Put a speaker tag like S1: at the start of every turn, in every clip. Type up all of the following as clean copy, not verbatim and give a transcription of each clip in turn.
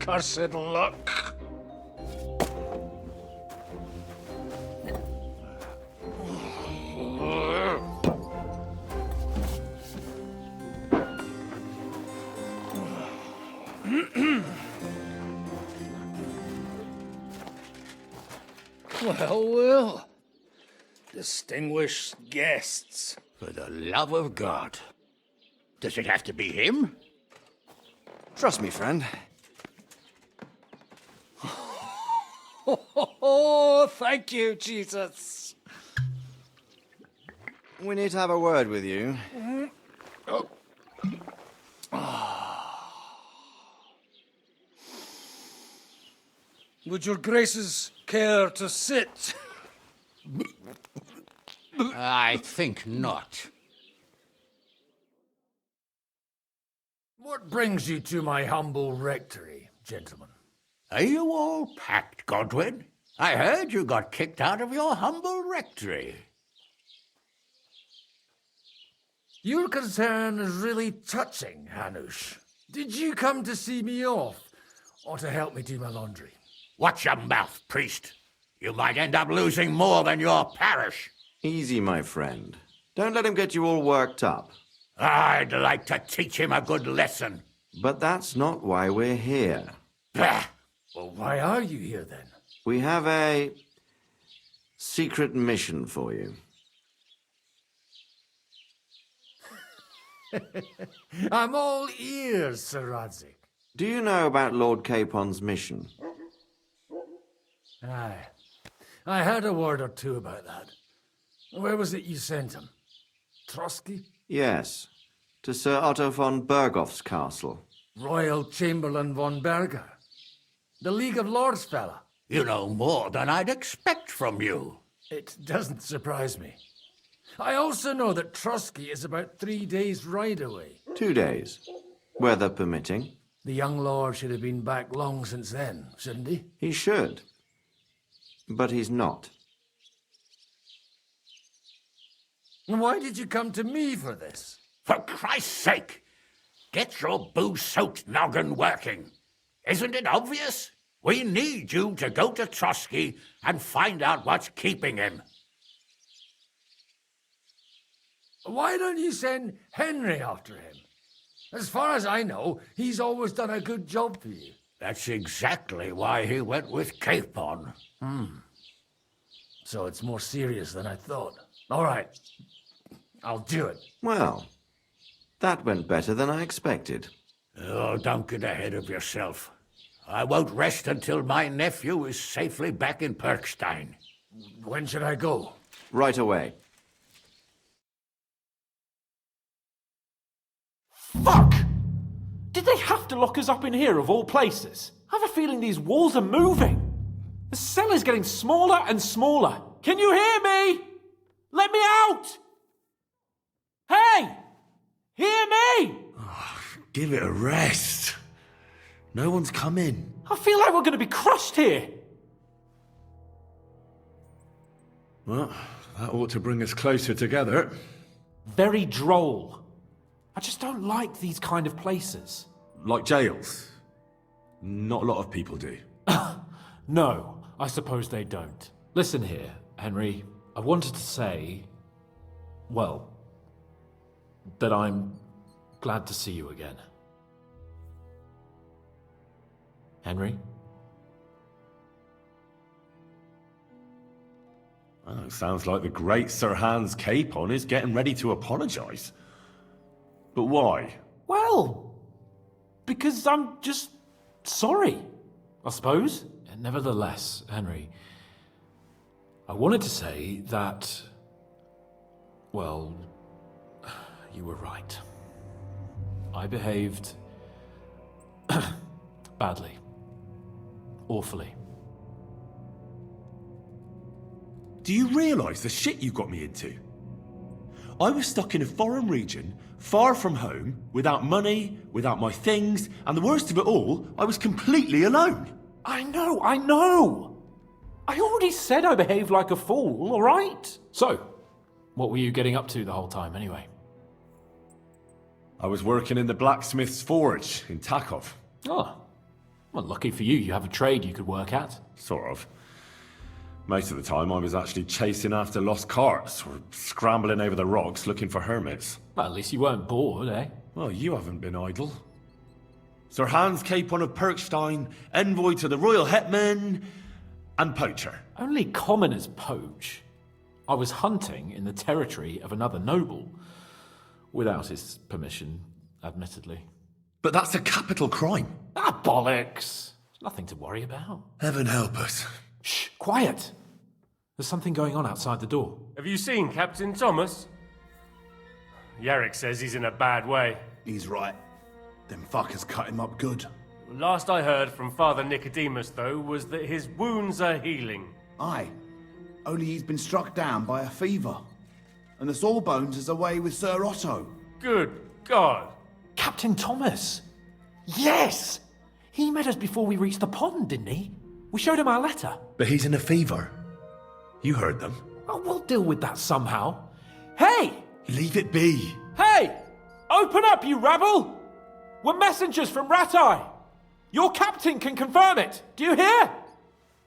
S1: cursed luck. Well, well. Distinguished guests.
S2: For the love of God. Does it have to be him?
S3: Trust me, friend.
S1: Oh, thank you, Jesus.
S3: We need to have a word with you.
S1: Would your graces care to sit?
S2: I think not.
S4: What brings you to my humble rectory, gentlemen?
S2: Are you all packed, Godwin? I heard you got kicked out of your humble rectory.
S4: Your concern is really touching, Hanush. Did you come to see me off, or to help me do my laundry?
S2: Watch your mouth, priest. You might end up losing more than your parish.
S3: Easy, my friend. Don't let him get you all worked up.
S2: I'd like to teach him a good lesson.
S3: But that's not why we're here.
S2: Bah!
S4: Well, why are you here, then?
S3: We have a secret mission for you.
S4: I'm all ears, Sir Radzik.
S3: Do you know about Lord Capon's mission?
S4: Aye. I heard a word or two about that. Where was it you sent him? Trotsky?
S3: Yes, to Sir Otto von Bergoff's castle.
S4: Royal Chamberlain von Berger? The League of Lords fella?
S2: You know more than I'd expect from you.
S4: It doesn't surprise me. I also know that Trotsky is about 3 days' ride away.
S3: 2 days, weather permitting.
S4: The young lord should have been back long since then, shouldn't he?
S3: He should. But he's not.
S4: Why did you come to me for this?
S2: For Christ's sake, get your booze-soaked noggin working. Isn't it obvious? We need you to go to Trotsky and find out what's keeping him.
S4: Why don't you send Henry after him? As far as I know, he's always done a good job for you.
S2: That's exactly why he went with Capon.
S4: So it's more serious than I thought. All right, I'll do it.
S3: Well, that went better than I expected.
S2: Oh, don't get ahead of yourself. I won't rest until my nephew is safely back in Perkstein.
S4: When should I go?
S3: Right away.
S5: Fuck! Did they have to lock us up in here of all places? I have a feeling these walls are moving. The cell is getting smaller and smaller. Can you hear me? Let me out! Hey! Hear me!
S6: Give it a rest. No one's come in.
S5: I feel like we're going to be crushed here.
S6: Well, that ought to bring us closer together.
S5: Very droll. I just don't like these kind of places.
S6: Like jails. Not a lot of people do.
S5: No, I suppose they don't. Listen here, Henry. I wanted to say, well, that I'm glad to see you again. Henry?
S6: Oh, it sounds like the great Sir Hans Capon is getting ready to apologise. But why?
S5: Well, because I'm just sorry, I suppose. And nevertheless, Henry, I wanted to say that, well, you were right. I behaved badly. Awfully.
S6: Do you realise the shit you got me into? I was stuck in a foreign region, far from home, without money, without my things, and the worst of it all, I was completely alone.
S5: I know! I already said I behaved like a fool, all right? So, what were you getting up to the whole time, anyway?
S6: I was working in the blacksmith's forge in Takov.
S5: Oh, Well, lucky for you, you have a trade you could work at.
S6: Sort of. Most of the time I was actually chasing after lost carts or scrambling over the rocks looking for hermits.
S5: Well, at least you weren't bored, eh?
S6: Well, you haven't been idle. Sir Hans Capon of Perkstein, envoy to the royal hetman, and poacher.
S5: Only commoners poach. I was hunting in the territory of another noble. Without his permission, admittedly.
S6: But that's a capital crime.
S5: Ah, bollocks! Nothing to worry about.
S6: Heaven help us.
S5: Shh, quiet! There's something going on outside the door.
S7: Have you seen Captain Thomas? Yarrick says he's in a bad way.
S8: He's right. Them fuckers cut him up good.
S7: Last I heard from Father Nicodemus, though, was that his wounds are healing.
S8: Aye. Only he's been struck down by a fever. And the Sawbones is away with Sir Otto.
S7: Good God!
S5: Captain Thomas! Yes! He met us before we reached the pond, didn't he? We showed him our letter.
S6: But he's in a fever. You heard them.
S5: Oh, we'll deal with that somehow. Hey!
S6: Leave it be.
S5: Hey! Open up, you rabble! We're messengers from Ratai. Your captain can confirm it. Do you hear?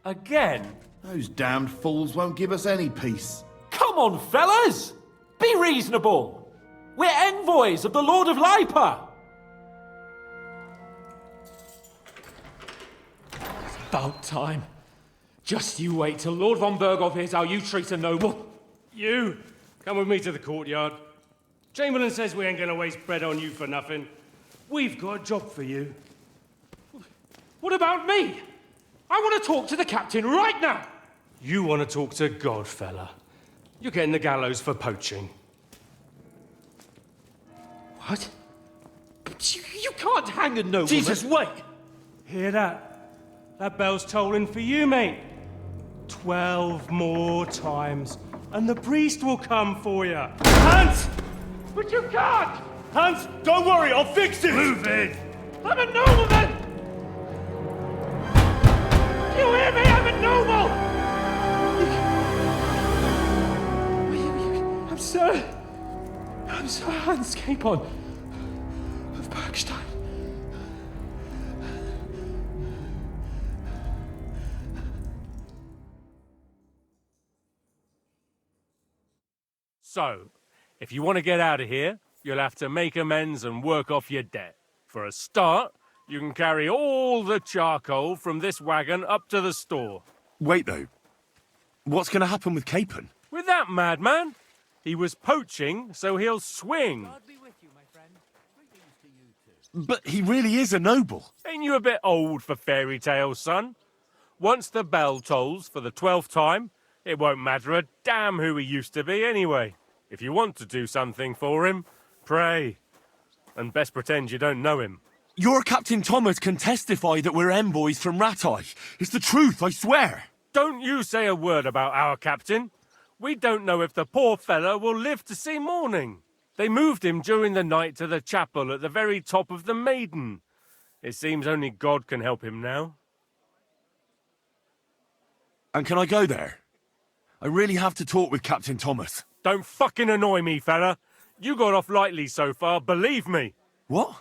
S7: Again?
S8: Those damned fools won't give us any peace.
S5: Come on, fellas! Be reasonable. We're envoys of the Lord of Lipa.
S9: About time. Just you wait till Lord von Berghoff hears how you treat a noble.
S7: You, come with me to the courtyard. Chamberlain says we ain't gonna waste bread on you for nothing. We've got a job for you.
S9: What about me? I want to talk to the captain right now.
S7: You want to talk to God, fella. You're getting the gallows for poaching.
S9: What? But you can't hang a nobleman.
S7: Jesus, wait! Hear that? That bell's tolling for you, mate. 12 more times, and the priest will come for you. Hans!
S9: But you can't!
S7: Hans, don't worry, I'll fix it! Move it!
S9: I'm a nobleman! Do you hear me? I'm a noble! I'm Sir Hans Capon of Bergstein.
S7: So, if you want to get out of here, you'll have to make amends and work off your debt. For a start, you can carry all the charcoal from this wagon up to the store.
S6: Wait, though. What's going to happen with Capon?
S7: With that madman, he was poaching, so he'll swing.
S6: But he really is a noble.
S7: Ain't you a bit old for fairy tales, son? Once the bell tolls for the 12th time, it won't matter a damn who he used to be anyway. If you want to do something for him, pray. And best pretend you don't know him.
S6: Your Captain Thomas can testify that we're envoys from Ratai. It's the truth, I swear.
S7: Don't you say a word about our captain. We don't know if the poor fellow will live to see morning. They moved him during the night to the chapel at the very top of the Maiden. It seems only God can help him now.
S6: And can I go there? I really have to talk with Captain Thomas.
S7: Don't fucking annoy me, fella. You got off lightly so far, believe me.
S6: What?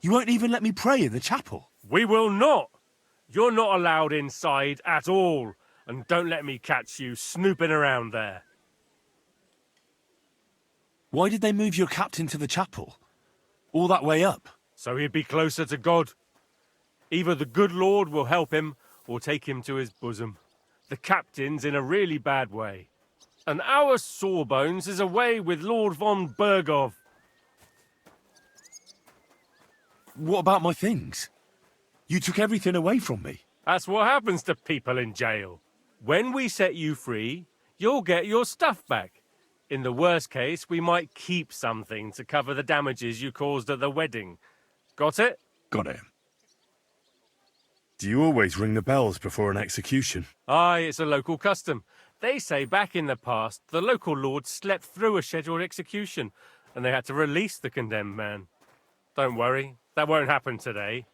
S6: You won't even let me pray in the chapel?
S7: We will not. You're not allowed inside at all. And don't let me catch you snooping around there.
S6: Why did they move your captain to the chapel? All that way up?
S7: So he'd be closer to God. Either the good Lord will help him or take him to his bosom. The captain's in a really bad way. And our Sawbones is away with Lord von Berghoff.
S6: What about my things? You took everything away from me.
S7: That's what happens to people in jail. When we set you free, you'll get your stuff back. In the worst case, we might keep something to cover the damages you caused at the wedding. Got it?
S6: Got it. Do you always ring the bells before an execution?
S7: Aye, it's a local custom. They say back in the past, the local lord slept through a scheduled execution, and they had to release the condemned man. Don't worry, that won't happen today.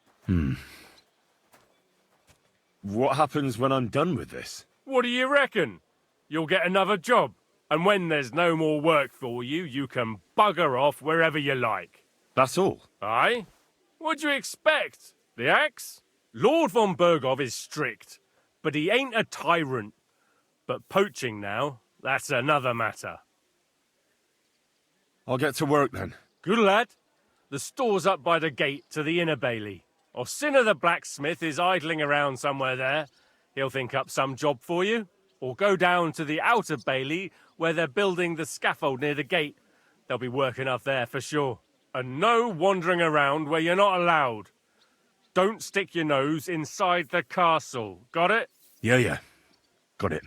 S6: What happens when I'm done with this?
S7: What do you reckon? You'll get another job, and when there's no more work for you, you can bugger off wherever you like.
S6: That's all?
S7: Aye? What'd you expect? The axe? Lord von Bergov is strict, but he ain't a tyrant. But poaching now, that's another matter.
S6: I'll get to work then.
S7: Good lad. The store's up by the gate to the inner bailey. Orsina the blacksmith is idling around somewhere there. He'll think up some job for you. Or go down to the outer bailey where they're building the scaffold near the gate. They'll be working up there for sure. And no wandering around where you're not allowed. Don't stick your nose inside the castle. Got it?
S6: Yeah. Got it.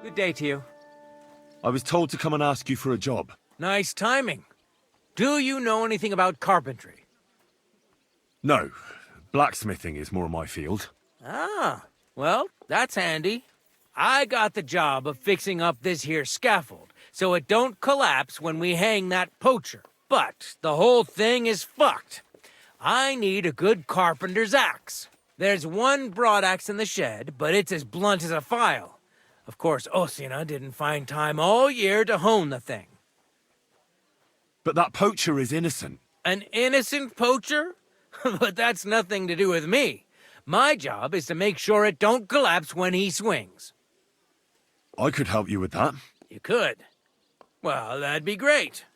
S10: Good day to you.
S6: I was told to come and ask you for a job.
S10: Nice timing. Do you know anything about carpentry?
S6: No. Blacksmithing is more my field.
S10: Ah, well, that's handy. I got the job of fixing up this here scaffold, so it don't collapse when we hang that poacher. But the whole thing is fucked. I need a good carpenter's axe. There's one broadaxe in the shed, but it's as blunt as a file. Of course, Orsina didn't find time all year to hone the thing.
S6: But that poacher is innocent.
S10: An innocent poacher? But that's nothing to do with me. My job is to make sure it don't collapse when he swings.
S6: I could help you with that.
S10: You could? Well, that'd be great.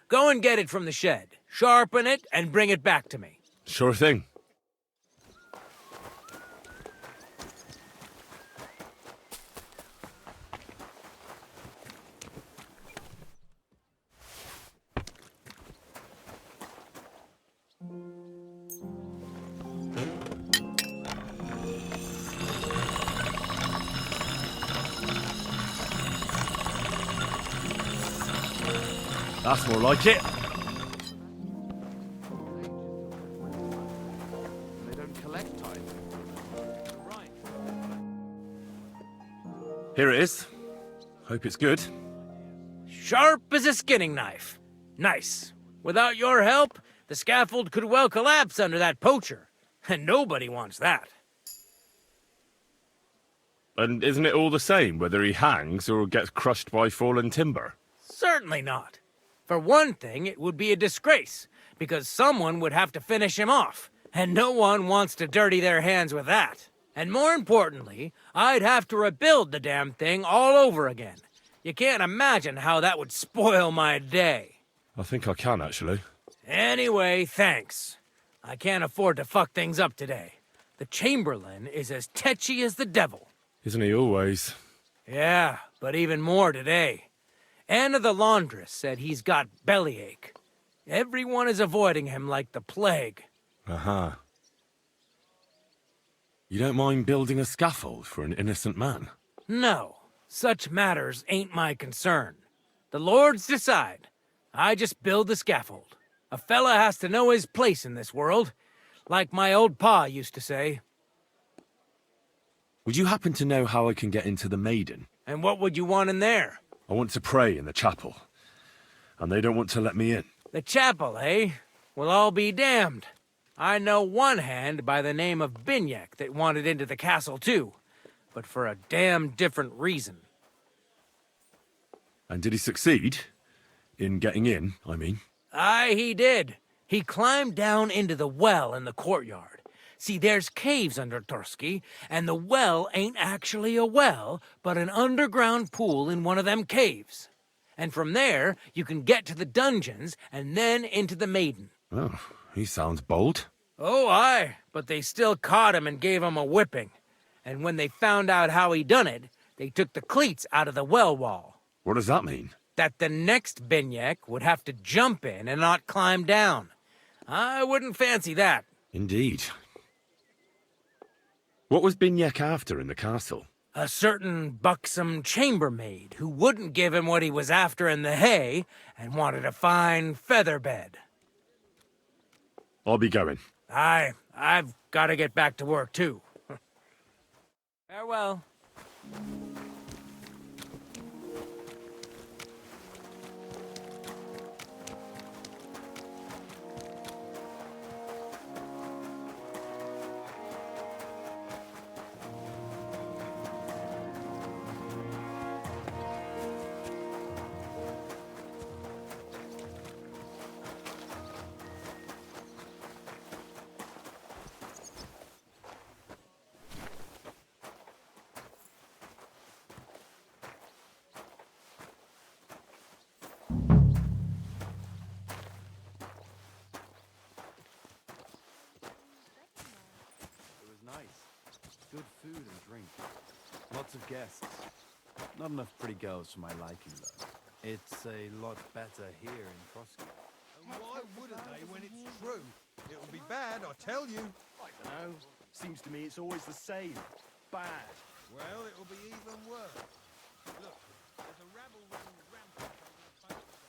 S10: Go and get it from the shed, sharpen it, and bring it back to me.
S6: Sure thing. That's more like it.
S3: They don't collect tithe.
S10: Right.
S6: Here it is. Hope it's good.
S10: Sharp as a skinning knife. Nice. Without your help, the scaffold could well collapse under that poacher. And nobody wants that.
S6: And isn't it all the same whether he hangs or gets crushed by fallen timber?
S10: Certainly not. For one thing, it would be a disgrace, because someone would have to finish him off, and no one wants to dirty their hands with that. And more importantly, I'd have to rebuild the damn thing all over again. You can't imagine how that would spoil my day.
S6: I think I can, actually.
S10: Anyway, thanks. I can't afford to fuck things up today. The Chamberlain is as tetchy as the devil.
S6: Isn't he always?
S10: Yeah, but even more today. Anna the laundress said he's got bellyache. Everyone is avoiding him like the plague.
S6: Uh-huh. You don't mind building a scaffold for an innocent man?
S10: No, such matters ain't my concern. The lords decide. I just build the scaffold. A fella has to know his place in this world, like my old pa used to say.
S6: Would you happen to know how I can get into the Maiden?
S10: And what would you want in there?
S6: I want to pray in the chapel, and they don't want to let me in.
S10: The chapel, eh? Well, I'll be damned. I know one hand by the name of Binyek that wanted into the castle too, but for a damn different reason.
S6: And did he succeed? In getting in, I mean.
S10: Aye, he did. He climbed down into the well in the courtyard. See, there's caves under Torski, and the well ain't actually a well, but an underground pool in one of them caves. And from there, you can get to the dungeons, and then into the Maiden.
S6: Oh, he sounds bold.
S10: Oh, aye, but they still caught him and gave him a whipping. And when they found out how he done it, they took the cleats out of the well wall.
S6: What does that mean?
S10: That the next Binyek would have to jump in and not climb down. I wouldn't fancy that.
S6: Indeed. What was Binyek after in the castle?
S10: A certain buxom chambermaid who wouldn't give him what he was after in the hay and wanted a fine feather bed.
S6: I'll be going.
S10: I've gotta get back to work too. Farewell.
S11: It was nice. Good food and drink. Lots of guests. Not enough pretty girls for my liking, though. It's a lot better here in Trotsky.
S1: And why wouldn't they when it's true? It'll be bad, I tell you.
S11: I don't know. Seems to me it's always the same. Bad.
S1: Well, it'll be even worse. Look, there's a rabble running rampant over the post office.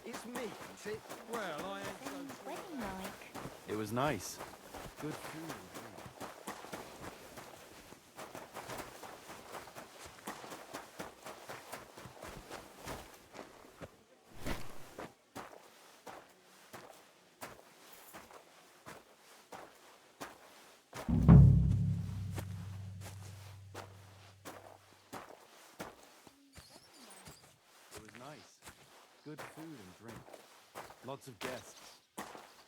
S11: It's me, isn't it?
S1: Well, I ain't so sure.
S11: It was nice. Good food and drink. It was nice. Good food and drink. Lots of guests.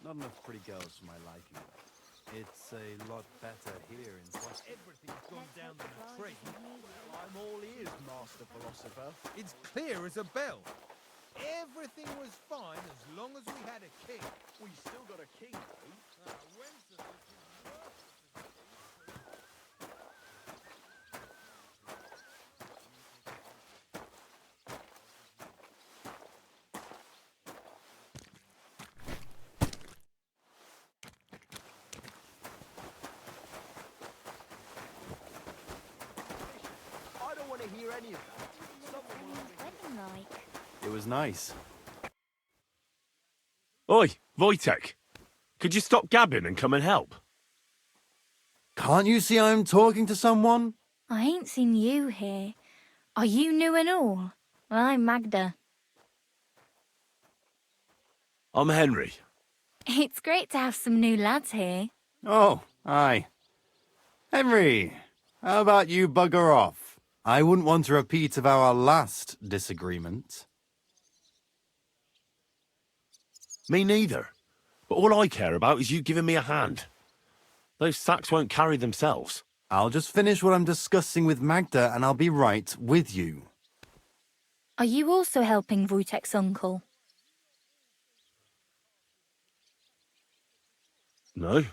S11: Not enough pretty girls for my liking, though. It's a lot better here in Trotsky.
S1: Everything's gone down in a tree.
S11: Well, I'm all ears, Master Philosopher.
S1: It's clear as a bell. Everything was fine as long as we had a king.
S11: We still got a king, though.
S1: Wenceslas is worse as a king.
S11: I don't want to hear any of that. It was nice.
S6: Oi, Wojtek. Could you stop gabbing and come and help?
S11: Can't you see I'm talking to someone?
S12: I ain't seen you here. Are you new and all? Well, I'm Magda.
S6: I'm Henry.
S12: It's great to have some new lads here.
S11: Oh, aye. Henry, how about you bugger off? I wouldn't want a repeat of our last disagreement.
S6: Me neither. But all I care about is you giving me a hand. Those sacks won't carry themselves.
S11: I'll just finish what I'm discussing with Magda and I'll be right with you.
S12: Are you also helping Wojtek's uncle?
S6: No,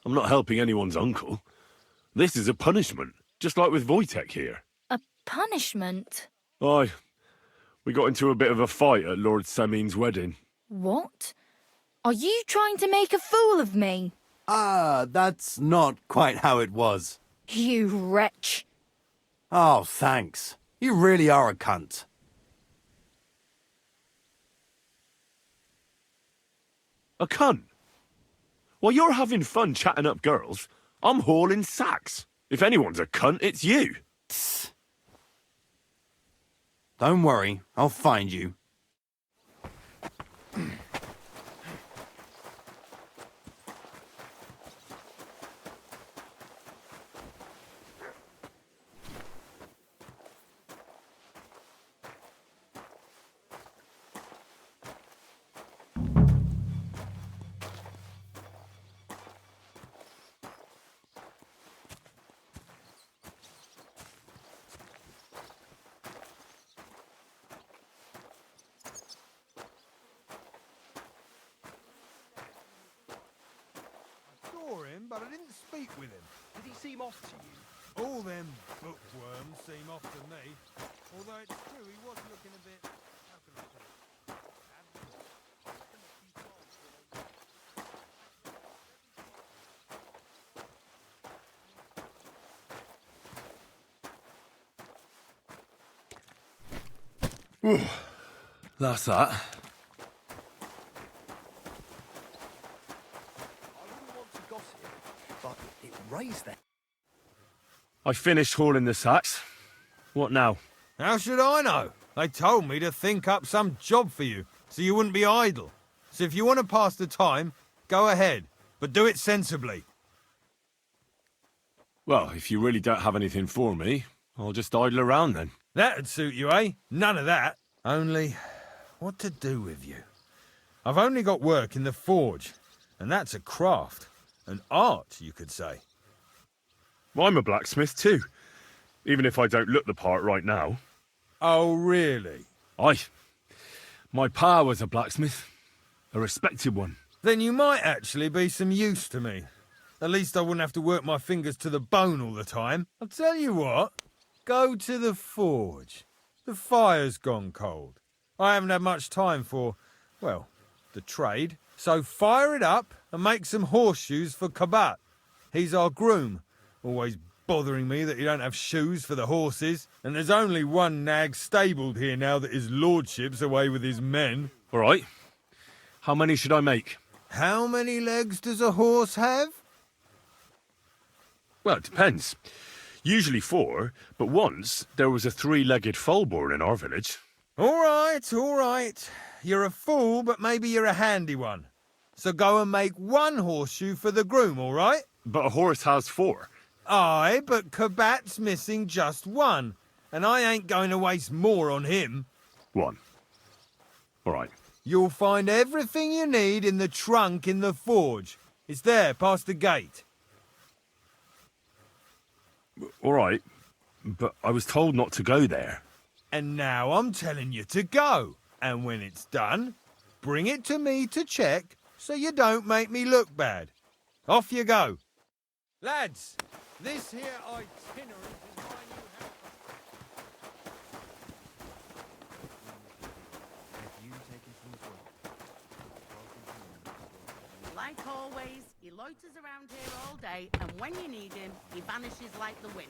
S6: I'm not helping anyone's uncle. This is a punishment, just like with Wojtek here.
S12: A punishment?
S6: Aye, we got into a bit of a fight at Lord Semin's wedding.
S12: What? Are you trying to make a fool of me?
S11: Ah, that's not quite how it was.
S12: You wretch.
S11: Oh, thanks. You really are a cunt.
S6: A cunt? While you're having fun chatting up girls, I'm hauling sacks. If anyone's a cunt, it's you.
S11: Tss. Don't worry, I'll find you.
S1: But I didn't speak with him.
S11: Did he seem off to you?
S1: All them bookworms seem off to me. Although it's true, he was looking a bit... How can I put it?
S6: That's that.
S11: I wouldn't want to gossip, but it raised that.
S6: I finished hauling the sacks. What now?
S1: How should I know? They told me to think up some job for you, so you wouldn't be idle. So if you want to pass the time, go ahead, but do it sensibly.
S6: Well, if you really don't have anything for me, I'll just idle around then.
S1: That'd suit you, eh? None of that. Only, what to do with you? I've only got work in the forge, and that's a craft. An art, you could say.
S6: Well, I'm a blacksmith too, even if I don't look the part right now.
S1: Oh, really?
S6: Aye. My pa was a blacksmith. A respected one.
S1: Then you might actually be some use to me. At least I wouldn't have to work my fingers to the bone all the time. I'll tell you what. Go to the forge. The fire's gone cold. I haven't had much time for, well, the trade. So fire it up and make some horseshoes for Kabat. He's our groom. Always bothering me that you don't have shoes for the horses. And there's only one nag stabled here now that his lordship's away with his men.
S6: All right. How many should I make?
S1: How many legs does a horse have?
S6: Well, it depends. Usually 4, but once there was a 3-legged foal born in our village.
S1: All right. You're a fool, but maybe you're a handy one. So go and make one horseshoe for the groom, all right?
S6: But a horse has 4.
S1: Aye, but Kabat's missing just one, and I ain't going to waste more on him.
S6: 1. All right.
S1: You'll find everything you need in the trunk in the forge. It's there, past the gate.
S6: All right, but I was told not to go there.
S1: And now I'm telling you to go. And when it's done, bring it to me to check so you don't make me look bad. Off you go. Lads, this here itinerant is my new helper.
S13: Like always, he loiters around here all day, and when you need him, he vanishes like the wind.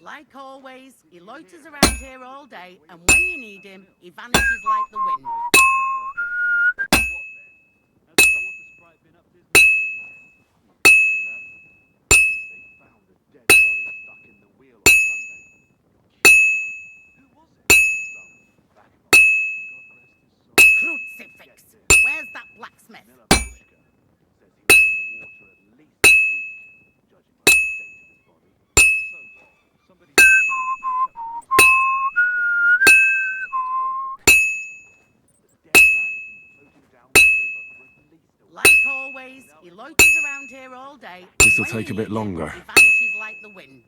S13: Like always, he loiters around here all day, and when you need him, he vanishes like the wind. Crucifix! Where's that blacksmith? Like always, he loiters around here all day.
S6: This'll take a bit longer.
S13: He vanishes like the wind.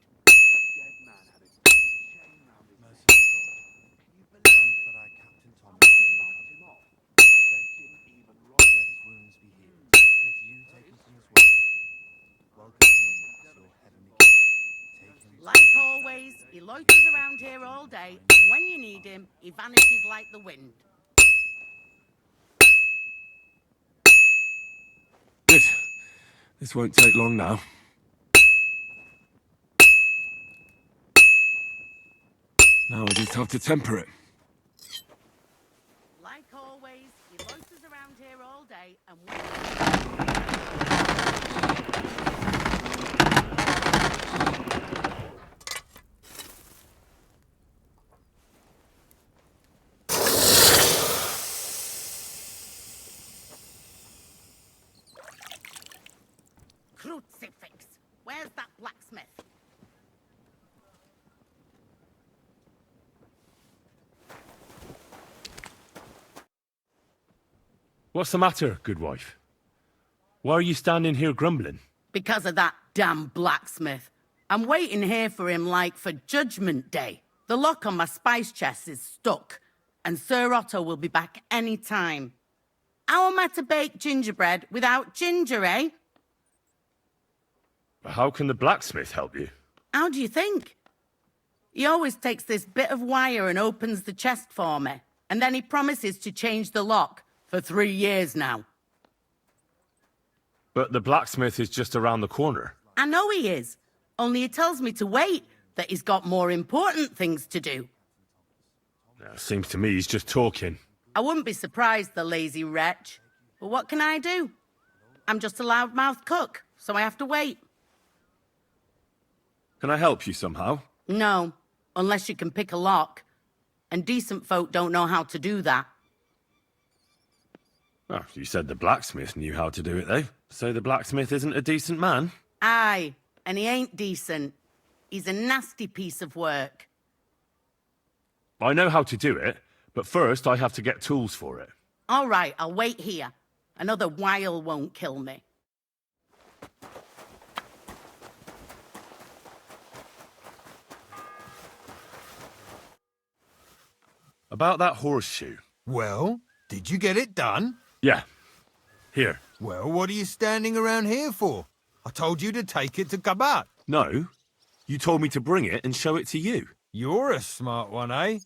S13: Like always, he loiters around here all day, and when you need him, he vanishes like the wind.
S6: Good. This won't take long now. Now I just have to temper it.
S13: Like always, he loiters around here all day, and when Crucifix! Where's that blacksmith?
S6: What's the matter, good wife? Why are you standing here grumbling?
S13: Because of that damn blacksmith. I'm waiting here for him like for Judgment Day. The lock on my spice chest is stuck, and Sir Otto will be back any time. How am I to bake gingerbread without ginger, eh?
S6: How can the blacksmith help you?
S13: How do you think? He always takes this bit of wire and opens the chest for me, and then he promises to change the lock for 3 years now.
S6: But the blacksmith is just around the corner.
S13: I know he is, only he tells me to wait, that he's got more important things to do.
S6: Seems to me he's just talking.
S13: I wouldn't be surprised, the lazy wretch. But what can I do? I'm just a loudmouth cook, so I have to wait.
S6: Can I help you somehow?
S13: No, unless you can pick a lock. And decent folk don't know how to do that.
S6: Oh, you said the blacksmith knew how to do it, though. So the blacksmith isn't a decent man?
S13: Aye, and he ain't decent. He's a nasty piece of work.
S6: I know how to do it, but first I have to get tools for it.
S13: All right, I'll wait here. Another while won't kill me.
S6: About that horseshoe.
S1: Well, did you get it done?
S6: Yeah. Here.
S1: Well, what are you standing around here for? I told you to take it to Kabat.
S6: No. You told me to bring it and show it to you.
S1: You're a smart one, eh?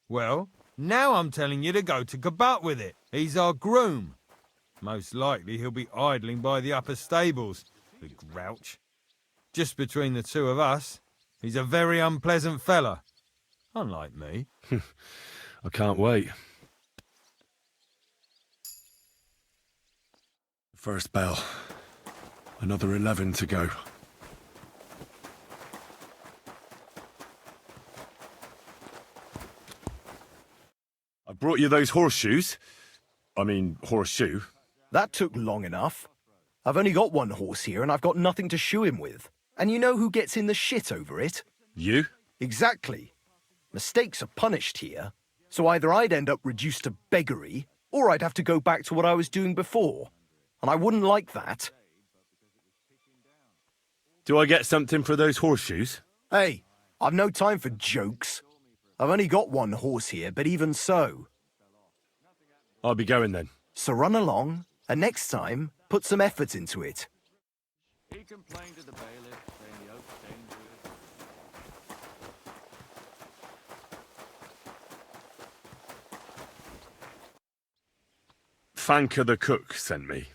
S1: Well, now I'm telling you to go to Kabat with it. He's our groom. Most likely he'll be idling by the upper stables, the grouch. Just between the two of us, he's a very unpleasant fella. Unlike me.
S6: I can't wait. First bell. Another 11 to go. I brought you those horseshoes. I mean, horseshoe.
S14: That took long enough. I've only got one horse here and I've got nothing to shoe him with. And you know who gets in the shit over it?
S6: You?
S14: Exactly. Mistakes are punished here. So either I'd end up reduced to beggary, or I'd have to go back to what I was doing before. And I wouldn't like that.
S6: Do I get something for those horseshoes?
S14: Hey, I've no time for jokes. I've only got one horse here, but even so.
S6: I'll be going then.
S14: So run along, and next time, put some effort into it.
S11: He complained to the bailiff, saying the oak's dangerous.
S6: Fanka the cook sent me.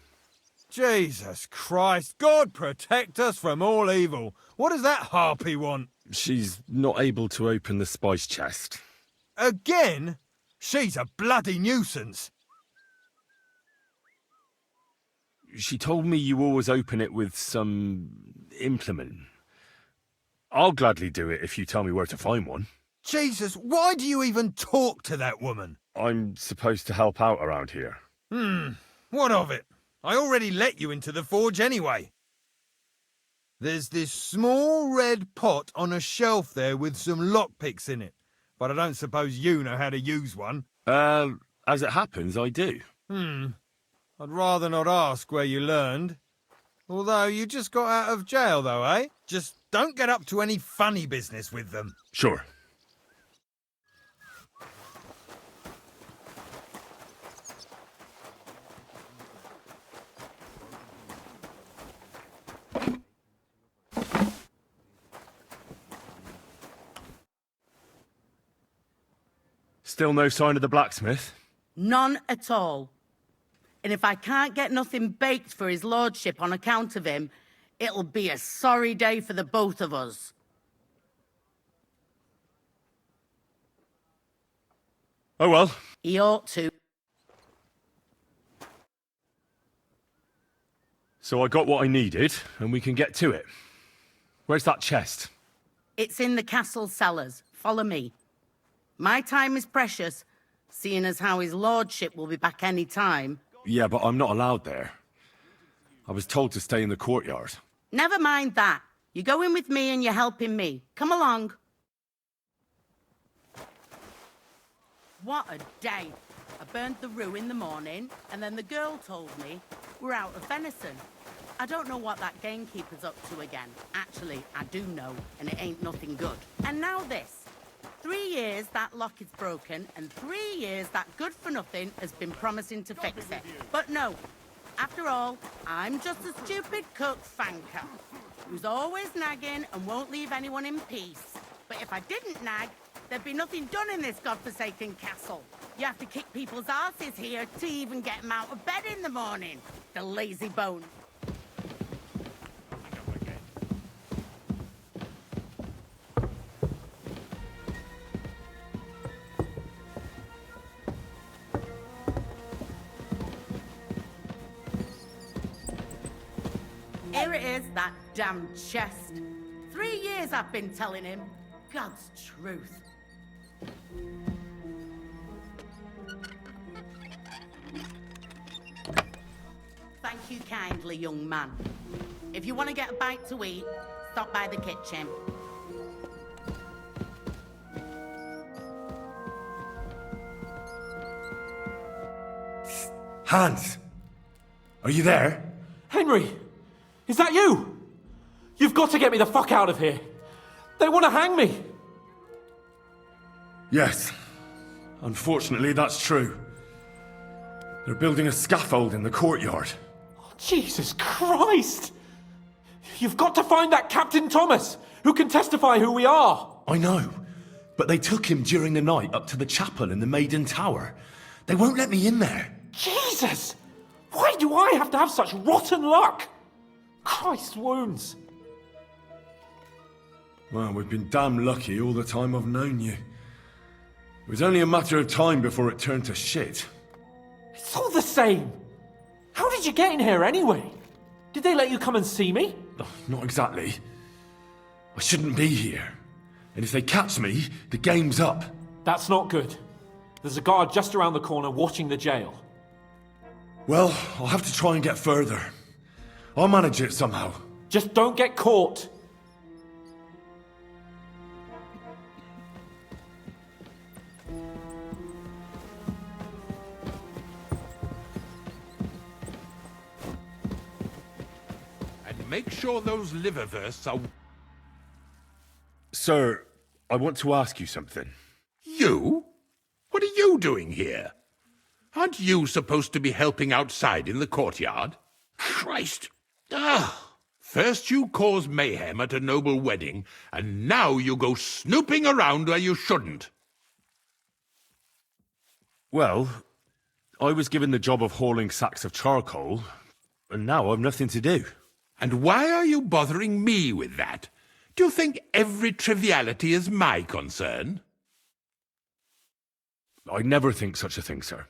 S1: Jesus Christ, God protect us from all evil. What does that harpy want?
S6: She's not able to open the spice chest.
S1: Again? She's a bloody nuisance.
S6: She told me you always open it with some implement. I'll gladly do it if you tell me where to find one.
S1: Jesus, why do you even talk to that woman?
S6: I'm supposed to help out around here.
S1: What of it? I already let you into the forge anyway. There's this small red pot on a shelf there with some lockpicks in it, but I don't suppose you know how to use one.
S6: As it happens, I do.
S1: I'd rather not ask where you learned. Although you just got out of jail, though, eh? Just don't get up to any funny business with them.
S6: Sure. Still no sign of the blacksmith?
S13: None at all. And if I can't get nothing baked for his lordship on account of him, it'll be a sorry day for the both of us.
S6: Oh well.
S13: He ought to.
S6: So I got what I needed, and we can get to it. Where's that chest?
S13: It's in the castle cellars. Follow me. My time is precious, seeing as how his lordship will be back any time.
S6: Yeah, but I'm not allowed there. I was told to stay in the courtyard.
S13: Never mind that. You go in with me and you're helping me. Come along. What a day. I burned the roux in the morning, and then the girl told me we're out of venison. I don't know what that gamekeeper's up to again. Actually, I do know, and it ain't nothing good. And now this. 3 years that lock is broken, and 3 years that good-for-nothing has been promising to fix it. But no. After all, I'm just a stupid cook fanker who's always nagging and won't leave anyone in peace. But if I didn't nag, there'd be nothing done in this godforsaken castle. You have to kick people's asses here to even get them out of bed in the morning. The lazy bone. Here it is, that damn chest. 3 years I've been telling him. God's truth. Thank you kindly, young man. If you want to get a bite to eat, stop by the kitchen.
S6: Hans! Are you there?
S5: Henry! Is that you? You've got to get me the fuck out of here. They want to hang me.
S6: Yes. Unfortunately, that's true. They're building a scaffold in the courtyard.
S5: Oh, Jesus Christ! You've got to find that Captain Thomas, who can testify who we are.
S6: I know, but they took him during the night up to the chapel in the Maiden Tower. They won't let me in there.
S5: Jesus! Why do I have to have such rotten luck? Christ's wounds.
S6: Well, we've been damn lucky all the time I've known you. It was only a matter of time before it turned to shit.
S5: It's all the same. How did you get in here anyway? Did they let you come and see me?
S6: Oh, not exactly. I shouldn't be here. And if they catch me, the game's up.
S5: That's not good. There's a guard just around the corner watching the jail.
S6: Well, I'll have to try and get further. I'll manage it somehow.
S5: Just don't get caught.
S2: And make sure those liverwursts are...
S6: Sir, I want to ask you something.
S2: You? What are you doing here? Aren't you supposed to be helping outside in the courtyard? Christ! First you cause mayhem at a noble wedding, and now you go snooping around where you shouldn't.
S6: Well, I was given the job of hauling sacks of charcoal, and now I've nothing to do.
S2: And why are you bothering me with that? Do you think every triviality is my concern?
S6: I never think such a thing, sir.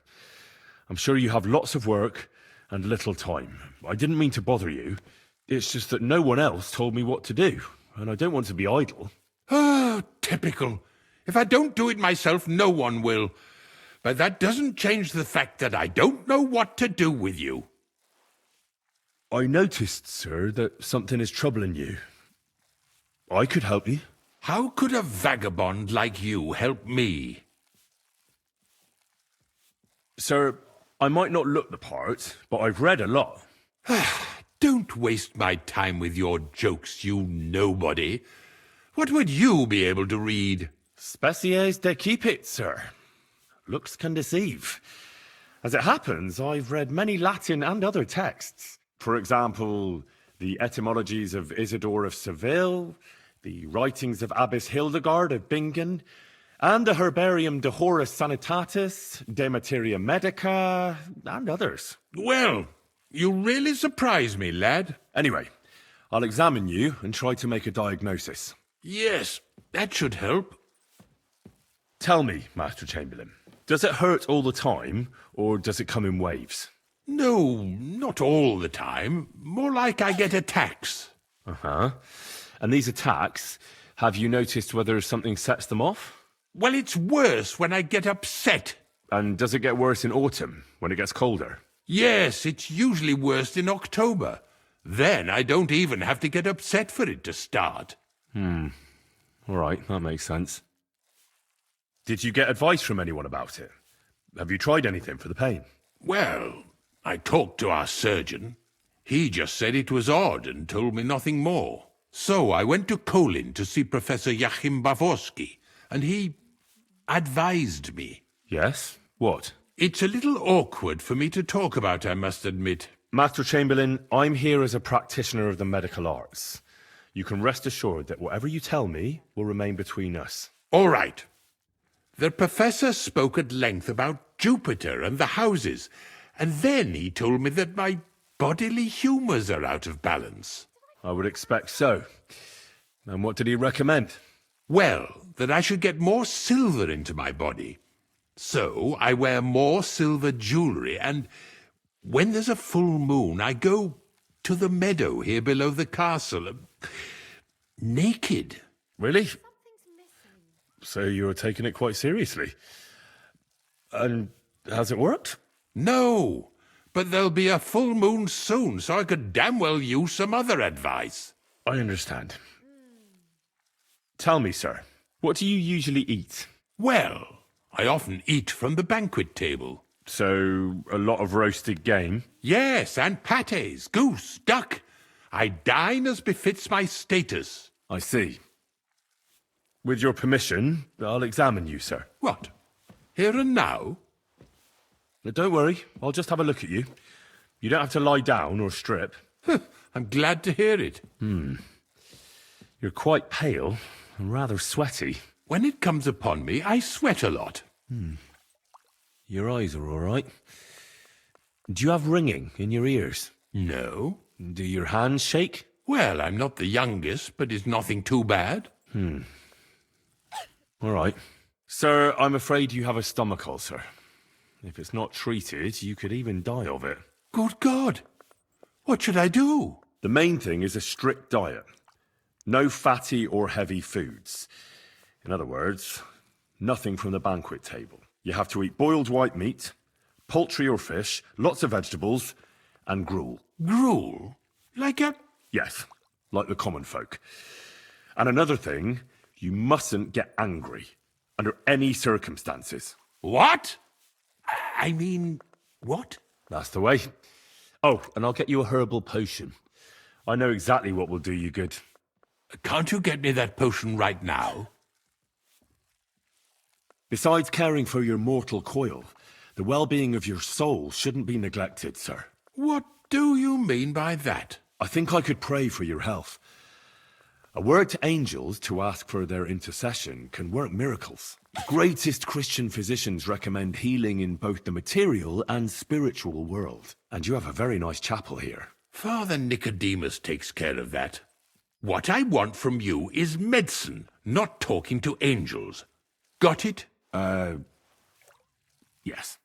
S6: I'm sure you have lots of work and little time. I didn't mean to bother you. It's just that no one else told me what to do, and I don't want to be idle.
S2: Oh, typical. If I don't do it myself, no one will. But that doesn't change the fact that I don't know what to do with you.
S6: I noticed, sir, that something is troubling you. I could help you.
S2: How could a vagabond like you help me?
S6: Sir, I might not look the part, but I've read a lot.
S2: Don't waste my time with your jokes, you nobody. What would you be able to read?
S6: Species de cipit, sir. Looks can deceive. As it happens, I've read many Latin and other texts. For example, the etymologies of Isidore of Seville, the writings of Abbess Hildegard of Bingen, and the Herbarium de Horis Sanitatis, De Materia Medica, and others.
S2: Well, you really surprise me, lad.
S6: Anyway, I'll examine you and try to make a diagnosis.
S2: Yes, that should help.
S6: Tell me, Master Chamberlain, does it hurt all the time, or does it come in waves?
S2: No, not all the time. More like I get attacks.
S6: Uh-huh. And these attacks, have you noticed whether something sets them off?
S2: Well, it's worse when I get upset.
S6: And does it get worse in autumn, when it gets colder?
S2: Yes, it's usually worst in October. Then I don't even have to get upset for it to start.
S6: All right, that makes sense. Did you get advice from anyone about it? Have you tried anything for the pain?
S2: Well, I talked to our surgeon. He just said it was odd and told me nothing more. So I went to Kolin to see Professor Joachim Bavorski, and he advised me.
S6: Yes? What?
S2: It's a little awkward for me to talk about, I must admit.
S6: Master Chamberlain, I'm here as a practitioner of the medical arts. You can rest assured that whatever you tell me will remain between us.
S2: All right. The professor spoke at length about Jupiter and the houses, and then he told me that my bodily humours are out of balance.
S6: I would expect so. And what did he recommend?
S2: Well, that I should get more silver into my body. So I wear more silver jewellery, and when there's a full moon, I go to the meadow here below the castle, naked.
S6: Really? So you're taking it quite seriously. And has it worked?
S2: No, but there'll be a full moon soon, so I could damn well use some other advice.
S6: I understand. Tell me, sir, what do you usually eat?
S2: Well, I often eat from the banquet table.
S6: So, a lot of roasted game?
S2: Yes, and pâtés, goose, duck. I dine as befits my status.
S6: I see. With your permission, I'll examine you, sir.
S2: What? Here and now?
S6: Don't worry, I'll just have a look at you. You don't have to lie down or strip.
S2: I'm glad to hear it.
S6: You're quite pale and rather sweaty.
S2: When it comes upon me, I sweat a lot.
S6: Your eyes are all right. Do you have ringing in your ears?
S2: No.
S6: Do your hands shake?
S2: Well, I'm not the youngest, but it's nothing too bad.
S6: All right. Sir, I'm afraid you have a stomach ulcer. If it's not treated, you could even die of it.
S2: Good God! What should I do?
S6: The main thing is a strict diet. No fatty or heavy foods. In other words, nothing from the banquet table. You have to eat boiled white meat, poultry or fish, lots of vegetables, and gruel.
S2: Gruel? Like a...
S6: Yes, like the common folk. And another thing, you mustn't get angry, under any circumstances.
S2: What? I mean, what?
S6: That's the way. Oh, and I'll get you a herbal potion. I know exactly what will do you good.
S2: Can't you get me that potion right now?
S6: Besides caring for your mortal coil, the well-being of your soul shouldn't be neglected, sir.
S2: What do you mean by that?
S6: I think I could pray for your health. A word to angels to ask for their intercession can work miracles. The greatest Christian physicians recommend healing in both the material and spiritual world. And you have a very nice chapel here.
S2: Father Nicodemus takes care of that. What I want from you is medicine, not talking to angels. Got it?
S6: Yes.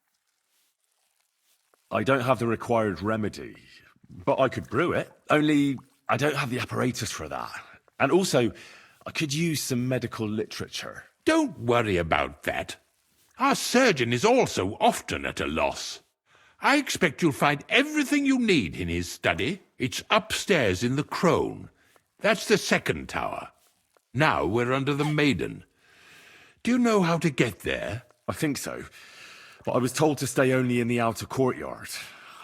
S6: I don't have the required remedy, but I could brew it. Only, I don't have the apparatus for that. And also, I could use some medical literature.
S2: Don't worry about that. Our surgeon is also often at a loss. I expect you'll find everything you need in his study. It's upstairs in the Crone. That's the second tower. Now we're under the Maiden. Do you know how to get there?
S6: I think so. But I was told to stay only in the outer courtyard.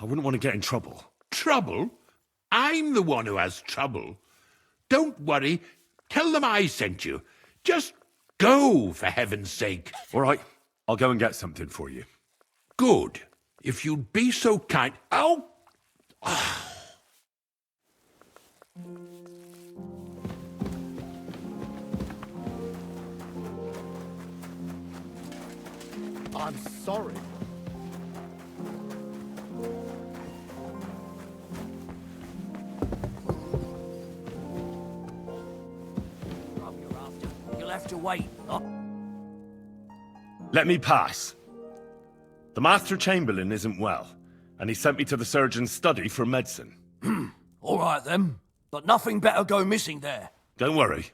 S6: I wouldn't want to get in trouble.
S2: Trouble? I'm the one who has trouble. Don't worry. Tell them I sent you. Just go, for heaven's sake.
S6: All right. I'll go and get something for you.
S2: Good. If you'd be so kind... Ow!
S14: I'm sorry.
S10: You'll have to wait.
S6: Let me pass. The Master Chamberlain isn't well, and he sent me to the surgeon's study for medicine.
S15: All right, then. But nothing better go missing there.
S6: Don't worry.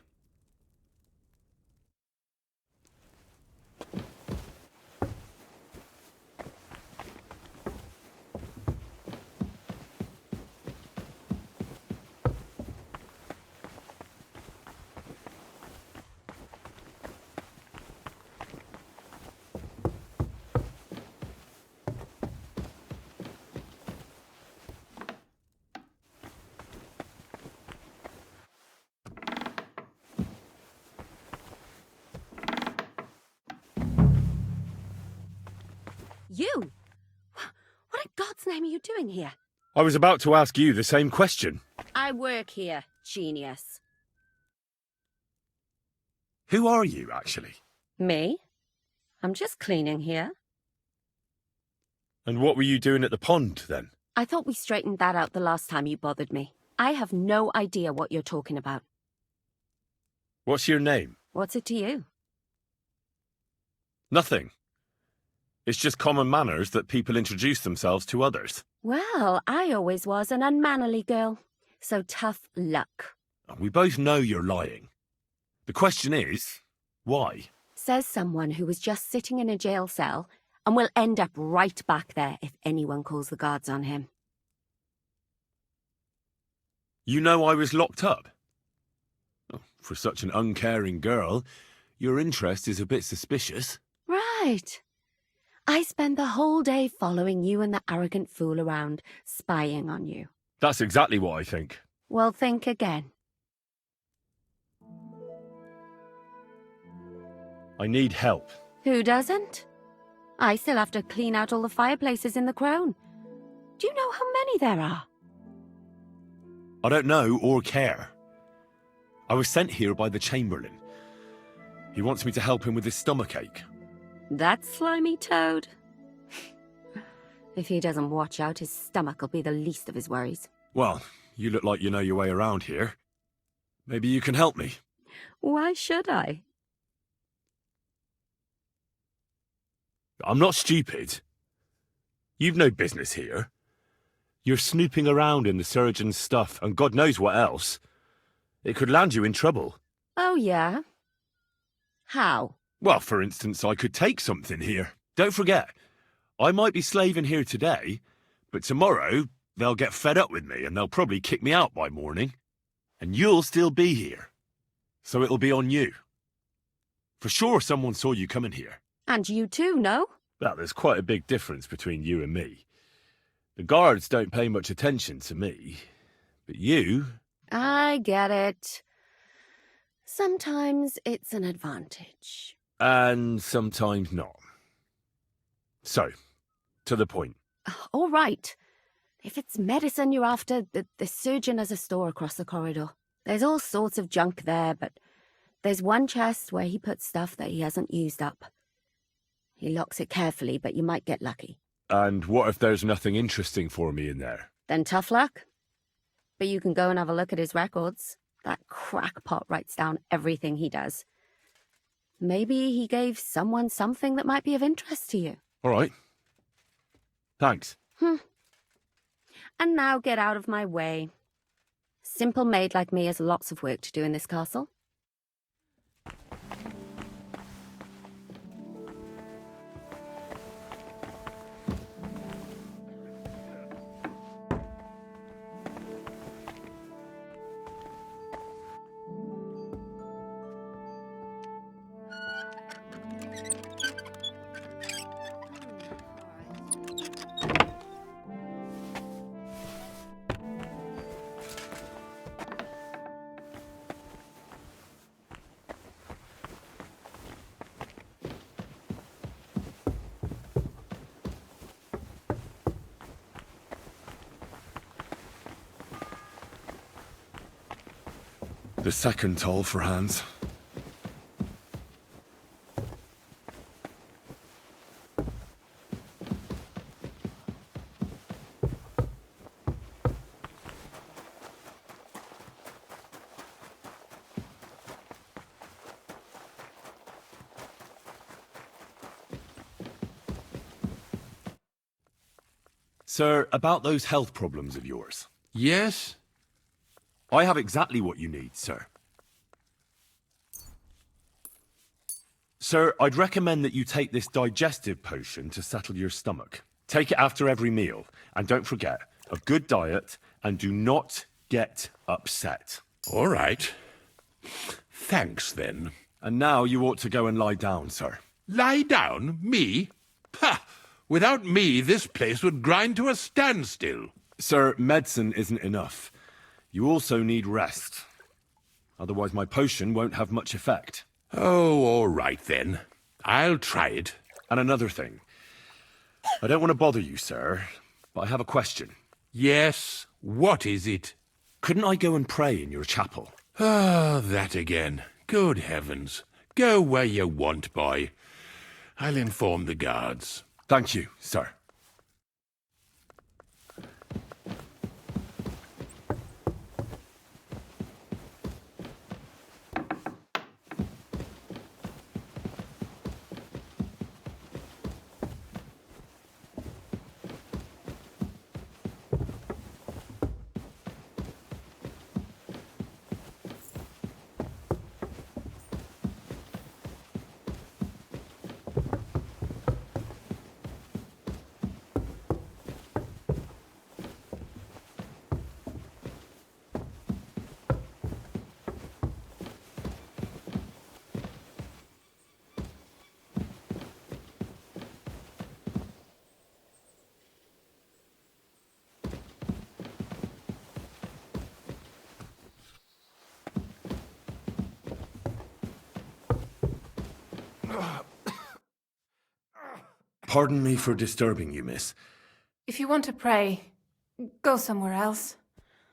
S16: You? What in God's name are you doing here?
S6: I was about to ask you the same question.
S16: I work here, genius.
S6: Who are you, actually?
S16: Me? I'm just cleaning here.
S6: And what were you doing at the pond, then?
S16: I thought we straightened that out the last time you bothered me. I have no idea what you're talking about.
S6: What's your name?
S16: What's it to you?
S6: Nothing. It's just common manners that people introduce themselves to others.
S16: Well, I always was an unmannerly girl, so tough luck.
S6: We both know you're lying. The question is, why?
S16: Says someone who was just sitting in a jail cell and will end up right back there if anyone calls the guards on him.
S6: You know I was locked up? Oh, for such an uncaring girl, your interest is a bit suspicious.
S16: Right. I spend the whole day following you and the arrogant fool around, spying on you.
S6: That's exactly what I think.
S16: Well, think again.
S6: I need help.
S16: Who doesn't? I still have to clean out all the fireplaces in the Crown. Do you know how many there are?
S6: I don't know or care. I was sent here by the Chamberlain. He wants me to help him with his stomachache.
S16: That slimy toad. If he doesn't watch out, his stomach will be the least of his worries.
S6: Well, you look like you know your way around here. Maybe you can help me.
S16: Why should I?
S6: I'm not stupid. You've no business here. You're snooping around in the surgeon's stuff and God knows what else. It could land you in trouble.
S16: Oh, yeah? How?
S6: Well, for instance, I could take something here. Don't forget, I might be slaving here today, but tomorrow they'll get fed up with me and they'll probably kick me out by morning. And you'll still be here. So it'll be on you. For sure someone saw you coming here.
S16: And you too, no?
S6: Well, there's quite a big difference between you and me. The guards don't pay much attention to me, but you...
S16: I get it. Sometimes it's an advantage.
S6: And sometimes not. So, to the point.
S16: All right. If it's medicine you're after, the surgeon has a store across the corridor. There's all sorts of junk there, but there's one chest where he puts stuff that he hasn't used up. He locks it carefully, but you might get lucky.
S6: And what if there's nothing interesting for me in there?
S16: Then tough luck. But you can go and have a look at his records. That crackpot writes down everything he does. Maybe he gave someone something that might be of interest to you.
S6: All right. Thanks.
S16: And now get out of my way. Simple maid like me has lots of work to do in this castle.
S6: The second toll for Hans. Sir, about those health problems of yours.
S2: Yes?
S6: I have exactly what you need, sir. Sir, I'd recommend that you take this digestive potion to settle your stomach. Take it after every meal, and don't forget, a good diet, and do not get upset.
S2: All right. Thanks, then.
S6: And now you ought to go and lie down, sir.
S2: Lie down? Me? Ha! Without me, this place would grind to a standstill.
S6: Sir, medicine isn't enough. You also need rest. Otherwise my potion won't have much effect.
S2: Oh, all right then. I'll try it.
S6: And another thing. I don't want to bother you, sir, but I have a question.
S2: Yes, what is it?
S6: Couldn't I go and pray in your chapel?
S2: Ah, that again. Good heavens. Go where you want, boy. I'll inform the guards.
S6: Thank you, sir. Pardon me for disturbing you, miss.
S17: If you want to pray, go somewhere else.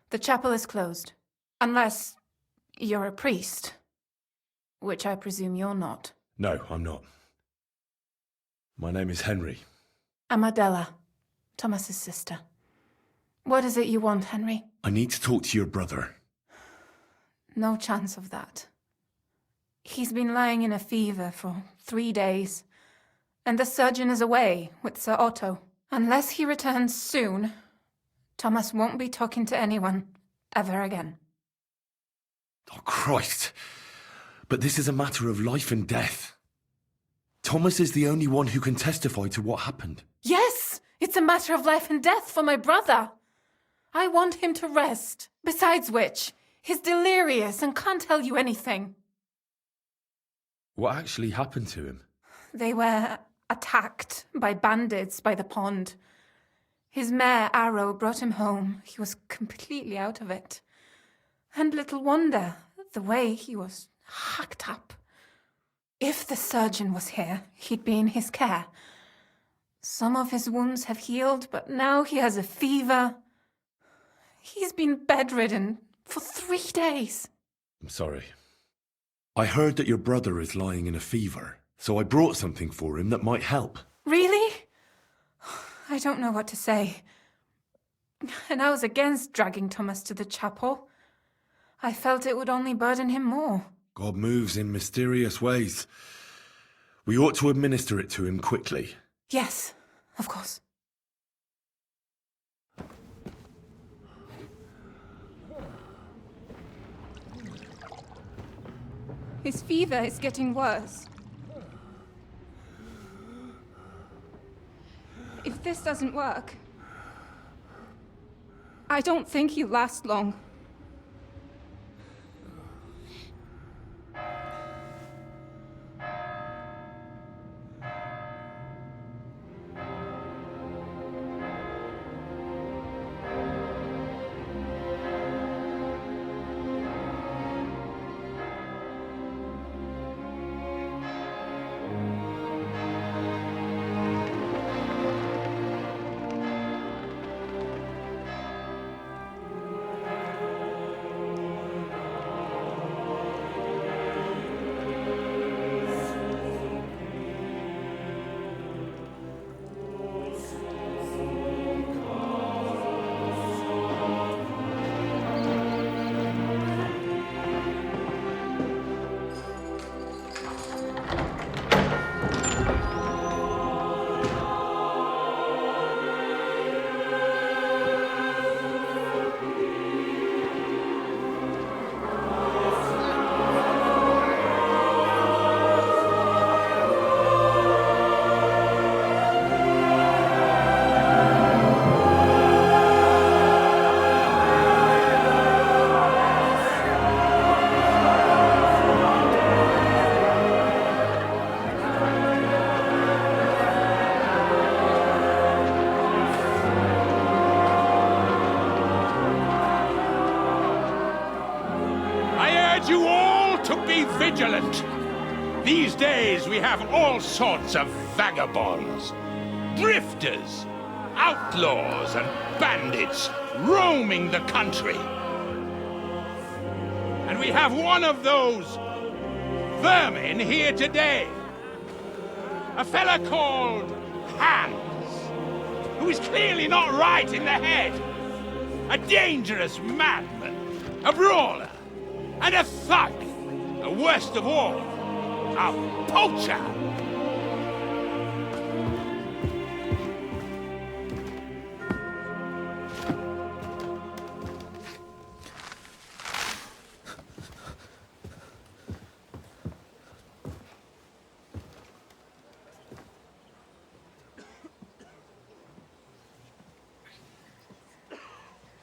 S17: The chapel is closed. Unless you're a priest. Which I presume you're not.
S6: No, I'm not. My name is Henry.
S17: I'm Adela, Thomas's sister. What is it you want, Henry?
S6: I need to talk to your brother.
S17: No chance of that. He's been lying in a fever for 3 days. And the surgeon is away with Sir Otto. Unless he returns soon, Thomas won't be talking to anyone ever again.
S6: Oh, Christ. But this is a matter of life and death. Thomas is the only one who can testify to what happened.
S17: Yes, it's a matter of life and death for my brother. I want him to rest. Besides which, he's delirious and can't tell you anything.
S6: What actually happened to him?
S17: They were attacked by bandits by the pond. His mare, Arrow, brought him home. He was completely out of it. And little wonder, the way he was hacked up. If the surgeon was here, he'd be in his care. Some of his wounds have healed, but now he has a fever. He's been bedridden for 3 days.
S6: I'm sorry. I heard that your brother is lying in a fever, so I brought something for him that might help.
S17: Really? I don't know what to say. And I was against dragging Thomas to the chapel. I felt it would only burden him more.
S6: God moves in mysterious ways. We ought to administer it to him quickly.
S17: Yes, of course. His fever is getting worse. If this doesn't work, I don't think he'll last long.
S2: You all to be vigilant. These days we have all sorts of vagabonds. drifters, outlaws and bandits roaming the country. And we have one of those vermin here today. A fella called Hans, who is clearly not right in the head. A dangerous madman, a brawler, and a thug. The worst of all, a poacher.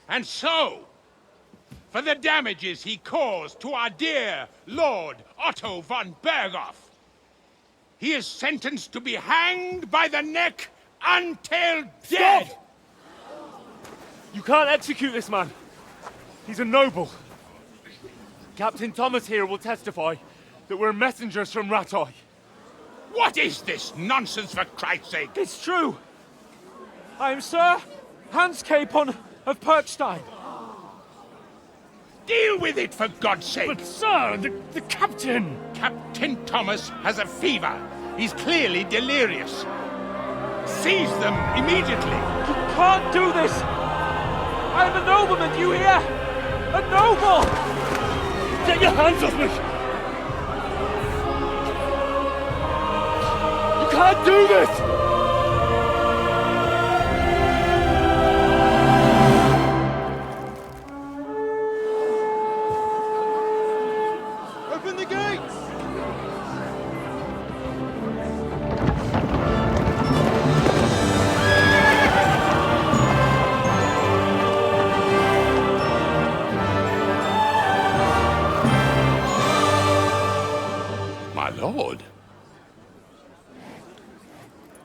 S2: And so, for the damages he caused to our dear Lord Otto von Berghoff, he is sentenced to be hanged by the neck until dead!
S9: Stop! You can't execute this man. He's a noble. Captain Thomas here will testify that we're messengers from Rattay.
S2: What is this nonsense, for Christ's sake?
S9: It's true. I am Sir Hans Capon of Perkstein.
S2: Deal with it, for God's sake!
S9: But, sir, the captain...
S2: Captain Thomas has a fever. He's clearly delirious. Seize them immediately.
S9: You can't do this! I am a nobleman, you hear? A noble! Get your hands off me! You can't do this!
S1: Open the gates!
S2: My lord.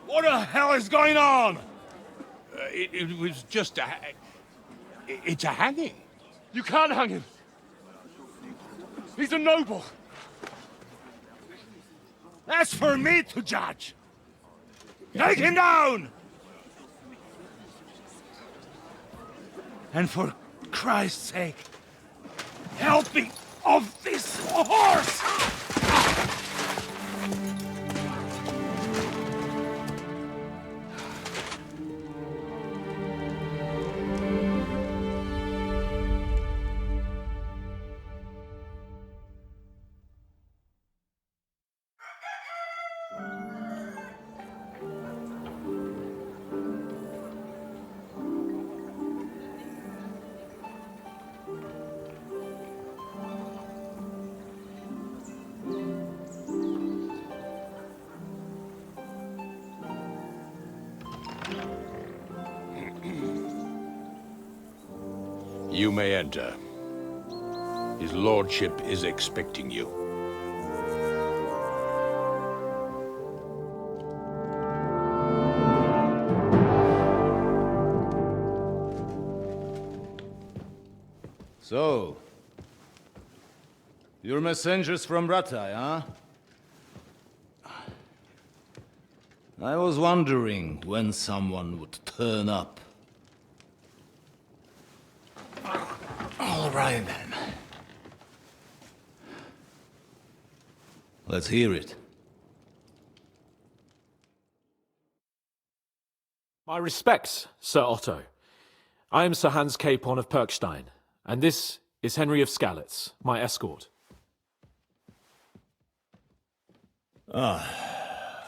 S9: What the hell is going on?
S2: It was just a... It's a hanging.
S9: You can't hang him. He's a noble.
S1: That's for me to judge. Take him down! And for Christ's sake, help me off this horse!
S2: You may enter. His lordship is expecting you.
S11: So, you're messengers from Rattay, huh? I was wondering when someone would turn up. All right, then. Let's hear it.
S5: My respects, Sir Otto. I am Sir Hans Capon of Perkstein, and this is Henry of Skalitz, my escort.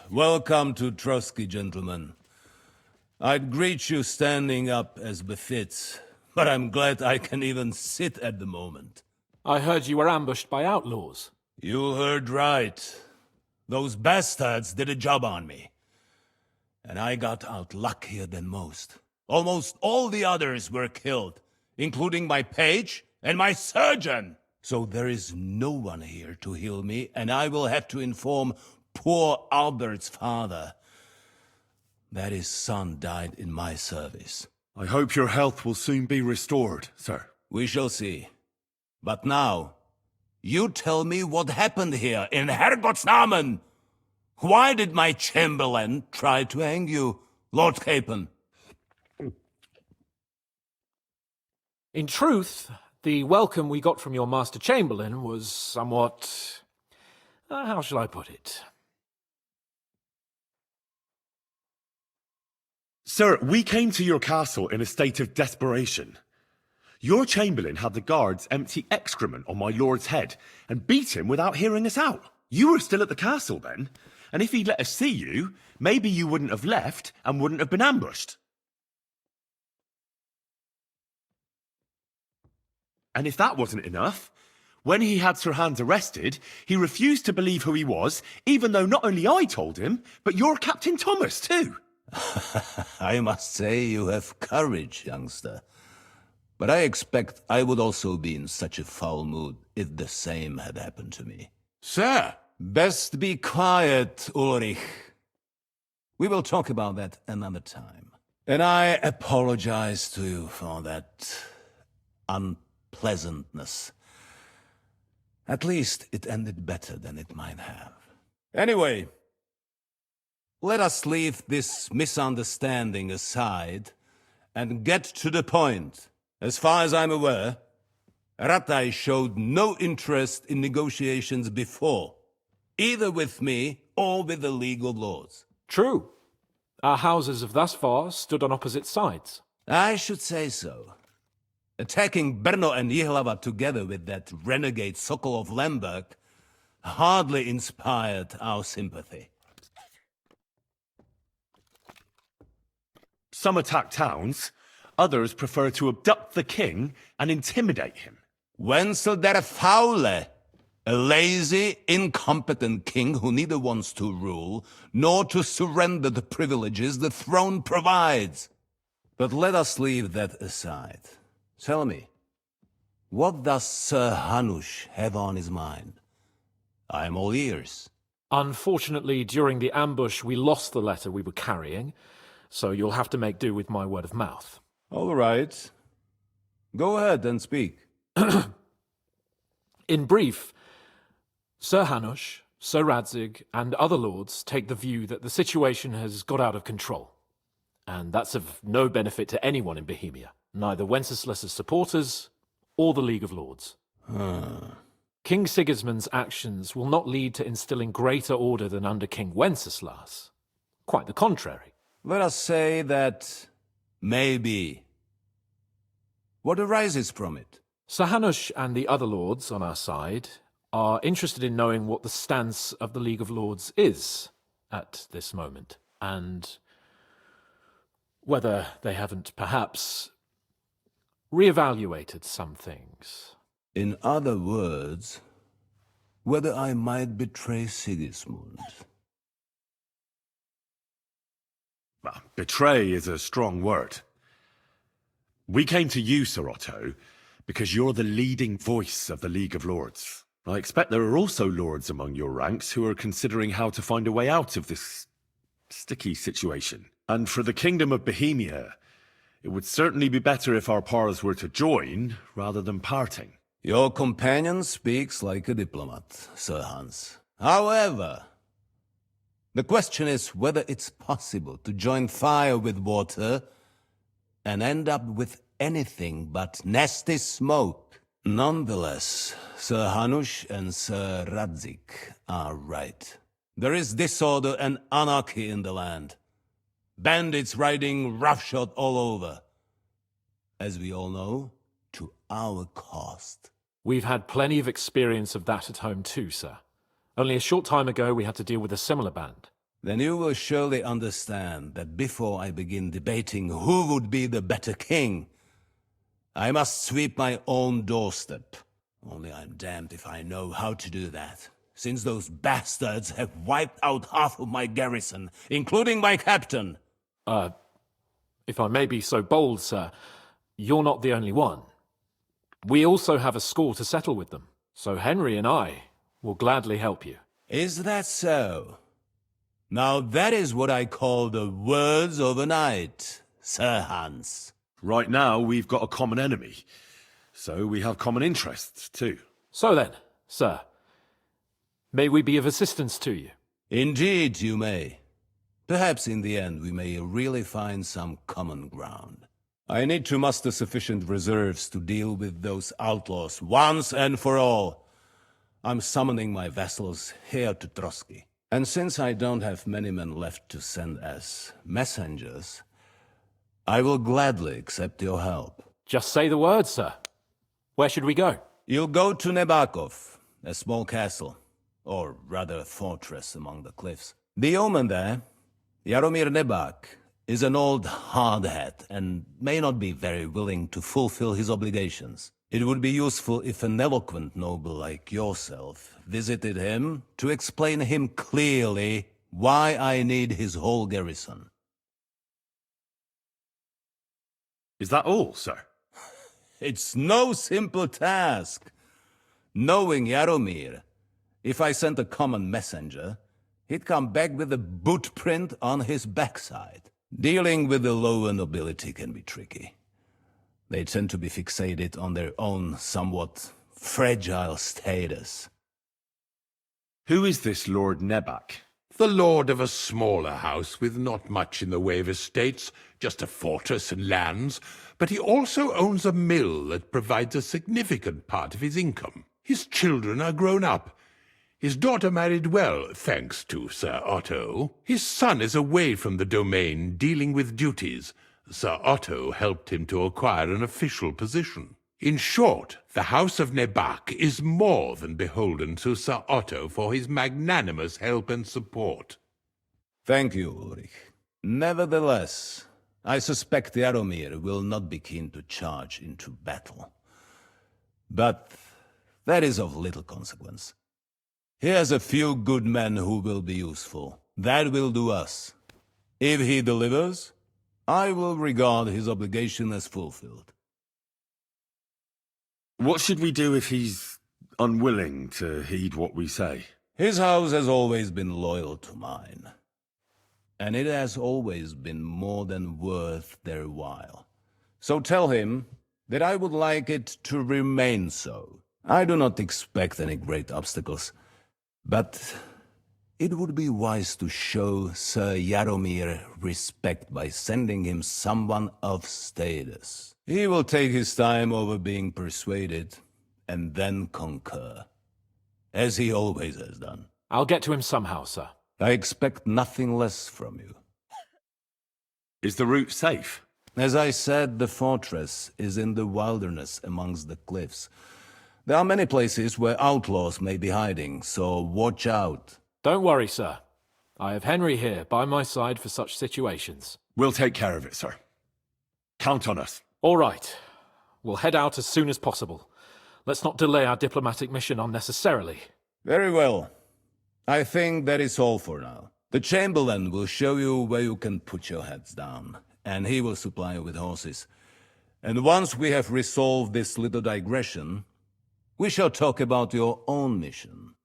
S18: Welcome to Trotsky, gentlemen. I'd greet you standing up as befits, but I'm glad I can even sit at the moment.
S5: I heard you were ambushed by outlaws.
S18: You heard right. Those bastards did a job on me. And I got out luckier than most. Almost all the others were killed, including my page and my surgeon. So there is no one here to heal me, and I will have to inform poor Albert's father that his son died in my service.
S19: I hope your health will soon be restored, sir.
S18: We shall see. But now, you tell me what happened here in Herrgottsnamen. Why did my chamberlain try to hang you? Lord Capon.
S5: In truth, the welcome we got from your Master Chamberlain was somewhat... how shall I put it?
S19: Sir, we came to your castle in a state of desperation. Your Chamberlain had the guards empty excrement on my lord's head and beat him without hearing us out. You were still at the castle then, and if he'd let us see you, maybe you wouldn't have left and wouldn't have been ambushed. And if that wasn't enough, when he had Sir Hans arrested, he refused to believe who he was, even though not only I told him, but your Captain Thomas too.
S18: I must say you have courage, youngster. But I expect I would also be in such a foul mood if the same had happened to me.
S2: Sir!
S18: Best be quiet, Ulrich. We will talk about that another time. And I apologize to you for that unpleasantness. At least it ended better than it might have. Anyway, let us leave this misunderstanding aside and get to the point. As far as I'm aware, Ratai showed no interest in negotiations before, either with me or with the League of Lords.
S5: True. Our houses have thus far stood on opposite sides.
S18: I should say so. Attacking Brno and Jihlava together with that renegade Sokol of Lemberg hardly inspired our sympathy.
S19: Some attack towns, others prefer to abduct the king and intimidate him.
S18: Wenzel der Faule, a lazy, incompetent king who neither wants to rule nor to surrender the privileges the throne provides. But let us leave that aside. Tell me, what does Sir Hanush have on his mind? I am all ears.
S5: Unfortunately, during the ambush, we lost the letter we were carrying, so you'll have to make do with my word of mouth.
S18: All right. Go ahead and speak.
S5: In brief, Sir Hanush, Sir Radzig, and other lords take the view that the situation has got out of control. And that's of no benefit to anyone in Bohemia, neither Wenceslas's supporters or the League of Lords. King Sigismund's actions will not lead to instilling greater order than under King Wenceslas. Quite the contrary.
S18: Let us say that maybe. What arises from it?
S5: Sir Hanush and the other lords on our side are interested in knowing what the stance of the League of Lords is at this moment, and whether they haven't perhaps reevaluated some things.
S18: In other words, whether I might betray Sigismund.
S19: Betray is a strong word. We came to you, Sir Otto, because you're the leading voice of the League of Lords. I expect there are also lords among your ranks who are considering how to find a way out of this sticky situation. And for the Kingdom of Bohemia, it would certainly be better if our powers were to join rather than parting.
S18: Your companion speaks like a diplomat, Sir Hans. However, the question is whether it's possible to join fire with water and end up with anything but nasty smoke. Nonetheless, Sir Hanush and Sir Radzig are right. There is disorder and anarchy in the land. Bandits riding roughshod all over. As we all know, to our cost.
S5: We've had plenty of experience of that at home too, sir. Only a short time ago we had to deal with a similar band.
S18: Then you will surely understand that before I begin debating who would be the better king, I must sweep my own doorstep. Only I'm damned if I know how to do that, since those bastards have wiped out half of my garrison, including my captain.
S5: If I may be so bold, sir, you're not the only one. We also have a score to settle with them, so Henry and I will gladly help you.
S18: Is that so? Now that is what I call the words of a knight, Sir Hans.
S19: Right now, we've got a common enemy, so we have common interests too.
S5: So then, sir, may we be of assistance to you?
S18: Indeed you may. Perhaps in the end we may really find some common ground. I need to muster sufficient reserves to deal with those outlaws once and for all. I'm summoning my vassals here to Trotsky. And since I don't have many men left to send as messengers, I will gladly accept your help.
S5: Just say the word, sir. Where should we go?
S18: You'll go to Nebakov, a small castle, or rather a fortress among the cliffs. The yeoman there, Jaromir Nebak, is an old hardhat and may not be very willing to fulfill his obligations. It would be useful if an eloquent noble like yourself visited him to explain him clearly why I need his whole garrison.
S19: Is that all, sir?
S18: It's no simple task. Knowing Jaromir, if I sent a common messenger, he'd come back with a boot print on his backside. Dealing with the lower nobility can be tricky. They tend to be fixated on their own somewhat fragile status.
S19: Who is this Lord Nebak?
S2: The lord of a smaller house with not much in the way of estates, just a fortress and lands, but he also owns a mill that provides a significant part of his income. His children are grown up. His daughter married well, thanks to Sir Otto. His son is away from the domain, dealing with duties. Sir Otto helped him to acquire an official position. In short, the House of Nebak is more than beholden to Sir Otto for his magnanimous help and support.
S18: Thank you, Ulrich. Nevertheless, I suspect Jaromir will not be keen to charge into battle. But that is of little consequence. He has a few good men who will be useful. That will do us. If he delivers, I will regard his obligation as fulfilled.
S19: What should we do if he's unwilling to heed what we say?
S18: His house has always been loyal to mine. And it has always been more than worth their while. So tell him that I would like it to remain so. I do not expect any great obstacles. But it would be wise to show Sir Jaromir respect by sending him someone of status. He will take his time over being persuaded, and then concur, as he always has done.
S5: I'll get to him somehow, sir.
S18: I expect nothing less from you.
S19: Is the route safe?
S18: As I said, the fortress is in the wilderness amongst the cliffs. There are many places where outlaws may be hiding, so watch out.
S5: Don't worry, sir. I have Henry here by my side for such situations.
S19: We'll take care of it, sir. Count on us.
S5: All right. We'll head out as soon as possible. Let's not delay our diplomatic mission unnecessarily.
S18: Very well. I think that is all for now. The Chamberlain will show you where you can put your heads down, and he will supply you with horses. And once we have resolved this little digression, we shall talk about your own mission.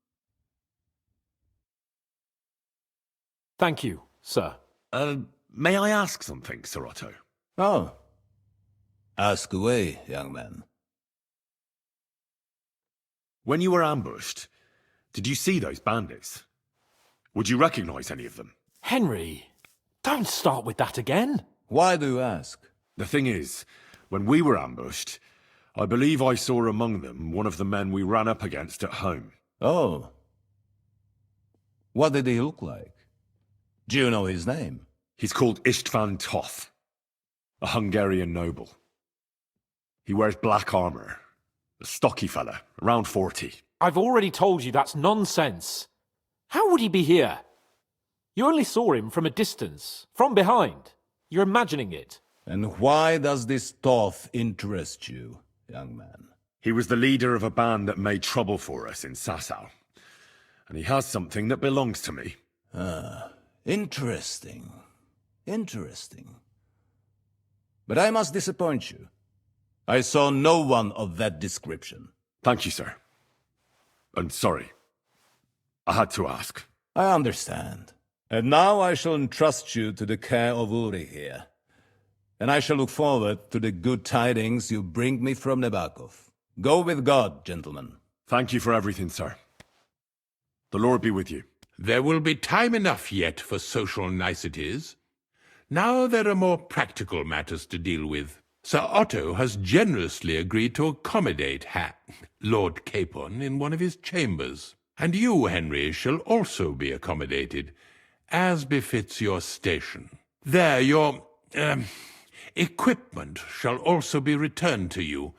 S5: Thank you, sir.
S19: May I ask something, Sir Otto?
S18: Oh. Ask away, young man.
S19: When you were ambushed, did you see those bandits? Would you recognize any of them?
S5: Henry, don't start with that again.
S18: Why do you ask?
S19: The thing is, when we were ambushed, I believe I saw among them one of the men we ran up against at home.
S18: Oh. What did he look like? Do you know his name?
S19: He's called Istvan Toth, a Hungarian noble. He wears black armor. A stocky fella, around 40.
S5: I've already told you that's nonsense. How would he be here? You only saw him from a distance, from behind. You're imagining it.
S18: And why does this Toth interest you, young man?
S19: He was the leader of a band that made trouble for us in Sasau. And he has something that belongs to me.
S18: Ah, interesting. Interesting. But I must disappoint you. I saw no one of that description.
S19: Thank you, sir. And sorry. I had to ask.
S18: I understand. And now I shall entrust you to the care of Uri here. And I shall look forward to the good tidings you bring me from Nebakov. Go with God, gentlemen.
S19: Thank you for everything, sir. The Lord be with you.
S2: There will be time enough yet for social niceties. Now there are more practical matters to deal with. Sir Otto has generously agreed to accommodate Lord Capon in one of his chambers. And you, Henry, shall also be accommodated, as befits your station. There, your equipment shall also be returned to you,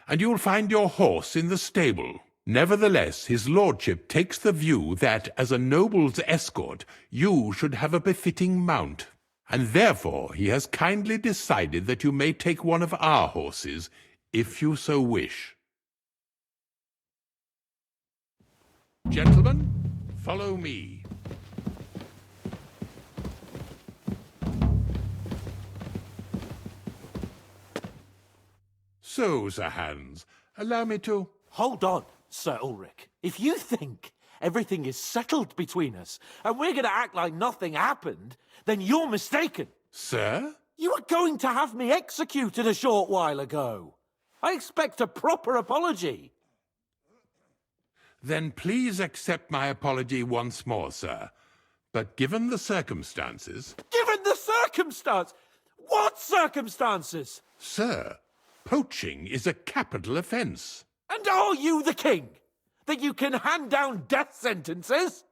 S2: and you will find your horse in the stable. Nevertheless, his lordship takes the view that, as a noble's escort, you should have a befitting mount, and therefore he has kindly decided that you may take one of our horses, if you so wish. Gentlemen, follow me. So, Sir Hans, allow me to...
S5: Hold on, Sir Ulrich. If you think everything is settled between us, and we're going to act like nothing happened, then you're mistaken.
S2: Sir?
S5: You were going to have me executed a short while ago. I expect a proper apology.
S2: Then please accept my apology once more, sir. But given the circumstances...
S5: Given the circumstance? What circumstances?
S2: Sir, poaching is a capital offence.
S5: And are you the king? That you can hand down death sentences?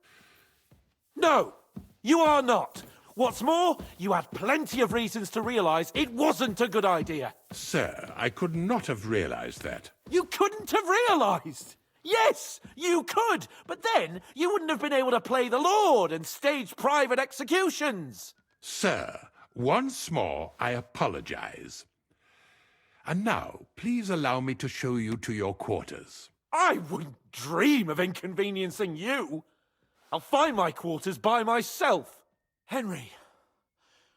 S5: No, you are not. What's more, you had plenty of reasons to realise it wasn't a good idea.
S2: Sir, I could not have realised that.
S5: You couldn't have realised? Yes, you could, but then you wouldn't have been able to play the Lord and stage private executions.
S2: Sir, once more I apologise. And now, please allow me to show you to your quarters.
S5: I wouldn't dream of inconveniencing you. I'll find my quarters by myself. Henry,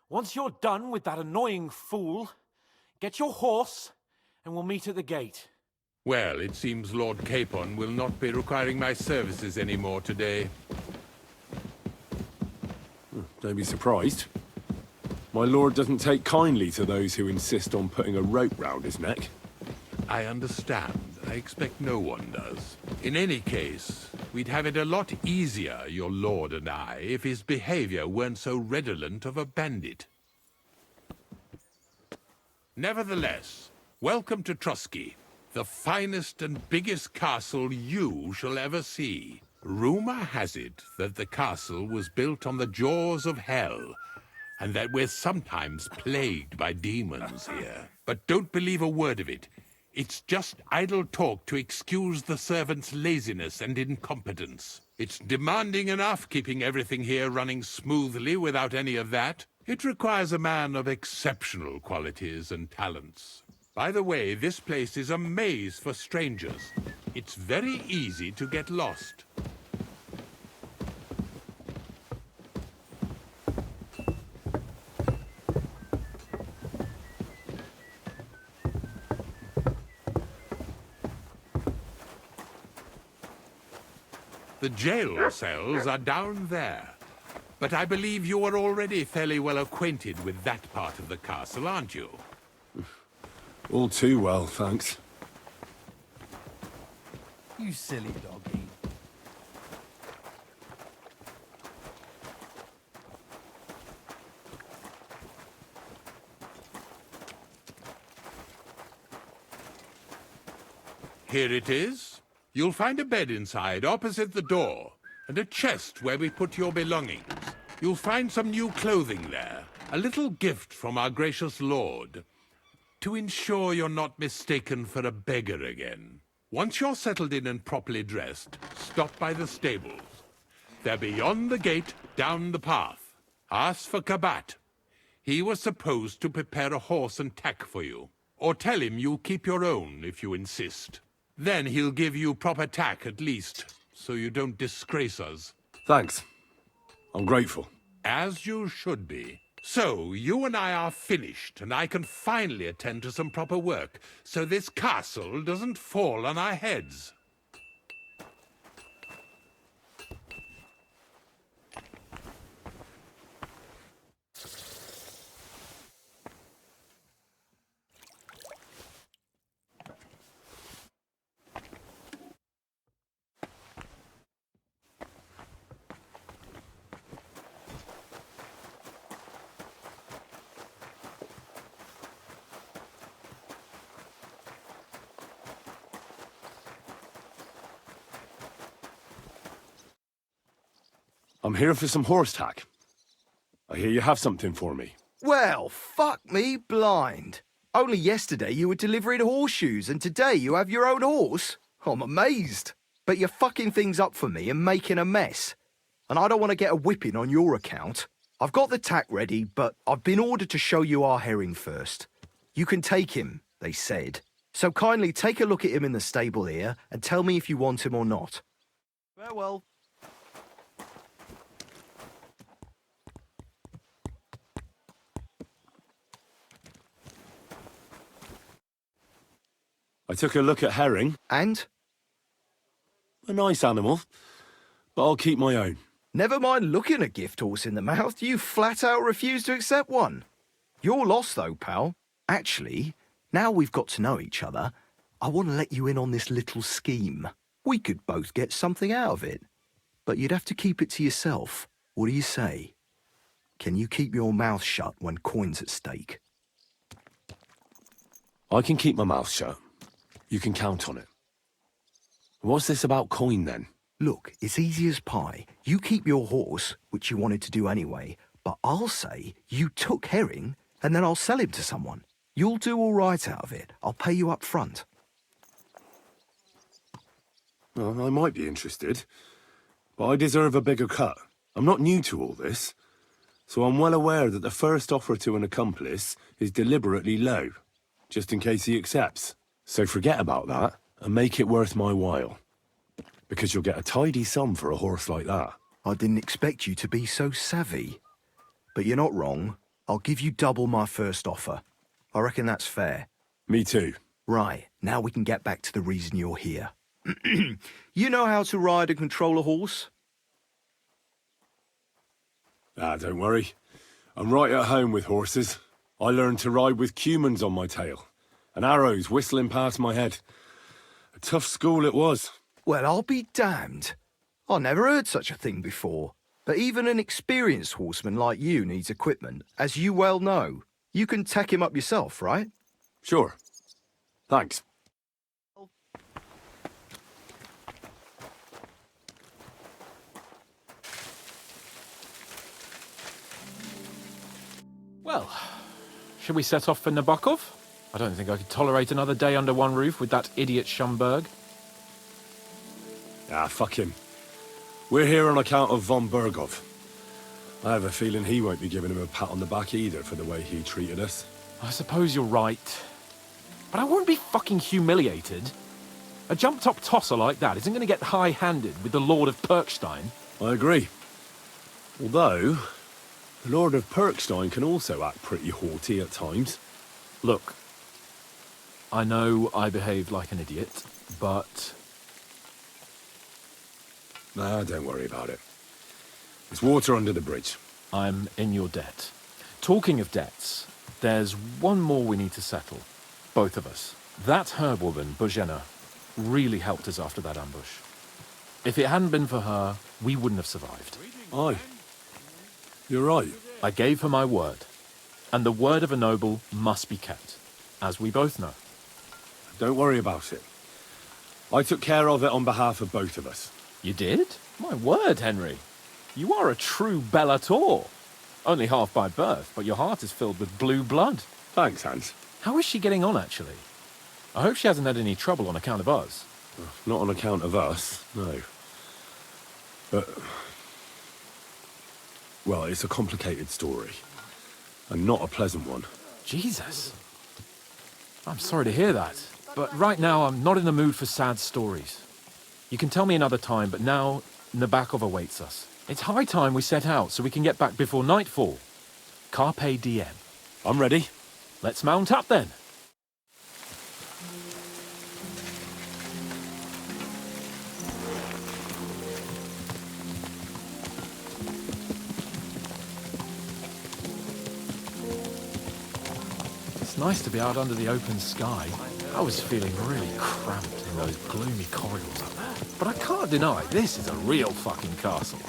S5: once you're done with that annoying fool, get your horse and we'll meet at the gate.
S2: Well, it seems Lord Capon will not be requiring my services anymore today.
S19: Don't be surprised. My lord doesn't take kindly to those who insist on putting a rope round his neck.
S2: I understand. I expect no one does. In any case, we'd have it a lot easier, your lord and I, if his behavior weren't so redolent of a bandit. Nevertheless, welcome to Trusky, the finest and biggest castle you shall ever see. Rumor has it that the castle was built on the jaws of hell, and that we're sometimes plagued by demons here. But don't believe a word of it. It's just idle talk to excuse the servants' laziness and incompetence. It's demanding enough keeping everything here running smoothly without any of that. It requires a man of exceptional qualities and talents. By the way, this place is a maze for strangers. It's very easy to get lost. The jail cells are down there. But I believe you are already fairly well acquainted with that part of the castle, aren't you?
S19: All too well, thanks.
S15: You silly doggy.
S2: Here it is. You'll find a bed inside, opposite the door, and a chest where we put your belongings. You'll find some new clothing there, a little gift from our gracious lord, to ensure you're not mistaken for a beggar again. Once you're settled in and properly dressed, stop by the stables. They're beyond the gate, down the path. Ask for Kabat. He was supposed to prepare a horse and tack for you. Or tell him you'll keep your own if you insist. Then he'll give you proper tack at least, so you don't disgrace us.
S19: Thanks. I'm grateful.
S2: As you should be. So, you and I are finished, and I can finally attend to some proper work, so this castle doesn't fall on our heads.
S19: I'm here for some horse tack. I hear you have something for me.
S14: Well, fuck me blind. Only yesterday you were delivering horseshoes, and today you have your own horse? I'm amazed. But you're fucking things up for me and making a mess. And I don't want to get a whipping on your account. I've got the tack ready, but I've been ordered to show you our herring first. You can take him, they said. So kindly take a look at him in the stable here and tell me if you want him or not. Farewell.
S19: I took a look at herring.
S14: And?
S19: A nice animal, but I'll keep my own.
S14: Never mind looking a gift horse in the mouth, you flat out refuse to accept one. You're lost though, pal. Actually, now we've got to know each other, I want to let you in on this little scheme. We could both get something out of it. But you'd have to keep it to yourself. What do you say? Can you keep your mouth shut when coin's at stake?
S19: I can keep my mouth shut. You can count on it. What's this about coin, then?
S14: Look, it's easy as pie. You keep your horse, which you wanted to do anyway, but I'll say you took herring, and then I'll sell him to someone. You'll do all right out of it. I'll pay you up front.
S19: Well, I might be interested, but I deserve a bigger cut. I'm not new to all this, so I'm well aware that the first offer to an accomplice is deliberately low, just in case he accepts. So forget about that and make it worth my while. Because you'll get a tidy sum for a horse like that.
S14: I didn't expect you to be so savvy. But you're not wrong. I'll give you double my first offer. I reckon that's fair.
S19: Me too.
S14: Right, now we can get back to the reason you're here. You know how to ride and control a horse?
S19: Don't worry. I'm right at home with horses. I learned to ride with cumans on my tail, and arrows whistling past my head. A tough school it was.
S14: Well, I'll be damned. I never heard such a thing before. But even an experienced horseman like you needs equipment, as you well know. You can tack him up yourself, right?
S19: Sure. Thanks.
S5: Well, should we set off for Nabokov? I don't think I could tolerate another day under one roof with that idiot Schomburg.
S19: Ah, fuck him. We're here on account of von Bergov. I have a feeling he won't be giving him a pat on the back either for the way he treated us.
S5: I suppose you're right. But I won't be fucking humiliated. A jump-top tosser like that isn't going to get high-handed with the Lord of Perkstein.
S19: I agree. Although, the Lord of Perkstein can also act pretty haughty at times.
S5: Look, I know I behaved like an idiot, but...
S19: Nah, don't worry about it. There's water under the bridge.
S5: I'm in your debt. Talking of debts, there's one more we need to settle. Both of us. That herbwoman, Bozhena, really helped us after that ambush. If it hadn't been for her, we wouldn't have survived.
S19: Aye. You're right.
S5: I gave her my word. And the word of a noble must be kept, as we both know.
S19: Don't worry about it. I took care of it on behalf of both of us.
S5: You did? My word, Henry. You are a true Bellator. Only half by birth, but your heart is filled with blue blood.
S19: Thanks, Hans.
S5: How is she getting on, actually? I hope she hasn't had any trouble on account of us.
S19: Not on account of us, no. But... well, it's a complicated story. And not a pleasant one.
S5: Jesus. I'm sorry to hear that. But right now, I'm not in the mood for sad stories. You can tell me another time, but now Nabokov awaits us. It's high time we set out so we can get back before nightfall. Carpe diem.
S19: I'm ready.
S5: Let's mount up then. It's nice to be out under the open sky. I was feeling really cramped in those gloomy corridors up there. But I can't deny, this is a real fucking castle.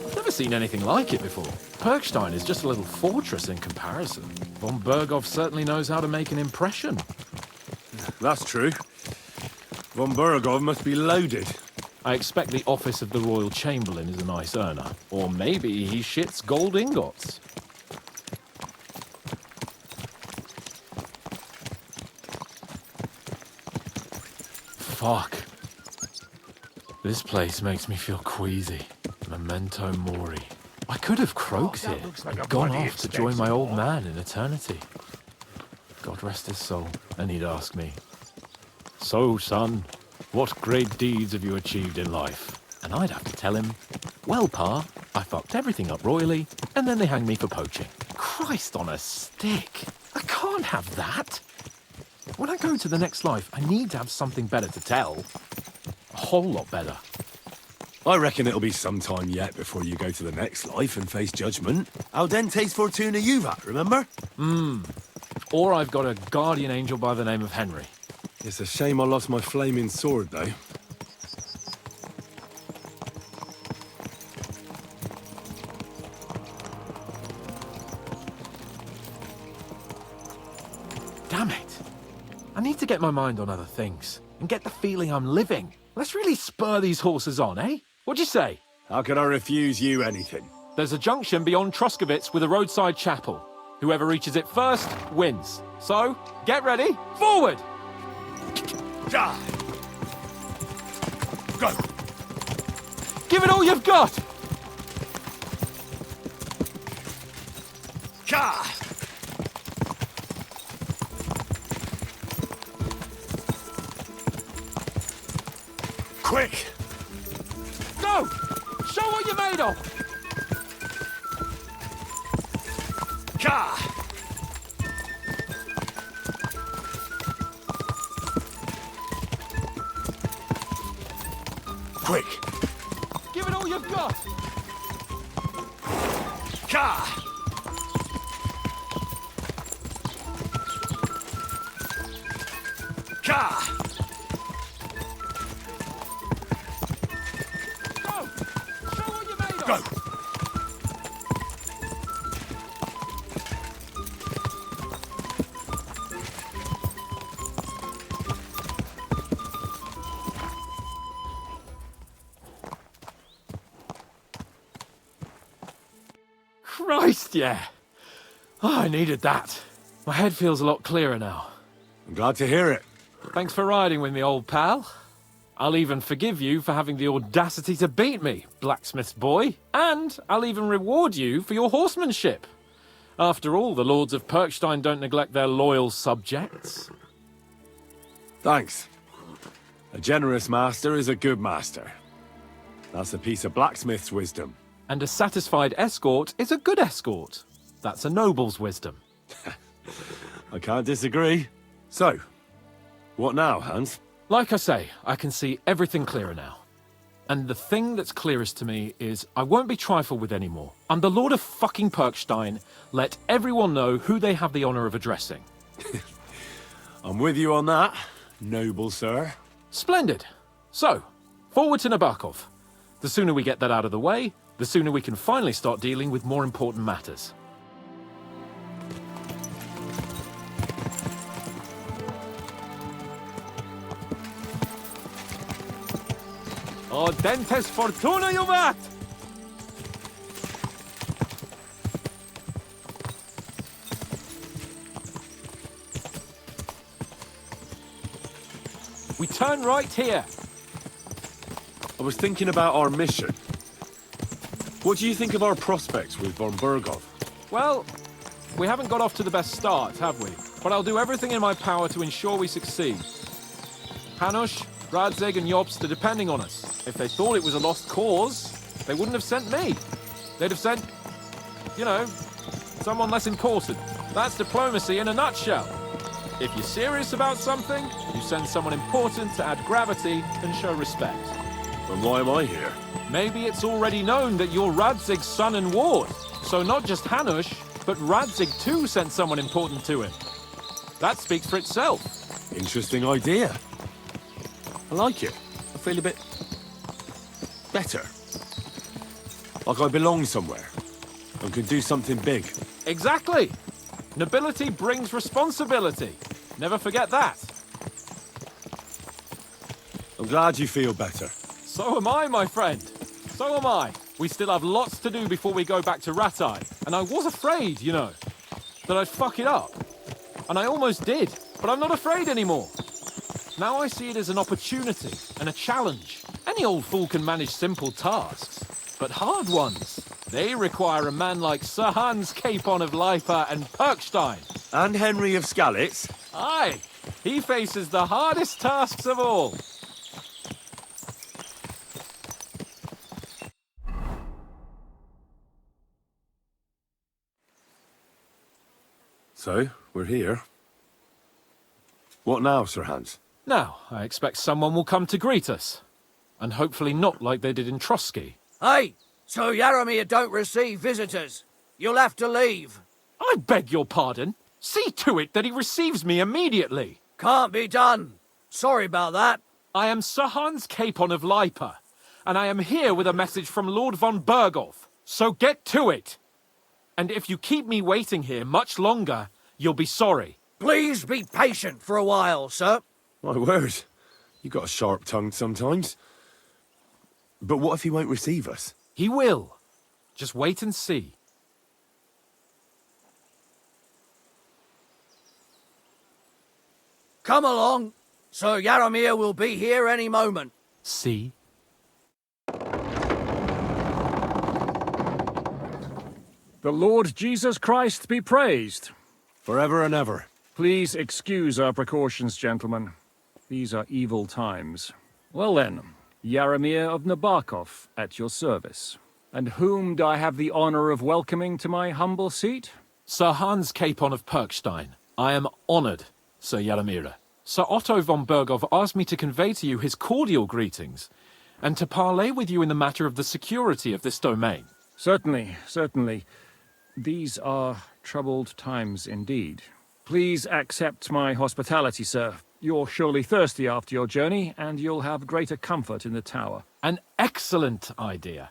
S5: I've never seen anything like it before. Perkstein is just a little fortress in comparison. Von Bergov certainly knows how to make an impression.
S19: That's true. Von Bergov must be loaded.
S5: I expect the office of the Royal Chamberlain is a nice earner. Or maybe he shits gold ingots. Fuck. This place makes me feel queasy. Memento mori. I could have croaked here and gone off to join my old man in eternity. God rest his soul. And he'd ask me, "So, son, what great deeds have you achieved in life?" And I'd have to tell him, "Well, Pa, I fucked everything up royally, and then they hanged me for poaching." Christ on a stick. I can't have that. When I go to the next life, I need to have something better to tell. A whole lot better.
S6: I reckon it'll be some time yet before you go to the next life and face judgment. Audentes fortuna juvat, remember?
S5: Or I've got a guardian angel by the name of Henry.
S6: It's a shame I lost my flaming sword, though.
S5: Damn it. I need to get my mind on other things and get the feeling I'm living. Let's really spur these horses on, eh? What'd you say?
S6: How could I refuse you anything?
S5: There's a junction beyond Troskovitz with a roadside chapel. Whoever reaches it first wins. So, get ready. Forward!
S6: Go!
S5: Give it all you've got!
S6: Ka! Quick!
S5: Go! Show what you're made of!
S6: Ka! Quick!
S5: Give it all you've got!
S6: Ka! Ka!
S5: Go! Show what you're made of!
S6: Go!
S5: Christ, yeah. Oh, I needed that. My head feels a lot clearer now.
S6: I'm glad to hear it.
S5: Thanks for riding with me, old pal. I'll even forgive you for having the audacity to beat me, blacksmith's boy. And I'll even reward you for your horsemanship. After all, the lords of Perkstein don't neglect their loyal subjects.
S6: Thanks. A generous master is a good master. That's a piece of blacksmith's wisdom.
S5: And a satisfied escort is a good escort. That's a noble's wisdom.
S6: I can't disagree. So, what now, Hans?
S5: Like I say, I can see everything clearer now. And the thing that's clearest to me is I won't be trifled with anymore. I'm the Lord of fucking Perkstein. Let everyone know who they have the honor of addressing.
S6: I'm with you on that, noble sir.
S5: Splendid. So, forward to Nabokov. The sooner we get that out of the way, the sooner we can finally start dealing with more important matters. Audentes fortuna juvat! We turn right here.
S6: I was thinking about our mission. What do you think of our prospects with von Burgov?
S5: Well, we haven't got off to the best start, have we? But I'll do everything in my power to ensure we succeed. Hanush, Radzig and Jobst are depending on us. If they thought it was a lost cause, they wouldn't have sent me. They'd have sent, you know, someone less important. That's diplomacy in a nutshell. If you're serious about something, you send someone important to add gravity and show respect.
S6: And why am I here?
S5: Maybe it's already known that you're Radzig's son and ward. So not just Hanush, but Radzig too sent someone important to him. That speaks for itself.
S6: Interesting idea. I like it. I feel a bit better. Like I belong somewhere and can do something big.
S5: Exactly. Nobility brings responsibility. Never forget that.
S6: I'm glad you feel better.
S5: So am I, my friend. So am I. We still have lots to do before we go back to Ratai. And I was afraid, you know, that I'd fuck it up. And I almost did, but I'm not afraid anymore. Now I see it as an opportunity and a challenge. Any old fool can manage simple tasks, but hard ones, they require a man like Sir Hans Capon of Leipa and Perkstein.
S6: And Henry of Skalitz.
S5: Aye, he faces the hardest tasks of all.
S19: So, we're here. What now, Sir Hans?
S5: Now, I expect someone will come to greet us. And hopefully not like they did in Trotsky.
S15: Hey, Sir Yaramir don't receive visitors. You'll have to leave.
S5: I beg your pardon. See to it that he receives me immediately.
S15: Can't be done. Sorry about that.
S5: I am Sir Hans Capon of Leipa, and I am here with a message from Lord von Berghoff. So get to it. And if you keep me waiting here much longer, you'll be sorry.
S15: Please be patient for a while, sir.
S19: My word. You got a sharp tongue sometimes. But what if he won't receive us?
S5: He will. Just wait and see.
S15: Come along. Sir Yaramir will be here any moment.
S5: See?
S20: The Lord Jesus Christ be praised.
S19: Forever and ever.
S20: Please excuse our precautions, gentlemen. These are evil times. Well then, Yaramir of Nabokov at your service. And whom do I have the honor of welcoming to my humble seat?
S5: Sir Hans Capon of Perkstein. I am honored, Sir Yaramir. Sir Otto von Berghoff asked me to convey to you his cordial greetings, and to parley with you in the matter of the security of this domain.
S20: Certainly, certainly. These are troubled times indeed. Please accept my hospitality, sir. You're surely thirsty after your journey, and you'll have greater comfort in the tower.
S5: An excellent idea.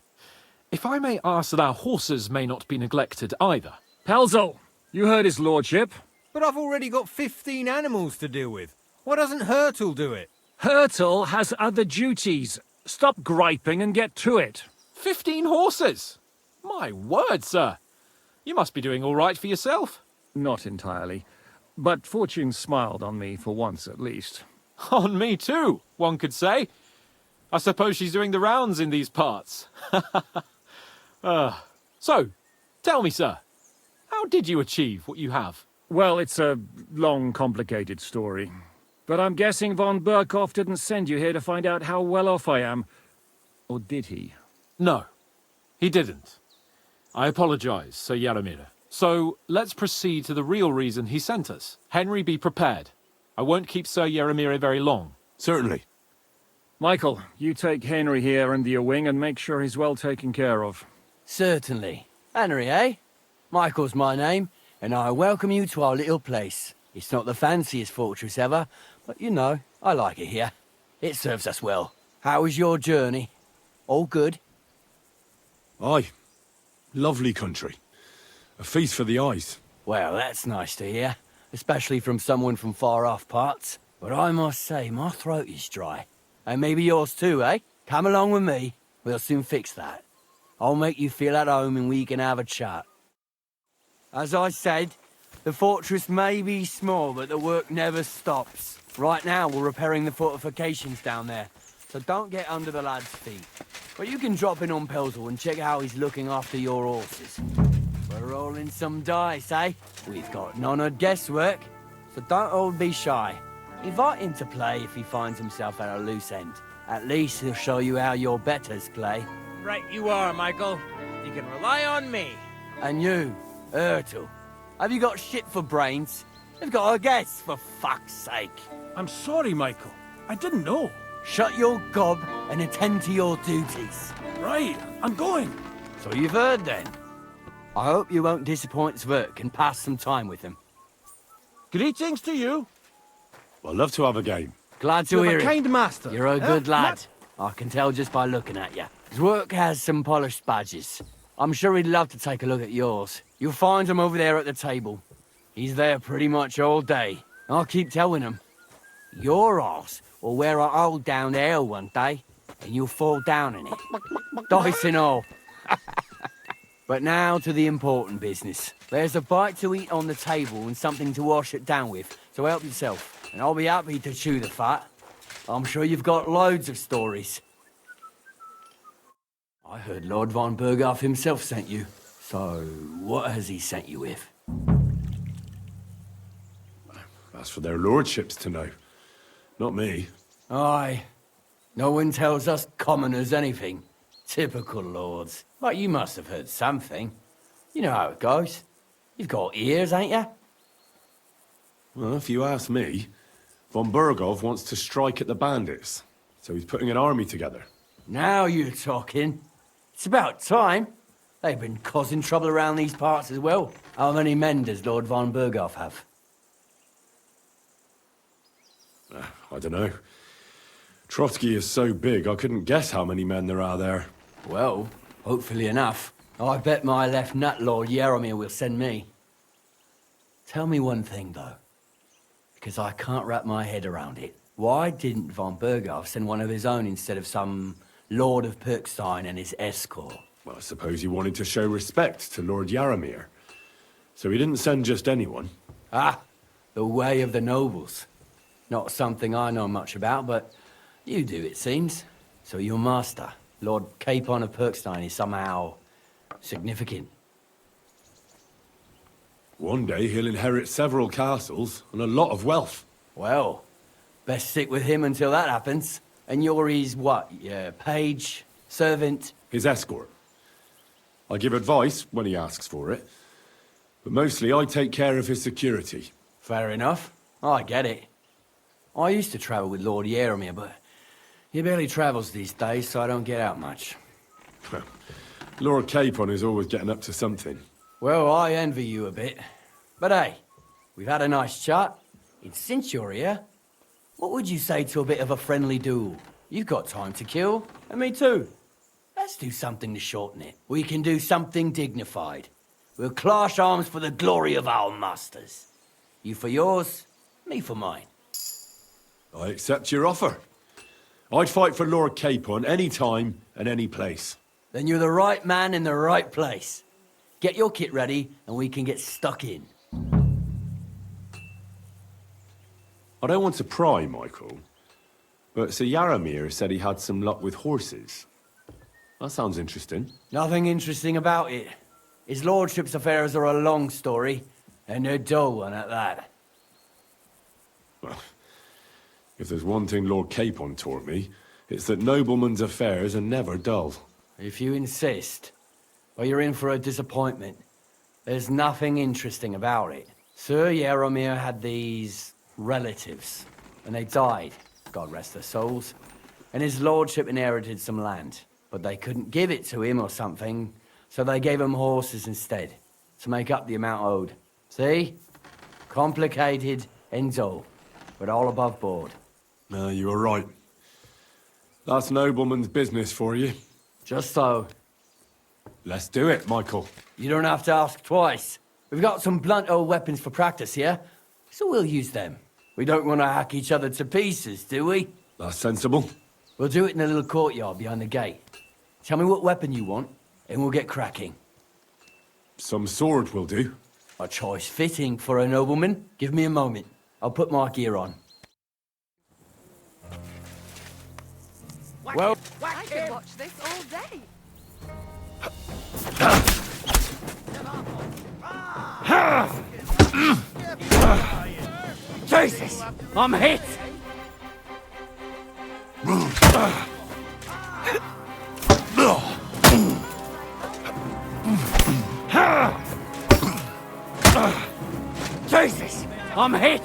S5: If I may ask that our horses may not be neglected either.
S20: Pelzel, you heard his lordship.
S1: But I've already got 15 animals to deal with. Why doesn't Hurtle do it?
S20: Hurtle has other duties. Stop griping and get to it.
S5: 15 horses? My word, sir. You must be doing all right for yourself.
S20: Not entirely. But fortune smiled on me for once at least.
S5: On me too, one could say. I suppose she's doing the rounds in these parts. So, tell me, sir, how did you achieve what you have?
S20: Well, it's a long, complicated story. But I'm guessing von Berghoff didn't send you here to find out how well off I am. Or did he?
S5: No, he didn't. I apologize, Sir Yaramir. So, let's proceed to the real reason he sent us. Henry, be prepared. I won't keep Sir Yaramir very long.
S19: Certainly.
S20: Michael, you take Henry here under your wing and make sure he's well taken care of.
S15: Certainly. Henry, eh? Michael's my name, and I welcome you to our little place. It's not the fanciest fortress ever, but you know, I like it here. It serves us well. How was your journey? All good?
S19: Aye. Lovely country. A feast for the eyes.
S15: Well, that's nice to hear, especially from someone from far-off parts. But I must say, my throat is dry. And maybe yours too, eh? Come along with me. We'll soon fix that. I'll make you feel at home and we can have a chat. As I said, the fortress may be small, but the work never stops. Right now, we're repairing the fortifications down there, so don't get under the lad's feet. But you can drop in on Pelzel and check how he's looking after your horses. We're rolling some dice, eh? We've got none of guesswork, so don't all be shy. Invite him to play if he finds himself at a loose end. At least he'll show you how your betters play.
S10: Right you are, Michael. You can rely on me.
S15: And you, Ertl, have you got shit for brains? They've got a guess, for fuck's sake.
S20: I'm sorry, Michael. I didn't know.
S15: Shut your gob and attend to your duties.
S20: Right, I'm going.
S15: So you've heard then. I hope you won't disappoint Zwerk and pass some time with him.
S20: Greetings to you.
S19: I'd love to have a game.
S15: Glad to
S20: You're
S15: hear
S20: a
S15: it.
S20: kind master.
S15: You're a good lad. I can tell just by looking at you. Zwerk has some polished badges. I'm sure he'd love to take a look at yours. You'll find him over there at the table. He's there pretty much all day. I'll keep telling him. Your arse will wear a hole down there one day. and you'll fall down in it. Dice and all. But now to the important business. There's a bite to eat on the table and something to wash it down with, so help yourself. And I'll be happy to chew the fat. I'm sure you've got loads of stories. I heard Lord von Berghoff himself sent you. So, what has he sent you with?
S19: That's for their lordships to know. Not me.
S15: Aye. No one tells us commoners anything. Typical lords. But you must have heard something. You know how it goes. You've got ears, ain't you?
S19: Well, if you ask me, von Berghoff wants to strike at the bandits. So he's putting an army together.
S15: Now you're talking. It's about time. They've been causing trouble around these parts as well. How many men does Lord von Berghoff have?
S19: I don't know. Trotsky is so big, I couldn't guess how many men there are there.
S15: Well, hopefully enough. I bet my left nut Lord Yaromir will send me. Tell me one thing, though. Because I can't wrap my head around it. Why didn't von Berghoff send one of his own instead of some Lord of Perkstein and his escort?
S19: Well, I suppose he wanted to show respect to Lord Yaromir. So he didn't send just anyone.
S15: Ah, the way of the nobles. Not something I know much about, but you do, it seems. So your master, Lord Capon of Perkstein, is somehow significant.
S19: One day he'll inherit several castles and a lot of wealth.
S15: Well, best stick with him until that happens. And you're his what? Yeah, page? Servant?
S19: His escort. I give advice when he asks for it. But mostly I take care of his security.
S15: Fair enough. I get it. I used to travel with Lord Yaromir, but he barely travels these days, so I don't get out much.
S19: Lord Capon is always getting up to something.
S15: Well, I envy you a bit. But hey, we've had a nice chat. And since you're here, what would you say to a bit of a friendly duel? You've got time to kill, and me too. Let's do something to shorten it. We can do something dignified. We'll clash arms for the glory of our masters. You for yours, me for mine.
S19: I accept your offer. I'd fight for Lord Capon any time and any place.
S15: Then you're the right man in the right place. Get your kit ready, and we can get stuck in.
S19: I don't want to pry, Michael, but Sir Yaromir said he had some luck with horses. That sounds interesting.
S15: Nothing interesting about it. His lordship's affairs are a long story, and they're dull one at that.
S19: Well, if there's one thing Lord Capon taught me, it's that noblemen's affairs are never dull.
S15: If you insist, well, you're in for a disappointment. There's nothing interesting about it. Sir Yaromir had these relatives, and they died, God rest their souls. And his lordship inherited some land, but they couldn't give it to him or something, so they gave him horses instead, to make up the amount owed. See? Complicated and dull, but all above board.
S19: No, you were right. That's nobleman's business for you.
S15: Just so.
S19: Let's do it, Michael.
S15: You don't have to ask twice. We've got some blunt old weapons for practice here, so we'll use them. We don't want to hack each other to pieces, do we?
S19: That's sensible.
S15: We'll do it in a little courtyard behind the gate. Tell me what weapon you want, and we'll get cracking.
S19: Some sword will do.
S15: A choice fitting for a nobleman. Give me a moment. I'll put my gear on. Well,
S21: I could watch this all day.
S15: Jesus! I'm hit! Jesus! I'm hit!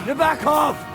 S15: You're back off!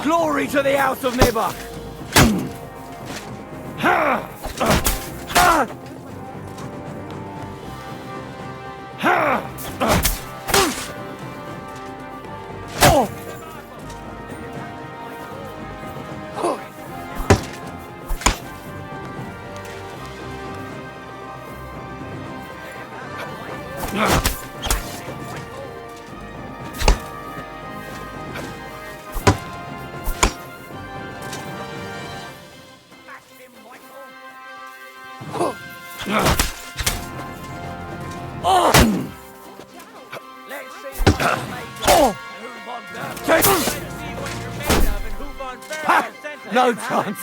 S15: Glory to the House of Nibok! No chance!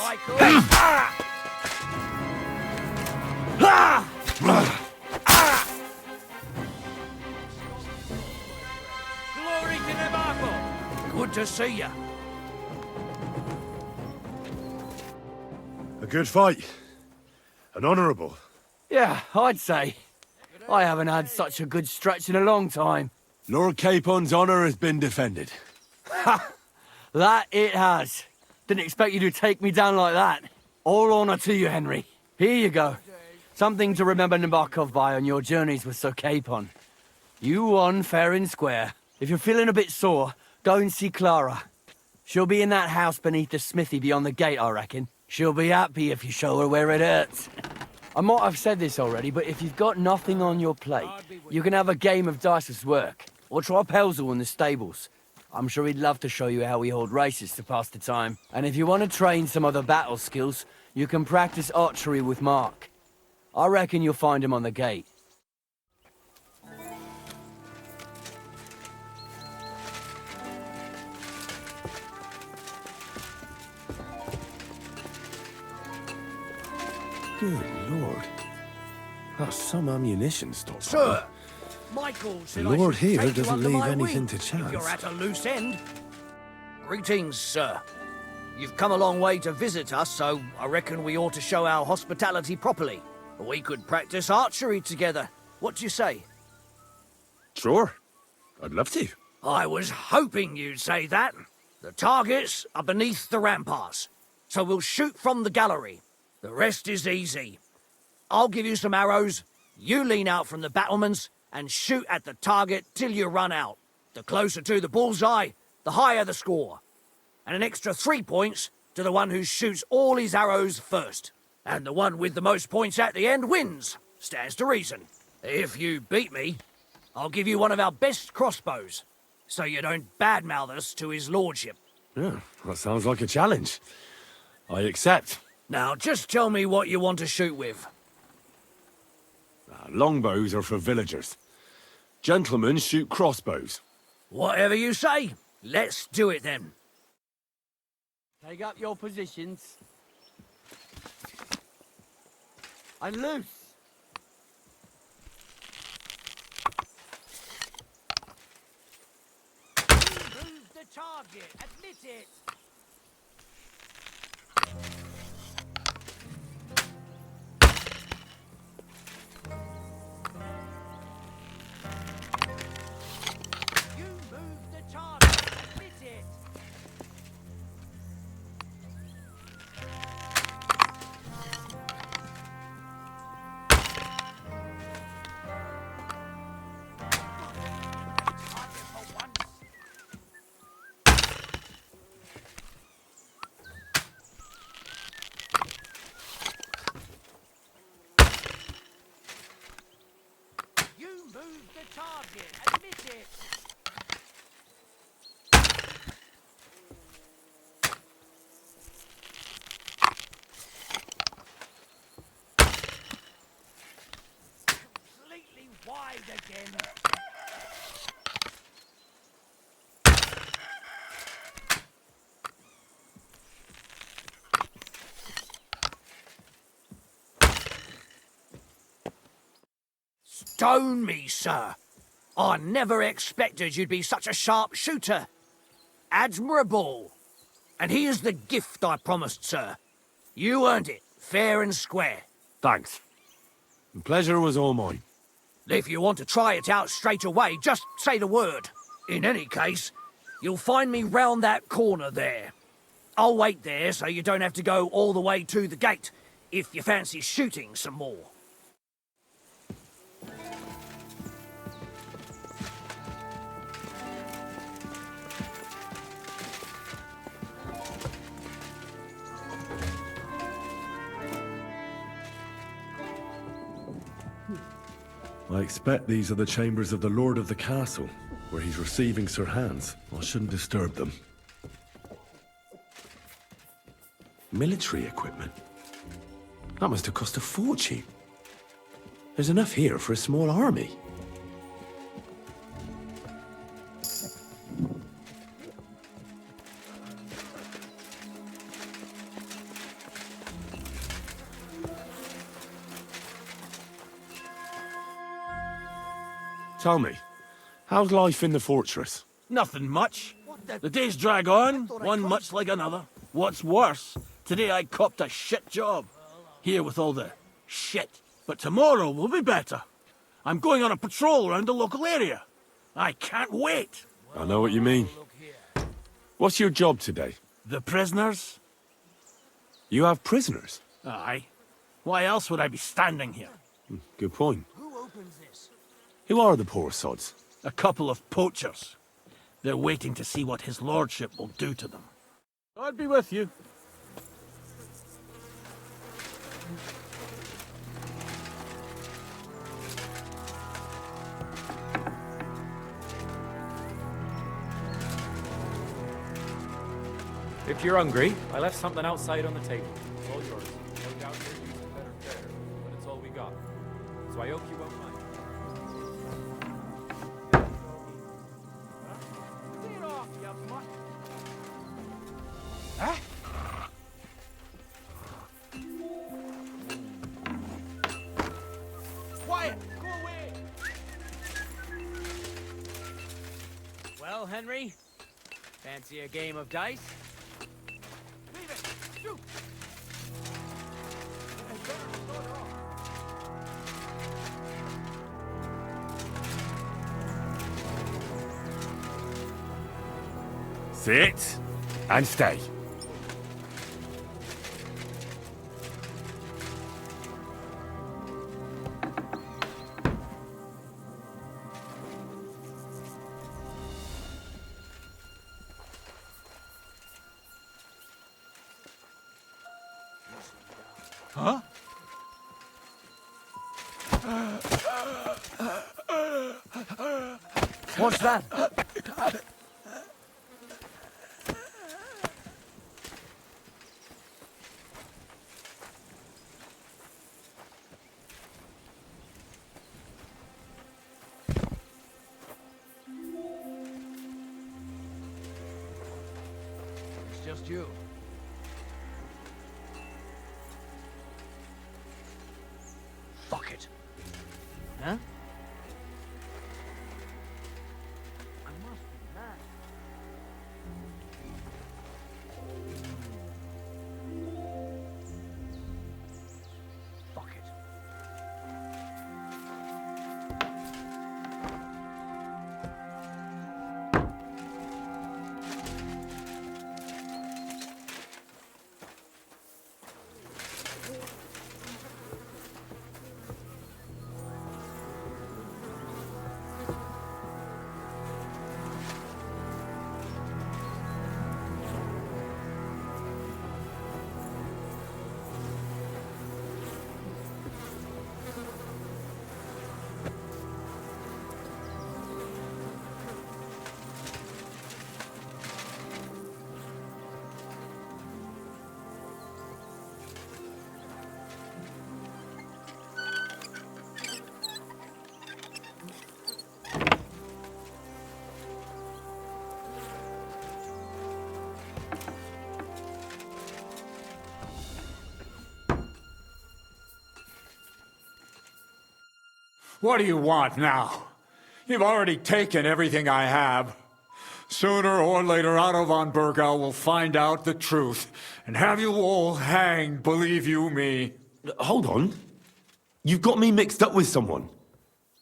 S10: Glory to Navarco! Good to see you.
S19: A good fight. An honourable.
S15: Yeah, I'd say. I haven't had such a good stretch in a long time.
S19: Lord Capon's honour has been defended.
S15: Ha! That it has. Didn't expect you to take me down like that. All honour to you, Henry. Here you go. Something to remember Nabokov by on your journeys with Sir Capon. You won fair and square. If you're feeling a bit sore, go and see Clara. She'll be in that house beneath the smithy beyond the gate, I reckon. She'll be happy if you show her where it hurts. I might have said this already, but if you've got nothing on your plate, you can have a game of dice's work. Or try Pelzel in the stables. I'm sure he'd love to show you how we hold races to pass the time. And if you want to train some other battle skills, you can practice archery with Mark. I reckon you'll find him on the gate.
S19: Good lord. That's some ammunition stock.
S10: Sir! Michael said
S19: The
S10: I
S19: Lord
S10: should
S19: here
S10: take you
S19: doesn't
S10: under
S19: leave
S10: my
S19: anything
S10: wing
S19: to
S10: if
S19: chance.
S10: you're at a loose end. Greetings, sir. You've come a long way to visit us, so I reckon we ought to show our hospitality properly. We could practice archery together. What do you say?
S19: Sure. I'd love to.
S10: I was hoping you'd say that. The targets are beneath the ramparts, so we'll shoot from the gallery. The rest is easy. I'll give you some arrows, you lean out from the battlements, and shoot at the target till you run out. The closer to the bullseye, the higher the score. And an extra 3 points to the one who shoots all his arrows first. And the one with the most points at the end wins. Stands to reason. If you beat me, I'll give you one of our best crossbows, so you don't badmouth us to his lordship.
S19: Yeah, that sounds like a challenge. I accept.
S10: Now, just tell me what you want to shoot with.
S19: Longbows are for villagers. Gentlemen shoot crossbows.
S10: Whatever you say. Let's do it then.
S15: Take up your positions. And loose.
S10: Move the target. Admit it. You move the target. Admit it. You move the target. Admit it. Completely wide again. Stone me, sir. I never expected you'd be such a sharp shooter. Admirable. And here's the gift I promised, sir. You earned it, fair and square.
S19: Thanks. The pleasure was all mine.
S10: If you want to try it out straight away, just say the word. In any case, you'll find me round that corner there. I'll wait there so you don't have to go all the way to the gate, if you fancy shooting some more.
S19: I expect these are the chambers of the Lord of the Castle, where he's receiving Sir Hans. I shouldn't disturb them. Military equipment? That must have cost a fortune. There's enough here for a small army. Tell me, how's life in the fortress?
S18: Nothing much. The days drag on, one much like another. What's worse, today I copped a shit job. Here with all the shit. But tomorrow will be better. I'm going on a patrol around the local area. I can't wait.
S19: I know what you mean. What's your job today?
S18: The prisoners?
S19: You have prisoners?
S18: Aye. Why else would I be standing here?
S19: Good point. Who are the poor sods?
S18: A couple of poachers. They're waiting to see what his lordship will do to them. I'd be with you.
S5: If you're hungry, I left something outside on the table. It's all yours. No doubt you're using better fare, but it's all we got. So I hope you won't mind.
S10: Huh? Quiet! Go away! Well, Henry, fancy a game of dice? Leave it! Shoot!
S19: Sit and stay.
S18: Huh?
S10: What's that? It's just you. Fuck it. Huh? I must be mad. Fuck it.
S4: What do you want now? You've already taken everything I have. Sooner or later, Otto von Bergau will find out the truth and have you all hanged, believe you me.
S19: Hold on. You've got me mixed up with someone.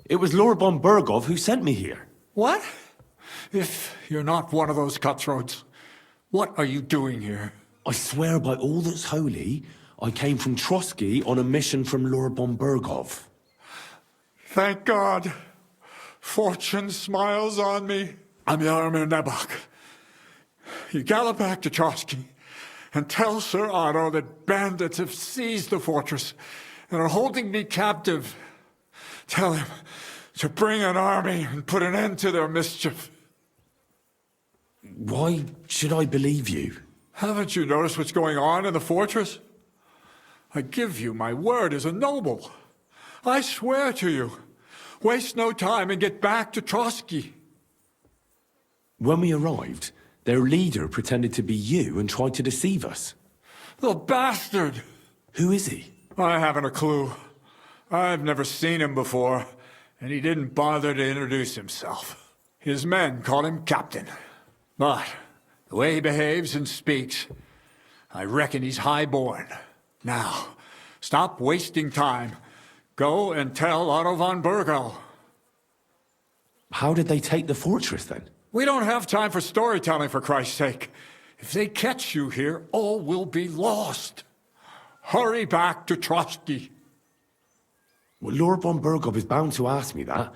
S19: It was Lord von Bergov who sent me here.
S4: What? If you're not one of those cutthroats, what are you doing here?
S19: I swear by all that's holy, I came from Trotsky on a mission from Lord von Bergov.
S4: Thank God. Fortune smiles on me. I'm Yaromir Nebok. You gallop back to Trotsky and tell Sir Otto that bandits have seized the fortress and are holding me captive. Tell him to bring an army and put an end to their mischief.
S19: Why should I believe you?
S4: Haven't you noticed what's going on in the fortress? I give you my word as a noble. I swear to you. Waste no time and get back to Trotsky.
S19: When we arrived, their leader pretended to be you and tried to deceive us.
S4: The bastard!
S19: Who is he?
S4: I haven't a clue. I've never seen him before, and he didn't bother to introduce himself. His men call him Captain. But the way he behaves and speaks, I reckon he's high-born. Now, stop wasting time. Go and tell Otto von Bergau.
S19: How did they take the fortress, then?
S4: We don't have time for storytelling, for Christ's sake. If they catch you here, all will be lost. Hurry back to Trotsky.
S19: Well, Lord von Bergov is bound to ask me that,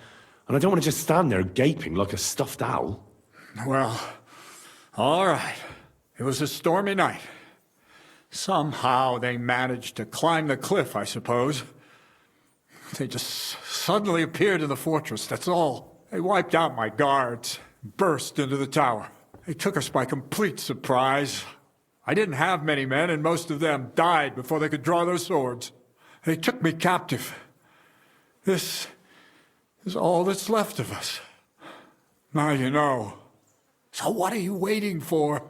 S19: and I don't want to just stand there gaping like a stuffed owl.
S4: Well, all right. It was a stormy night. Somehow they managed to climb the cliff, I suppose. They just suddenly appeared in the fortress, that's all. They wiped out my guards, burst into the tower. They took us by complete surprise. I didn't have many men, and most of them died before they could draw their swords. They took me captive. This is all that's left of us. Now you know. So what are you waiting for?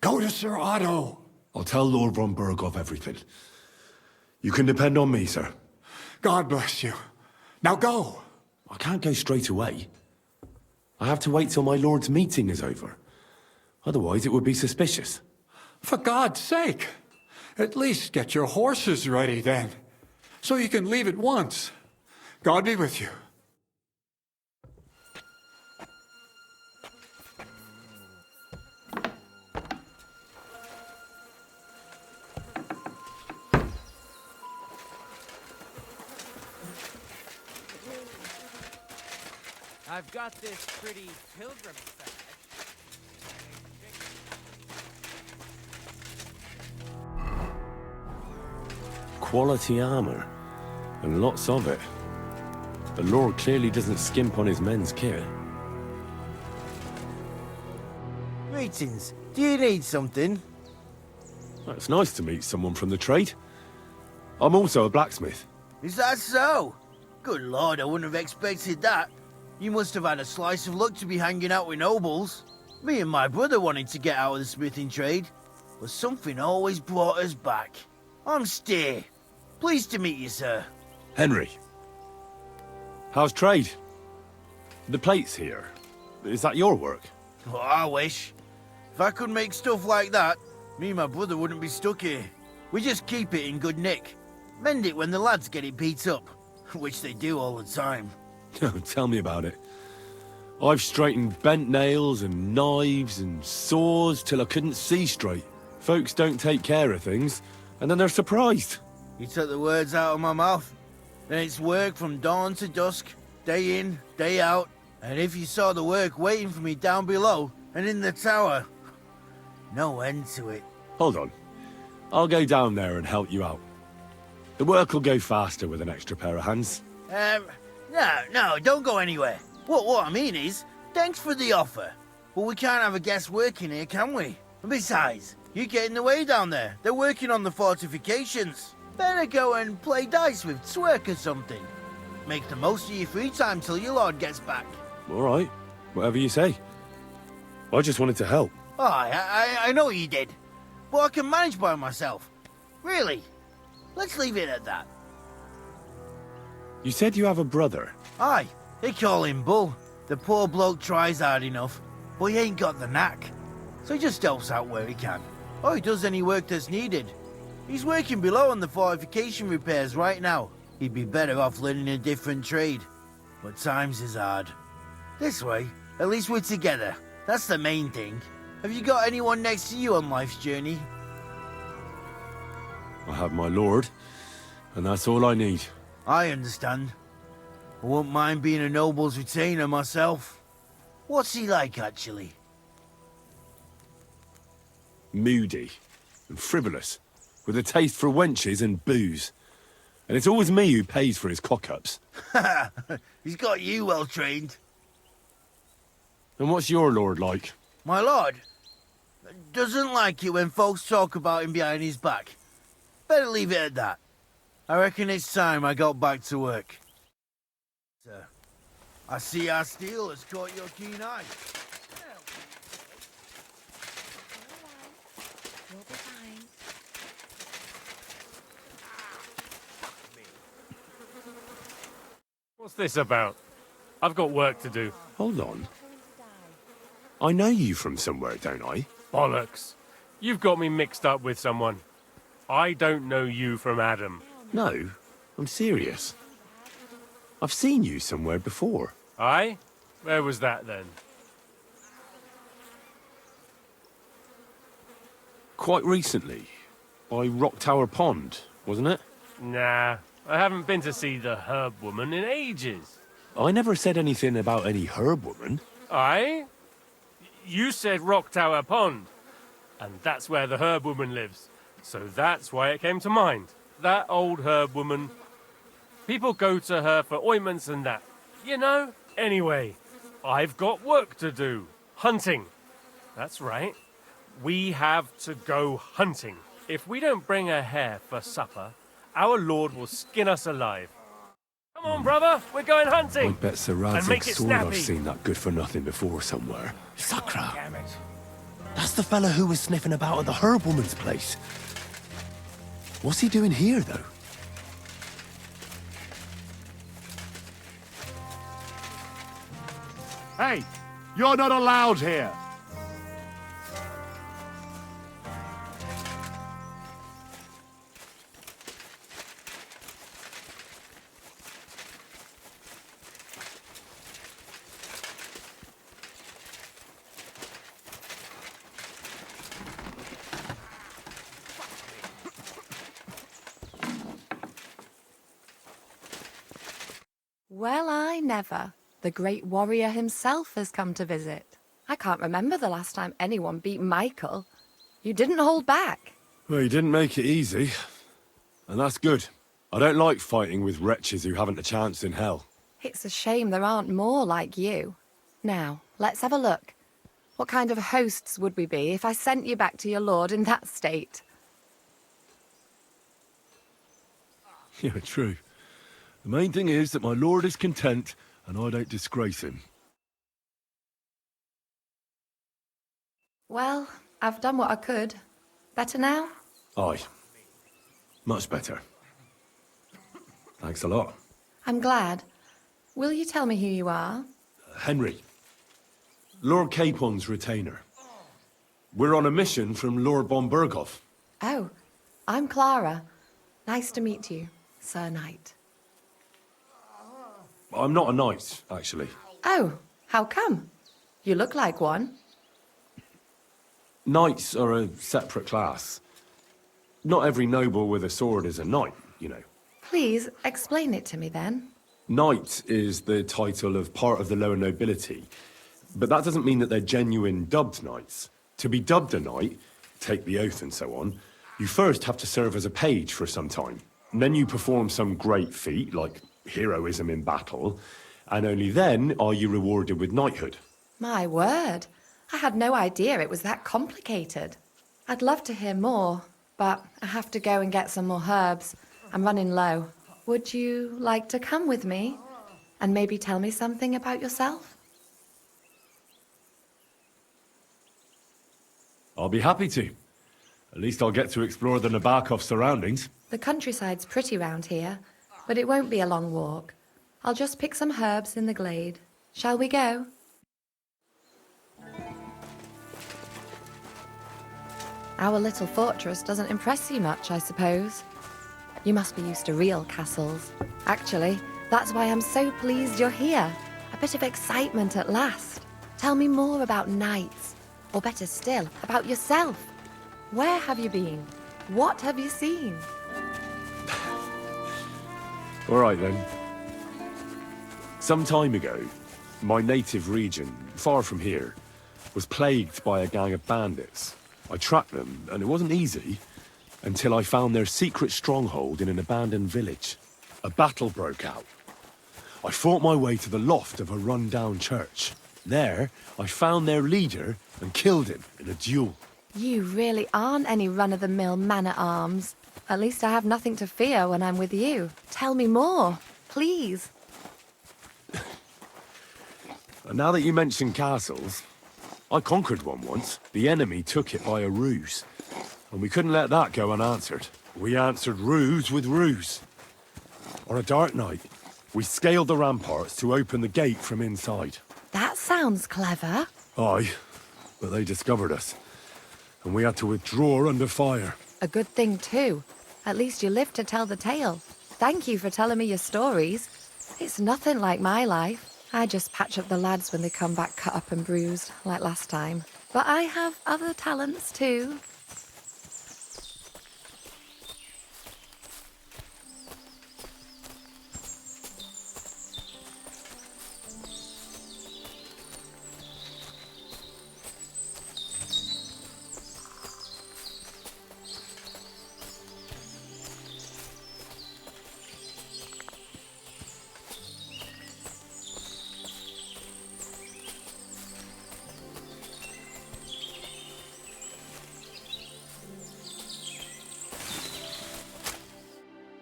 S4: Go to Sir Otto.
S19: I'll tell Lord von Bergov everything. You can depend on me, sir.
S4: God bless you. Now go.
S19: I can't go straight away. I have to wait till my lord's meeting is over. Otherwise, it would be suspicious.
S4: For God's sake, at least get your horses ready then, so you can leave at once. God be with you.
S10: I've got this pretty pilgrim badge.
S19: Quality armor, and lots of it. The Lord clearly doesn't skimp on his men's kit.
S22: Greetings. Do you need something?
S19: It's nice to meet someone from the trade. I'm also a blacksmith.
S22: Is that so? Good lord, I wouldn't have expected that. You must have had a slice of luck to be hanging out with nobles. Me and my brother wanted to get out of the smithing trade, but something always brought us back. I'm Steer. Pleased to meet you, sir.
S19: Henry. How's trade? The plates here. Is that your work?
S22: Well, I wish. If I could make stuff like that, me and my brother wouldn't be stuck here. We just keep it in good nick. Mend it when the lads get it beat up, which they do all the time.
S19: Tell me about it. I've straightened bent nails and knives and saws till I couldn't see straight. Folks don't take care of things, and then they're surprised.
S22: You took the words out of my mouth. Then it's work from dawn to dusk, day in, day out. And if you saw the work waiting for me down below and in the tower, no end to it.
S19: Hold on. I'll go down there and help you out. The work will go faster with an extra pair of hands.
S22: No, don't go anywhere. What I mean is, thanks for the offer. But we can't have a guest working here, can we? And besides, you get in the way down there. They're working on the fortifications. Better go and play dice with Twerk or something. Make the most of your free time till your lord gets back.
S19: All right. Whatever you say. I just wanted to help.
S22: Oh, I know you did. But I can manage by myself. Really. Let's leave it at that.
S19: You said you have a brother.
S22: Aye, They call him Bull. The poor bloke tries hard enough, but he ain't got the knack. So he just helps out where he can. Or he does any work that's needed. He's working below on the fortification repairs right now. He'd be better off learning a different trade. But times is hard. This way, at least we're together. That's the main thing. Have you got anyone next to you on life's journey?
S19: I have my lord, and that's all I need.
S22: I understand. I wouldn't mind being a noble's retainer myself. What's he like, actually?
S19: Moody and frivolous, with a taste for wenches and booze. And it's always me who pays for his cock-ups.
S22: He's got you well trained.
S19: And what's your lord like?
S22: My lord doesn't like it when folks talk about him behind his back. Better leave it at that. I reckon it's time I got back to work. Sir, I see our steel has caught your keen eye.
S16: You'll be fine.
S9: What's this about? I've got work to do.
S19: Hold on. I know you from somewhere, don't I?
S9: Bollocks. You've got me mixed up with someone. I don't know you from Adam.
S19: No, I'm serious. I've seen you somewhere before.
S9: Aye? Where was that then?
S19: Quite recently. By Rock Tower Pond, wasn't it?
S9: Nah, I haven't been to see the herb woman in ages.
S19: I never said anything about any herb woman.
S9: Aye? You said Rock Tower Pond. And that's where the herb woman lives. So that's why it came to mind. That old herb woman. People go to her for ointments and that. You know? Anyway, I've got work to do. Hunting. That's right. We have to go hunting. If we don't bring a hare for supper, our lord will skin us alive. Come on, brother, we're going hunting.
S19: I bet Sir
S9: And make
S19: Radzig's
S9: it
S19: sword I've
S9: snappy.
S19: seen that good for nothing before somewhere.
S6: Sakra! That's the fella who was sniffing about at the herb woman's place. What's he doing here, though?
S7: Hey, you're not allowed here.
S8: Well, I never. The great warrior himself has come to visit. I can't remember the last time anyone beat Michael. You didn't hold back.
S19: Well, you didn't make it easy. And that's good. I don't like fighting with wretches who haven't a chance in hell.
S8: It's a shame there aren't more like you. Now, let's have a look. What kind of hosts would we be if I sent you back to your lord in that state?
S19: Yeah, true. The main thing is that my lord is content and I don't disgrace him.
S8: Well, I've done what I could. Better now?
S19: Aye. Much better. Thanks a lot.
S8: I'm glad. Will you tell me who you are?
S19: Henry. Lord Capon's retainer. We're on a mission from Lord Bombergoff.
S8: Oh, I'm Clara. Nice to meet you, Sir Knight.
S19: I'm not a knight, actually.
S8: Oh, how come? You look like one.
S19: Knights are a separate class. Not every noble with a sword is a knight, you know.
S8: Please, explain it to me then.
S19: Knight is the title of part of the lower nobility, but that doesn't mean that they're genuine dubbed knights. To be dubbed a knight, take the oath and so on, you first have to serve as a page for some time. And then you perform some great feat, like heroism in battle, and only then are you rewarded with knighthood.
S8: My word. I had no idea it was that complicated. I'd love to hear more, but I have to go and get some more herbs. I'm running low. Would you like to come with me and maybe tell me something about yourself?
S19: I'll be happy to. At least I'll get to explore the Nabokov surroundings.
S8: The countryside's pretty round here, but it won't be a long walk. I'll just pick some herbs in the glade. Shall we go? Our little fortress doesn't impress you much, I suppose. You must be used to real castles. Actually, that's why I'm so pleased you're here. A bit of excitement at last. Tell me more about knights, or better still, about yourself. Where have you been? What have you seen?
S19: All right then. Some time ago, my native region, far from here, was plagued by a gang of bandits. I tracked them, and it wasn't easy, until I found their secret stronghold in an abandoned village. A battle broke out. I fought my way to the loft of a run-down church. There, I found their leader and killed him in a duel.
S8: You really aren't any run-of-the-mill man-at-arms. At least I have nothing to fear when I'm with you. Tell me more, please.
S19: And now that you mention castles, I conquered one once. The enemy took it by a ruse, and we couldn't let that go unanswered. We answered ruse with ruse. On a dark night, we scaled the ramparts to open the gate from inside.
S8: That sounds clever.
S19: Aye, but they discovered us, and we had to withdraw under fire.
S8: A good thing, too. At least you lived to tell the tale. Thank you for telling me your stories. It's nothing like my life. I just patch up the lads when they come back cut up and bruised, like last time. But I have other talents, too.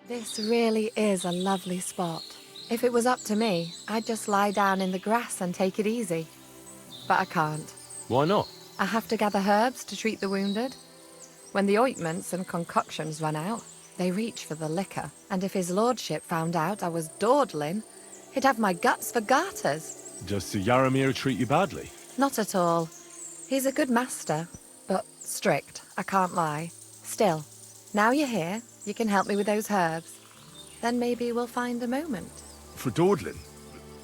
S8: This really is a lovely spot. If it was up to me, I'd just lie down in the grass and take it easy. But I can't.
S19: Why not?
S8: I have to gather herbs to treat the wounded. When the ointments and concoctions run out, they reach for the liquor. And if his lordship found out I was dawdling, he'd have my guts for garters.
S19: Does Sir Yaramir treat you badly?
S8: Not at all. He's a good master, but strict, I can't lie. Still, now you're here, you can help me with those herbs. Then maybe we'll find a moment.
S19: For dawdling?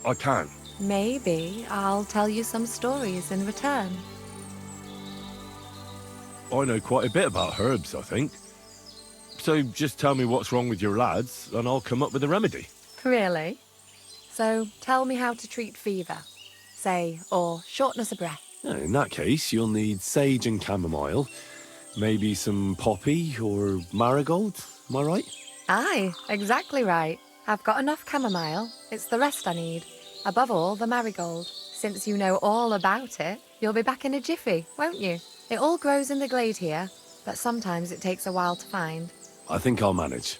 S19: I can.
S8: Maybe I'll tell you some stories in return.
S19: I know quite a bit about herbs, I think. So just tell me what's wrong with your lads, and I'll come up with a remedy.
S8: Really? So tell me how to treat fever, say, or shortness of breath.
S19: In that case, you'll need sage and chamomile, maybe some poppy or marigold, am I right?
S8: Aye, exactly right. I've got enough chamomile. It's the rest I need. Above all, the marigold. Since you know all about it, you'll be back in a jiffy, won't you? It all grows in the glade here, but sometimes it takes a while to find.
S19: I think I'll manage.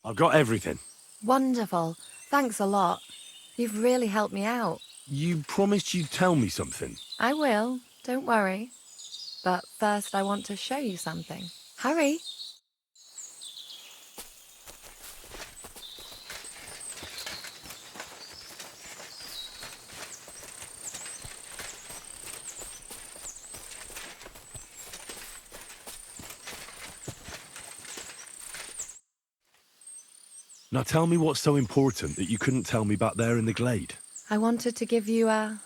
S19: I've got everything.
S8: Wonderful. Thanks a lot. You've really helped me out.
S19: You promised you'd tell me something.
S8: I will, don't worry. But first I want to show you something. Hurry!
S19: Now tell me what's so important that you couldn't tell me back there in the glade.
S8: I wanted to give you a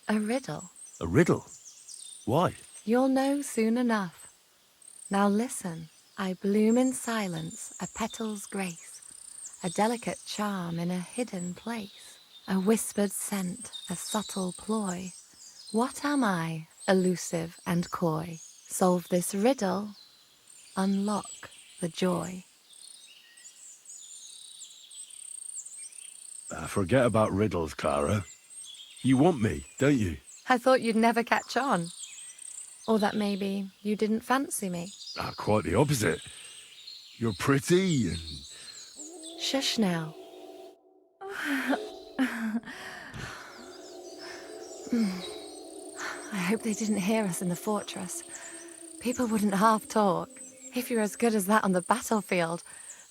S8: riddle.
S19: A riddle? Why?
S8: You'll know soon enough. Now listen. I bloom in silence, a petal's grace, a delicate charm in a hidden place, a whispered scent, a subtle ploy. What am I, elusive and coy? Solve this riddle, unlock the joy.
S19: Forget about riddles, Clara. You want me, don't you?
S8: I thought you'd never catch on. Or that maybe you didn't fancy me.
S19: Quite the opposite. You're pretty and...
S8: Shush now. I hope they didn't hear us in the fortress. People wouldn't half talk. If you're as good as that on the battlefield,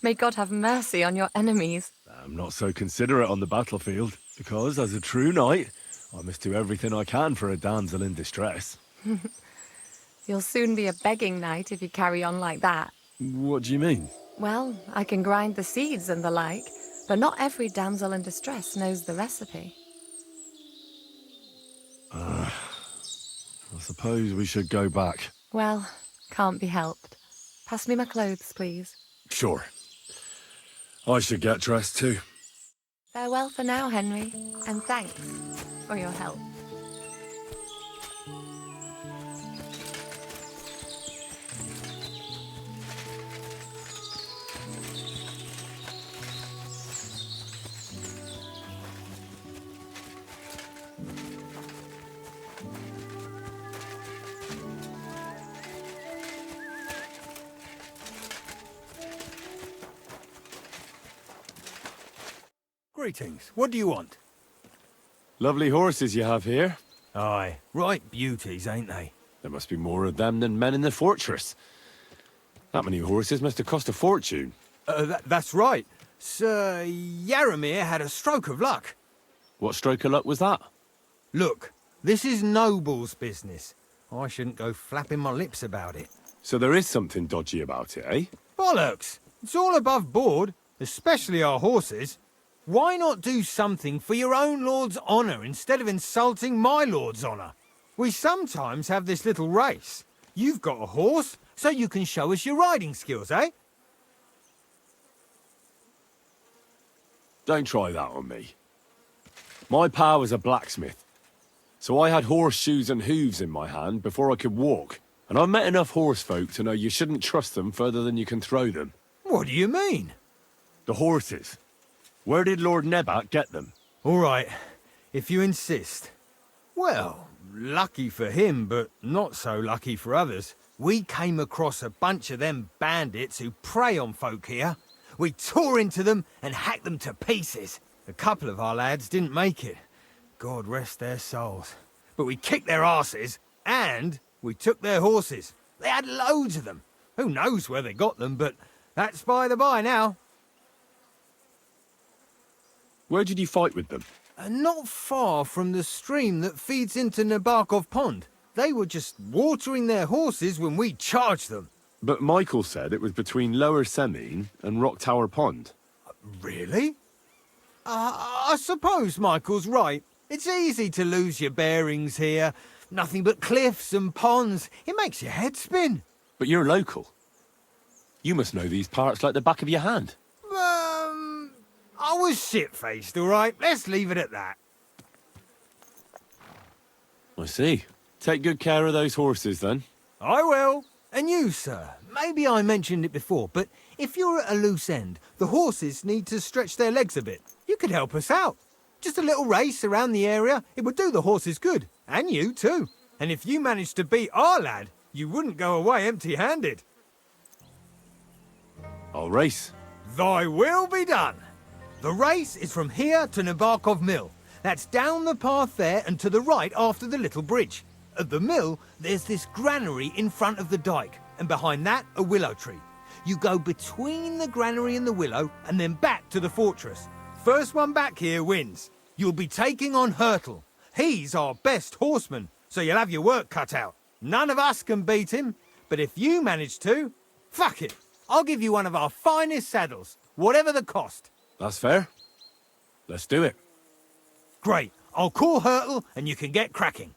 S8: may God have mercy on your enemies.
S19: I'm not so considerate on the battlefield, because as a true knight, I must do everything I can for a damsel in distress.
S8: You'll soon be a begging knight if you carry on like that.
S19: What do you mean?
S8: Well, I can grind the seeds and the like, but not every damsel in distress knows the recipe.
S19: I suppose we should go back.
S8: Well, can't be helped. Pass me my clothes, please.
S19: Sure. I should get dressed too.
S8: Farewell for now, Henry, and thanks for your help.
S1: Greetings. What do you want?
S19: Lovely horses you have here.
S1: Aye, right beauties, ain't they?
S19: There must be more of them than men in the fortress. That many horses must have cost a fortune.
S1: That's right. Sir Yaramir had a stroke of luck.
S19: What stroke of luck was that?
S1: Look, this is Noble's business. I shouldn't go flapping my lips about it.
S19: So there is something dodgy about it, eh?
S1: Bollocks! It's all above board, especially our horses. Why not do something for your own lord's honour instead of insulting my lord's honour? We sometimes have this little race. You've got a horse, so you can show us your riding skills, eh?
S19: Don't try that on me. My pa was a blacksmith, so I had horseshoes and hooves in my hand before I could walk. And I've met enough horse folk to know you shouldn't trust them further than you can throw them.
S1: What do you mean?
S19: The horses. Where did Lord Nebat get them?
S1: All right, if you insist. Well, lucky for him, but not so lucky for others. We came across a bunch of them bandits who prey on folk here. We tore into them and hacked them to pieces. A couple of our lads didn't make it. God rest their souls. But we kicked their asses, and we took their horses. They had loads of them. Who knows where they got them, but that's by the by now.
S19: Where did you fight with them?
S1: Not far from the stream that feeds into Nabokov Pond. They were just watering their horses when we charged them.
S19: But Michael said it was between Lower Semine and Rock Tower Pond.
S1: Really? I suppose Michael's right. It's easy to lose your bearings here. Nothing but cliffs and ponds. It makes your head spin.
S19: But you're local. You must know these parts like the back of your hand.
S1: I was shit-faced, all right? Let's leave it at that.
S19: I see. Take good care of those horses, then.
S1: I will. And you, sir. Maybe I mentioned it before, but if you're at a loose end, the horses need to stretch their legs a bit. You could help us out. Just a little race around the area. It would do the horses good. And you, too. And if you managed to beat our lad, you wouldn't go away empty-handed.
S19: I'll race.
S1: Thy will be done. The race is from here to Nabokov Mill. That's down the path there and to the right after the little bridge. At the mill, there's this granary in front of the dike, and behind that, a willow tree. You go between the granary and the willow, and then back to the fortress. First one back here wins. You'll be taking on Hurtle. He's our best horseman, so you'll have your work cut out. None of us can beat him, but if you manage to, fuck it. I'll give you one of our finest saddles, whatever the cost.
S19: That's fair. Let's do it.
S1: Great. I'll call Hurtle and you can get cracking.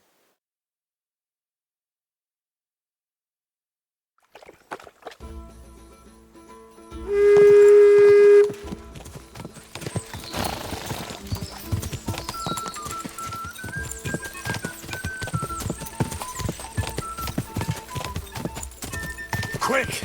S18: Quick!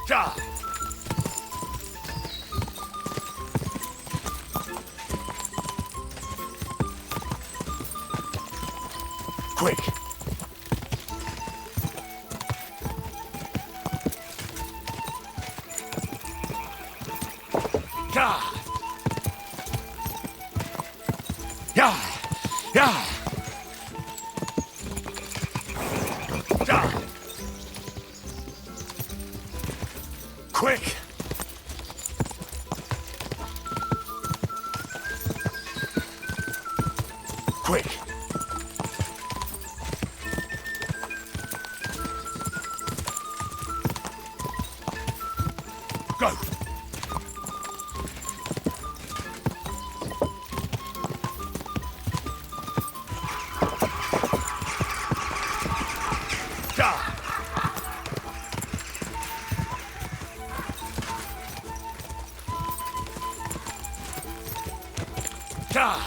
S18: Ja! Quick! Ja! Ja! Ja! Ja! Quick! Quick! Go! Ja! Ja!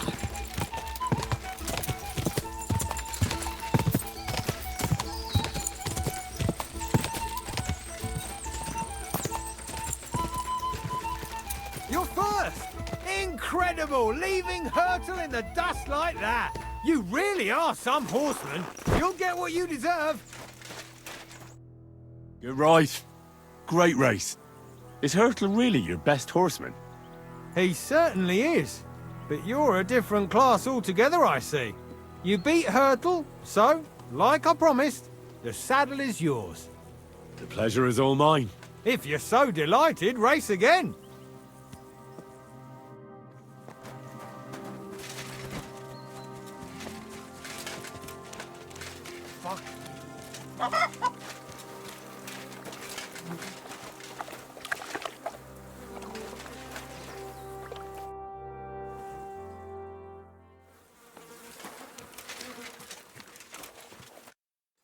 S1: You're first! Incredible! Leaving Hurtle in the dust like that! You really are some horseman! You'll get what you deserve!
S6: You're right. Great race. Is Hurtle really your best horseman?
S1: He certainly is. But you're a different class altogether, I see. You beat Hurtle, so, like I promised, the saddle is yours.
S6: The pleasure is all mine.
S1: If you're so delighted, race again.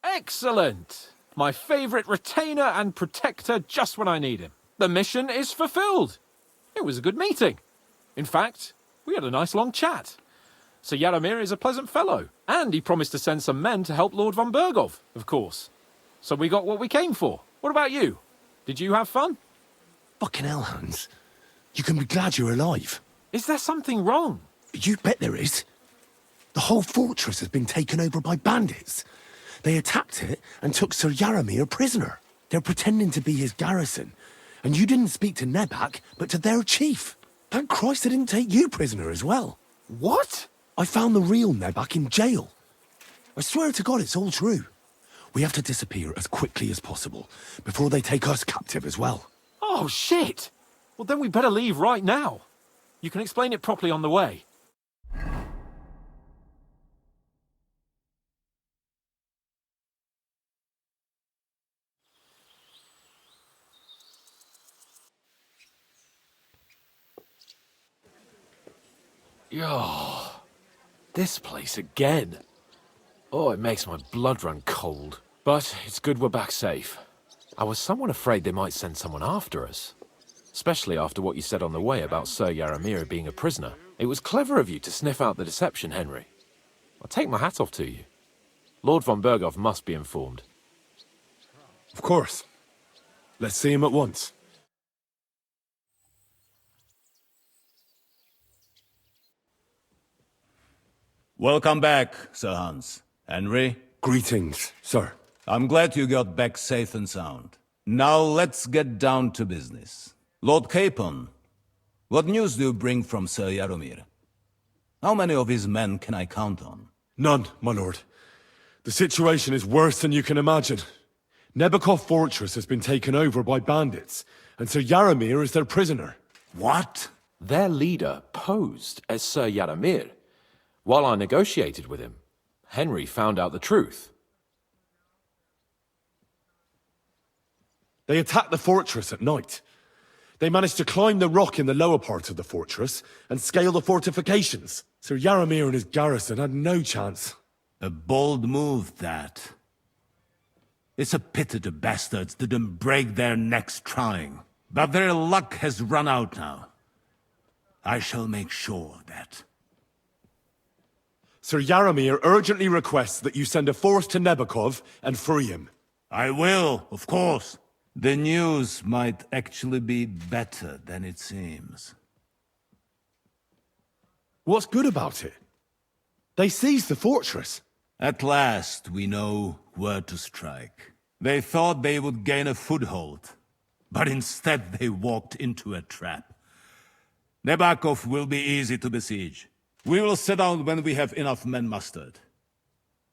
S5: Excellent! My favourite retainer and protector just when I need him. The mission is fulfilled. It was a good meeting. In fact, we had a nice long chat. Sir Yaramir is a pleasant fellow, and he promised to send some men to help Lord von Bergov, of course. So we got what we came for. What about you? Did you have fun?
S6: Fucking hell, Hans. You can be glad you're alive.
S5: Is there something wrong?
S6: You bet there is. The whole fortress has been taken over by bandits. They attacked it and took Sir Yaramir prisoner. They're pretending to be his garrison. And you didn't speak to Nebak, but to their chief. Thank Christ they didn't take you prisoner as well.
S5: What?
S6: I found the real Nebak in jail. I swear to God it's all true. We have to disappear as quickly as possible before they take us captive as well.
S5: Oh, shit! Well, then we better leave right now. You can explain it properly on the way. Oh, this place again. Oh, it makes my blood run cold. But it's good we're back safe. I was somewhat afraid they might send someone after us. Especially after what you said on the way about Sir Yaramir being a prisoner. It was clever of you to sniff out the deception, Henry. I'll take my hat off to you. Lord von Bergov must be informed.
S6: Of course. Let's see him at once.
S18: Welcome back, Sir Hans. Henry?
S6: Greetings, sir.
S18: I'm glad you got back safe and sound. Now let's get down to business. Lord Capon, what news do you bring from Sir Yaramir? How many of his men can I count on?
S6: None, my lord. The situation is worse than you can imagine. Nebakov Fortress has been taken over by bandits, and Sir Yaramir is their prisoner.
S18: What?
S5: Their leader posed as Sir Yaramir. While I negotiated with him, Henry found out the truth.
S6: They attacked the fortress at night.
S19: They managed to climb the rock in the lower part of the fortress and scale the fortifications. Sir Yaramir and his garrison had no chance.
S18: A bold move, that. It's a pity the bastards didn't break their necks trying. But their luck has run out now. I shall make sure of that.
S19: Sir Yaramir urgently requests that you send a force to Nebakov and free him.
S18: I will, of course. The news might actually be better than it seems.
S19: What's good about it? They seized the fortress.
S18: At last, we know where to strike. They thought they would gain a foothold, but instead they walked into a trap. Nebakov will be easy to besiege. We will set out when we have enough men mustered.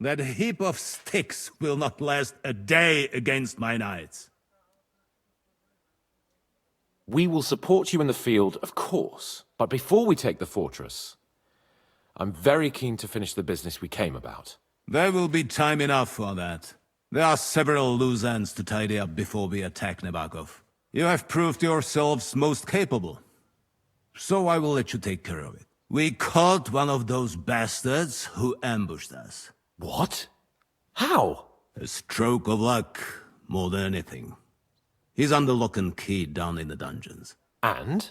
S18: That heap of sticks will not last a day against my knights.
S5: We will support you in the field, of course. But before we take the fortress, I'm very keen to finish the business we came about.
S18: There will be time enough for that. There are several loose ends to tidy up before we attack Nebakov. You have proved yourselves most capable. So I will let you take care of it. We caught one of those bastards who ambushed us.
S5: What? How?
S18: A stroke of luck, more than anything. He's under lock and key down in the dungeons.
S5: And?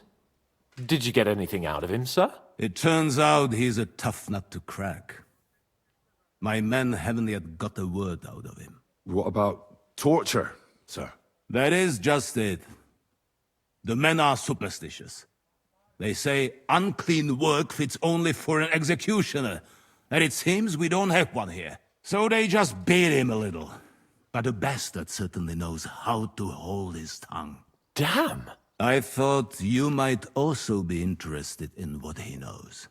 S5: Did you get anything out of him, sir?
S18: It turns out he's a tough nut to crack. My men haven't yet got a word out of him.
S19: What about torture, sir?
S18: That is just it. The men are superstitious. They say unclean work fits only for an executioner, and it seems we don't have one here. So they just beat him a little. But the bastard certainly knows how to hold his tongue.
S5: Damn!
S18: I thought you might also be interested in what he knows.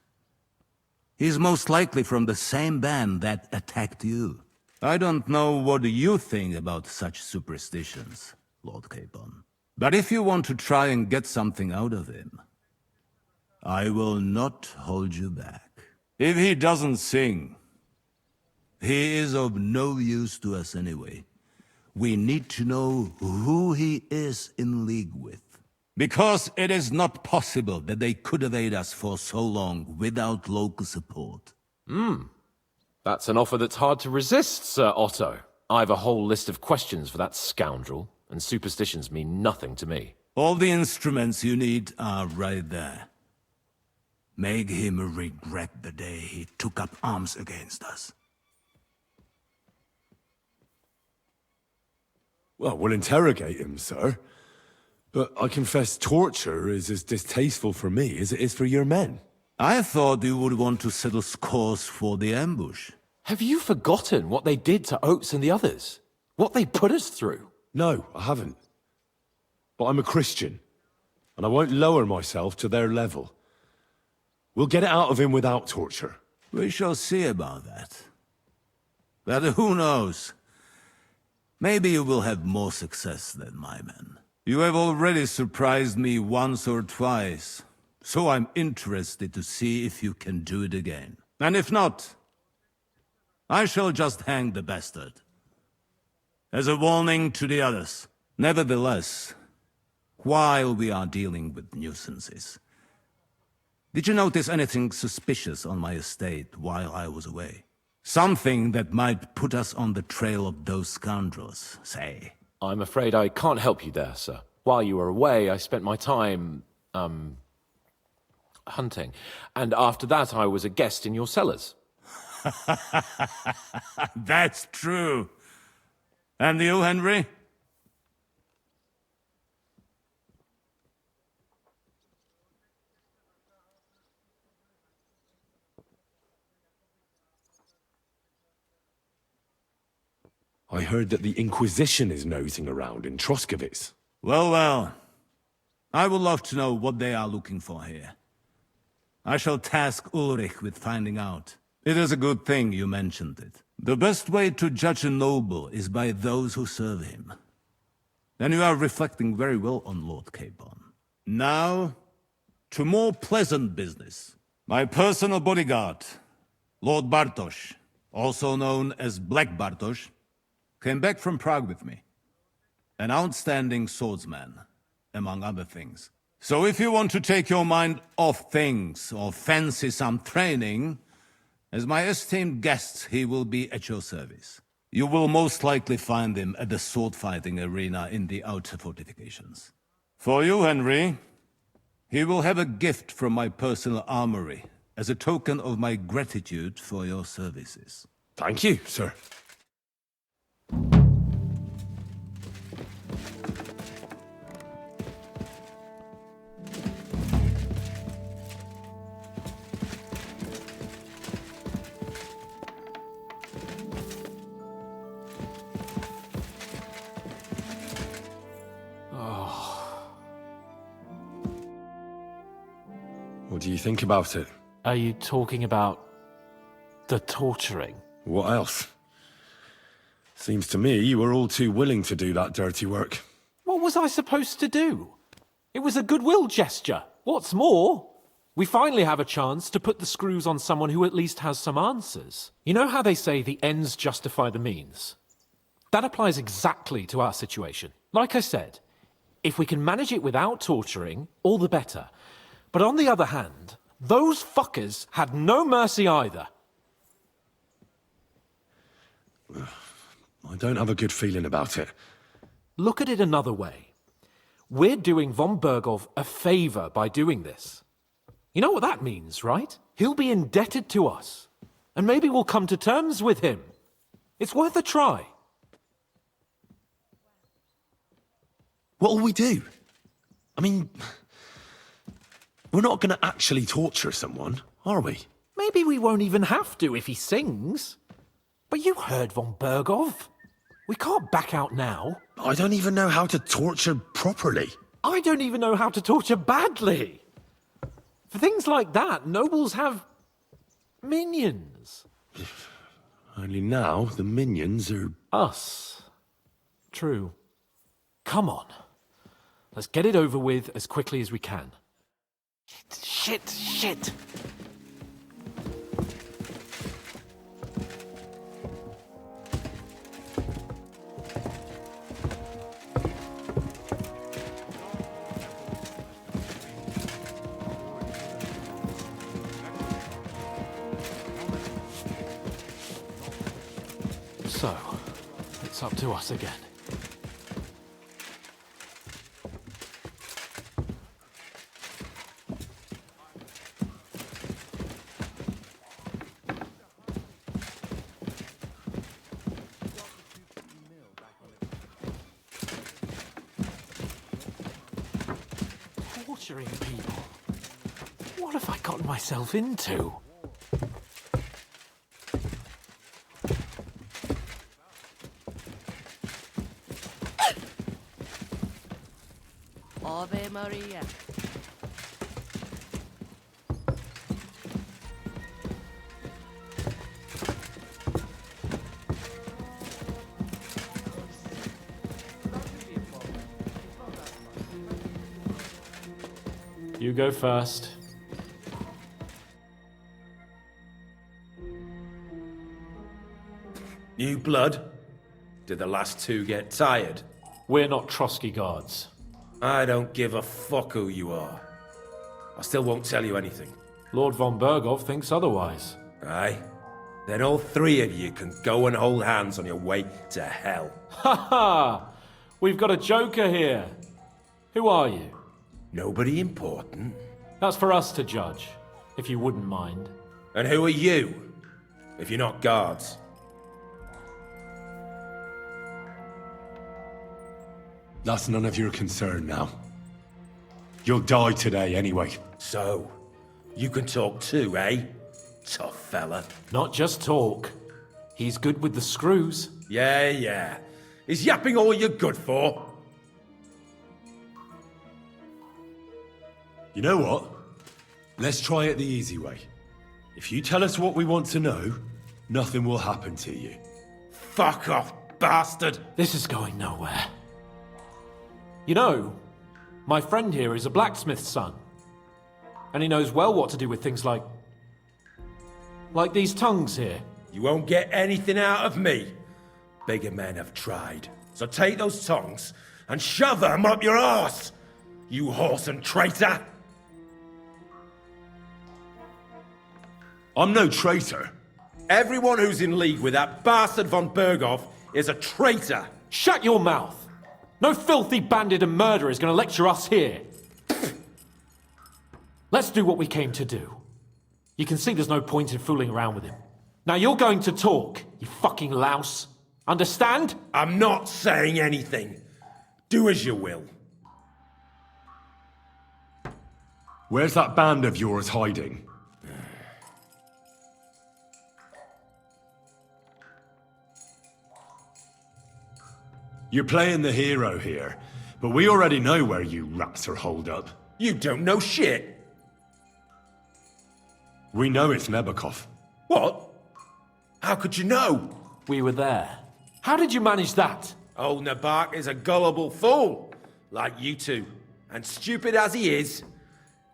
S18: He's most likely from the same band that attacked you. I don't know what you think about such superstitions, Lord Capon. But if you want to try and get something out of him, I will not hold you back. If he doesn't sing, he is of no use to us anyway. We need to know who he is in league with. Because it is not possible that they could evade us for so long without local support.
S5: That's an offer that's hard to resist, Sir Otto. I've a whole list of questions for that scoundrel, and superstitions mean nothing to me.
S18: All the instruments you need are right there. Make him regret the day he took up arms against us.
S19: Well, we'll interrogate him, sir. But I confess torture is as distasteful for me as it is for your men.
S18: I thought you would want to settle scores for the ambush.
S5: Have you forgotten what they did to Oates and the others? What they put us through?
S19: No, I haven't. But I'm a Christian, and I won't lower myself to their level. We'll get it out of him without torture.
S18: We shall see about that. But who knows? Maybe you will have more success than my men. You have already surprised me once or twice, so I'm interested to see if you can do it again. And if not, I shall just hang the bastard. As a warning to the others. Nevertheless, while we are dealing with nuisances, did you notice anything suspicious on my estate while I was away? Something that might put us on the trail of those scoundrels, say.
S5: I'm afraid I can't help you there, sir. While you were away, I spent my time, hunting. And after that, I was a guest in your cellars.
S18: That's true. And you, Henry?
S19: I heard that the Inquisition is nosing around in Troskowitz.
S18: Well, well. I would love to know what they are looking for here. I shall task Ulrich with finding out. It is a good thing you mentioned it. The best way to judge a noble is by those who serve him. And you are reflecting very well on Lord Capon. Now, to more pleasant business. My personal bodyguard, Lord Bartosz, also known as Black Bartosz, came back from Prague with me. An outstanding swordsman, among other things. So if you want to take your mind off things or fancy some training, as my esteemed guest, he will be at your service. You will most likely find him at the sword-fighting arena in the outer fortifications. For you, Henry, he will have a gift from my personal armory as a token of my gratitude for your services.
S19: Thank you, sir. What do you think about it?
S5: Are you talking about the torturing?
S19: What else? Seems to me you were all too willing to do that dirty work.
S5: What was I supposed to do? It was a goodwill gesture. What's more, we finally have a chance to put the screws on someone who at least has some answers. You know how they say the ends justify the means? That applies exactly to our situation. Like I said, if we can manage it without torturing, all the better. But on the other hand, those fuckers had no mercy either.
S19: I don't have a good feeling about it.
S5: Look at it another way. We're doing von Bergov a favor by doing this. You know what that means, right? He'll be indebted to us. And maybe we'll come to terms with him. It's worth a try.
S19: What'll we do? I mean, we're not going to actually torture someone, are we?
S5: Maybe we won't even have to if he sings. But you heard von Bergov. We can't back out now.
S19: I don't even know how to torture properly.
S5: I don't even know how to torture badly. For things like that, nobles have minions.
S19: Only now the minions are...
S5: Us. True. Come on. Let's get it over with as quickly as we can. Shit. So, it's up to us again. Torturing people. What have I gotten myself into?
S13: Ave Maria.
S5: You go first.
S3: New blood? Did the last two get tired?
S5: We're not Trotsky guards.
S3: I don't give a fuck who you are. I still won't tell you anything.
S5: Lord von Bergov thinks otherwise.
S3: Aye? Then all three of you can go and hold hands on your way to hell.
S5: Ha ha! We've got a joker here. Who are you?
S3: Nobody important.
S5: That's for us to judge, if you wouldn't mind.
S3: And who are you, if you're not guards?
S19: That's none of your concern now. You'll die today anyway.
S3: So, you can talk too, eh? Tough fella.
S5: Not just talk. He's good with the screws.
S3: Yeah. Is yapping all you're good for?
S19: You know what? Let's try it the easy way. If you tell us what we want to know, nothing will happen to you.
S3: Fuck off, bastard!
S5: This is going nowhere. You know, my friend here is a blacksmith's son. And he knows well what to do with things like these tongues here.
S3: You won't get anything out of me. Bigger men have tried. So take those tongues and shove them up your arse. you whoreson traitor!
S19: I'm no traitor.
S3: Everyone who's in league with that bastard von Berghoff is a traitor!
S5: Shut your mouth! No filthy bandit and murderer is going to lecture us here. Let's do what we came to do. You can see there's no point in fooling around with him. Now you're going to talk, you fucking louse. Understand?
S3: I'm not saying anything. Do as you will.
S19: Where's that band of yours hiding? You're playing the hero here, but we already know where you rats are holed up.
S3: You don't know shit.
S19: We know it's Nebakov.
S3: What? How could you know?
S5: We were there. How did you manage that?
S3: Old Nabak is a gullible fool, like you two. And stupid as he is,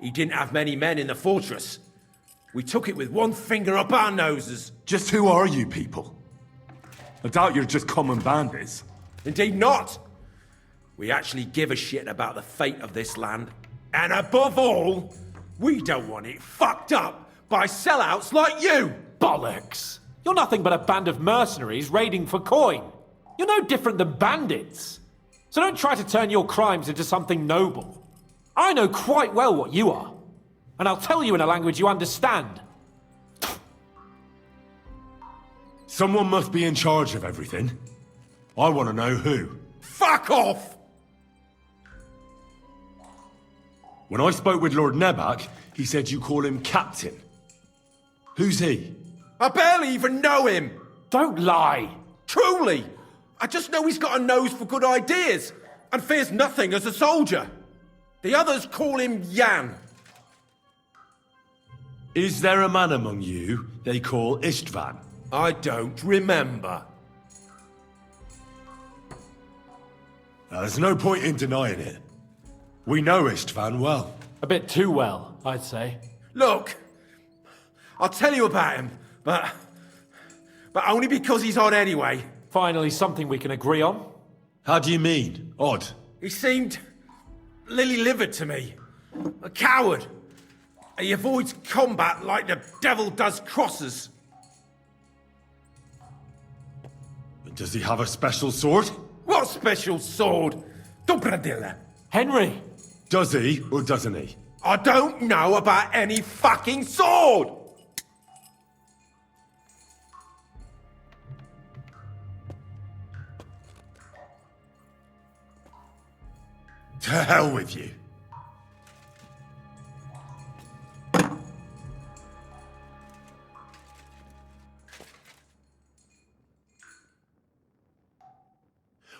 S3: he didn't have many men in the fortress. We took it with one finger up our noses.
S19: Just who are you people? I doubt you're just common bandits.
S3: Indeed not. We actually give a shit about the fate of this land. And above all, we don't want it fucked up by sellouts like you.
S5: Bollocks! You're nothing but a band of mercenaries raiding for coin. You're no different than bandits. So don't try to turn your crimes into something noble. I know quite well what you are. And I'll tell you in a language you understand.
S19: Someone must be in charge of everything. I want to know who.
S3: Fuck off!
S19: When I spoke with Lord Nebak, he said you call him Captain. Who's he?
S3: I barely even know him!
S5: Don't lie!
S3: Truly! I just know he's got a nose for good ideas, and fears nothing as a soldier. The others call him Jan.
S19: Is there a man among you they call Istvan?
S3: I don't remember.
S19: There's no point in denying it. We know Istvan well.
S5: A bit too well, I'd say.
S3: Look, I'll tell you about him, but only because he's odd anyway.
S5: Finally, something we can agree on.
S19: How do you mean, odd?
S3: He seemed lily-livered to me. A coward. He avoids combat like the devil does crosses.
S19: Does he have a special sword?
S3: What special sword? Dobradilla.
S5: Henry!
S19: Does he, or doesn't he?
S3: I don't know about any fucking sword!
S19: To hell with you.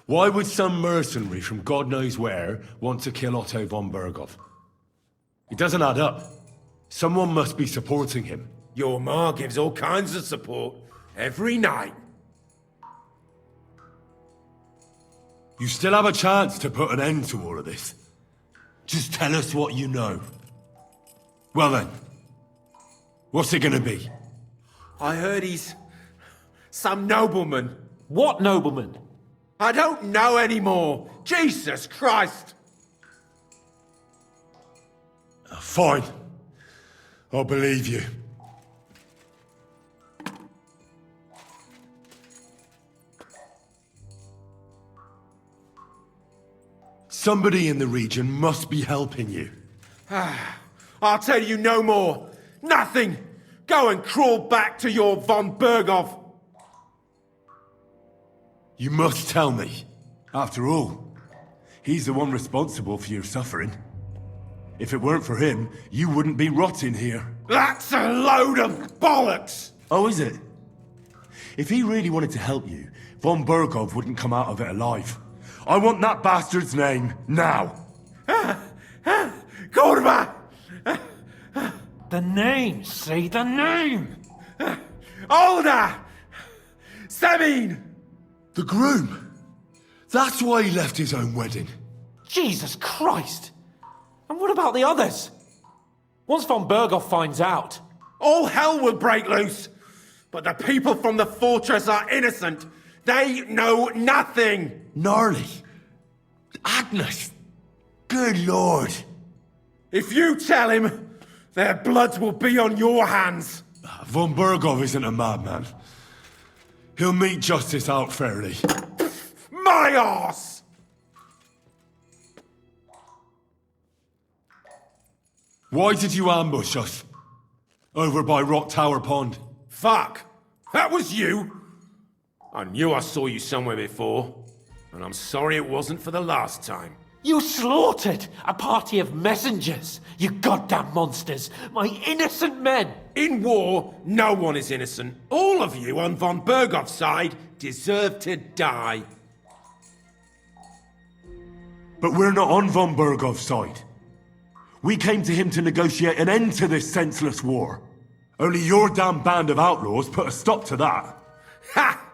S19: Why would some mercenary from God knows where want to kill Otto von Berghoff? It doesn't add up. Someone must be supporting him.
S3: Your ma gives all kinds of support every night.
S19: You still have a chance to put an end to all of this. Just tell us what you know. Well then, what's it gonna be?
S3: I heard he's some nobleman.
S5: What nobleman?
S3: I don't know anymore. Jesus Christ!
S19: Fine. I'll believe you. Somebody in the region must be helping you.
S3: I'll tell you no more. Nothing. Go and crawl back to your von Berghoff.
S19: You must tell me. After all, he's the one responsible for your suffering. If it weren't for him, you wouldn't be rotting here.
S3: That's a load of bollocks!
S19: Oh, is it? If he really wanted to help you, von Berghoff wouldn't come out of it alive. I want that bastard's name, now!
S3: Kurva!
S5: The name, say the name!
S3: Olda! Sabine!
S19: The groom! That's why he left his own wedding.
S5: Jesus Christ! And what about the others? Once von Berghoff finds out...
S3: all hell will break loose! But the people from the fortress are innocent! They know nothing!
S19: Gnarly. Agnes.
S3: Good Lord. If you tell him, their blood will be on your hands.
S19: Von Bergov isn't a madman. He'll meet justice out fairly.
S3: My arse!
S19: Why did you ambush us? Over by Rock Tower Pond.
S3: Fuck! That was you! I knew I saw you somewhere before, and I'm sorry it wasn't for the last time.
S5: You slaughtered a party of messengers, you goddamn monsters, my innocent men!
S3: In war, no one is innocent. All of you on von Bergov's side deserve to die.
S19: But we're not on von Bergov's side. We came to him to negotiate an end to this senseless war. Only your damn band of outlaws put a stop to that.
S3: Ha!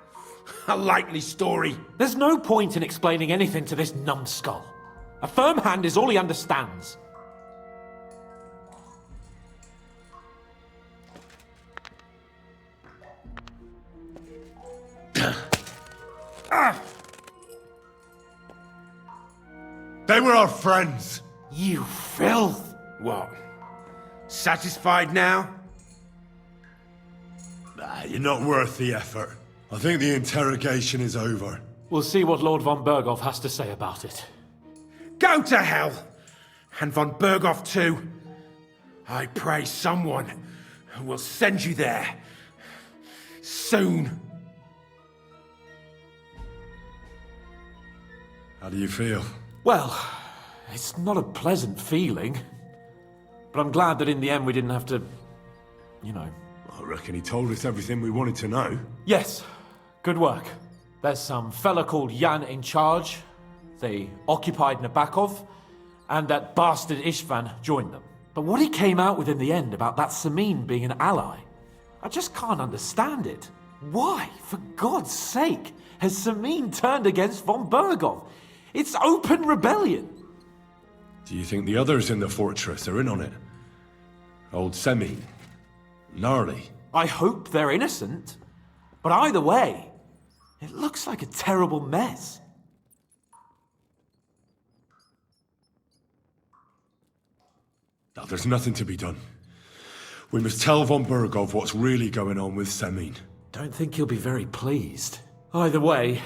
S3: A likely story.
S5: There's no point in explaining anything to this numbskull. A firm hand is all he understands.
S19: They were our friends.
S5: You filth!
S3: What? Satisfied now?
S19: You're not worth the effort. I think the interrogation is over.
S5: We'll see what Lord von Bergov has to say about it.
S3: Go to hell! And von Bergov too. I pray someone will send you there. Soon.
S19: How do you feel?
S5: Well, it's not a pleasant feeling. But I'm glad that in the end we didn't have to, you know.
S19: I reckon he told us everything we wanted to know.
S5: Yes, good work. There's some fella called Jan in charge. They occupied Nabokov, and that bastard Istvan joined them. But what he came out with in the end about that Samin being an ally, I just can't understand it. Why, for God's sake, has Samin turned against von Bergov? It's open rebellion.
S19: Do you think the others in the fortress are in on it? Old Semi? Gnarly?
S5: I hope they're innocent. But either way, it looks like a terrible mess.
S19: Now, there's nothing to be done. We must tell von Bergov what's really going on with Samin.
S5: Don't think he'll be very pleased. Either way,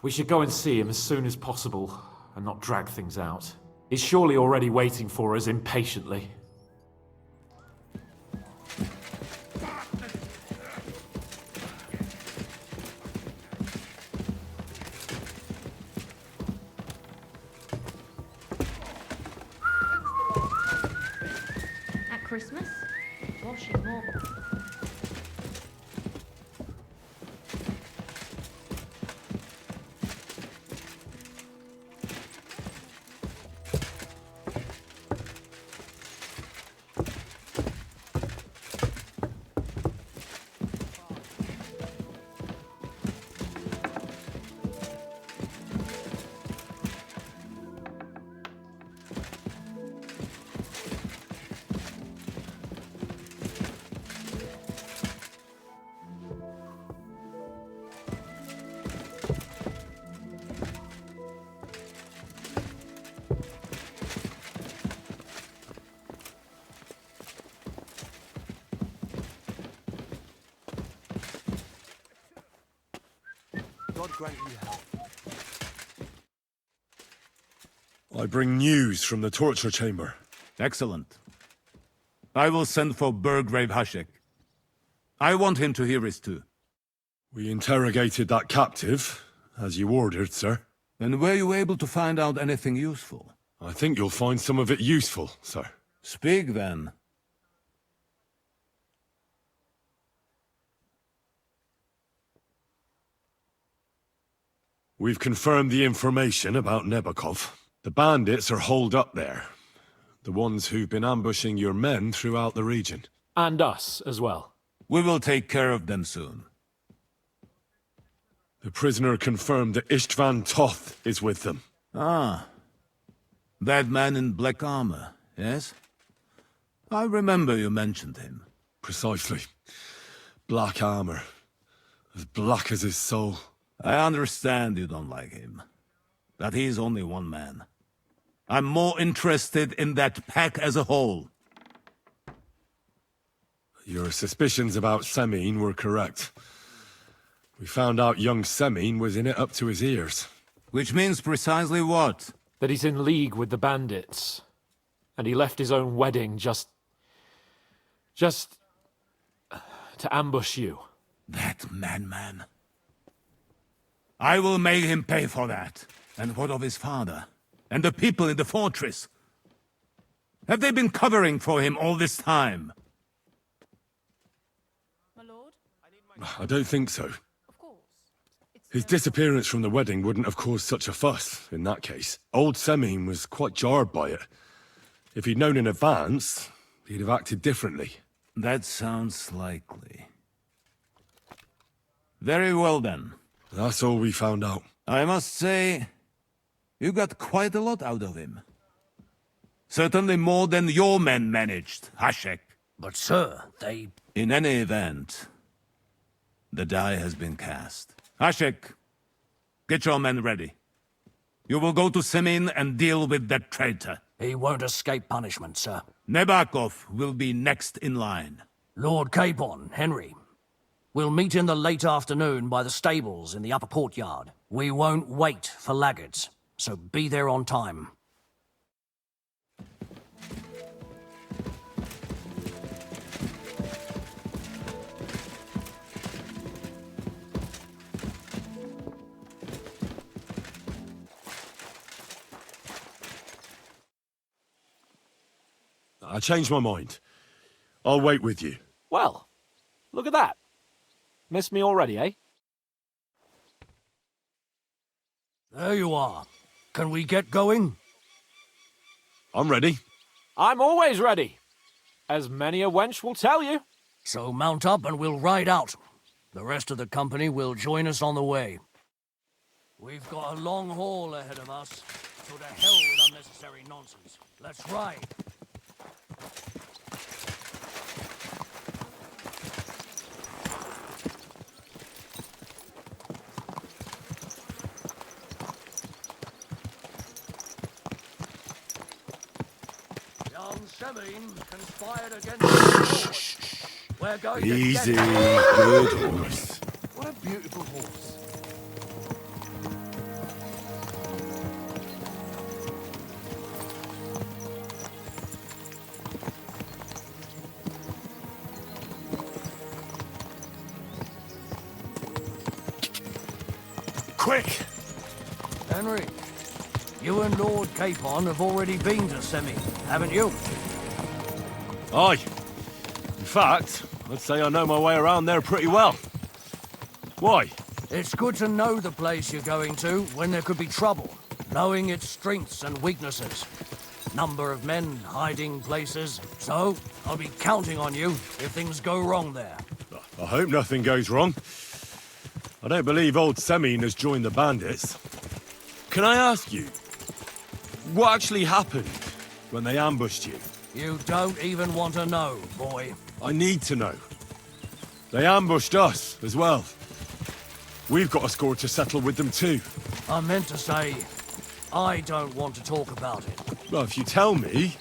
S5: we should go and see him as soon as possible and not drag things out. He's surely already waiting for us impatiently.
S12: At Christmas, washing more.
S18: God grant you help.
S19: I bring news from the torture chamber.
S18: Excellent. I will send for Burgrave Hashek. I want him to hear it too.
S19: We interrogated that captive, as you ordered, sir.
S18: And were you able to find out anything useful?
S19: I think you'll find some of it useful, sir.
S18: Speak then.
S19: We've confirmed the information about Nabokov. The bandits are holed up there. The ones who've been ambushing your men throughout the region.
S5: And us as well.
S18: We will take care of them soon.
S19: The prisoner confirmed that Istvan Toth is with them.
S18: Ah. That man in black armor, yes? I remember you mentioned him.
S19: Precisely. Black armor. As black as his soul.
S18: I understand you don't like him. That he's only one man. I'm more interested in that pack as a whole.
S19: Your suspicions about Semine were correct. We found out young Semine was in it up to his ears.
S18: Which means precisely what?
S5: That he's in league with the bandits. And he left his own wedding just to ambush you.
S18: That madman. I will make him pay for that. And what of his father? And the people in the fortress? Have they been covering for him all this time?
S19: I don't think so. His disappearance from the wedding wouldn't have caused such a fuss, in that case. Old Semine was quite jarred by it. If he'd known in advance, he'd have acted differently.
S18: That sounds likely. Very well then.
S19: That's all we found out.
S18: I must say, you got quite a lot out of him. Certainly more than your men managed, Hashek.
S15: But sir, they...
S18: In any event, the die has been cast. Hashek, get your men ready. You will go to Semine and deal with that traitor.
S15: He won't escape punishment, sir.
S18: Nebakov will be next in line.
S15: Lord Capon, Henry. We'll meet in the late afternoon by the stables in the upper courtyard. We won't wait for laggards, so be there on time.
S19: I changed my mind. I'll wait with you.
S5: Well, look at that. Missed me already, eh?
S15: There you are. Can we get going?
S19: I'm ready.
S5: I'm always ready. As many a wench will tell you.
S15: So mount up and we'll ride out. The rest of the company will join us on the way. We've got a long haul ahead of us, so to hell with unnecessary nonsense. Let's ride. Young Semine conspired against us. We're going
S19: Easy,
S15: to
S19: good horse.
S15: What a beautiful horse.
S19: Quick!
S15: Henry, you and Lord Capon have already been to Semine, haven't you?
S19: Aye. In fact, I'd say I know my way around there pretty well. Why?
S15: It's good to know the place you're going to when there could be trouble, knowing its strengths and weaknesses. Number of men, hiding places. So, I'll be counting on you if things go wrong there.
S19: I hope nothing goes wrong. I don't believe old Semine has joined the bandits. Can I ask you, what actually happened when they ambushed you?
S15: You don't even want to know, boy.
S19: I need to know. They ambushed us as well. We've got a score to settle with them too.
S15: I meant to say, I don't want to talk about it.
S19: Well, if you tell me,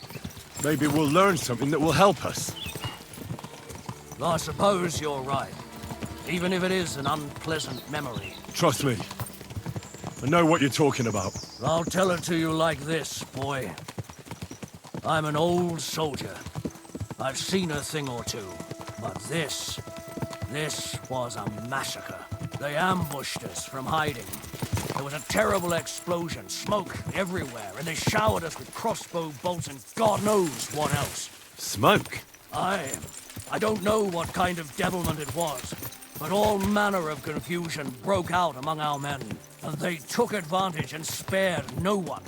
S19: maybe we'll learn something that will help us.
S15: I suppose you're right. Even if it is an unpleasant memory.
S19: Trust me. I know what you're talking about.
S15: I'll tell it to you like this, boy. I'm an old soldier. I've seen a thing or two. But this was a massacre. They ambushed us from hiding. There was a terrible explosion, smoke everywhere, and they showered us with crossbow bolts and God knows what else.
S19: Smoke?
S15: I don't know what kind of devilment it was, but all manner of confusion broke out among our men, and they took advantage and spared no one.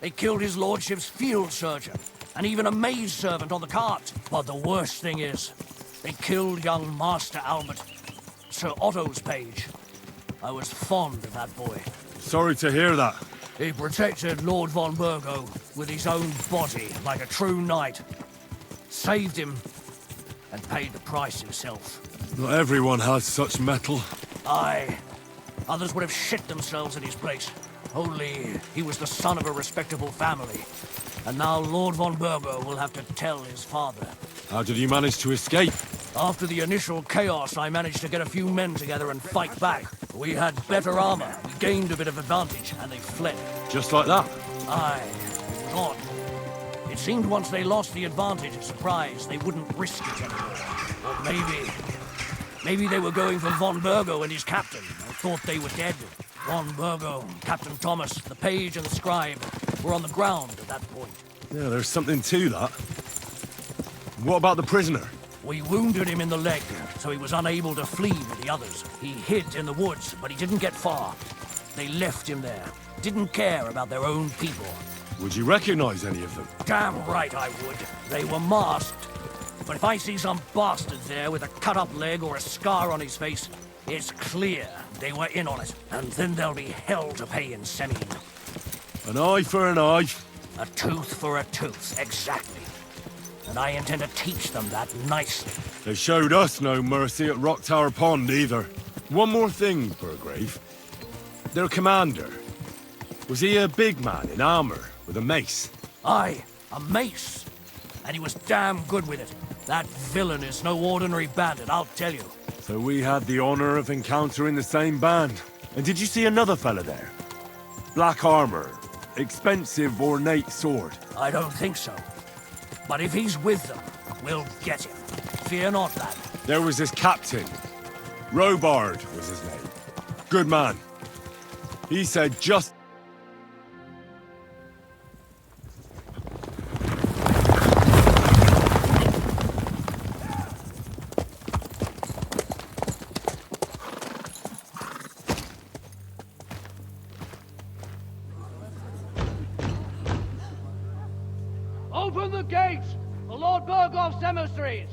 S15: They killed his lordship's field surgeon, and even a maidservant on the cart. But the worst thing is, they killed young Master Albert, Sir Otto's page. I was fond of that boy.
S19: Sorry to hear that.
S15: He protected Lord von Burgo with his own body like a true knight. Saved him, and paid the price himself.
S19: Not everyone has such mettle.
S15: Aye. Others would have shit themselves in his place.
S10: Only he was the son of a respectable family. And now Lord von Burgo will have to tell his father.
S19: How did you manage to escape?
S10: After the initial chaos, I managed to get a few men together and fight back. We had better armor, we gained a bit of advantage, and they fled.
S19: Just like that?
S10: Aye, it was odd. It seemed once they lost the advantage of surprise, they wouldn't risk it anymore. Or maybe they were going for von Burgo and his captain, and thought they were dead. Von Burgo, Captain Thomas, the page and the scribe were on the ground at that point.
S19: Yeah, there's something to that. What about the prisoner?
S10: We wounded him in the leg, so he was unable to flee with the others. He hid in the woods, but he didn't get far. They left him there. Didn't care about their own people.
S19: Would you recognize any of them?
S10: Damn right I would. They were masked. But if I see some bastard there with a cut-up leg or a scar on his face, it's clear they were in on it. And then there'll be hell to pay in Semine.
S19: An eye for an eye.
S10: A tooth for a tooth, exactly. And I intend to teach them that nicely.
S19: They showed us no mercy at Rock Tower Pond either. One more thing, Burgrave. Their commander. Was he a big man in armor with a mace?
S10: Aye, a mace. And he was damn good with it. That villain is no ordinary bandit, I'll tell you.
S19: So we had the honor of encountering the same band. And did you see another fella there? Black armor, expensive ornate sword.
S10: I don't think so. But if he's with them, we'll get him. Fear not that.
S19: There was his captain. Robard was his name. Good man. He said just...
S10: Open the gates for Lord Burgov's emissaries!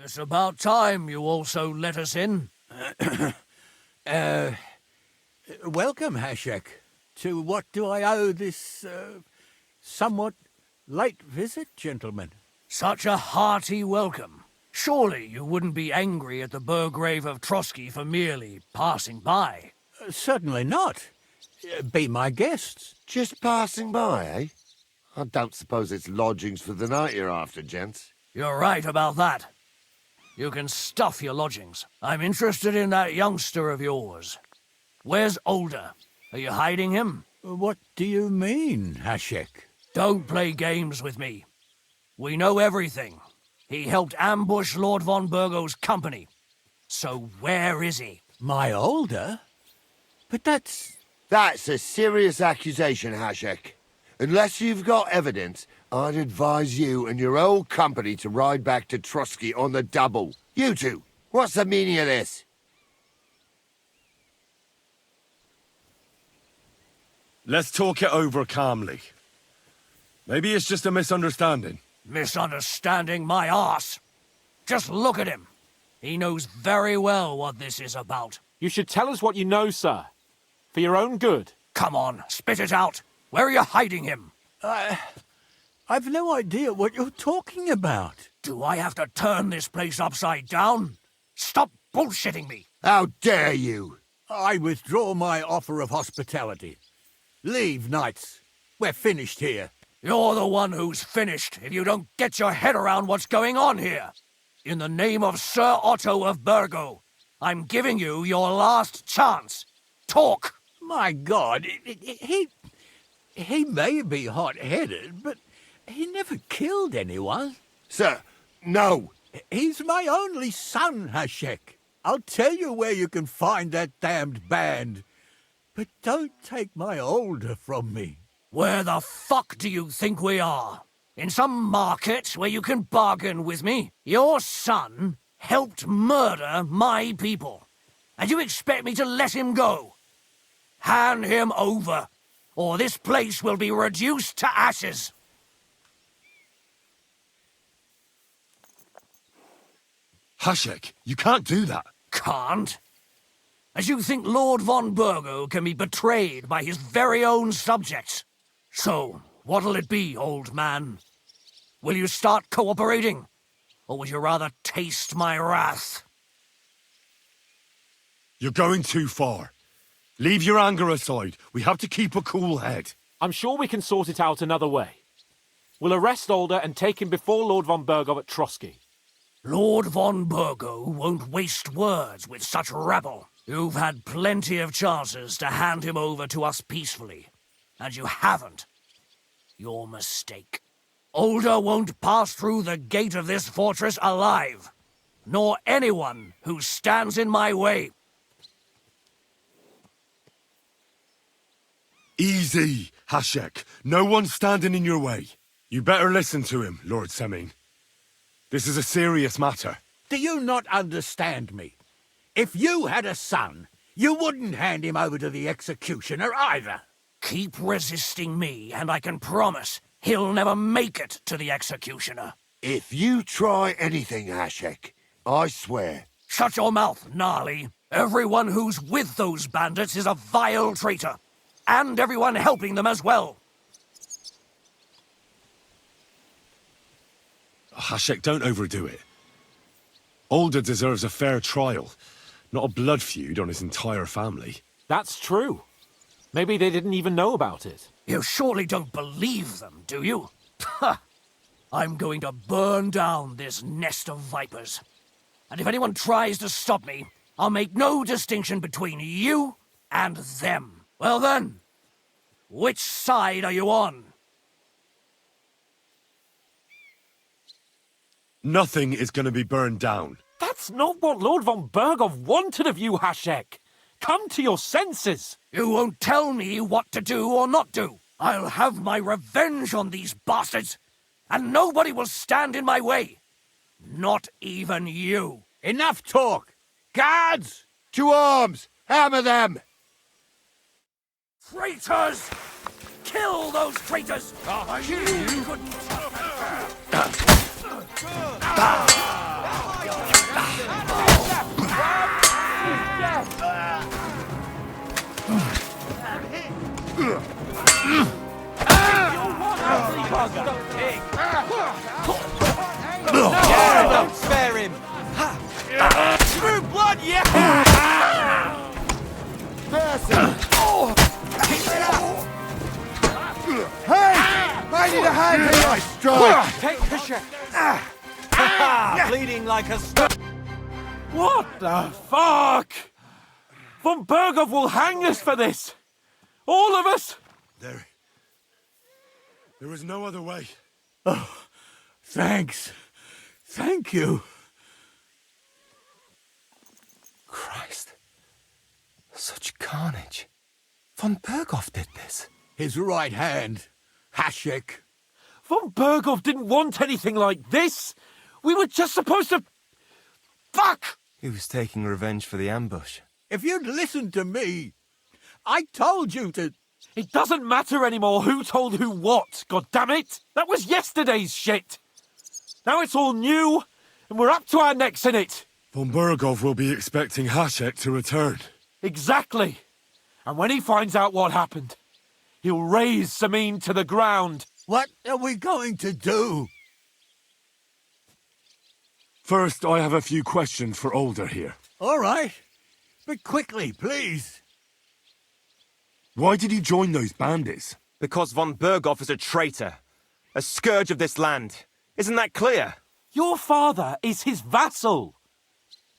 S10: It's about time you also let us in.
S11: Welcome, Hashek. To what do I owe this, somewhat late visit, gentlemen?
S10: Such a hearty welcome. Surely you wouldn't be angry at the Burgrave of Trotsky for merely passing by?
S11: Certainly not. Be my guests.
S17: Just passing by, eh? I don't suppose it's lodgings for the night you're after, gents.
S10: You're right about that. You can stuff your lodgings. I'm interested in that youngster of yours. Where's Older? Are you hiding him?
S11: What do you mean, Hashek?
S10: Don't play games with me. We know everything. He helped ambush Lord von Burgo's company. So where is he?
S11: My Older? But that's...
S17: That's a serious accusation, Hashek. Unless you've got evidence, I'd advise you and your old company to ride back to Trotsky on the double. You two, what's the meaning of this?
S19: Let's talk it over calmly. Maybe it's just a misunderstanding.
S10: Misunderstanding my arse. Just look at him. He knows very well what this is about.
S5: You should tell us what you know, sir. For your own good.
S10: Come on, spit it out. Where are you hiding him?
S11: I've no idea what you're talking about.
S10: Do I have to turn this place upside down? Stop bullshitting me.
S17: How dare you?
S11: I withdraw my offer of hospitality. Leave, knights. We're finished here.
S10: You're the one who's finished if you don't get your head around what's going on here. In the name of Sir Otto of Burgo, I'm giving you your last chance. Talk!
S11: My God, he may be hot-headed, but He never killed anyone.
S17: Sir, no.
S11: He's my only son, Hashek. I'll tell you where you can find that damned band. But don't take my older from me.
S10: Where the fuck do you think we are? In some market where you can bargain with me? Your son helped murder my people. And you expect me to let him go? Hand him over, or this place will be reduced to ashes.
S19: Hashek, you can't do that.
S10: Can't? As you think Lord von Burgo can be betrayed by his very own subjects? So, what'll it be, old man? Will you start cooperating? Or would you rather taste my wrath?
S19: You're going too far. Leave your anger aside. We have to keep a cool head.
S5: I'm sure we can sort it out another way. We'll arrest Older and take him before Lord von Burgov at Trotsky.
S10: Lord von Burgo won't waste words with such rabble. You've had plenty of chances to hand him over to us peacefully, and you haven't. Your mistake. Older won't pass through the gate of this fortress alive, nor anyone who stands in my way.
S19: Easy, Hashek. No one's standing in your way. You better listen to him, Lord Semin. This is a serious matter.
S11: Do you not understand me? If you had a son, you wouldn't hand him over to the executioner either.
S10: Keep resisting me, and I can promise he'll never make it to the executioner.
S17: If you try anything, Hashek, I swear.
S10: Shut your mouth, Gnarly. Everyone who's with those bandits is a vile traitor. And everyone helping them as well.
S19: Hashek, don't overdo it. Older deserves a fair trial, not a blood feud on his entire family.
S5: That's true. Maybe they didn't even know about it.
S10: You surely don't believe them, do you? Ha! I'm going to burn down this nest of vipers. And if anyone tries to stop me, I'll make no distinction between you and them. Well then, which side are you on?
S19: Nothing is going to be burned down.
S5: That's not what Lord von Burgov wanted of you, Hashek. Come to your senses.
S10: You won't tell me what to do or not do. I'll have my revenge on these bastards, and nobody will stand in my way. Not even you.
S11: Enough talk! Guards!
S17: To arms! Hammer them!
S10: Traitors! Kill those traitors! You couldn't
S2: Yeah, don't spare him! True blood, yeah!
S17: Hey! I need a hand here! Nice strike!
S2: Take the shot! Bleeding like a
S5: What the fuck? Von Burgov will hang us for this! All of us!
S19: There was no other way.
S11: Oh, thanks. Thank you.
S2: Christ. Such carnage. Von Burgov did this.
S11: His right hand, Hashek.
S5: Von Burgov didn't want anything like this! We were just supposed to... Fuck!
S2: He was taking revenge for the ambush.
S11: If you'd listened to me, I told you to...
S5: It doesn't matter anymore who told who what, goddammit! That was yesterday's shit! Now it's all new, and we're up to our necks in it!
S19: Von Burgov will be expecting Hashek to return.
S5: Exactly! And when he finds out what happened, he'll raise Samin to the ground.
S11: What are we going to do?
S19: First, I have a few questions for Older here.
S11: All right. But quickly, please.
S19: Why did you join those bandits?
S2: Because von Burgov is a traitor. A scourge of this land. Isn't that clear?
S5: Your father is his vassal.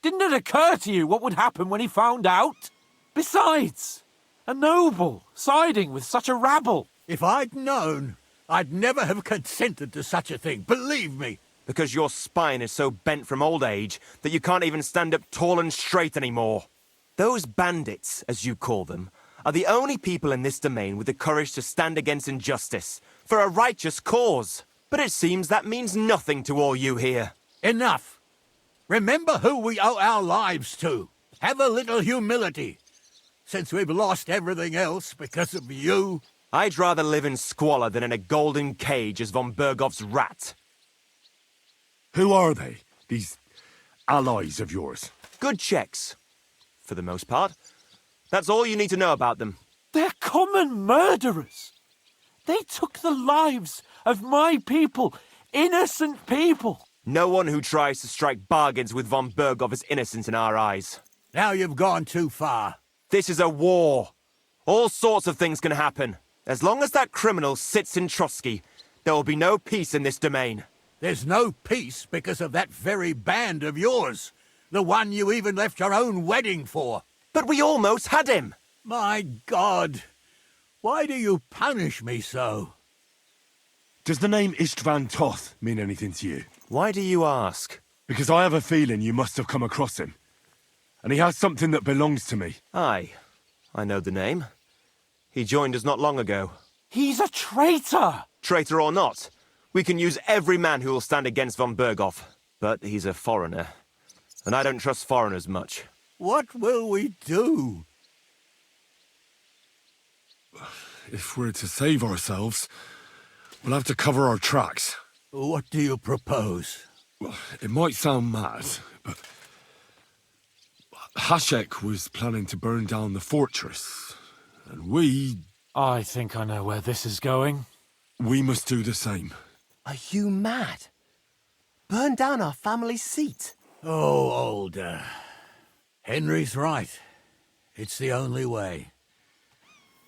S5: Didn't it occur to you what would happen when he found out? Besides, a noble siding with such a rabble.
S11: If I'd known, I'd never have consented to such a thing, believe me.
S2: Because your spine is so bent from old age that you can't even stand up tall and straight anymore. Those bandits, as you call them, are the only people in this domain with the courage to stand against injustice, for a righteous cause. But it seems that means nothing to all you here.
S11: Enough. Remember who we owe our lives to. Have a little humility. Since we've lost everything else because of you.
S2: I'd rather live in squalor than in a golden cage as von Bergov's rat.
S19: Who are they, these allies of yours?
S2: Good checks, for the most part. That's all you need to know about them.
S5: They're common murderers. They took the lives of my people, innocent people.
S2: No one who tries to strike bargains with von Bergov is innocent in our eyes.
S11: Now you've gone too far.
S2: This is a war. All sorts of things can happen. As long as that criminal sits in Trotsky, there will be no peace in this domain.
S11: There's no peace because of that very band of yours. The one you even left your own wedding for.
S2: But we almost had him!
S11: My God! Why do you punish me so?
S19: Does the name Istvan Toth mean anything to you?
S2: Why do you ask?
S19: Because I have a feeling you must have come across him. And he has something that belongs to me.
S2: Aye, I know the name. He joined us not long ago.
S5: He's a traitor!
S2: Traitor or not, we can use every man who will stand against von Bergov. But he's a foreigner. And I don't trust foreigners much.
S11: What will we do?
S19: If we're to save ourselves, we'll have to cover our tracks.
S11: What do you propose?
S19: Well, it might sound mad, but Hasek was planning to burn down the fortress, and we...
S5: I think I know where this is going.
S19: We must do the same.
S2: Are you mad? Burn down our family seat?
S11: Oh, Older. Henry's right. It's the only way.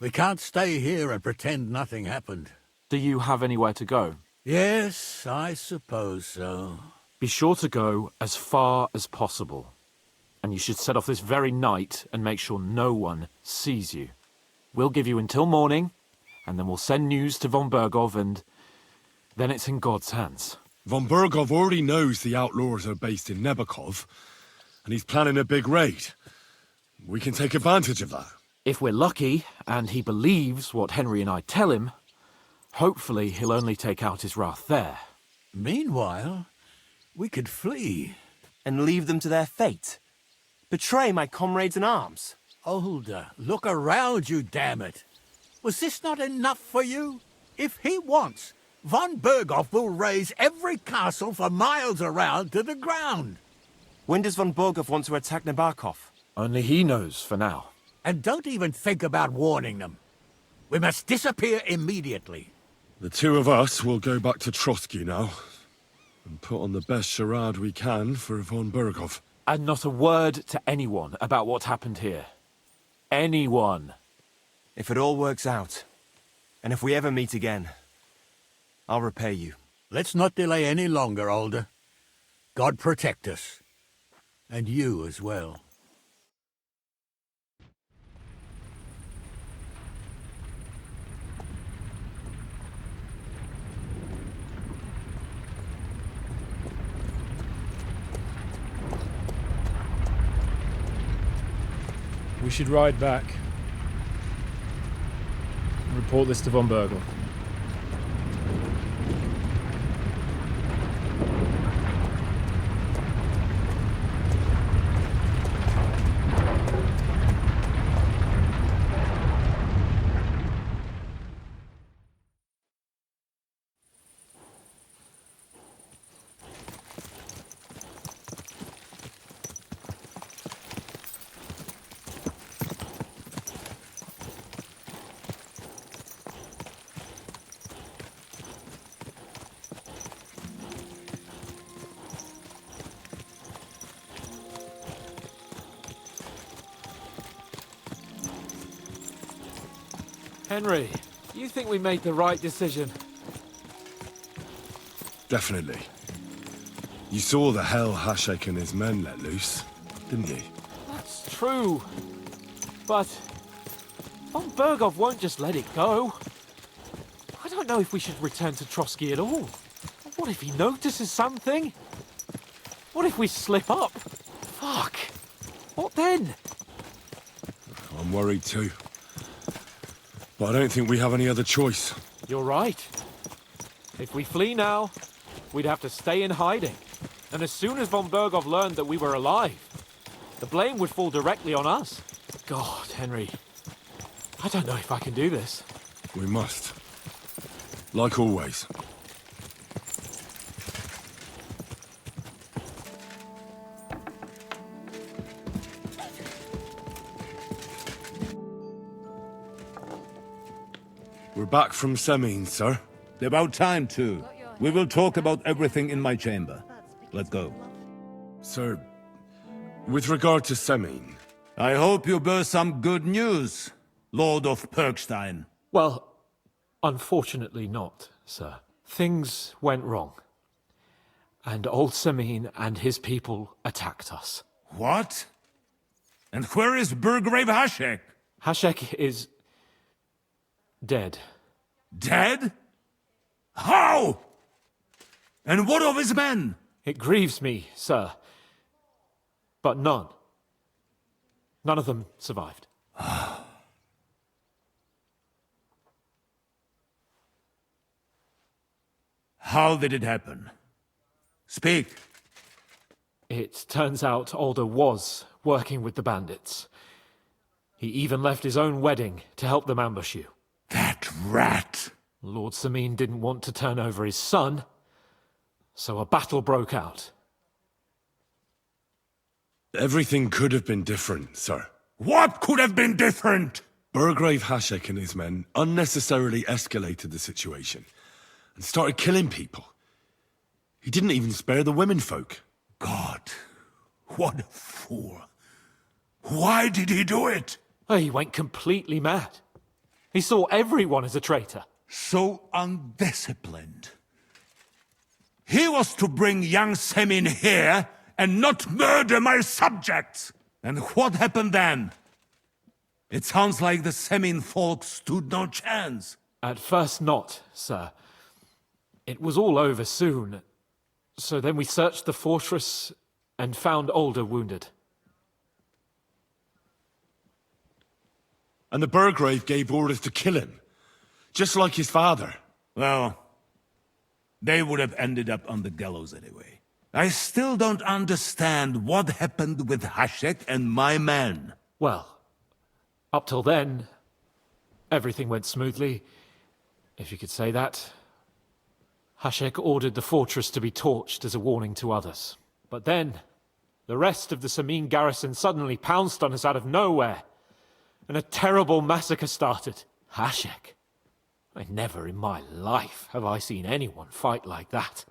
S11: We can't stay here and pretend nothing happened.
S5: Do you have anywhere to go?
S11: Yes, I suppose so.
S5: Be sure to go as far as possible. And you should set off this very night and make sure no one sees you. We'll give you until morning, and then we'll send news to von Bergov, and then it's in God's hands.
S19: Von Bergov already knows the outlaws are based in Nebakov, and he's planning a big raid. We can take advantage of that.
S5: If we're lucky, and he believes what Henry and I tell him, hopefully he'll only take out his wrath there.
S11: Meanwhile, we could flee.
S2: And leave them to their fate? Betray my comrades in arms?
S11: Older, look around you, damn it. Was this not enough for you? If he wants, von Bergov will raise every castle for miles around to the ground.
S2: When does von Bergov want to attack Nabokov?
S5: Only he knows for now.
S11: And don't even think about warning them. We must disappear immediately.
S19: The two of us will go back to Trotsky now, and put on the best charade we can for von Bergov.
S5: And not a word to anyone about what happened here. Anyone.
S2: If it all works out, and if we ever meet again, I'll repay you.
S11: Let's not delay any longer, Older. God protect us. And you as well.
S9: We should ride back. Report this to von Bergov.
S5: Henry, you think we made the right decision?
S19: Definitely. You saw the hell Hasek and his men let loose, didn't you?
S5: That's true. But von Bergov won't just let it go. I don't know if we should return to Trotsky at all. What if he notices something? What if we slip up? Fuck. What then?
S19: I'm worried too. But I don't think we have any other choice.
S5: You're right. If we flee now, we'd have to stay in hiding. And as soon as von Berghoff learned that we were alive, the blame would fall directly on us. God, Henry. I don't know if I can do this.
S19: We must. Like always. We're back from Semine, sir.
S18: About time, too. We will talk about everything in my chamber. Let's go.
S19: Sir, with regard to Semine...
S18: I hope you bear some good news, Lord of Perkstein.
S5: Well, unfortunately not, sir. Things went wrong. And old Semine and his people attacked us.
S18: What? And where is Burgrave Hashek?
S5: Hashek is... dead.
S18: Dead? How? And what of his men?
S5: It grieves me, sir. But none of them survived.
S18: How did it happen? Speak.
S5: It turns out Alder was working with the bandits. He even left his own wedding to help them ambush you.
S18: That rat!
S5: Lord Semine didn't want to turn over his son, so a battle broke out.
S19: Everything could have been different, sir.
S18: What could have been different?
S19: Burgrave Hashek and his men unnecessarily escalated the situation and started killing people. He didn't even spare the womenfolk.
S18: God, what a fool. Why did he do it?
S5: He went completely mad. He saw everyone as a traitor.
S18: So undisciplined. He was to bring young Semine here and not murder my subjects. And what happened then? It sounds like the Semine folk stood no chance.
S5: At first not, sir. It was all over soon. So then we searched the fortress and found Alder wounded.
S19: And the Burgrave gave orders to kill him, just like his father.
S18: Well, they would have ended up on the gallows anyway. I still don't understand what happened with Hashek and my men.
S5: Well, up till then, everything went smoothly, if you could say that. Hashek ordered the fortress to be torched as a warning to others. But then, the rest of the Semine garrison suddenly pounced on us out of nowhere, and a terrible massacre started. Hashek? Never in my life have I seen anyone fight like that.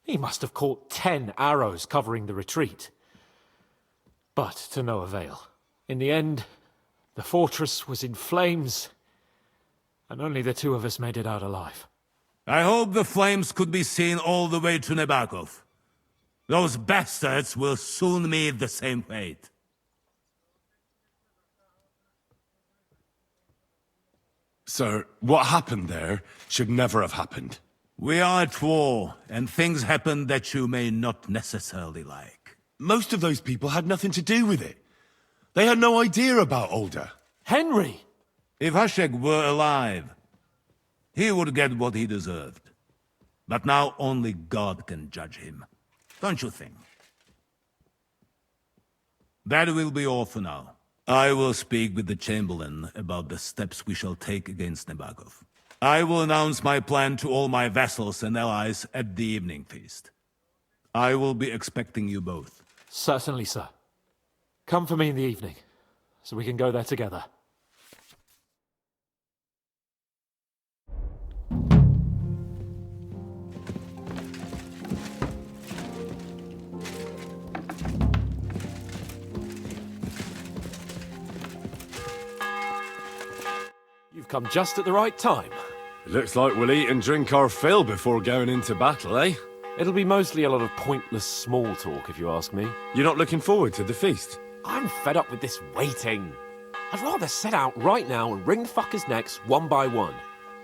S5: He must have caught 10 arrows covering the retreat. But to no avail. In the end, the fortress was in flames, and only the two of us made it out alive.
S18: I hope the flames could be seen all the way to Nebakov. Those bastards will soon meet the same fate.
S19: Sir, what happened there should never have happened.
S18: We are at war, and things happen that you may not necessarily like.
S19: Most of those people had nothing to do with it. They had no idea about Alder.
S5: Henry!
S18: If Hashek were alive, he would get what he deserved. But now only God can judge him. Don't you think? That will be all for now. I will speak with the Chamberlain about the steps we shall take against Nebakov. I will announce my plan to all my vassals and allies at the evening feast. I will be expecting you both.
S5: Certainly, sir. Come for me in the evening, so we can go there together. You've come just at the right time.
S19: It looks like we'll eat and drink our fill before going into battle, eh?
S9: It'll be mostly a lot of pointless small talk, if you ask me.
S19: You're not looking forward to the feast?
S9: I'm fed up with this waiting. I'd rather set out right now and wring fuckers' necks one by one.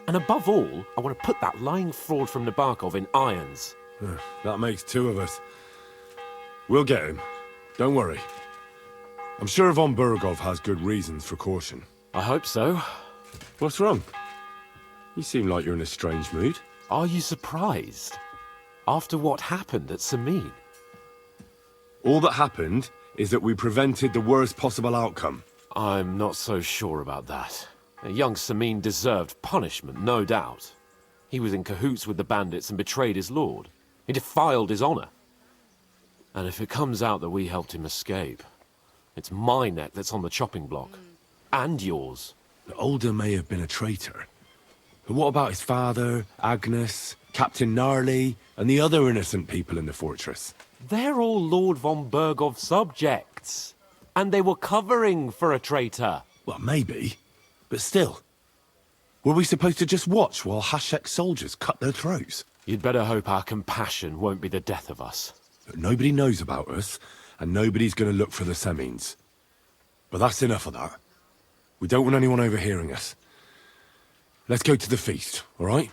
S5: And above all, I want to put that lying fraud from Nabokov in irons.
S19: That makes two of us. We'll get him. Don't worry. I'm sure von Burgov has good reasons for caution.
S5: I hope so.
S19: What's wrong? You seem like you're in a strange mood.
S5: Are you surprised? After what happened at Samin?
S19: All that happened is that we prevented the worst possible outcome.
S5: I'm not so sure about that. Young Samin deserved punishment, no doubt. He was in cahoots with the bandits and betrayed his lord. He defiled his honor. And if it comes out that we helped him escape, it's my neck that's on the chopping block. And yours.
S19: Older may have been a traitor. But what about his father, Agnes, Captain Gnarly, and the other innocent people in the fortress?
S5: They're all Lord von Burgov's subjects. And they were covering for a traitor.
S19: Well, maybe. But still. Were we supposed to just watch while Hashek's soldiers cut their throats?
S5: You'd better hope our compassion won't be the death of us.
S19: But nobody knows about us, and nobody's going to look for the Semines. But that's enough of that. We don't want anyone overhearing us. Let's go to the feast, all right?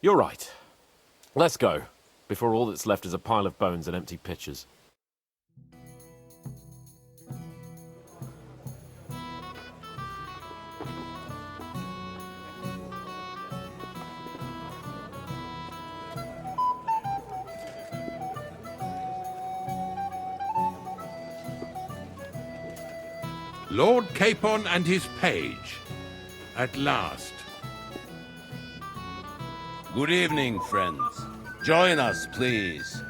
S5: You're right. Let's go, before all that's left is a pile of bones and empty pitchers.
S14: Lord Capon and his page. At last.
S18: Good evening, friends. Join us, please,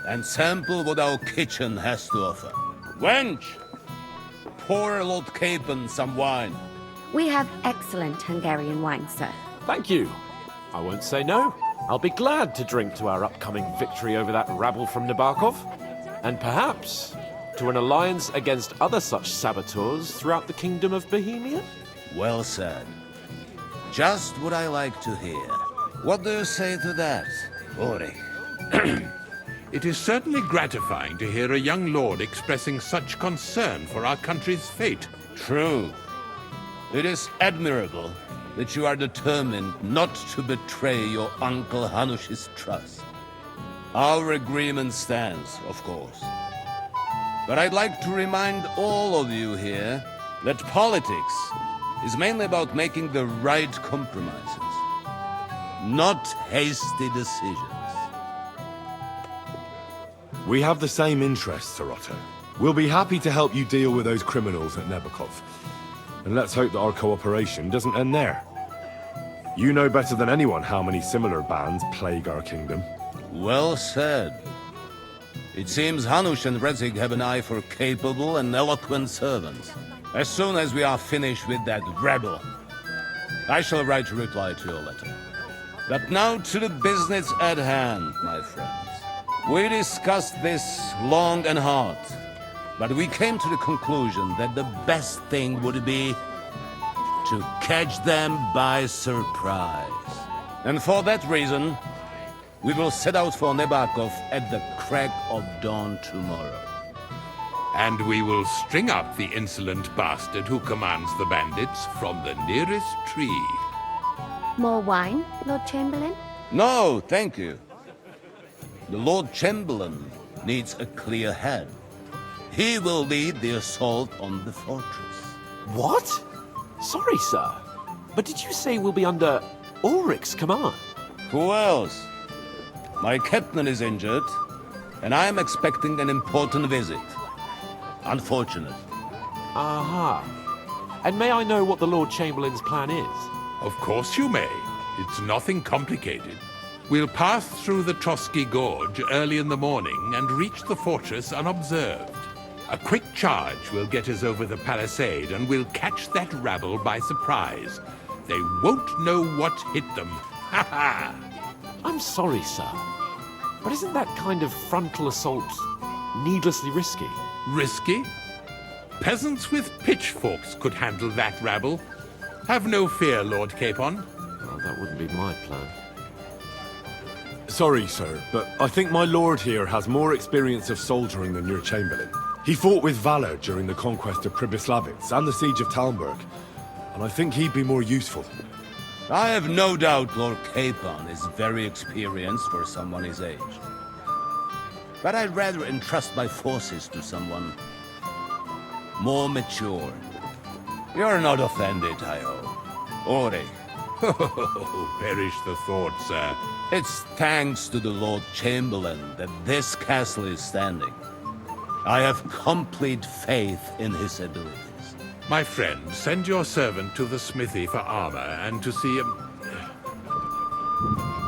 S18: and sample what our kitchen has to offer. Wench, pour Lord Capon some wine.
S16: We have excellent Hungarian wine, sir.
S5: Thank you. I won't say no. I'll be glad to drink to our upcoming victory over that rabble from Nabokov. And perhaps to an alliance against other such saboteurs throughout the kingdom of Bohemia?
S18: Well said. Just what I like to hear. What do you say to that, Ulrich?
S14: It is certainly gratifying to hear a young lord expressing such concern for our country's fate.
S18: True. It is admirable that you are determined not to betray your Uncle Hanush's trust. Our agreement stands, of course. But I'd like to remind all of you here that politics is mainly about making the right compromises, not hasty decisions.
S19: We have the same interests, Sir Otto. We'll be happy to help you deal with those criminals at Nebokov. And let's hope that our cooperation doesn't end there. You know better than anyone how many similar bands plague our kingdom.
S18: Well said. It seems Hanush and Rezig have an eye for capable and eloquent servants. As soon as we are finished with that rebel, I shall write a reply to your letter. But now to the business at hand, my friends. We discussed this long and hard, but we came to the conclusion that the best thing would be to catch them by surprise. And for that reason, we will set out for Nebokov at the crack of dawn tomorrow.
S14: And we will string up the insolent bastard who commands the bandits from the nearest tree.
S16: More wine, Lord Chamberlain?
S18: No, thank you. The Lord Chamberlain needs a clear head. He will lead the assault on the fortress.
S5: What? Sorry, sir. But did you say we'll be under Ulrich's command?
S18: Who else? My captain is injured, and I am expecting an important visit. Unfortunate.
S5: Aha. And may I know what the Lord Chamberlain's plan is?
S14: Of course you may. It's nothing complicated. We'll pass through the Trotsky Gorge early in the morning and reach the fortress unobserved. A quick charge will get us over the palisade, and we'll catch that rabble by surprise. They won't know what hit them. Ha ha!
S5: I'm sorry, sir. But isn't that kind of frontal assault needlessly risky?
S14: Risky? Peasants with pitchforks could handle that rabble. Have no fear, Lord Capon.
S5: Well, that wouldn't be my plan.
S19: Sorry, sir, but I think my lord here has more experience of soldiering than your Chamberlain. He fought with valor during the conquest of Pribyslavitz and the siege of Talmberg, and I think he'd be more useful.
S18: I have no doubt Lord Capon is very experienced for someone his age. But I'd rather entrust my forces to someone more mature. You're not offended, I hope. Ori.
S14: Perish the thought, sir.
S18: It's thanks to the Lord Chamberlain that this castle is standing. I have complete faith in his abilities.
S14: My friend, send your servant to the smithy for armor and to see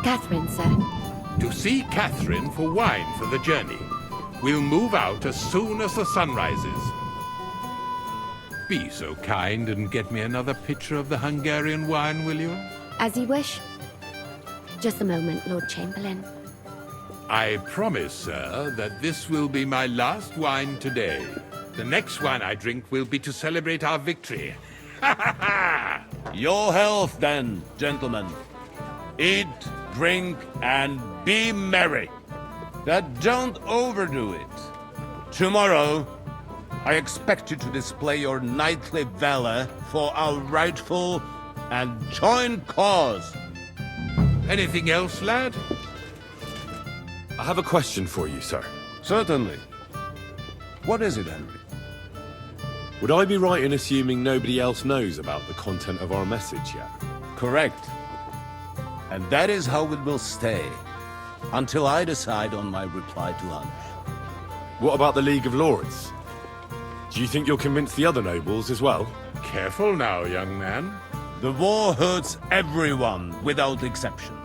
S16: Catherine, sir.
S14: To see Catherine for wine for the journey. We'll move out as soon as the sun rises. Be so kind and get me another pitcher of the Hungarian wine, will you?
S16: As you wish. Just a moment, Lord Chamberlain.
S14: I promise, sir, that this will be my last wine today. The next wine I drink will be to celebrate our victory.
S18: Your health, then, gentlemen. Eat, drink, and be merry. But don't overdo it. Tomorrow, I expect you to display your knightly valor for our rightful and joint cause.
S14: Anything else, lad?
S19: I have a question for you, sir.
S18: Certainly. What is it, Henry?
S19: Would I be right in assuming nobody else knows about the content of our message yet?
S18: Correct. And that is how it will stay, until I decide on my reply to Hunch.
S19: What about the League of Lords? Do you think you'll convince the other nobles as well?
S14: Careful now, young man.
S18: The war hurts everyone without exception.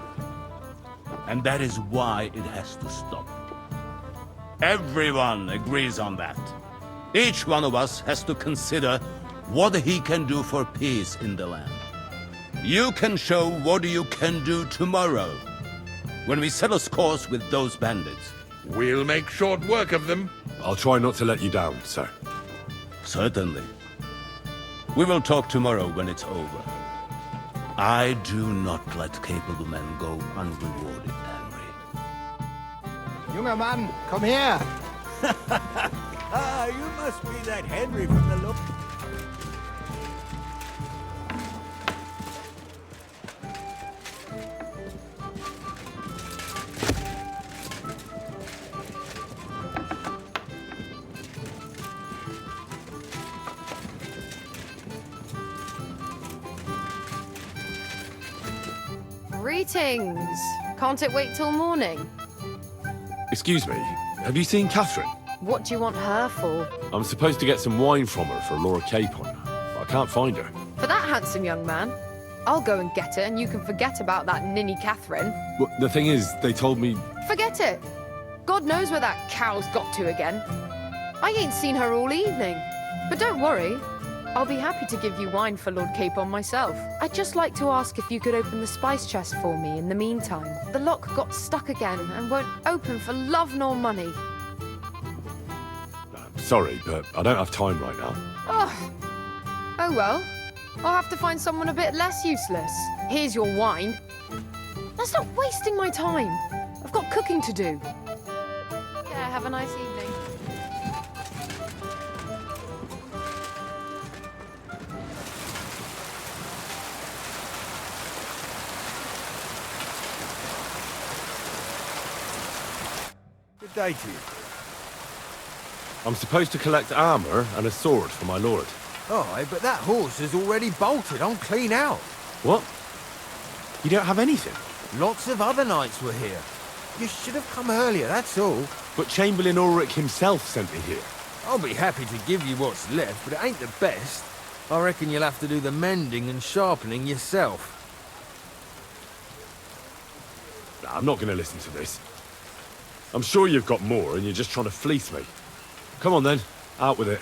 S18: And that is why it has to stop. Everyone agrees on that. Each one of us has to consider what he can do for peace in the land. You can show what you can do tomorrow, when we settle scores with those bandits.
S14: We'll make short work of them.
S19: I'll try not to let you down, sir.
S18: Certainly. We will talk tomorrow when it's over. I do not let capable men go unrewarded, Henry.
S11: Junger Mann, komm her! Ah, you must be that Henry from the look.
S20: Greetings. Can't it wait till morning?
S19: Excuse me, have you seen Catherine?
S20: What do you want her for?
S19: I'm supposed to get some wine from her for Laura Capon, but I can't find her.
S20: For that handsome young man? I'll go and get it, and you can forget about that ninny Catherine.
S19: Well, the thing is, they told me...
S20: Forget it. God knows where that cow's got to again. I ain't seen her all evening. But don't worry. I'll be happy to give you wine for Lord Capon myself. I'd just like to ask if you could open the spice chest for me in the meantime. The lock got stuck again and won't open for love nor money.
S19: Sorry, but I don't have time right now.
S20: Oh well. I'll have to find someone a bit less useless. Here's your wine. That's not wasting my time. I've got cooking to do. Yeah, have a nice evening.
S1: Good day to you.
S19: I'm supposed to collect armor and a sword for my lord.
S11: Aye, but that horse is already bolted on clean out.
S19: What? You don't have anything?
S11: Lots of other knights were here. You should have come earlier, that's all.
S19: But Chamberlain Ulrich himself sent me here.
S11: I'll be happy to give you what's left, but it ain't the best. I reckon you'll have to do the mending and sharpening yourself.
S19: Nah, I'm not going to listen to this. I'm sure you've got more and you're just trying to fleece me. Come on then, out with it.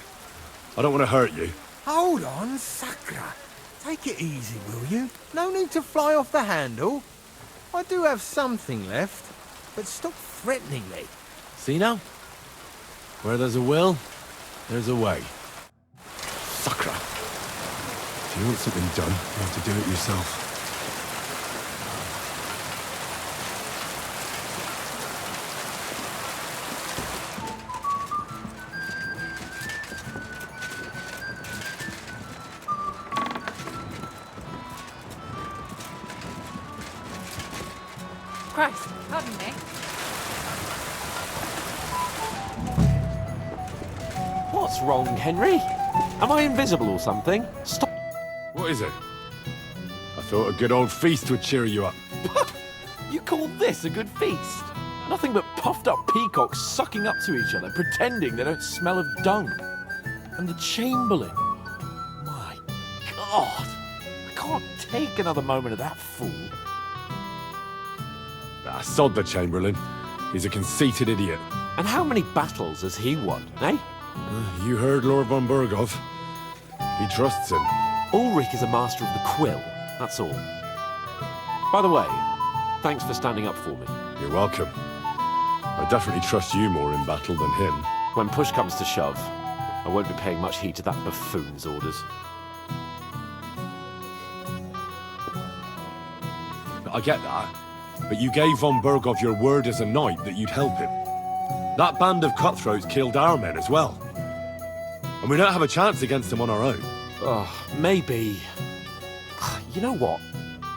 S19: I don't want to hurt you.
S11: Hold on, Sakra. Take it easy, will you? No need to fly off the handle. I do have something left, but stop threatening me.
S19: See now? Where there's a will, there's a way. Sakra. If you want something done, you have to do it yourself.
S20: Christ, pardon me.
S5: What's wrong, Henry? Am I invisible or something? Stop.
S19: What is it? I thought a good old feast would cheer you up.
S5: You call this a good feast? Nothing but puffed up peacocks sucking up to each other, pretending they don't smell of dung. And the Chamberlain. My God. I can't take another moment of that fool.
S19: Ah, sod the Chamberlain. He's a conceited idiot.
S5: And how many battles has he won, eh?
S19: You heard Lord von Berghoff. He trusts him.
S5: Ulrich is a master of the quill, that's all. By the way, thanks for standing up for me.
S19: You're welcome. I definitely trust you more in battle than him.
S5: When push comes to shove, I won't be paying much heed to that buffoon's orders.
S19: I get that, but you gave von Berghoff your word as a knight that you'd help him. That band of cutthroats killed our men as well. And we don't have a chance against them on our own.
S5: Oh, maybe. You know what?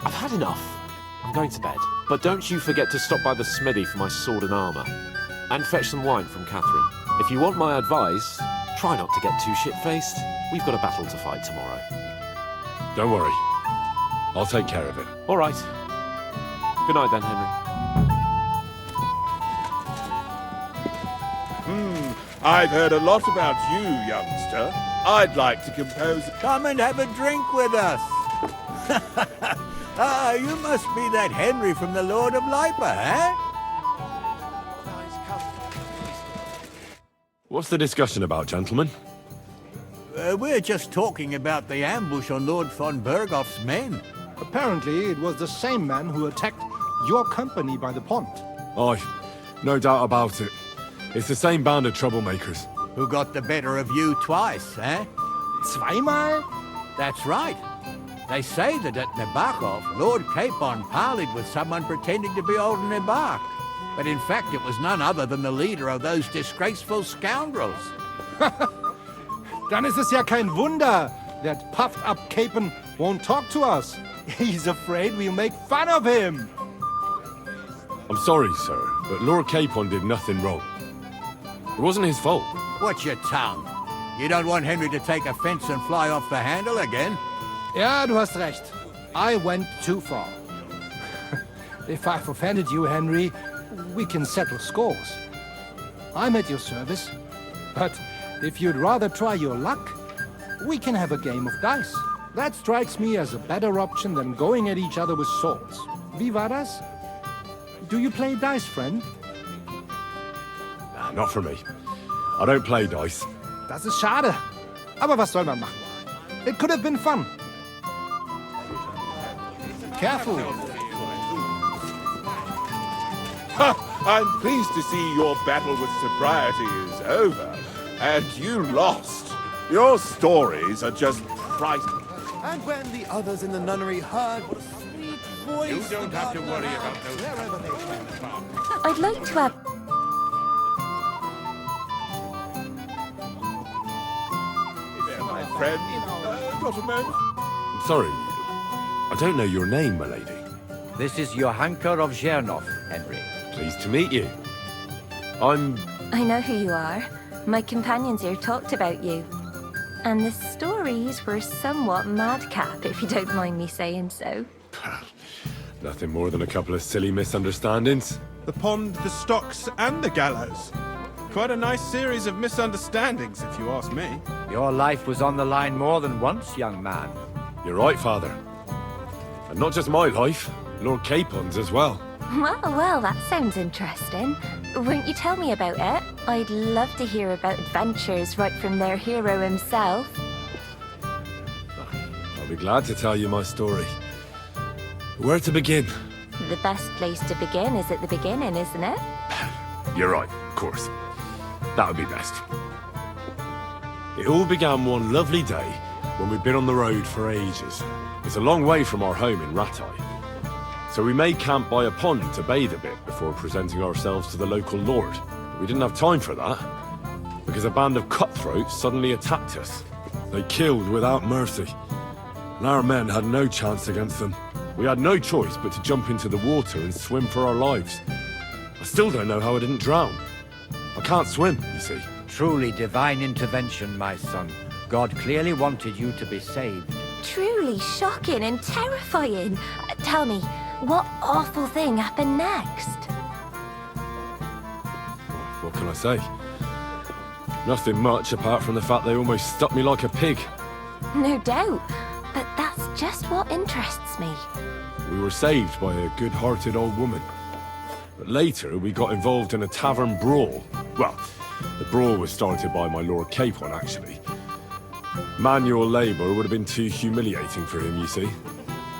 S5: I've had enough. I'm going to bed. But don't you forget to stop by the smithy for my sword and armour. And fetch some wine from Catherine. If you want my advice, try not to get too shit-faced. We've got a battle to fight tomorrow.
S19: Don't worry. I'll take care of it.
S5: All right. Good night then, Henry.
S4: I've heard a lot about you, youngster. I'd like to compose...
S11: Come and have a drink with us. Ah, you must be that Henry from the Lord of Lipa, eh?
S19: What's the discussion about, gentlemen?
S11: We're just talking about the ambush on Lord von Berghoff's men.
S21: Apparently, it was the same man who attacked your company by the pond.
S19: Aye, no doubt about it. It's the same band of troublemakers.
S11: Who got the better of you twice, eh?
S21: Zweimal?
S11: That's right. They say that at Nebachov, Lord Capon parleyed with someone pretending to be old Nebach. But in fact, it was none other than the leader of those disgraceful scoundrels.
S21: Dann ist es ja kein Wunder that puffed-up Capon won't talk to us. He's afraid we'll make fun of him.
S19: I'm sorry, sir, but Lord Capon did nothing wrong. It wasn't his fault.
S11: Watch your tongue. You don't want Henry to take offense and fly off the handle again?
S21: Ja, du hast recht. I went too far. If I've offended you, Henry, we can settle scores. I'm at your service. But if you'd rather try your luck, we can have a game of dice. That strikes me as a better option than going at each other with swords. Wie war das? Do you play dice, friend?
S19: Nah, not for me. I don't play dice.
S21: Das ist schade. Aber was soll man machen? It could have been fun. Careful.
S4: I'm pleased to see your battle with sobriety is over, and you lost. Your stories are just priceless.
S23: And when the others in the nunnery heard what a sweet voice...
S4: You don't have to worry about those...
S23: Wherever they came from.
S16: I'd like to have...
S4: There, my friend. Got a moment?
S19: I'm sorry. I don't know your name, my lady.
S24: This is Johanka of Zhernov, Henry.
S19: Pleased to meet you. I'm...
S25: I know who you are. My companions here talked about you. And the stories were somewhat madcap, if you don't mind me saying so.
S19: Nothing more than a couple of silly misunderstandings.
S26: The pond, the stocks, and the gallows. Quite a nice series of misunderstandings, if you ask me.
S24: Your life was on the line more than once, young man.
S19: You're right, Father. And not just my life, Lord Capon's as well.
S25: Well, that sounds interesting. Won't you tell me about it? I'd love to hear about adventures right from their hero himself.
S19: I'll be glad to tell you my story. Where to begin?
S25: The best place to begin is at the beginning, isn't it?
S19: You're right, of course. That would be best. It all began one lovely day when we'd been on the road for ages. It's a long way from our home in Ratai. So we made camp by a pond to bathe a bit before presenting ourselves to the local lord. But we didn't have time for that, because a band of cutthroats suddenly attacked us. They killed without mercy, and our men had no chance against them. We had no choice but to jump into the water and swim for our lives. I still don't know how I didn't drown. I can't swim, you see.
S24: Truly divine intervention, my son. God clearly wanted you to be saved.
S25: Truly shocking and terrifying. Tell me, what awful thing happened next?
S19: What can I say? Nothing much apart from the fact they almost stuck me like a pig.
S25: No doubt, but that's just what interests me.
S19: We were saved by a good-hearted old woman. But later, we got involved in a tavern brawl. Well, the brawl was started by my Lord Capon, actually. Manual labour would have been too humiliating for him, you see.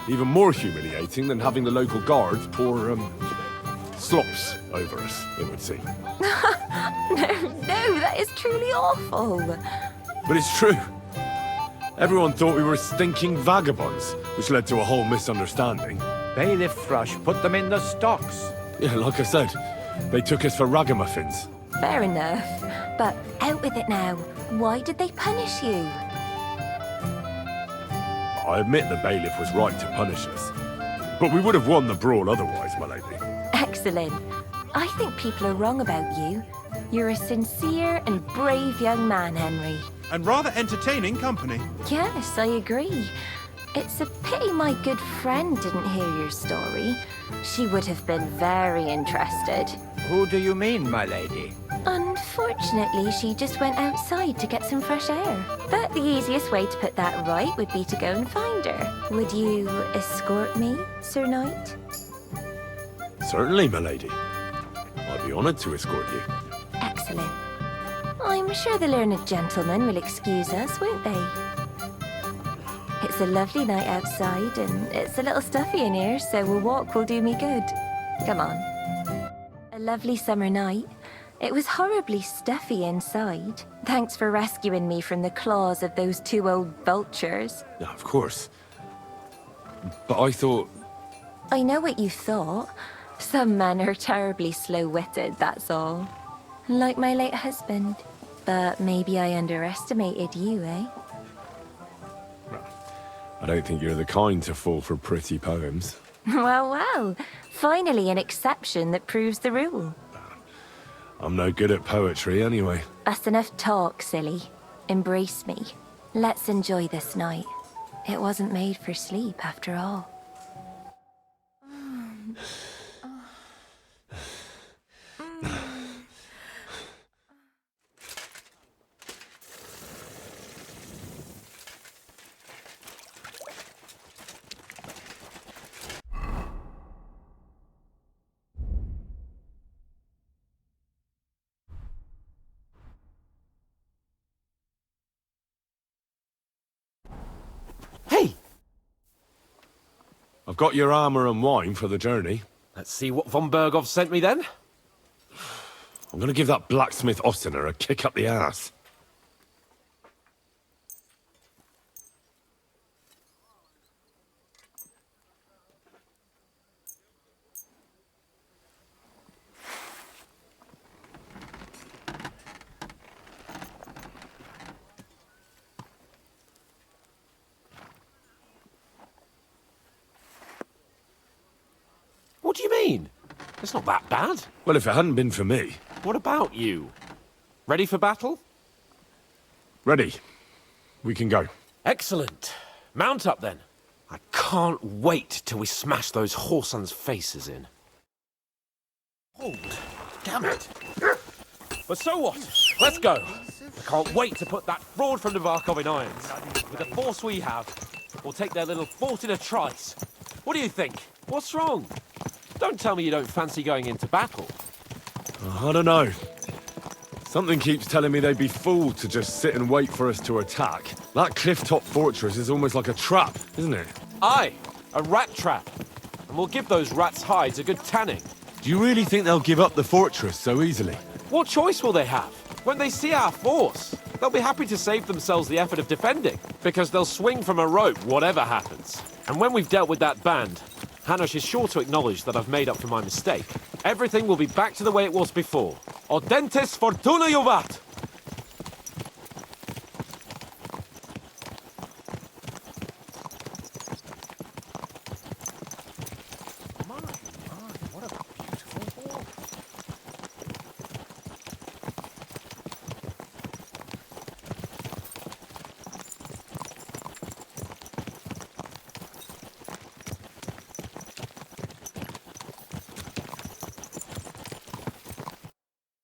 S19: Even more humiliating than having the local guards pour, slops over us, it would seem.
S25: No, that is truly awful.
S19: But it's true. Everyone thought we were stinking vagabonds, which led to a whole misunderstanding.
S24: Bailiff Thrush put them in the stocks.
S19: Yeah, like I said, they took us for ragamuffins.
S25: Fair enough, but out with it now. Why did they punish you?
S19: I admit the bailiff was right to punish us. But we would have won the brawl otherwise, my lady.
S25: Excellent. I think people are wrong about you. You're a sincere and brave young man, Henry.
S26: And rather entertaining company.
S25: Yes, I agree. It's a pity my good friend didn't hear your story. She would have been very interested.
S24: Who do you mean, my lady?
S25: Unfortunately, she just went outside to get some fresh air. But the easiest way to put that right would be to go and find her. Would you escort me, Sir Knight?
S19: Certainly, my lady. I'd be honoured to escort you.
S25: Excellent. I'm sure the learned gentlemen will excuse us, won't they? It's a lovely night outside, and it's a little stuffy in here, so a walk will do me good. Come on. A lovely summer night. It was horribly stuffy inside. Thanks for rescuing me from the claws of those two old vultures.
S19: Yeah, of course. But I thought...
S25: I know what you thought. Some men are terribly slow-witted, that's all. Like my late husband. But maybe I underestimated you, eh?
S19: I don't think you're the kind to fall for pretty poems.
S25: Well, well. Finally an exception that proves the rule.
S19: I'm no good at poetry anyway.
S25: That's enough talk, silly. Embrace me. Let's enjoy this night. It wasn't made for sleep, after all.
S3: Hey!
S19: I've got your armour and wine for the journey.
S3: Let's see what von Berghoff sent me then.
S19: I'm going to give that blacksmith Ostener a kick up the ass.
S3: What do you mean? It's not that bad.
S19: Well, if it hadn't been for me...
S3: What about you? Ready for battle?
S19: Ready. We can go.
S3: Excellent. Mount up then. I can't wait till we smash those whoresons' faces in. Oh, damn it. But so what? Let's go. I can't wait to put that fraud from Novarkov in irons. With the force we have, we'll take their little fort in a trice. What do you think? What's wrong? Don't tell me you don't fancy going into battle.
S19: I don't know. Something keeps telling me they'd be fooled to just sit and wait for us to attack. That cliff-top fortress is almost like a trap, isn't it?
S3: Aye, a rat trap. And we'll give those rats' hides a good tanning.
S19: Do you really think they'll give up the fortress so easily?
S3: What choice will they have? When they see our force, they'll be happy to save themselves the effort of defending, because they'll swing from a rope whatever happens. And when we've dealt with that band, Hanush is sure to acknowledge that I've made up for my mistake. Everything will be back to the way it was before. Audentes fortuna juvat!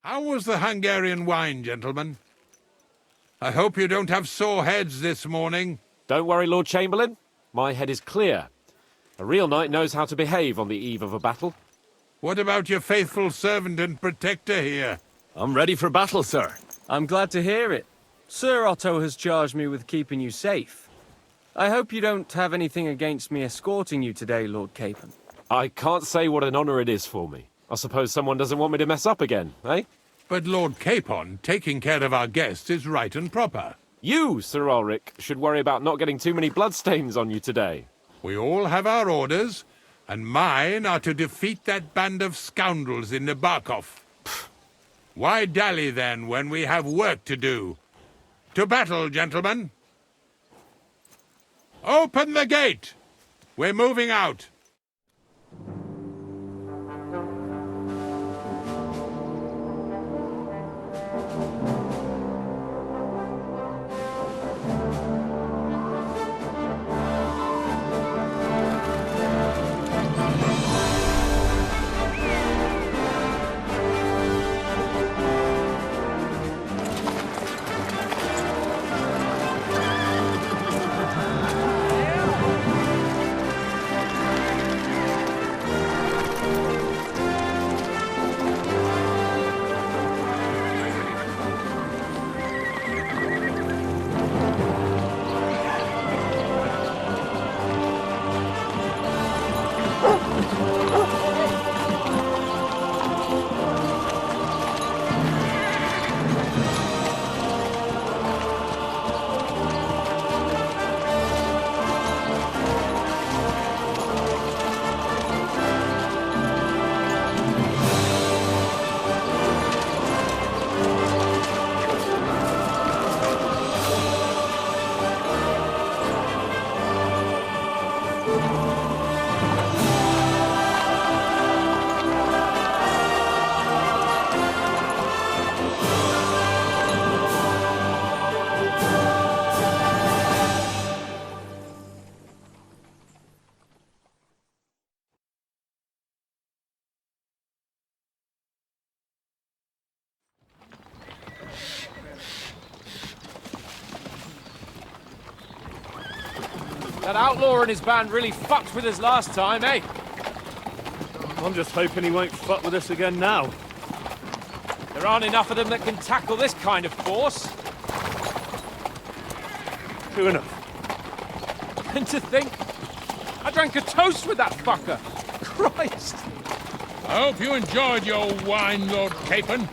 S14: How was the Hungarian wine, gentlemen? I hope you don't have sore heads this morning.
S3: Don't worry, Lord Chamberlain. My head is clear. A real knight knows how to behave on the eve of a battle.
S14: What about your faithful servant and protector here?
S6: I'm ready for battle, sir.
S7: I'm glad to hear it. Sir Otto has charged me with keeping you safe. I hope you don't have anything against me escorting you today, Lord Capon.
S3: I can't say what an honor it is for me. I suppose someone doesn't want me to mess up again, eh?
S14: But Lord Capon, taking care of our guests is right and proper.
S3: You, Sir Ulrich, should worry about not getting too many bloodstains on you today.
S14: We all have our orders, and mine are to defeat that band of scoundrels in Nabokov. Why dally, then, when we have work to do? To battle, gentlemen! Open the gate! We're moving out.
S9: That outlaw and his band really fucked with us last time, eh?
S6: I'm just hoping he won't fuck with us again now.
S9: There aren't enough of them that can tackle this kind of force.
S6: True enough.
S9: And to think, I drank a toast with that fucker. Christ!
S14: I hope you enjoyed your wine, Lord Capon,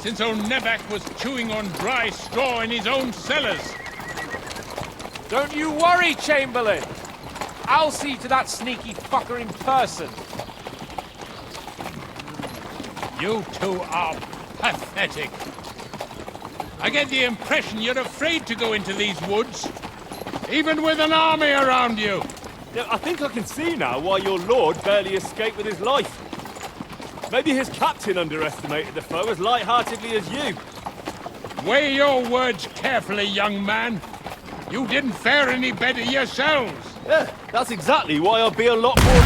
S14: since old Nevak was chewing on dry straw in his own cellars.
S9: Don't you worry, Chamberlain. I'll see to that sneaky fucker in person.
S14: You two are pathetic. I get the impression you're afraid to go into these woods, even with an army around you.
S6: Yeah, I think I can see now why your lord barely escaped with his life. Maybe his captain underestimated the foe as light-heartedly as you.
S14: Weigh your words carefully, young man. You didn't fare any better yourselves.
S6: Yeah, that's exactly why I'll be a lot more...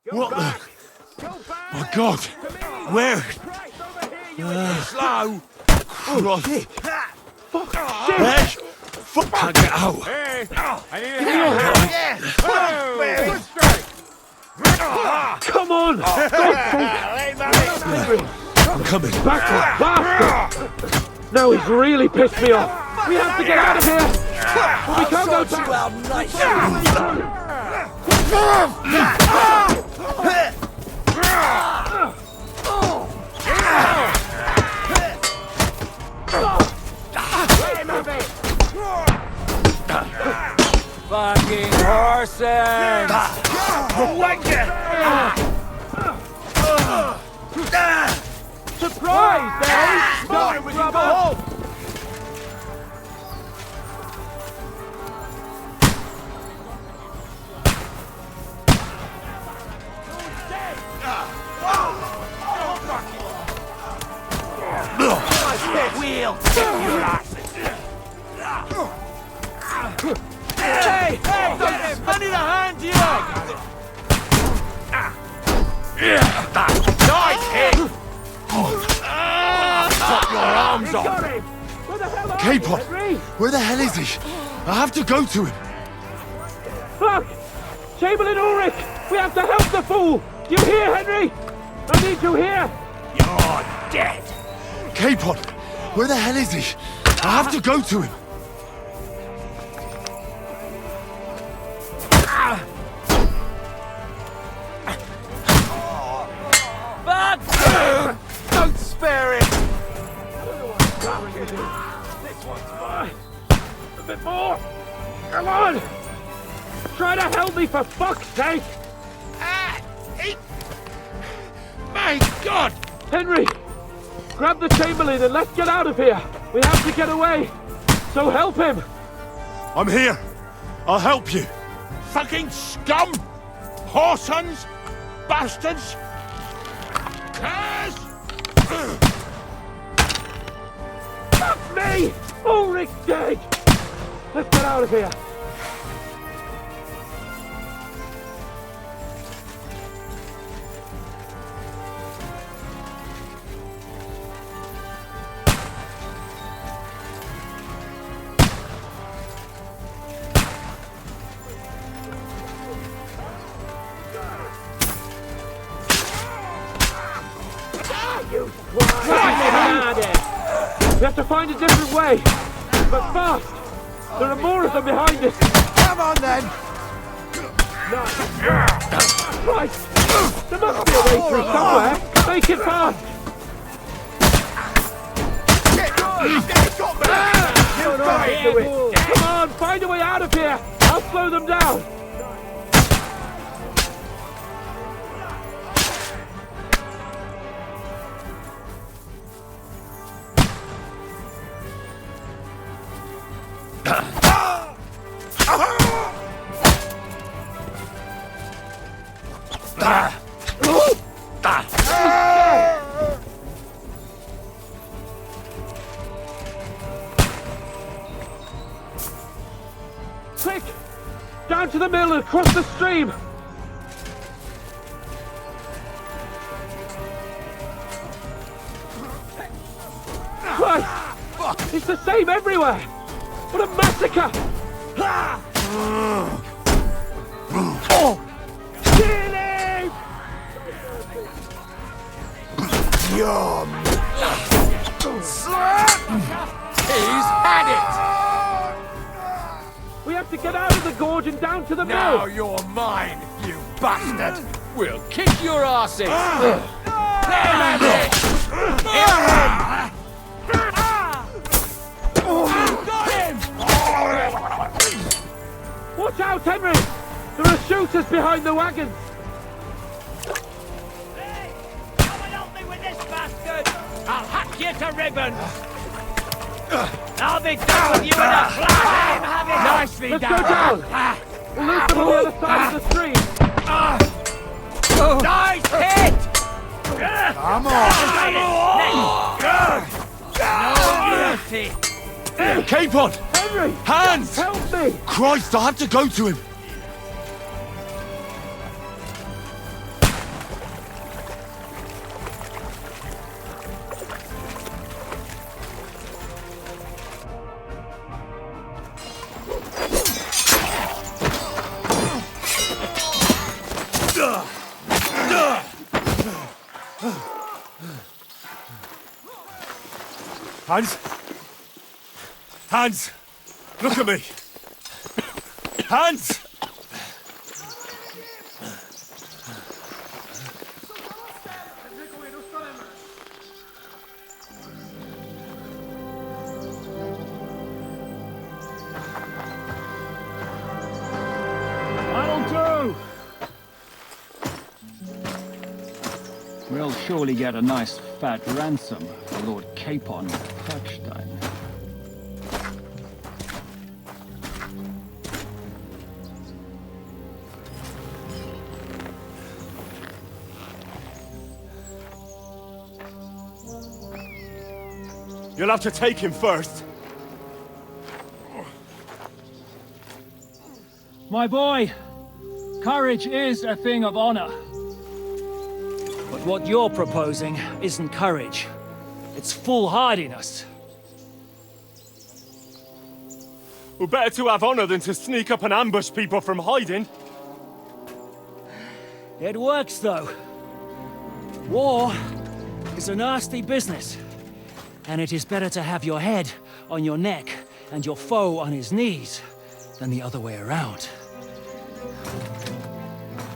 S18: What the? My God! Where?
S17: Slow!
S18: Christ! Hey! Fuck! Can't get out!
S9: Hey! I need a hand!
S6: Come on!
S18: I'm coming.
S6: Back, bastard! Now he's really pissed me off. We have to get out of here! But we can't go back!
S10: Fucking horses!
S9: Surprise, eh?
S6: Come on, we can go home!
S10: We'll kick your asses. Hey! Hey! I need a hand here! Nice hit!
S17: Chop your arms off!
S10: Where the hell are
S17: Capon!
S10: you, Henry?
S17: Where the hell is he? I have to go to him!
S5: Fuck! Chamberlain Ulrich! We have to help the fool! You hear, Henry? I need you here!
S10: You're dead!
S17: Capon! Where the hell is he? I have to go to him!
S10: Fuck! Don't spare it!
S5: This one's mine! A bit more! Come on! Try to help me for fuck's sake!
S17: My God!
S5: Henry! Grab the Chamberlain and let's get out of here! We have to get away! So help him!
S17: I'm here! I'll help you! Fucking scum! Whoresons! Bastards! Curse!
S5: Fuck me! Ulrich's dead! Let's get out of here! We have to find a different way, but fast! There are more of them behind us!
S17: Come on then!
S5: Christ! There must be a way through somewhere! Make it fast! Come on, find a way out of here! I'll slow them down! Quick! Down to the mill and across the stream! Christ! It's the same everywhere! What a massacre! Chili!
S17: Yum!
S10: He's had it!
S5: We have to get out of the gorge and down to the
S10: Now
S5: mill!
S10: you're mine, you bastard! We'll kick your asses! Got him!
S5: Watch out, Henry! There are shooters behind the wagons!
S10: Hey! Come and help me with this bastard! I'll hack you to ribbons! I'll be done with you in a flash! Nicely
S5: Let's
S10: done!
S5: go down! We'll lose them on the other side of the stream!
S10: Nice hit!
S17: Come on!
S10: No mercy!
S17: Capon!
S5: Henry!
S17: Hands!
S5: Help me!
S17: Christ, I have to go to him!
S18: Hans? Hans! Look at me! Hans!
S2: That'll do! We'll surely get a nice fat ransom for Lord Capon Perchstein.
S6: You'll have to take him first.
S2: My boy, courage is a thing of honor.
S1: But what you're proposing isn't courage. It's foolhardiness.
S6: Well, better to have honor than to sneak up and ambush people from hiding.
S1: It works, though. War is a nasty business. And it is better to have your head on your neck and your foe on his knees than the other way around.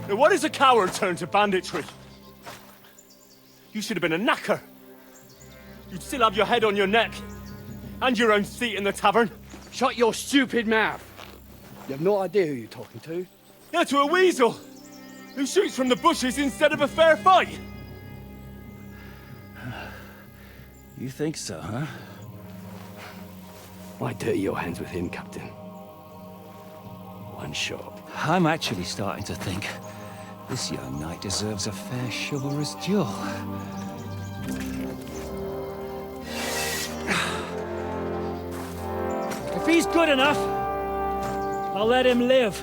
S6: Now, what is a coward turn to banditry? You should have been a knacker. You'd still have your head on your neck. And your own seat in the tavern.
S8: Shut your stupid mouth. You have no idea who you're talking to.
S6: Yeah, to a weasel. Who shoots from the bushes instead of a fair fight.
S1: You think so, huh?
S8: Why dirty your hands with him, Captain? One shot.
S1: I'm actually starting to think this young knight deserves a fair chivalrous duel. If he's good enough, I'll let him live.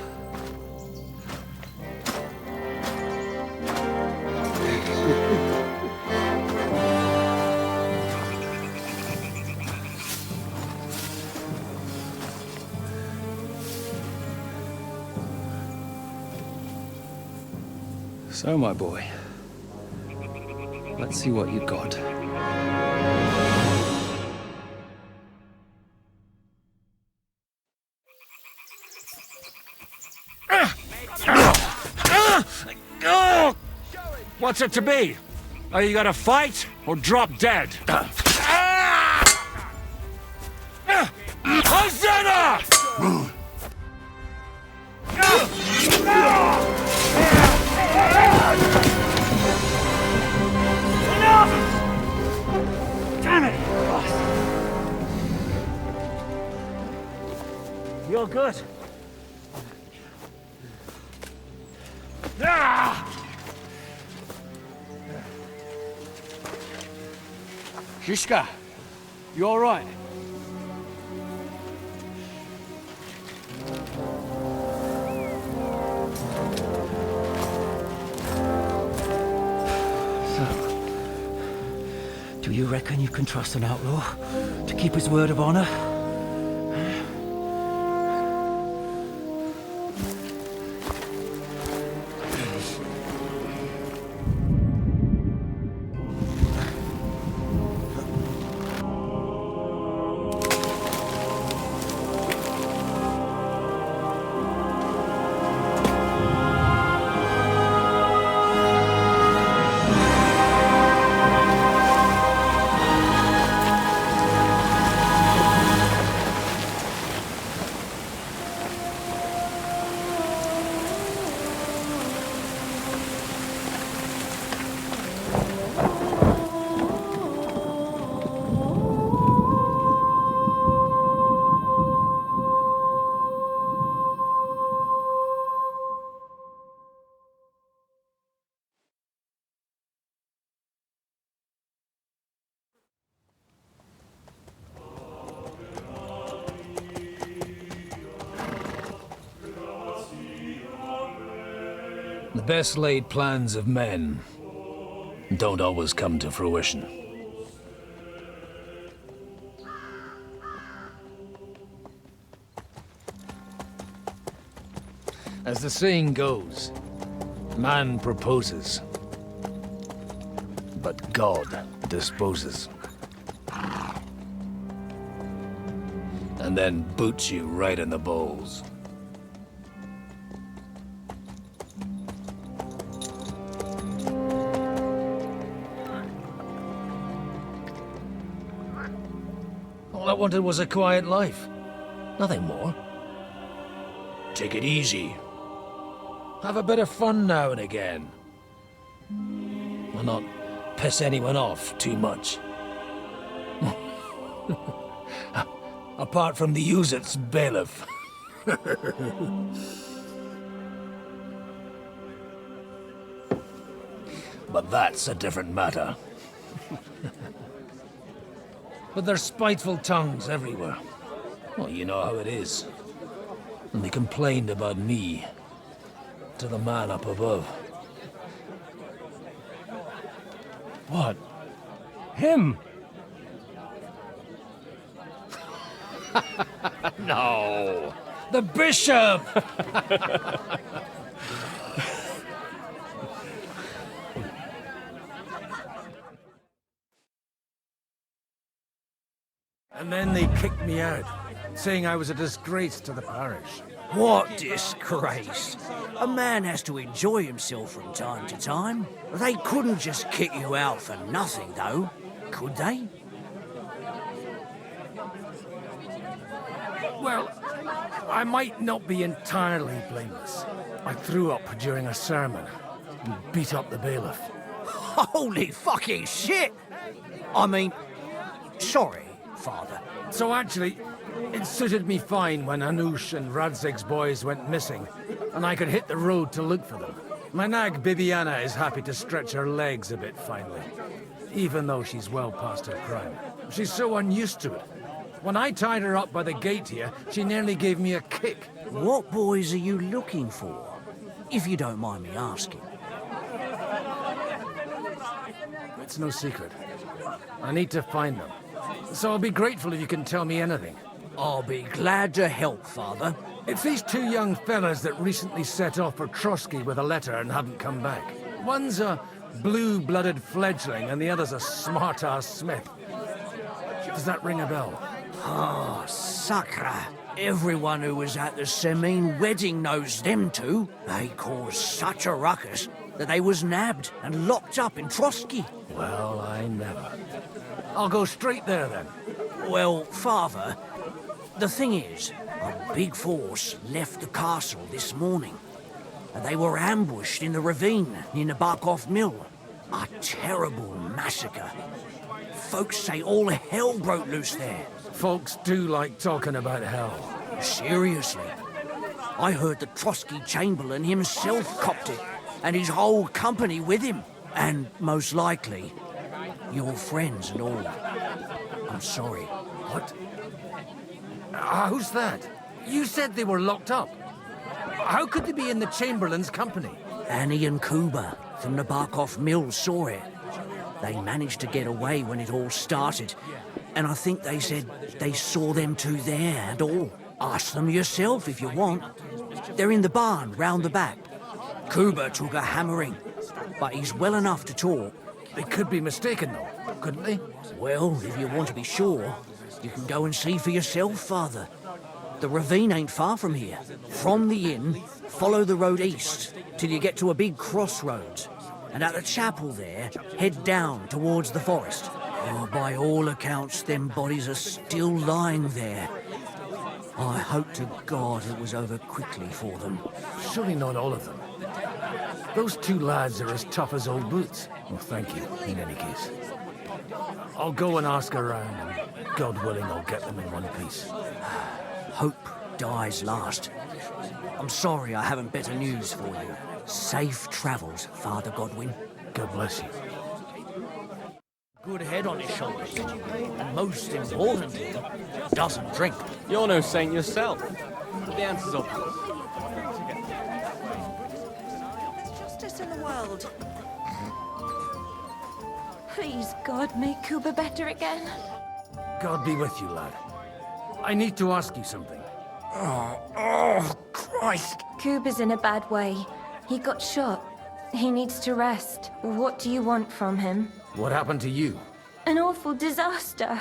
S1: So, my boy, let's see what you got.
S21: What's it to be? Are you gonna fight or drop dead? Hosanna!
S1: Enough! Damn it! You're good.
S21: Shishka, you all right?
S1: Do you reckon you can trust an outlaw to keep his word of honor?
S12: The best laid plans of men don't always come to fruition. As the saying goes, man proposes, but God disposes. And then boots you right in the balls. All I wanted was a quiet life. Nothing more. Take it easy. Have a bit of fun now and again. And not piss anyone off too much. Apart from the Uzit's bailiff. But that's a different matter. But there's spiteful tongues everywhere. Well, you know how it is. And they complained about me to the man up above.
S6: What? Him?
S12: No! The bishop!
S24: And then they kicked me out, saying I was a disgrace to the parish.
S10: What disgrace? A man has to enjoy himself from time to time. They couldn't just kick you out for nothing, though, could they?
S24: Well, I might not be entirely blameless. I threw up during a sermon and beat up the bailiff.
S10: Holy fucking shit! I mean, sorry, Father.
S24: So actually, it suited me fine when Anush and Radzig's boys went missing, and I could hit the road to look for them. My nag Bibiana is happy to stretch her legs a bit finally, even though she's well past her prime. She's so unused to it. When I tied her up by the gate here, she nearly gave me a kick.
S10: What boys are you looking for, if you don't mind me asking?
S24: It's no secret. I need to find them. So I'll be grateful if you can tell me anything.
S10: I'll be glad to help, Father.
S24: It's these two young fellas that recently set off for Trotsky with a letter and haven't come back. One's a blue-blooded fledgling and the other's a smart-ass smith. Does that ring a bell?
S10: Ah, Sakra. Everyone who was at the Semine wedding knows them two. They caused such a ruckus that they was nabbed and locked up in Trotsky.
S24: Well, I never. I'll go straight there, then.
S10: Well, Father, the thing is, a big force left the castle this morning, and they were ambushed in the ravine near Nabarkov Mill. A terrible massacre. Folks say all hell broke loose there.
S24: Folks do like talking about hell.
S10: Seriously. I heard the Trotsky Chamberlain himself copped it, and his whole company with him. And most likely, your friends and all. I'm sorry.
S24: What? Who's that? You said they were locked up. How could they be in the Chamberlain's company?
S10: Annie and Kuba from Nabarkov Mill saw it. They managed to get away when it all started, and I think they said they saw them two there and all. Ask them yourself if you want. They're in the barn round the back. Kuba took a hammering, but he's well enough to talk.
S24: They could be mistaken, though, couldn't they?
S10: Well, if you want to be sure, you can go and see for yourself, Father. The ravine ain't far from here. From the inn, follow the road east till you get to a big crossroads. And at the chapel there, head down towards the forest. Oh, by all accounts, them bodies are still lying there. I hope to God it was over quickly for them.
S24: Surely not all of them. Those two lads are as tough as old boots. Well, thank you, in any case. I'll go and ask around, and God willing, I'll get them in one piece.
S10: Hope dies last. I'm sorry I haven't better news for you. Safe travels, Father Godwin.
S24: God bless you.
S10: Good head on his shoulders. And most importantly, doesn't drink.
S7: You're no saint yourself. The answer's obvious.
S25: Justice in the world. Please, God, make Kuba better again.
S24: God be with you, lad. I need to ask you something.
S25: Oh, Christ. Kuba's in a bad way. He got shot. He needs to rest. What do you want from him?
S24: What happened to you?
S25: An awful disaster.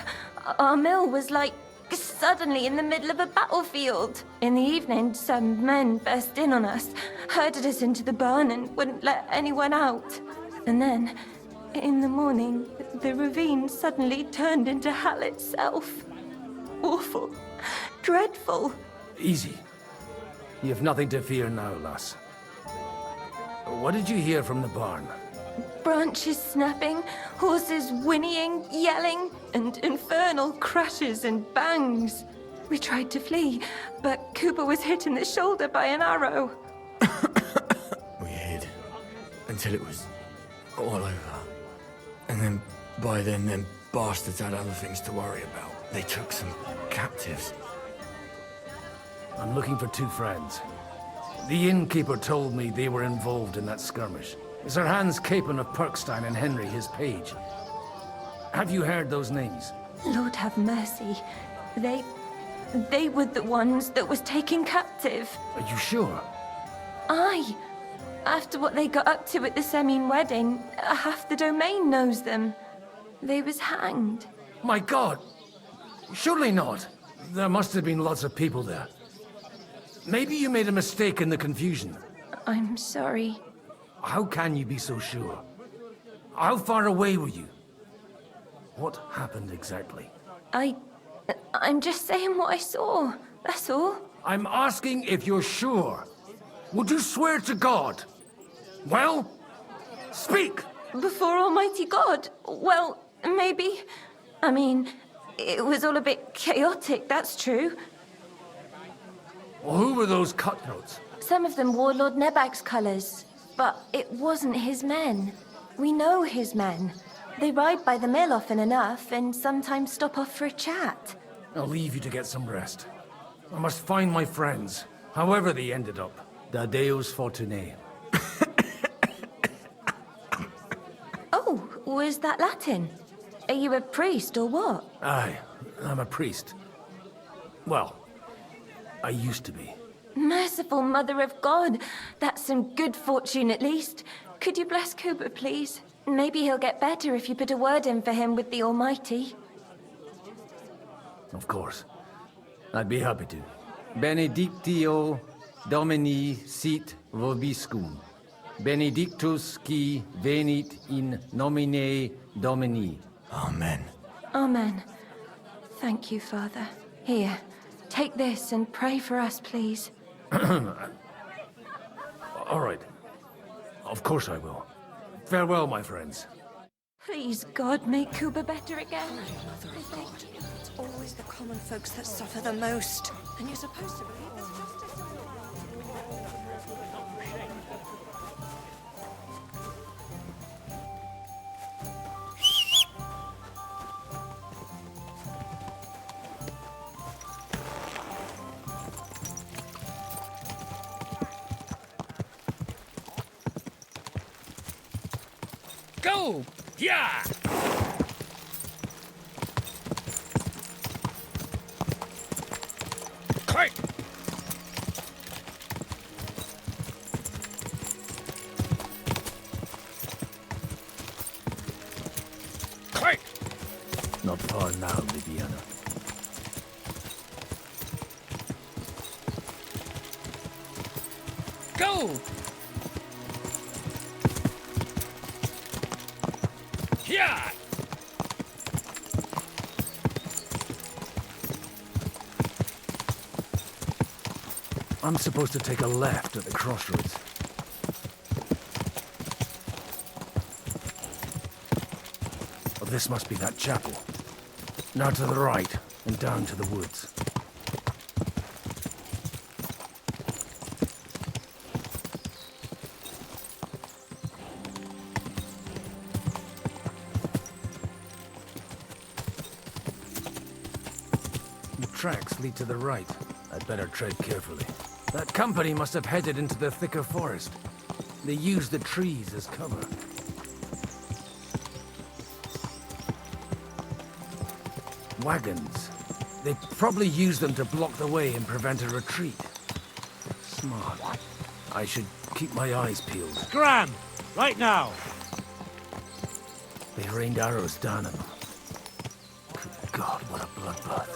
S25: Our mill was like suddenly in the middle of a battlefield. In the evening, some men burst in on us, herded us into the barn and wouldn't let anyone out. And then, in the morning, the ravine suddenly turned into hell itself. Awful. Dreadful.
S24: Easy. You have nothing to fear now, lass. What did you hear from the barn?
S25: Branches snapping, horses whinnying, yelling, and infernal crashes and bangs. We tried to flee, but Kuba was hit in the shoulder by an arrow.
S11: We hid until it was all over. And then, by then, them
S12: bastards had other things to worry about. They took some captives.
S24: I'm looking for two friends. The innkeeper told me they were involved in that skirmish. It's Sir Hans Capon of Perkstein and Henry, his page. Have you heard those names?
S25: Lord have mercy. They were the ones that was taken captive.
S24: Are you sure?
S25: Aye. After what they got up to at the Semine wedding, half the domain knows them. They was hanged.
S24: My God! Surely not. There must have been lots of people there. Maybe you made a mistake in the confusion.
S25: I'm sorry.
S24: How can you be so sure? How far away were you? What happened exactly?
S25: I'm just saying what I saw. That's all.
S24: I'm asking if you're sure. Would you swear to God? Well, speak!
S25: Before Almighty God? Well, maybe. I mean, it was all a bit chaotic, that's true.
S24: Well, who were those cutthroats?
S25: Some of them wore Lord Nebag's colours, but it wasn't his men. We know his men. They ride by the mill often enough, and sometimes stop off for a chat.
S24: I'll leave you to get some rest. I must find my friends, however they ended up. Da Deus Fortunae.
S25: Oh, was that Latin? Are you a priest or what?
S24: Aye, I'm a priest. Well, I used to be.
S25: Merciful Mother of God. That's some good fortune at least. Could you bless Kuba, please? Maybe he'll get better if you put a word in for him with the Almighty.
S24: Of course. I'd be happy to. Benedictio Domini sit vobiscum. Benedictus qui venit in nomine Domini.
S12: Amen.
S25: Amen. Thank you, Father. Here, take this and pray for us, please.
S24: All right. Of course I will. Farewell, my friends.
S25: Please, God, make Kuba better again.
S13: Mother of God, it's always the common folks that suffer the most. And you're supposed to believe there's justice on
S24: Go! Yeah! Quick! Quick! Not far now, Bibiana. Go! Yeah! I'm supposed to take a left at the crossroads. Oh, this must be that chapel. Now to the right, and down to the woods. The tracks lead to the right. I'd better tread carefully. That company must have headed into the thicker forest. They used the trees as cover. Wagons. They probably used them to block the way and prevent a retreat. Smart. I should keep my eyes peeled.
S1: Scram! Right now!
S24: They rained arrows down at them. Good God, what a bloodbath.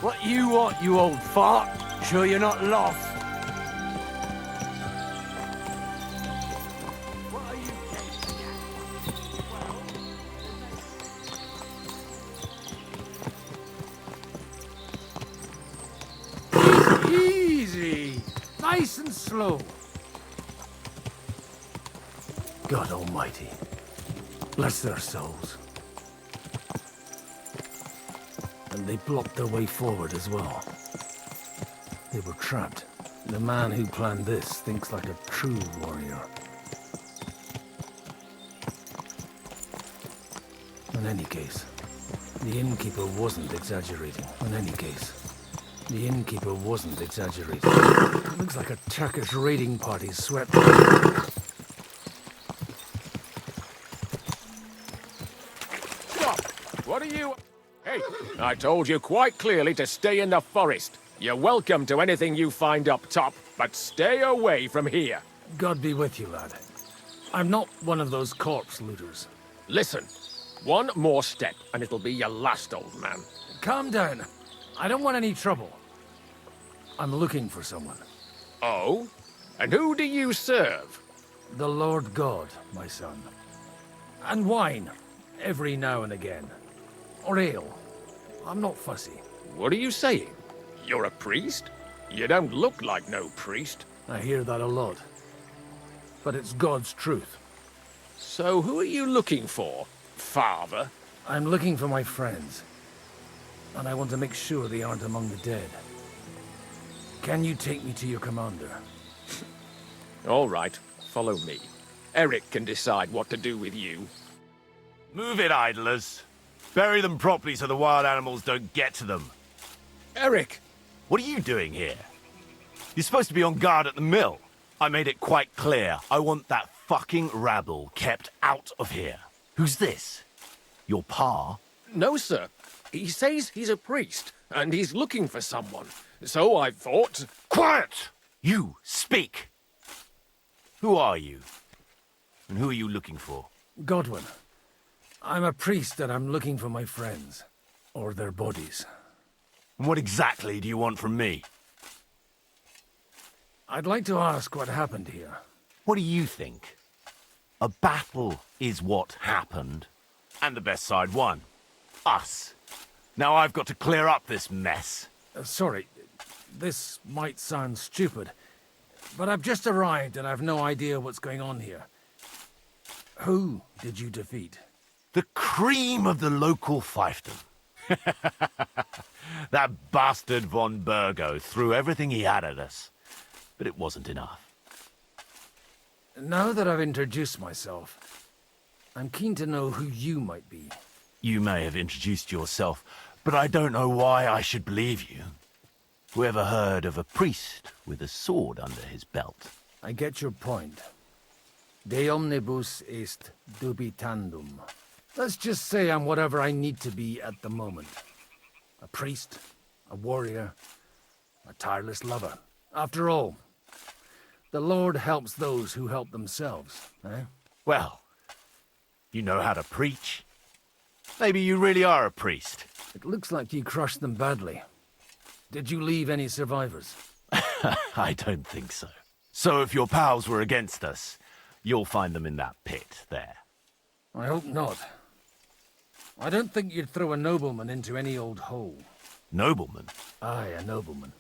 S10: What you want, you old fart? Sure you're not lost?
S24: Easy! Nice and slow. God Almighty, bless their souls. And they blocked their way forward as well. They were trapped. The man who planned this thinks like a true warrior. In any case, the innkeeper wasn't exaggerating. In any case, the innkeeper wasn't exaggerating. It looks like a Turkish raiding party swept...
S3: Stop! What are you... Hey, I told you quite clearly to stay in the forest. You're welcome to anything you find up top, but stay away from here.
S24: God be with you, lad. I'm not one of those corpse looters.
S3: Listen, one more step and it'll be your last, old man.
S24: Calm down. I don't want any trouble. I'm looking for someone.
S3: Oh? And who do you serve?
S24: The Lord God, my son. And wine, every now and again. Or ale. I'm not fussy.
S3: What are you saying? You're a priest? You don't look like no priest.
S24: I hear that a lot. But it's God's truth.
S3: So who are you looking for, Father?
S24: I'm looking for my friends. And I want to make sure they aren't among the dead. Can you take me to your commander?
S3: All right, follow me. Eric can decide what to do with you.
S4: Move it, idlers. Bury them properly so the wild animals don't get to them.
S3: Eric!
S4: What are you doing here? You're supposed to be on guard at the mill. I made it quite clear. I want that fucking rabble kept out of here. Who's this? Your pa?
S3: No, sir. He says he's a priest, and he's looking for someone. So I thought...
S4: Quiet! You, speak! Who are you? And who are you looking for?
S24: Godwin. I'm a priest and I'm looking for my friends. Or their bodies.
S4: And what exactly do you want from me?
S24: I'd like to ask what happened here.
S4: What do you think? A battle is what happened. And the best side won. Us. Now I've got to clear up this mess.
S24: Sorry, this might sound stupid, but I've just arrived and I've no idea what's going on here. Who did you defeat?
S4: The cream of the local fiefdom. That bastard von Burgo threw everything he had at us, but it wasn't enough.
S24: Now that I've introduced myself, I'm keen to know who you might be.
S4: You may have introduced yourself, but I don't know why I should believe you. Whoever heard of a priest with a sword under his belt?
S24: I get your point. De omnibus est dubitandum. Let's just say I'm whatever I need to be at the moment. A priest, a warrior, a tireless lover. After all, the Lord helps those who help themselves, eh?
S4: Well, you know how to preach. Maybe you really are a priest.
S24: It looks like you crushed them badly. Did you leave any survivors?
S4: I don't think so. So if your pals were against us, you'll find them in that pit there.
S24: I hope not. I don't think you'd throw a nobleman into any old hole.
S4: Nobleman?
S24: Aye, a nobleman.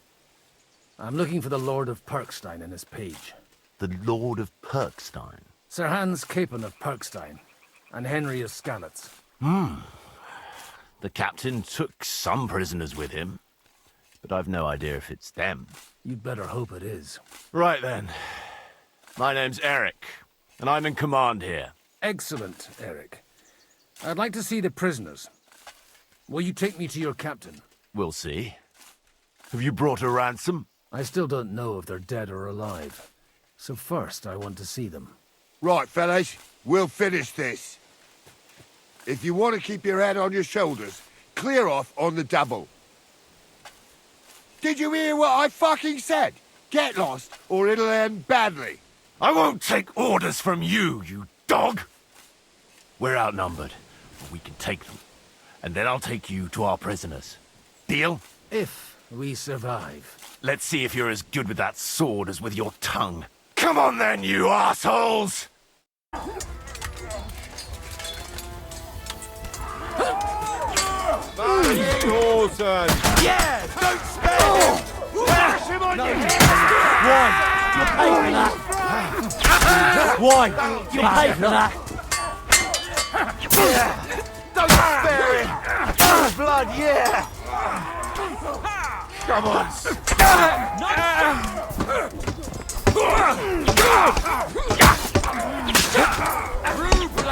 S24: I'm looking for the Lord of Perkstein and his page.
S4: The Lord of Perkstein?
S24: Sir Hans Capon of Perkstein, and Henry of Skalitz.
S4: The captain took some prisoners with him, but I've no idea if it's them.
S24: You'd better hope it is.
S4: Right then. My name's Eric, and I'm in command here.
S24: Excellent, Eric. I'd like to see the prisoners. Will you take me to your captain?
S4: We'll see. Have you brought a ransom?
S24: I still don't know if they're dead or alive. So first, I want to see them.
S17: Right, fellas, we'll finish this. If you want to keep your head on your shoulders, clear off on the double. Did you hear what I fucking said? Get lost, or it'll end badly.
S4: I won't take orders from you, you dog! We're outnumbered, but we can take them. And then I'll take you to our prisoners. Deal?
S24: If we survive.
S4: Let's see if you're as good with that sword as with your tongue. Come on then, you assholes!
S26: Dawson!
S4: Yeah! Don't spare him! Bash him on your head!
S1: Why? You pay for that!
S4: Don't spare him! Blood, yeah! Come on!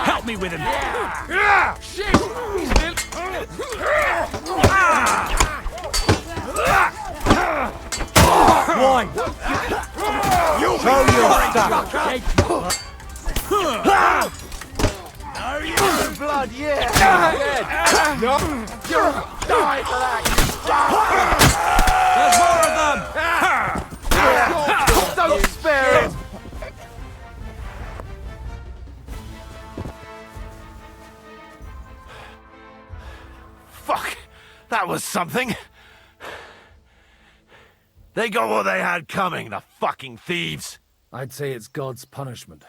S1: Help me with him!
S4: Yeah! Shit!
S21: mine!
S4: You
S21: show your
S4: stuff!
S21: Are you in blood? Yeah! No!
S4: You'll die for that!
S21: There's more of them! Don't spare him!
S4: Fuck! That was something! They got what they had coming, the fucking thieves!
S24: I'd say it's God's punishment.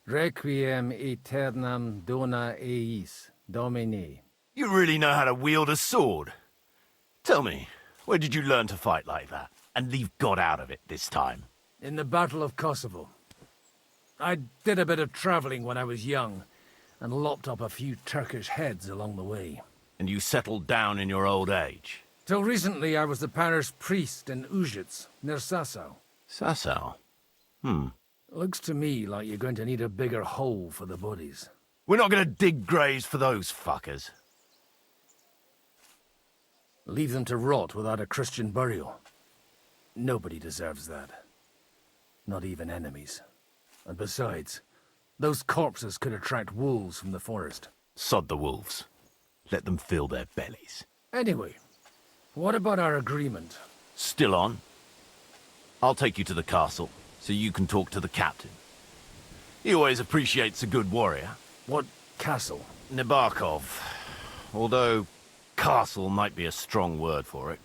S24: Requiem aeternam dona eis, Domini.
S4: You really know how to wield a sword? Tell me, where did you learn to fight like that? And leave God out of it this time?
S24: In the Battle of Kosovo. I did a bit of traveling when I was young, and lopped up a few Turkish heads along the way.
S4: And you settled down in your old age?
S24: Till recently I was the parish priest in Ujits, near Sasau.
S4: Sasau?
S24: Looks to me like you're going to need a bigger hole for the bodies.
S4: We're not gonna dig graves for those fuckers.
S24: Leave them to rot without a Christian burial. Nobody deserves that. Not even enemies. And besides, those corpses could attract wolves from the forest.
S4: Sod the wolves. Let them fill their bellies.
S24: Anyway, what about our agreement?
S4: Still on? I'll take you to the castle, so you can talk to the captain. He always appreciates a good warrior.
S24: What castle?
S4: Nabokov. Although, castle might be a strong word for it.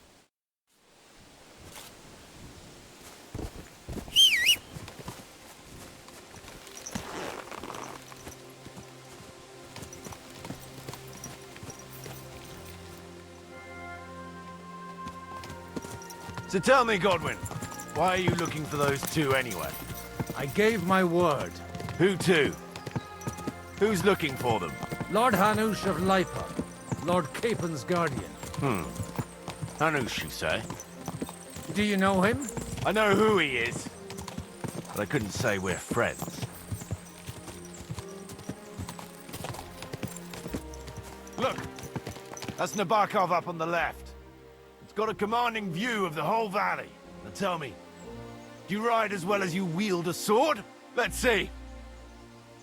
S4: So tell me, Godwin, why are you looking for those two anyway?
S24: I gave my word.
S4: Who to? Who's looking for them?
S24: Lord Hanush of Lipa, Lord Capen's guardian.
S4: Hanush, you say?
S24: Do you know him?
S4: I know who he is, but I couldn't say we're friends. Look, that's Nabokov up on the left. It's got a commanding view of the whole valley. Now tell me, do you ride as well as you wield a sword? Let's see.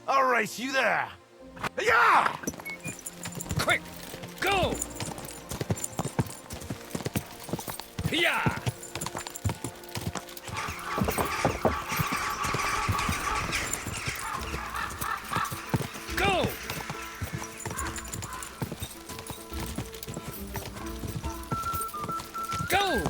S4: I'll race you there. Yeah!
S24: Quick, go! Yeah! Go! Go!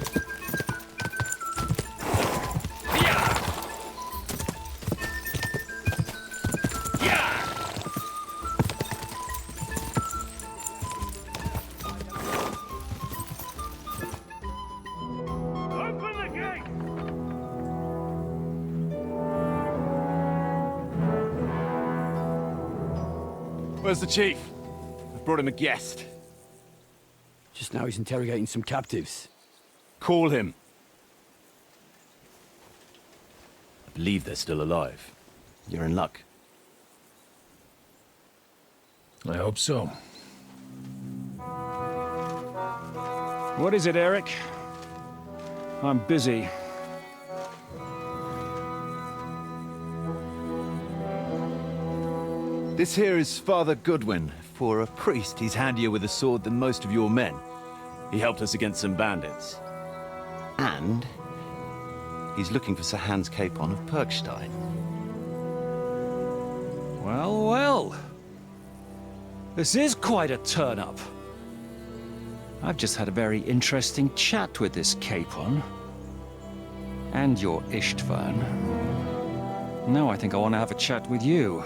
S26: Where's the chief? I've brought him a guest.
S8: Just now he's interrogating some captives.
S26: Call him.
S15: I believe they're still alive. You're in luck.
S12: I hope so.
S2: What is it, Eric? I'm busy.
S16: This here is Father Goodwin. For a priest, he's handier with a sword than most of your men. He helped us against some bandits.
S15: And he's looking for Sir Hans Capon of Perkstein.
S2: Well, well. This is quite a turn-up. I've just had a very interesting chat with this Capon. And your Ishtvan. Now I think I want to have a chat with you.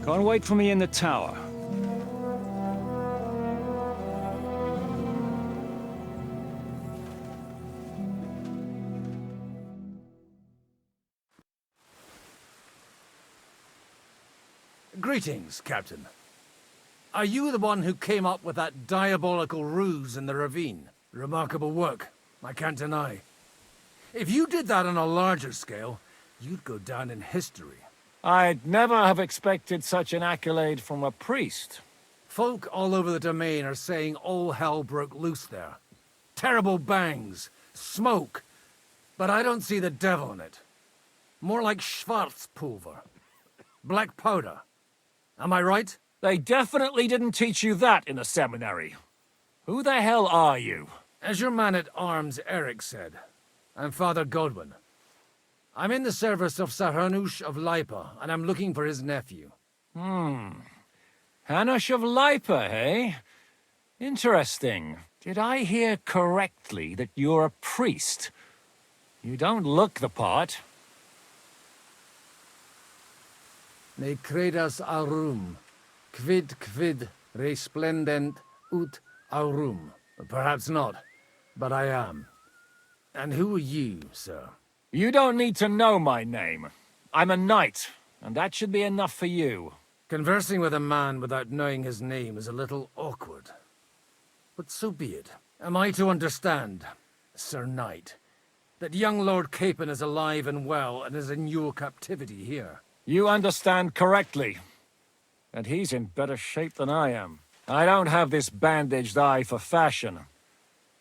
S2: Go and wait for me in the tower.
S24: Greetings, Captain. Are you the one who came up with that diabolical ruse in the ravine? Remarkable work, I can't deny. If you did that on a larger scale, you'd go down in history.
S1: I'd never have expected such an accolade from a priest.
S24: Folk all over the domain are saying all hell broke loose there. Terrible bangs, smoke, But I don't see the devil in it. More like Schwarzpulver. Black powder. Am I right?
S1: They definitely didn't teach you that in a seminary. Who the hell are you?
S24: As your man-at-arms Eric said, I'm Father Godwin. I'm in the service of Hanush of Lipa, and I'm looking for his nephew.
S1: Hanush of Lipa, eh? Interesting. Did I hear correctly that you're a priest? You don't look the part.
S24: Ne credas aurum, quid resplendent ut aurum. Perhaps not, but I am. And who are you, sir?
S1: You don't need to know my name. I'm a knight, and that should be enough for you.
S24: Conversing with a man without knowing his name is a little awkward. But so be it. Am I to understand, Sir Knight, that young Lord Capon is alive and well and is in your captivity here?
S1: You understand correctly. And he's in better shape than I am. I don't have this bandaged eye for fashion.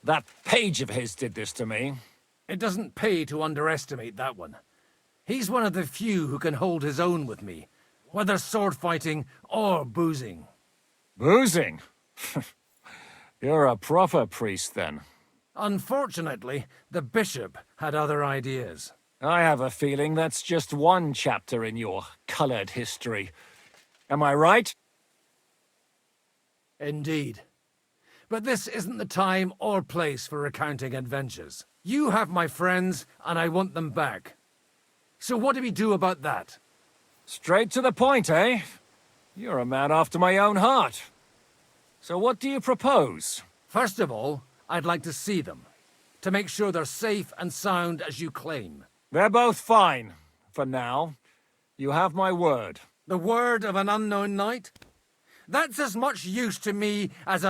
S1: That page of his did this to me.
S24: It doesn't pay to underestimate that one. He's one of the few who can hold his own with me, whether sword fighting or boozing.
S1: Boozing? You're a proper priest, then.
S24: Unfortunately, the bishop had other ideas.
S1: I have a feeling that's just one chapter in your colored history. Am I right?
S24: Indeed. But this isn't the time or place for recounting adventures. You have my friends, and I want them back. So what do we do about that?
S1: Straight to the point, eh? You're a man after my own heart. So what do you propose?
S24: First of all, I'd like to see them, to make sure they're safe and sound as you claim.
S1: They're both fine, for now. You have my word.
S24: The word of an unknown knight? That's as much use to me as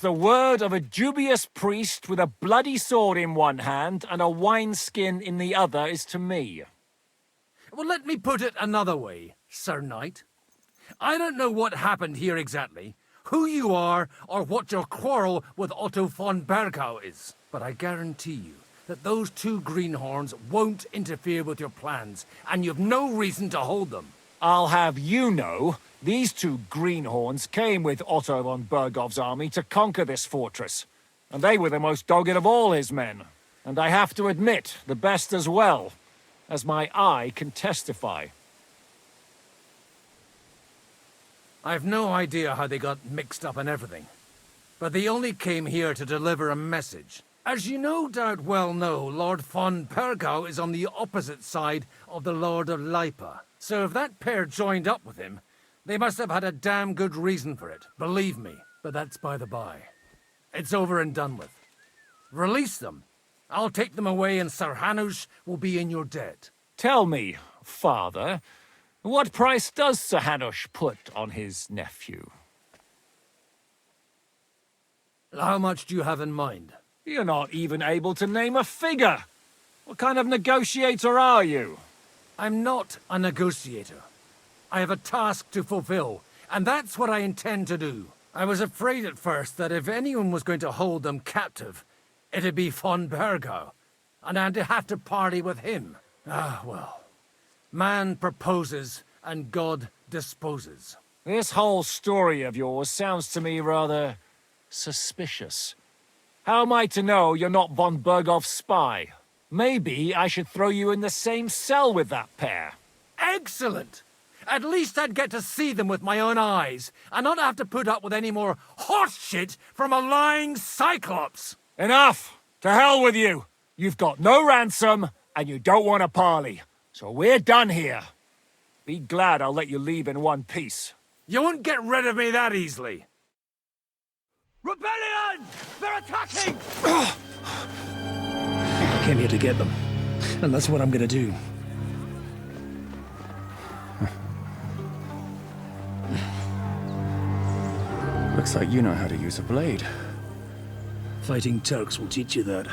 S1: the word of a dubious priest with a bloody sword in one hand and a wineskin in the other is to me.
S24: Well, let me put it another way, Sir Knight. I don't know what happened here exactly, who you are, or what your quarrel with Otto von Bergau is. But I guarantee you that those two greenhorns won't interfere with your plans, and you've no reason to hold them.
S1: I'll have you know, these two greenhorns came with Otto von Bergov's army to conquer this fortress. And they were the most dogged of all his men. And I have to admit, the best as well, as my eye can testify.
S24: I've no idea how they got mixed up in everything. But they only came here to deliver a message. As you no doubt well know, Lord von Bergau is on the opposite side of the Lord of Lipa. So if that pair joined up with him, they must have had a damn good reason for it, believe me. But that's by the by. It's over and done with. Release them. I'll take them away and Sir Hanush will be in your debt.
S1: Tell me, Father, what price does Sir Hanush put on his nephew?
S24: How much do you have in mind?
S1: You're not even able to name a figure. What kind of negotiator are you?
S24: I'm not a negotiator. I have a task to fulfill, and that's what I intend to do. I was afraid at first that if anyone was going to hold them captive, it'd be von Bergau, and I'd have to parley with him. Ah, well. Man proposes, and God disposes.
S1: This whole story of yours sounds to me rather suspicious. How am I to know you're not von Bergov's spy? Maybe I should throw you in the same cell with that pair.
S24: Excellent! At least I'd get to see them with my own eyes, and not have to put up with any more horse shit from a lying cyclops!
S1: Enough! To hell with you! You've got no ransom, and you don't want a parley. So we're done here. Be glad I'll let you leave in one piece.
S24: You won't get rid of me that easily.
S21: Rebellion! They're attacking!
S12: I came here to get them, and that's what I'm gonna do.
S2: Looks like you know how to use a blade.
S12: Fighting Turks will teach you that.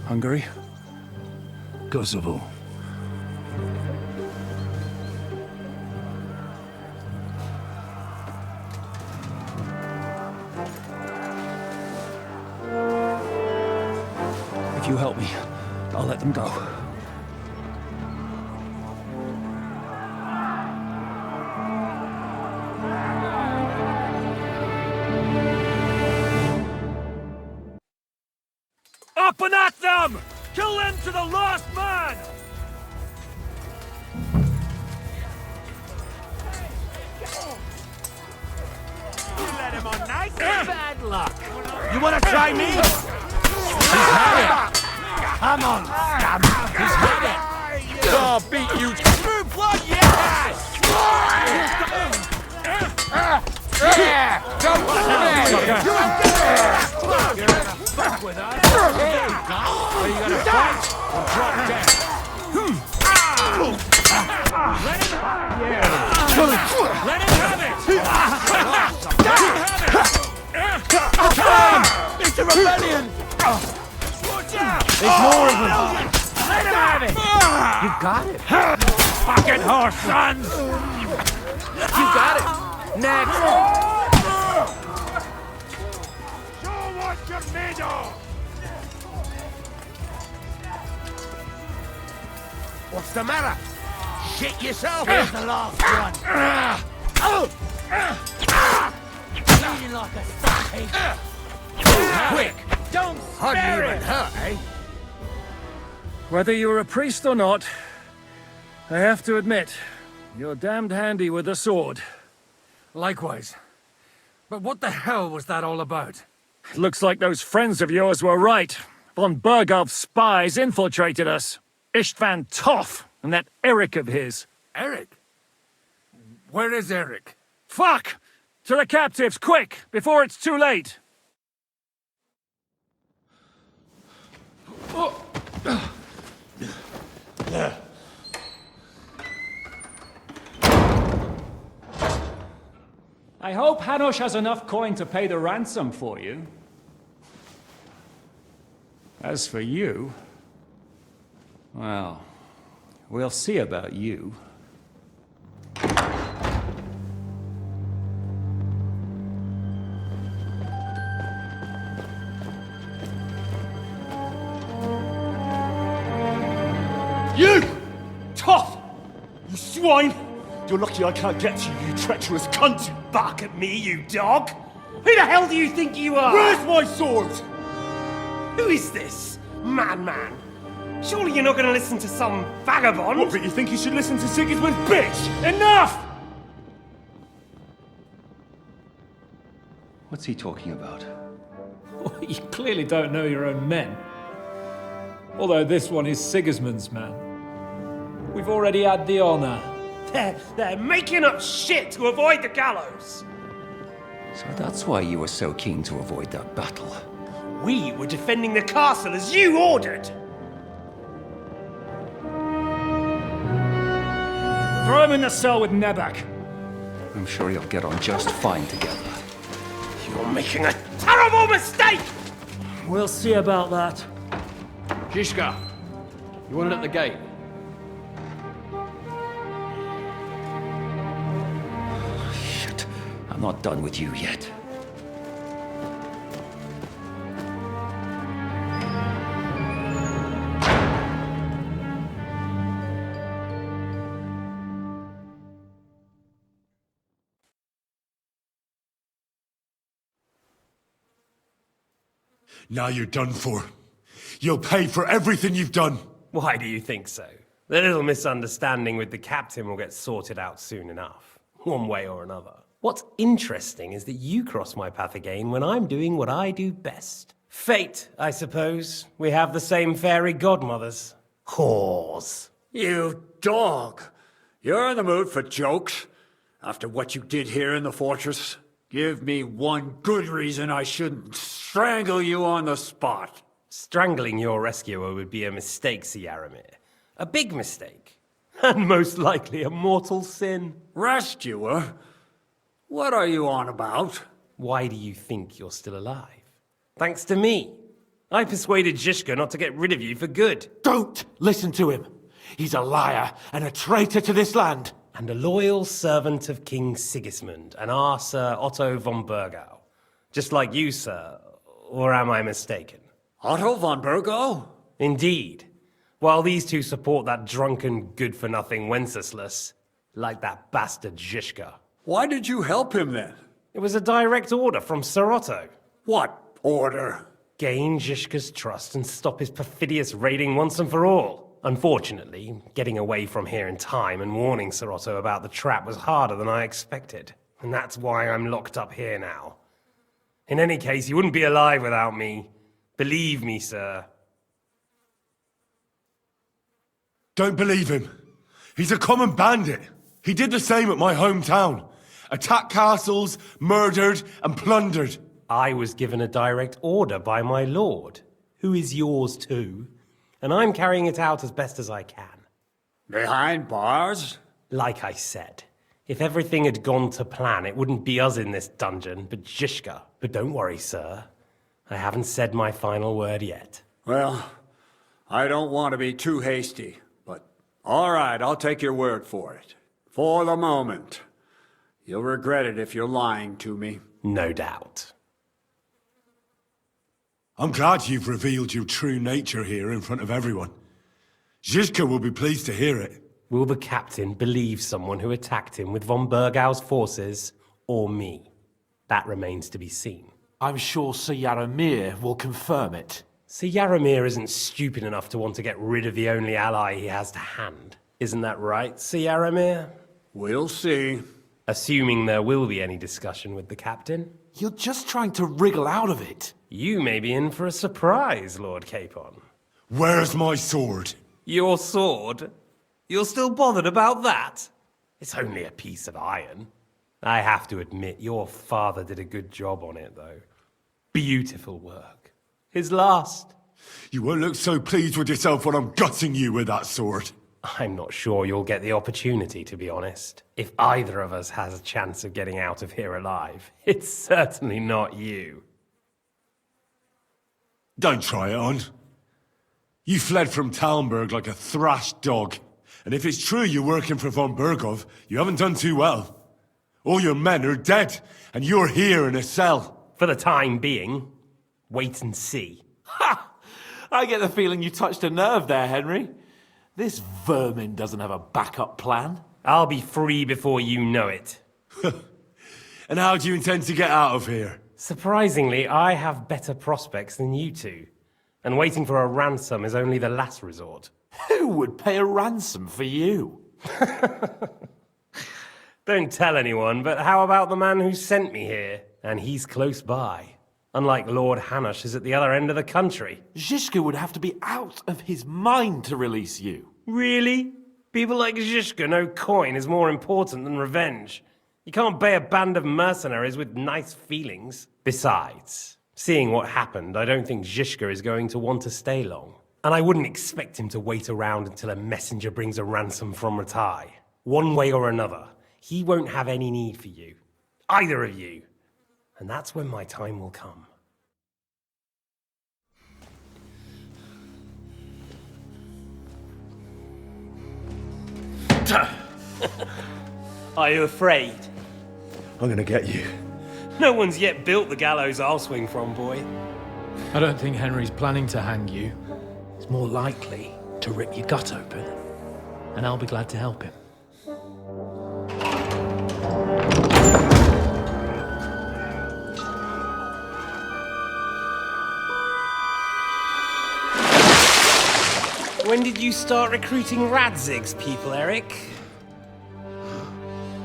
S2: Hungary?
S12: Kosovo.
S2: If you help me,
S1: I'll let them go.
S6: Up and at them! Kill them to the last man! You let him on nice. Bad luck.
S4: You want to try me? He's had it. Come on, scum. He's had it.
S6: I'll beat you.
S4: True blood, yes!
S6: Don't
S4: fuck with us. Are you gonna fight or drop dead?
S6: Let him have it!
S4: It's a rebellion!
S6: Watch out!
S4: There's more of them!
S6: Let him have it!
S4: You got it!
S6: Fucking horse sons!
S10: You got it! Next!
S6: Show what you're made of!
S4: What's the matter? Shit yourself! Here's the last one! Bleeding like a suck quick!
S10: Don't
S4: Hardly
S10: spare
S4: even
S10: it!
S4: hurt, eh?
S1: Whether you're a priest or not, I have to admit, you're damned handy with a sword.
S24: Likewise. But what the hell was that all about?
S1: Looks like those friends of yours were right. Von Berghoff's spies infiltrated us. Istvan Toff and that Eric of his.
S24: Eric? Where is Eric?
S1: Fuck! To the captives, quick, before it's too late! I hope Hanush has enough coin to pay the ransom for you. As for you, well, we'll see about you.
S6: You! Tough! You swine! You're lucky I can't get to you, you treacherous cunt! You bark at me, you dog! Who the hell do you think you are? Where's my sword?
S9: Who is this? Man. Surely you're not going to listen to some vagabond?
S6: What, but you think you should listen to Sigismund's bitch? Enough!
S2: What's he talking about?
S5: You clearly don't know your own men. Although this one is Sigismund's man. We've already had the honor.
S9: They're making up shit to avoid the gallows.
S2: So that's why you were so keen to avoid that battle.
S9: We were defending the castle as you ordered.
S1: Throw him in the cell with Nebak.
S2: I'm sure you'll get on just fine together.
S9: You're making a terrible mistake!
S1: We'll see about that.
S8: Zhishka, you want it at the gate?
S2: Shit, I'm not done with you yet.
S18: Now you're done for. You'll pay for everything you've done.
S9: Why do you think so? The little misunderstanding with the captain will get sorted out soon enough, one way or another. What's interesting is that you cross my path again when I'm doing what I do best. Fate, I suppose. We have the same fairy godmothers. Whores.
S14: You dog! You're in the mood for jokes? After what you did here in the fortress? Give me one good reason I shouldn't strangle you on the spot.
S9: Strangling your rescuer would be a mistake, Yaramir. A big mistake. And most likely a mortal sin.
S14: Rescuer? What are you on about?
S9: Why do you think you're still alive? Thanks to me. I persuaded Zhishka not to get rid of you for good.
S3: Don't listen to him. He's a liar and a traitor to this land.
S9: And a loyal servant of King Sigismund and our Sir Otto von Bergau. Just like you, sir. Or am I mistaken?
S14: Otto von Bergau?
S9: Indeed. while these two support that drunken, good-for-nothing Wenceslas, like that bastard Zhishka.
S14: Why did you help him then?
S9: It was a direct order from Sir Otto.
S14: What order?
S9: Gain Zhishka's trust and stop his perfidious raiding once and for all. Unfortunately, getting away from here in time and warning Sir Otto about the trap was harder than I expected. And that's why I'm locked up here now. In any case, you wouldn't be alive without me. Believe me, sir.
S6: Don't believe him. He's a common bandit. He did the same at my hometown. Attacked castles, murdered, and plundered.
S9: I was given a direct order by my lord, who is yours too, and I'm carrying it out as best as I can.
S14: Behind bars?
S9: Like I said, if everything had gone to plan, it wouldn't be us in this dungeon, but Zhishka. But don't worry, sir. I haven't said my final word yet.
S14: Well, I don't want to be too hasty, but all right, I'll take your word for it. For the moment. You'll regret it if you're lying to me.
S9: No doubt.
S6: I'm glad you've revealed your true nature here in front of everyone. Zhishka will be pleased to hear it.
S9: Will the captain believe someone who attacked him with von Bergau's forces, or me? That remains to be seen.
S5: I'm sure Sir Yaramir will confirm it.
S9: Sir Yaramir isn't stupid enough to want to get rid of the only ally he has to hand. Isn't that right, Sir Yaramir?
S14: We'll see.
S9: Assuming there will be any discussion with the captain.
S5: You're just trying to wriggle out of it.
S9: You may be in for a surprise, Lord Capon.
S6: Where's my sword?
S9: Your sword? You're still bothered about that? It's only a piece of iron. I have to admit, your father did a good job on it, though. Beautiful work. His last.
S6: You won't look so pleased with yourself when I'm gutting you with that sword.
S9: I'm not sure you'll get the opportunity, to be honest. If either of us has a chance of getting out of here alive, it's certainly not you.
S6: Don't try it on. You fled from Talmberg like a thrashed dog. And if it's true you're working for von Bergov, you haven't done too well. All your men are dead, and you're here in a cell.
S9: For the time being, wait and see.
S5: Ha! I get the feeling you touched a nerve there, Henry. This vermin doesn't have a backup plan.
S9: I'll be free before you know it.
S6: And how do you intend to get out of here?
S9: Surprisingly, I have better prospects than you two. And waiting for a ransom is only the last resort.
S5: Who would pay a ransom for you?
S9: Don't tell anyone, but how about the man who sent me here? And he's close by. Unlike Lord Hanush is at the other end of the country.
S5: Zhishka would have to be out of his mind to release you.
S9: Really? People like Zhishka know coin is more important than revenge. You can't pay a band of mercenaries with nice feelings. Besides, seeing what happened, I don't think Zhishka is going to want to stay long. And I wouldn't expect him to wait around until a messenger brings a ransom from Ratai. One way or another, he won't have any need for you. Either of you. And that's when my time will come. Are you afraid?
S6: I'm gonna get you.
S9: No one's yet built the gallows I'll swing from, boy.
S24: I don't think Henry's planning to hang you. He's more likely to rip your gut open. And I'll be glad to help him.
S9: When did you start recruiting Radzig's people, Eric?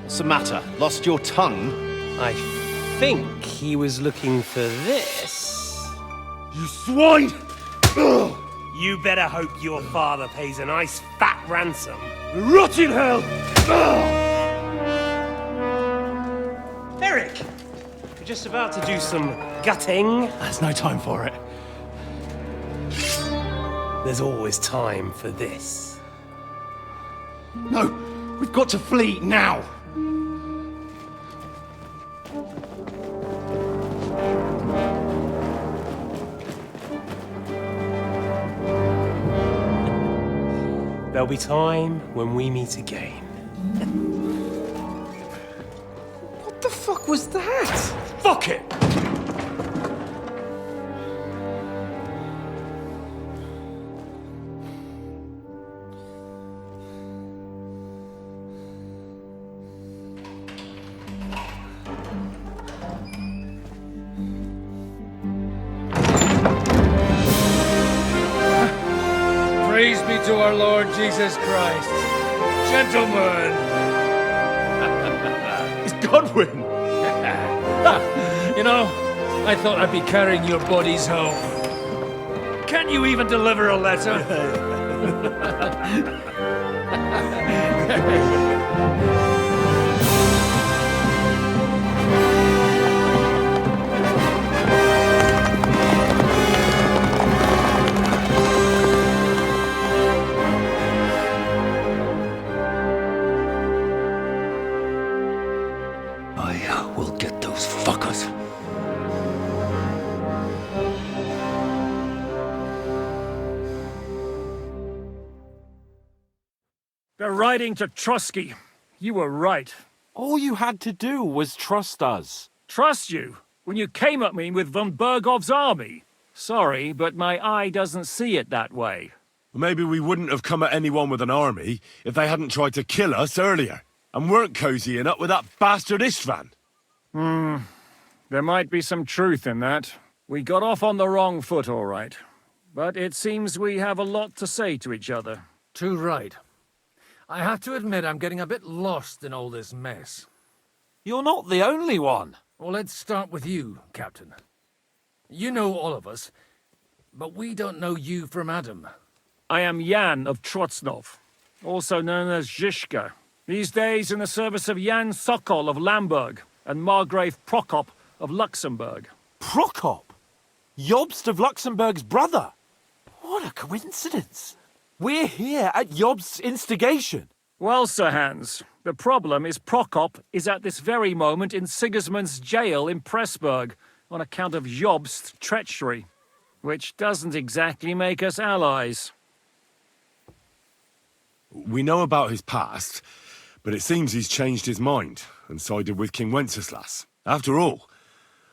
S16: What's the matter? Lost your tongue?
S9: I think he was looking for this.
S6: You swine!
S9: You better hope your father pays a nice fat ransom.
S6: Rot in hell!
S9: Eric! We're just about to do some gutting.
S24: There's no time for it.
S9: There's always time for this.
S6: No! We've got to flee now!
S9: There'll be time when we meet again. What the fuck was that?
S6: Fuck it!
S24: Jesus Christ. Gentlemen!
S26: It's Godwin!
S12: You know, I thought I'd be carrying your bodies home. Can you even deliver a letter? I will get those fuckers.
S1: They're riding to Trusky. You were right.
S5: All you had to do was trust us.
S1: Trust you? When you came at me with von Bergov's army? Sorry, but my eye doesn't see it that way.
S18: Maybe we wouldn't have come at anyone with an army if they hadn't tried to kill us earlier, and weren't cozying up with that bastard Istvan.
S1: There might be some truth in that. We got off on the wrong foot, all right. But it seems we have a lot to say to each other.
S24: Too right. I have to admit I'm getting a bit lost in all this mess.
S5: You're not the only one.
S24: Well, let's start with you, Captain. You know all of us, but we don't know you from Adam.
S1: I am Jan of Trotsnov, also known as Zhishka. These days in the service of Jan Sokol of Lamberg and Margrave Prokop of Luxembourg.
S5: Prokop? Jobst of Luxembourg's brother? What a coincidence. We're here at Jobst's instigation.
S1: Well, Sir Hans, the problem is Prokop is at this very moment in Sigismund's jail in Pressburg on account of Jobst's treachery, which doesn't exactly make us allies.
S18: We know about his past, but it seems he's changed his mind and sided with King Wenceslas. After all,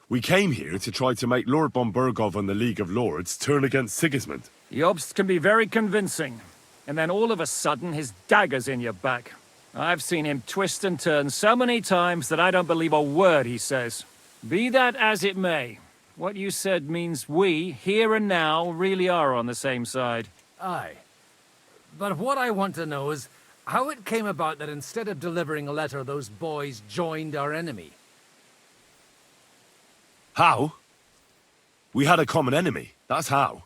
S18: we came here to try to make Lord von Bergov and the League of Lords turn against Sigismund.
S1: Jobst can be very convincing, and then all of a sudden his dagger's in your back. I've seen him twist and turn so many times that I don't believe a word he says. Be that as it may, what you said means we, here and now, really are on the same side.
S24: Aye. But what I want to know is how it came about that instead of delivering a letter, those boys joined our enemy.
S18: How? We had a common enemy, that's how.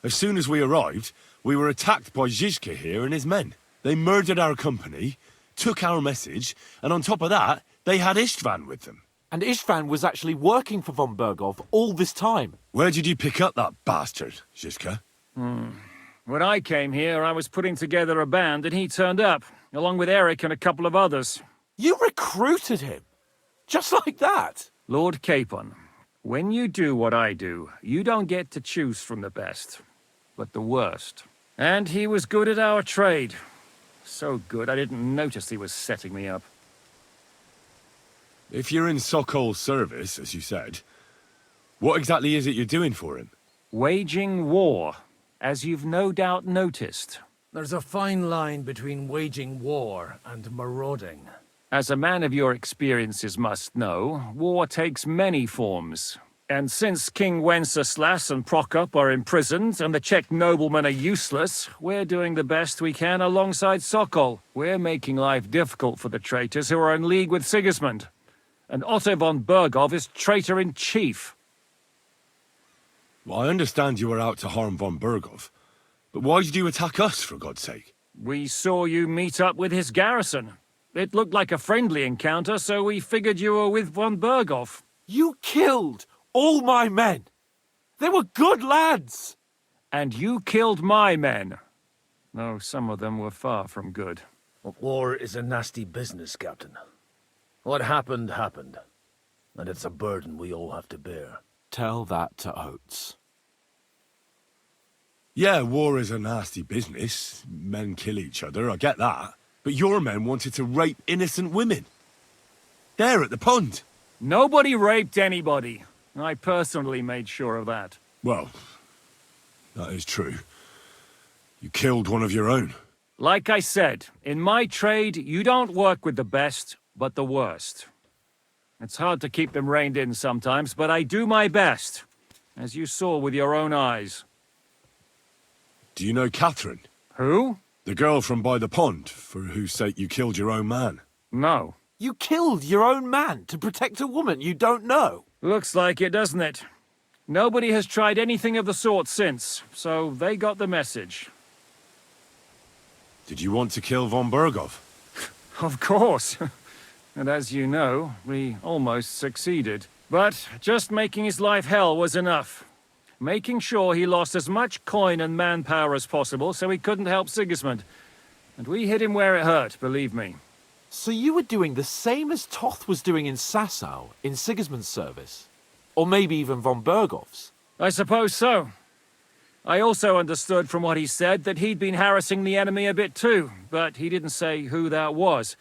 S18: As soon as we arrived, we were attacked by Zhizka here and his men. They murdered our company, took our message, and on top of that, they had Istvan with them.
S5: And Istvan was actually working for von Bergov all this time.
S18: Where did you pick up that bastard, Zhizka?
S1: When I came here, I was putting together a band and he turned up, along with Eric and a couple of others.
S5: You recruited him? Just like that?
S1: Lord Capon, when you do what I do, you don't get to choose from the best, but the worst. And he was good at our trade. So good, I didn't notice he was setting me up.
S18: If you're in Sokol's service, as you said, what exactly is it you're doing for him?
S1: Waging war, as you've no doubt noticed.
S24: There's a fine line between waging war and marauding.
S1: As a man of your experiences must know, war takes many forms. And since King Wenceslas and Prokop are imprisoned and the Czech noblemen are useless, we're doing the best we can alongside Sokol. We're making life difficult for the traitors who are in league with Sigismund. And Otto von Bergov is traitor-in-chief.
S18: Well, I understand you were out to harm von Bergov, but why did you attack us, for God's sake?
S1: We saw you meet up with his garrison. It looked like a friendly encounter, so we figured you were with von Bergov.
S5: You killed all my men. They were good lads.
S1: And you killed my men. Though some of them were far from good.
S12: War is a nasty business, Captain. What happened, happened. And it's a burden we all have to bear.
S5: Tell that to Oates.
S18: Yeah, war is a nasty business. Men kill each other, I get that. But your men wanted to rape innocent women. There at the pond.
S1: Nobody raped anybody. I personally made sure of that.
S18: Well, that is true. You killed one of your own.
S1: Like I said, in my trade, you don't work with the best, but the worst. It's hard to keep them reined in sometimes, but I do my best, as you saw with your own eyes.
S18: Do you know Catherine?
S7: Who?
S11: The girl from by the pond, for whose sake you killed your own man.
S7: No.
S5: You killed your own man to protect a woman you don't know?
S7: Looks like it, doesn't it? Nobody has tried anything of the sort since, so they got the message.
S11: Did you want to kill von Berghoff?
S7: Of course. And as you know, we almost succeeded. But just making his life hell was enough. Making sure he lost as much coin and manpower as possible so he couldn't help Sigismund. And we hit him where it hurt, believe me.
S5: So you were doing the same as Toth was doing in Sasau, in Sigismund's service? Or maybe even von Berghoff's?
S7: I suppose so. I also understood from what he said that he'd been harassing the enemy a bit too, but he didn't say who that was.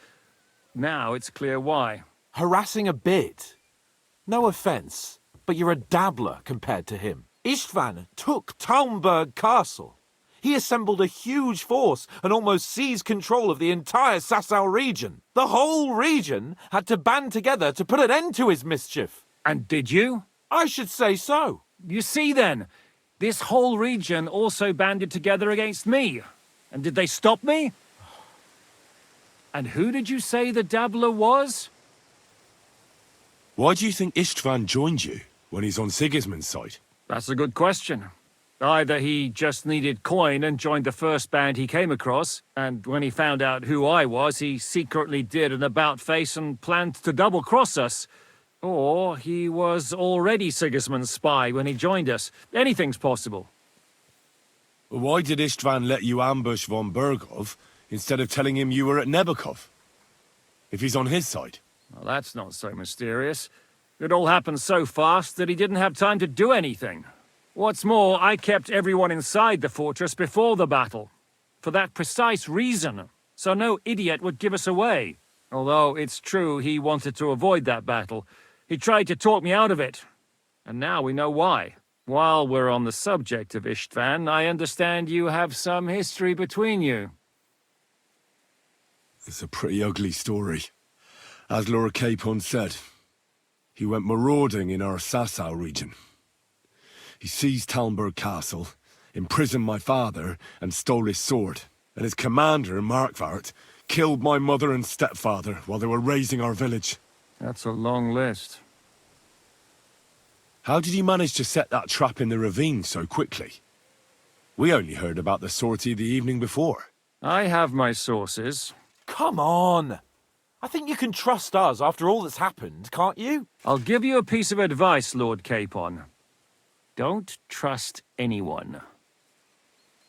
S7: Now it's clear why.
S5: Harassing a bit? No offence, but you're a dabbler compared to him. Istvan took Talmberg Castle. He assembled a huge force and almost seized control of the entire Sasau region. The whole region had to band together to put an end to his mischief.
S7: And did you?
S5: I should say so.
S7: You see then, this whole region also banded together against me. And did they stop me? And who did you say the dabbler was?
S11: Why do you think Istvan joined you when he's on Sigismund's side?
S7: That's a good question. Either he just needed coin and joined the first band he came across, and when he found out who I was, he secretly did an about-face and planned to double-cross us. Or he was already Sigismund's spy when he joined us. Anything's possible.
S11: Why did Istvan let you ambush von Berghoff instead of telling him you were at Nebukov? If he's on his side.
S7: Well, that's not so mysterious. It all happened so fast that he didn't have time to do anything. What's more, I kept everyone inside the fortress before the battle. For that precise reason. So no idiot would give us away. Although it's true he wanted to avoid that battle. He tried to talk me out of it. And now we know why. While we're on the subject of Istvan, I understand you have some history between you.
S11: It's a pretty ugly story. As Lord Capon said, he went marauding in our Sasau region. He seized Talmberg Castle, imprisoned my father, and stole his sword. And his commander, Markvart, killed my mother and stepfather while they were raising our village.
S7: That's a long list.
S11: How did you manage to set that trap in the ravine so quickly? We only heard about the sortie the evening before.
S7: I have my sources.
S5: Come on! I think you can trust us after all that's happened, can't you?
S7: I'll give you a piece of advice, Lord Capon. Don't trust anyone.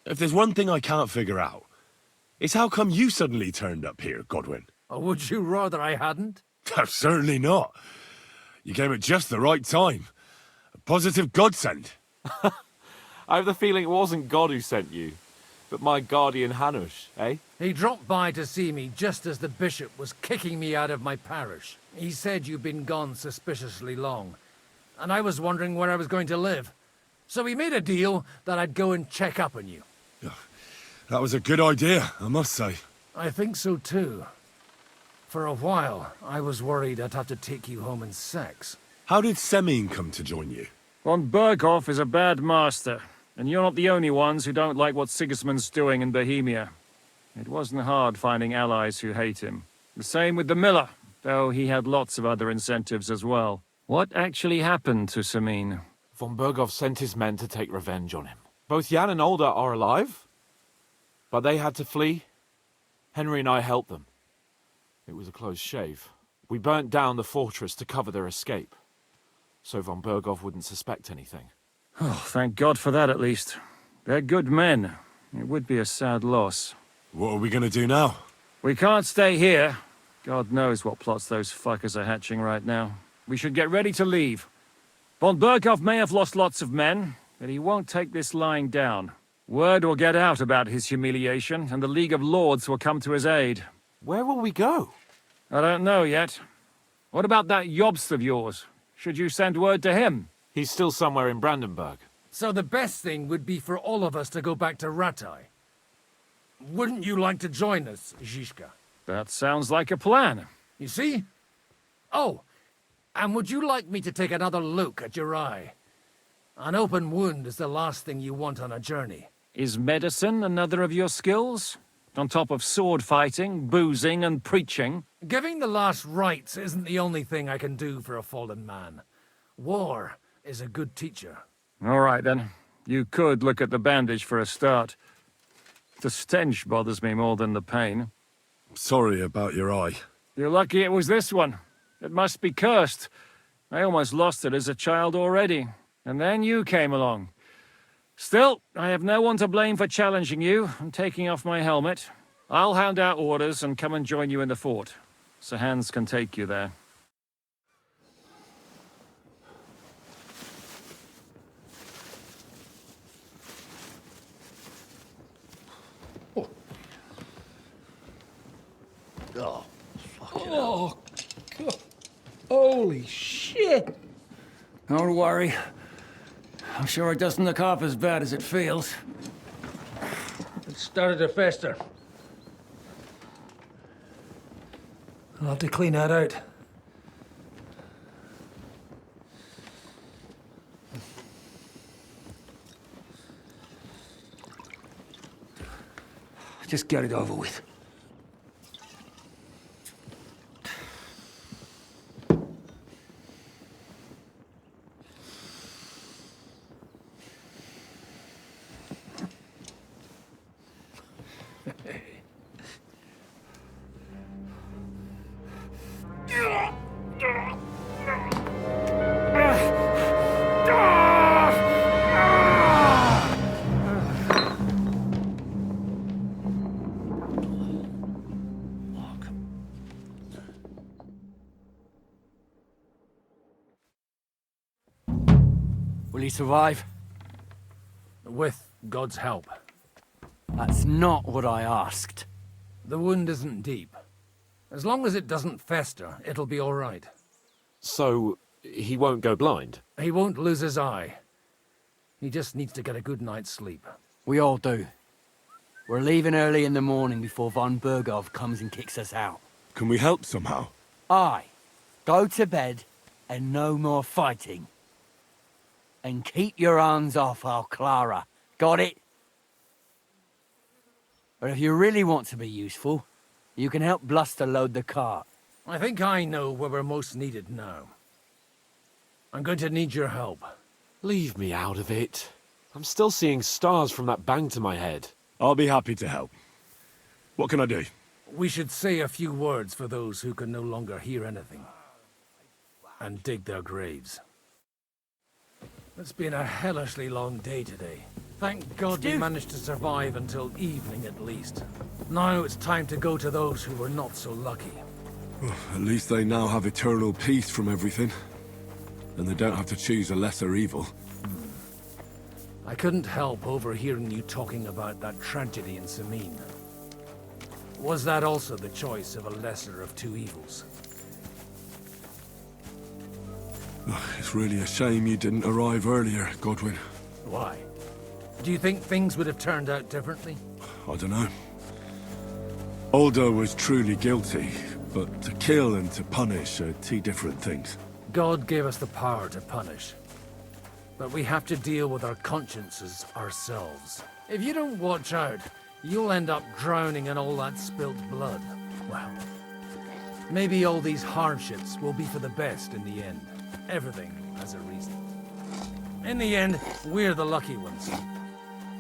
S11: If there's one thing I can't figure out, it's how come you suddenly turned up here, Godwin?
S12: Or would you rather I hadn't?
S11: Certainly not. You came at just the right time. A positive godsend.
S5: I have the feeling it wasn't God who sent you, but my guardian Hanush, eh?
S12: He dropped by to see me just as the bishop was kicking me out of my parish. He said you'd been gone suspiciously long, and I was wondering where I was going to live. So we made a deal that I'd go and check up on you.
S11: That was a good idea, I must say.
S12: I think so too. For a while, I was worried I'd have to take you home in sex.
S11: How did Semyon come to join you?
S7: Von Berghoff is a bad master, and you're not the only ones who don't like what Sigismund's doing in Bohemia. It wasn't hard finding allies who hate him. The same with the miller, though he had lots of other incentives as well. What actually happened to Semyon?
S5: Von Berghoff sent his men to take revenge on him. Both Jan and Olda are alive, but they had to flee. Henry and I helped them. It was a close shave. We burnt down the fortress to cover their escape, so von Berghoff wouldn't suspect anything.
S7: Oh, thank God for that at least. They're good men. It would be a sad loss.
S11: What are we gonna do now?
S7: We can't stay here. God knows what plots those fuckers are hatching right now. We should get ready to leave. Von Berghoff may have lost lots of men, but he won't take this lying down. Word will get out about his humiliation, and the League of Lords will come to his aid.
S5: Where will we go?
S7: I don't know yet. What about that Jobst of yours? Should you send word to him?
S5: He's still somewhere in Brandenburg.
S12: So the best thing would be for all of us to go back to Ratai. Wouldn't you like to join us, Zizka?
S7: That sounds like a plan.
S12: You see? Oh, and would you like me to take another look at your eye? An open wound is the last thing you want on a journey.
S7: Is medicine another of your skills? On top of sword fighting, boozing, and preaching?
S24: Giving the last rites isn't the only thing I can do for a fallen man. War is a good teacher.
S7: All right, then. You could look at the bandage for a start. The stench bothers me more than the pain.
S11: Sorry about your eye.
S7: You're lucky it was this one. It must be cursed. I almost lost it as a child already. And then you came along. Still, I have no one to blame for challenging you and taking off my helmet. I'll hand out orders and come and join you in the fort. Sir Hans can take you there.
S21: Oh, fucking hell. God. Holy shit!
S1: Don't worry. I'm sure it doesn't look half as bad as it feels.
S21: It started to fester. I'll have to clean that out.
S1: Just get it over with.
S8: Will he survive?
S24: With God's help.
S8: That's not what I asked.
S24: The wound isn't deep. As long as it doesn't fester, it'll be all right.
S3: So, he won't go blind?
S24: He won't lose his eye. He just needs to get a good night's sleep.
S8: We all do. We're leaving early in the morning before von Burgov comes and kicks us out.
S11: Can we help somehow?
S8: Aye. Go to bed and no more fighting. And keep your hands off our Clara. Got it? But if you really want to be useful, you can help Bluster load the cart.
S24: I think I know where we're most needed now. I'm going to need your help.
S3: Leave me out of it. I'm still seeing stars from that bang to my head.
S11: I'll be happy to help. What can I do?
S24: We should say a few words for those who can no longer hear anything. And dig their graves. It's been a hellishly long day today. Thank God we managed to survive until evening at least. Now it's time to go to those who were not so lucky.
S11: At least they now have eternal peace from everything. And they don't have to choose a lesser evil.
S24: I couldn't help overhearing you talking about that tragedy in Samine. Was that also the choice of a lesser of two evils?
S11: It's really a shame you didn't arrive earlier, Godwin.
S24: Why? Do you think things would have turned out differently?
S11: I don't know. Aldo was truly guilty, but to kill and to punish are two different things.
S24: God gave us the power to punish. But we have to deal with our consciences ourselves. If you don't watch out, you'll end up drowning in all that spilt blood. Well, maybe all these hardships will be for the best in the end. Everything has a reason. In the end, we're the lucky ones.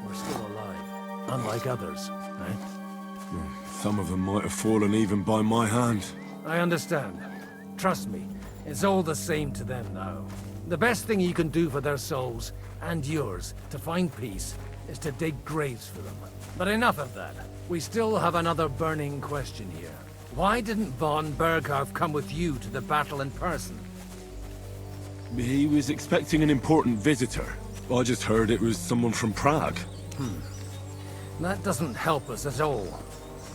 S24: We're still alive, unlike others, eh?
S11: Some of them might have fallen even by my hand.
S24: I understand. Trust me, it's all the same to them now. The best thing you can do for their souls, and yours, to find peace, is to dig graves for them. But enough of that. We still have another burning question here. Why didn't von Burgov come with you to the battle in person?
S11: He was expecting an important visitor. I just heard it was someone from Prague.
S24: That doesn't help us at all.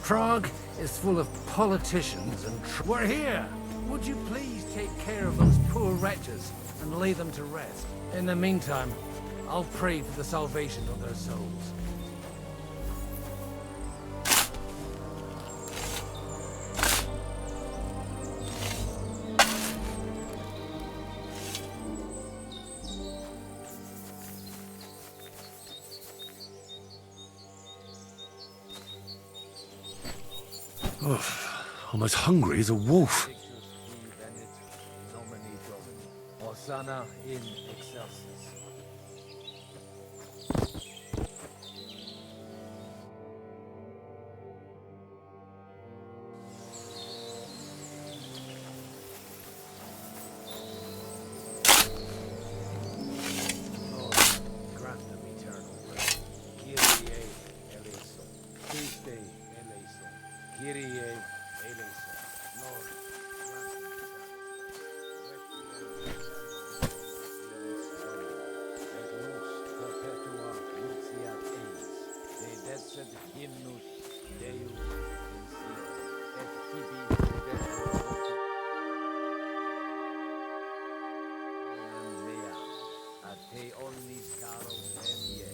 S24: Prague is full of politicians and we're here! Would you please take care of those poor wretches and lay them to rest? In the meantime, I'll pray for the salvation of their souls.
S11: I'm as hungry as a wolf.
S24: Hosanna in excelsis. Grant them eternal rest. Kyrie eleison. Christe eleison. Kyrie eleison. Lord, grant them Sed hymnus Deus in Sion, et tibi mea, ad te omnis caros emie.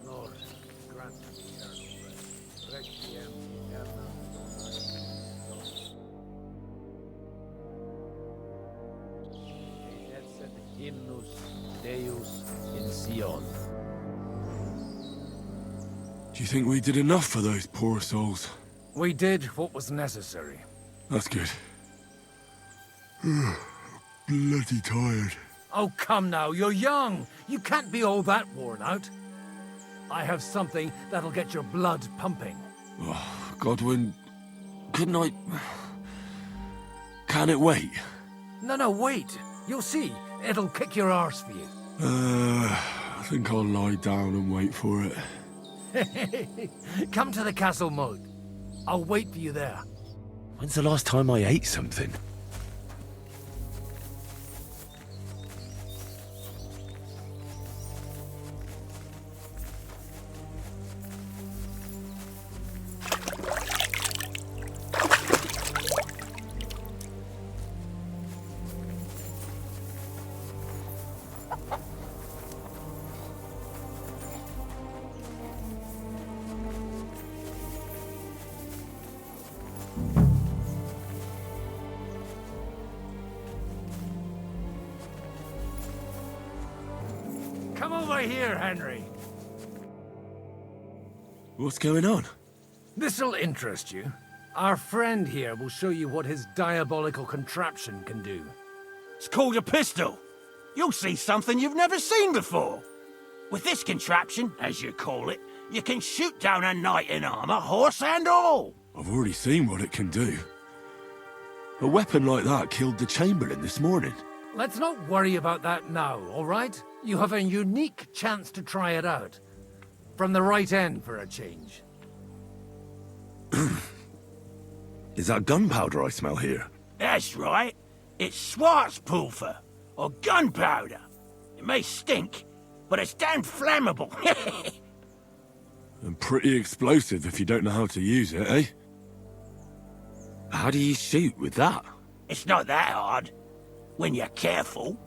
S24: Lord, grant me eternal rest. Requiem aeternam et sed hymnus Deus in Sion.
S11: Do you think we did enough for those poor souls?
S24: We did what was necessary.
S11: That's good. Bloody tired.
S24: Oh, come now, you're young. You can't be all that worn out. I have something that'll get your blood pumping.
S11: Oh, Godwin, couldn't I... Can it wait?
S24: No, wait. You'll see. It'll kick your arse for you.
S11: I think I'll lie down and wait for it.
S24: Come to the castle moat. I'll wait for you there.
S11: When's the last time I ate something?
S24: Come over here, Henry.
S11: What's going on?
S24: This'll interest you. Our friend here will show you what his diabolical contraption can do.
S13: It's called a pistol. You'll see something you've never seen before. With this contraption, as you call it, you can shoot down a knight in armor, horse and all.
S11: I've already seen what it can do. A weapon like that killed the Chamberlain this morning.
S24: Let's not worry about that now, all right? You have a unique chance to try it out. From the right end for a change.
S11: Is that gunpowder I smell here?
S13: That's right. It's Schwarzpulver, or gunpowder. It may stink, but it's damn flammable.
S11: And pretty explosive if you don't know how to use it, eh? How do you shoot with that?
S13: It's not that hard, when you're careful.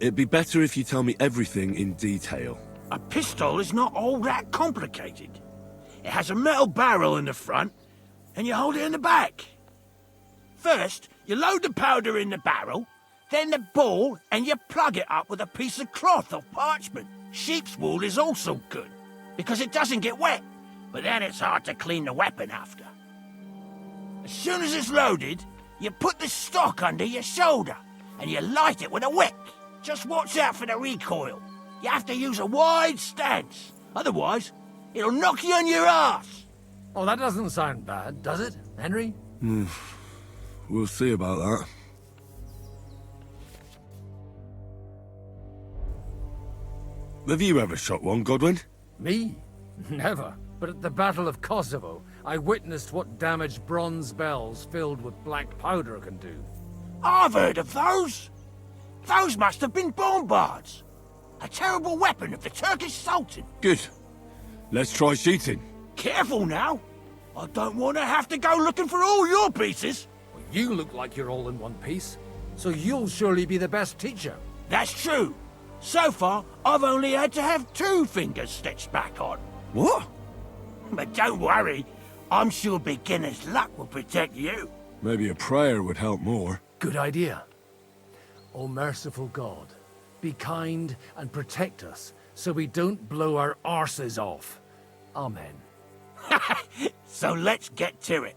S11: It'd be better if you tell me everything in detail.
S13: A pistol is not all that complicated. It has a metal barrel in the front, and you hold it in the back. First, you load the powder in the barrel, then the ball, and you plug it up with a piece of cloth or parchment. Sheep's wool is also good, because it doesn't get wet, but then it's hard to clean the weapon after. As soon as it's loaded, you put the stock under your shoulder, and you light it with a wick. Just watch out for the recoil. You have to use a wide stance, otherwise it'll knock you on your ass.
S24: Oh, that doesn't sound bad, does it, Henry?
S11: We'll see about that. Have you ever shot one, Godwin?
S24: Me? Never. But at the Battle of Kosovo, I witnessed what damage bronze bells filled with black powder can do.
S13: I've heard of those. Those must have been bombards. A terrible weapon of the Turkish Sultan.
S11: Good. Let's try shooting.
S13: Careful now. I don't want to have to go looking for all your pieces.
S24: Well, you look like you're all in one piece, so you'll surely be the best teacher.
S13: That's true. So far, I've only had to have 2 fingers stitched back on.
S11: What?
S13: But don't worry. I'm sure beginner's luck will protect you.
S11: Maybe a prayer would help more.
S24: Good idea. O merciful God, be kind and protect us so we don't blow our arses off. Amen.
S13: So let's get to it.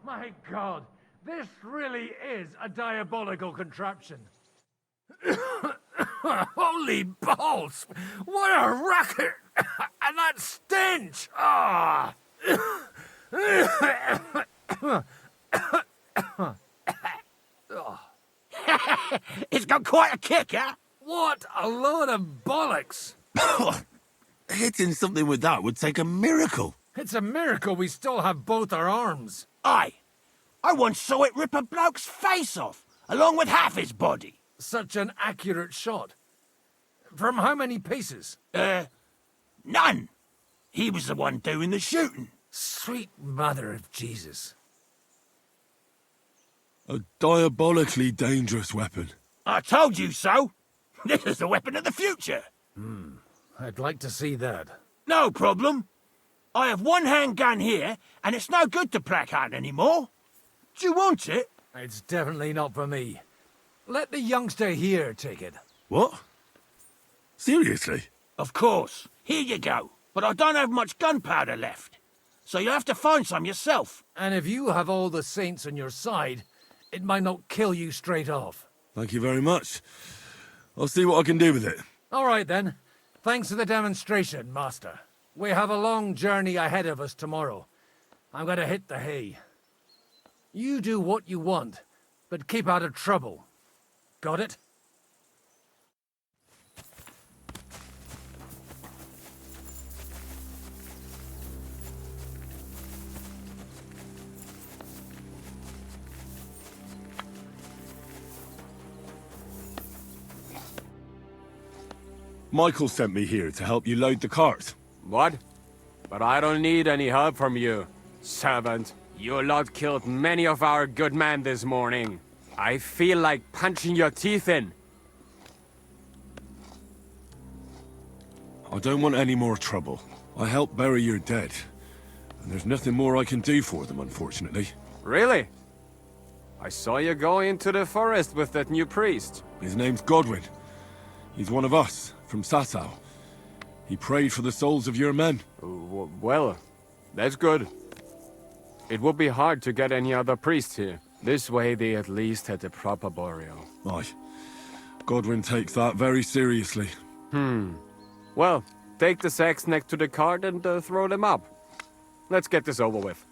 S24: My God, this really is a diabolical contraption. Holy balls! What a racket! And that stench! Ah!
S13: It's got quite a kick, huh?
S24: What a load of bollocks!
S13: Hitting something with that would take a miracle.
S24: It's a miracle we still have both our arms.
S13: Aye. I once saw it rip a bloke's face off, along with half his body.
S24: Such an accurate shot. From how many paces?
S13: None. He was the one doing the shooting.
S24: Sweet mother of Jesus.
S11: A diabolically dangerous weapon.
S13: I told you so. This is the weapon of the future.
S24: I'd like to see that.
S13: No problem. I have one handgun here, and it's no good to placard anymore. Do you want it?
S24: It's definitely not for me. Let the youngster here take it.
S11: What? Seriously?
S13: Of course. Here you go. But I don't have much gunpowder left. So you'll have to find some yourself.
S24: And if you have all the saints on your side, it might not kill you straight off.
S11: Thank you very much. I'll see what I can do with it.
S24: All right, then. Thanks for the demonstration, Master. We have a long journey ahead of us tomorrow. I'm gonna hit the hay. You do what you want, but keep out of trouble. Got it?
S11: Michael sent me here to help you load the cart.
S17: What? But I don't need any help from you, servant. You lot killed many of our good men this morning. I feel like punching your teeth in.
S11: I don't want any more trouble. I helped bury your dead. And there's nothing more I can do for them, unfortunately.
S17: Really? I saw you go into the forest with that new priest.
S11: His name's Godwin. He's one of us, from Sasau. He prayed for the souls of your men.
S17: Well, that's good. It would be hard to get any other priest here. This way they at least had a proper burial.
S11: Aye. Godwin takes that very seriously.
S17: Well, take the sacks next to the cart and throw them up. Let's get this over with.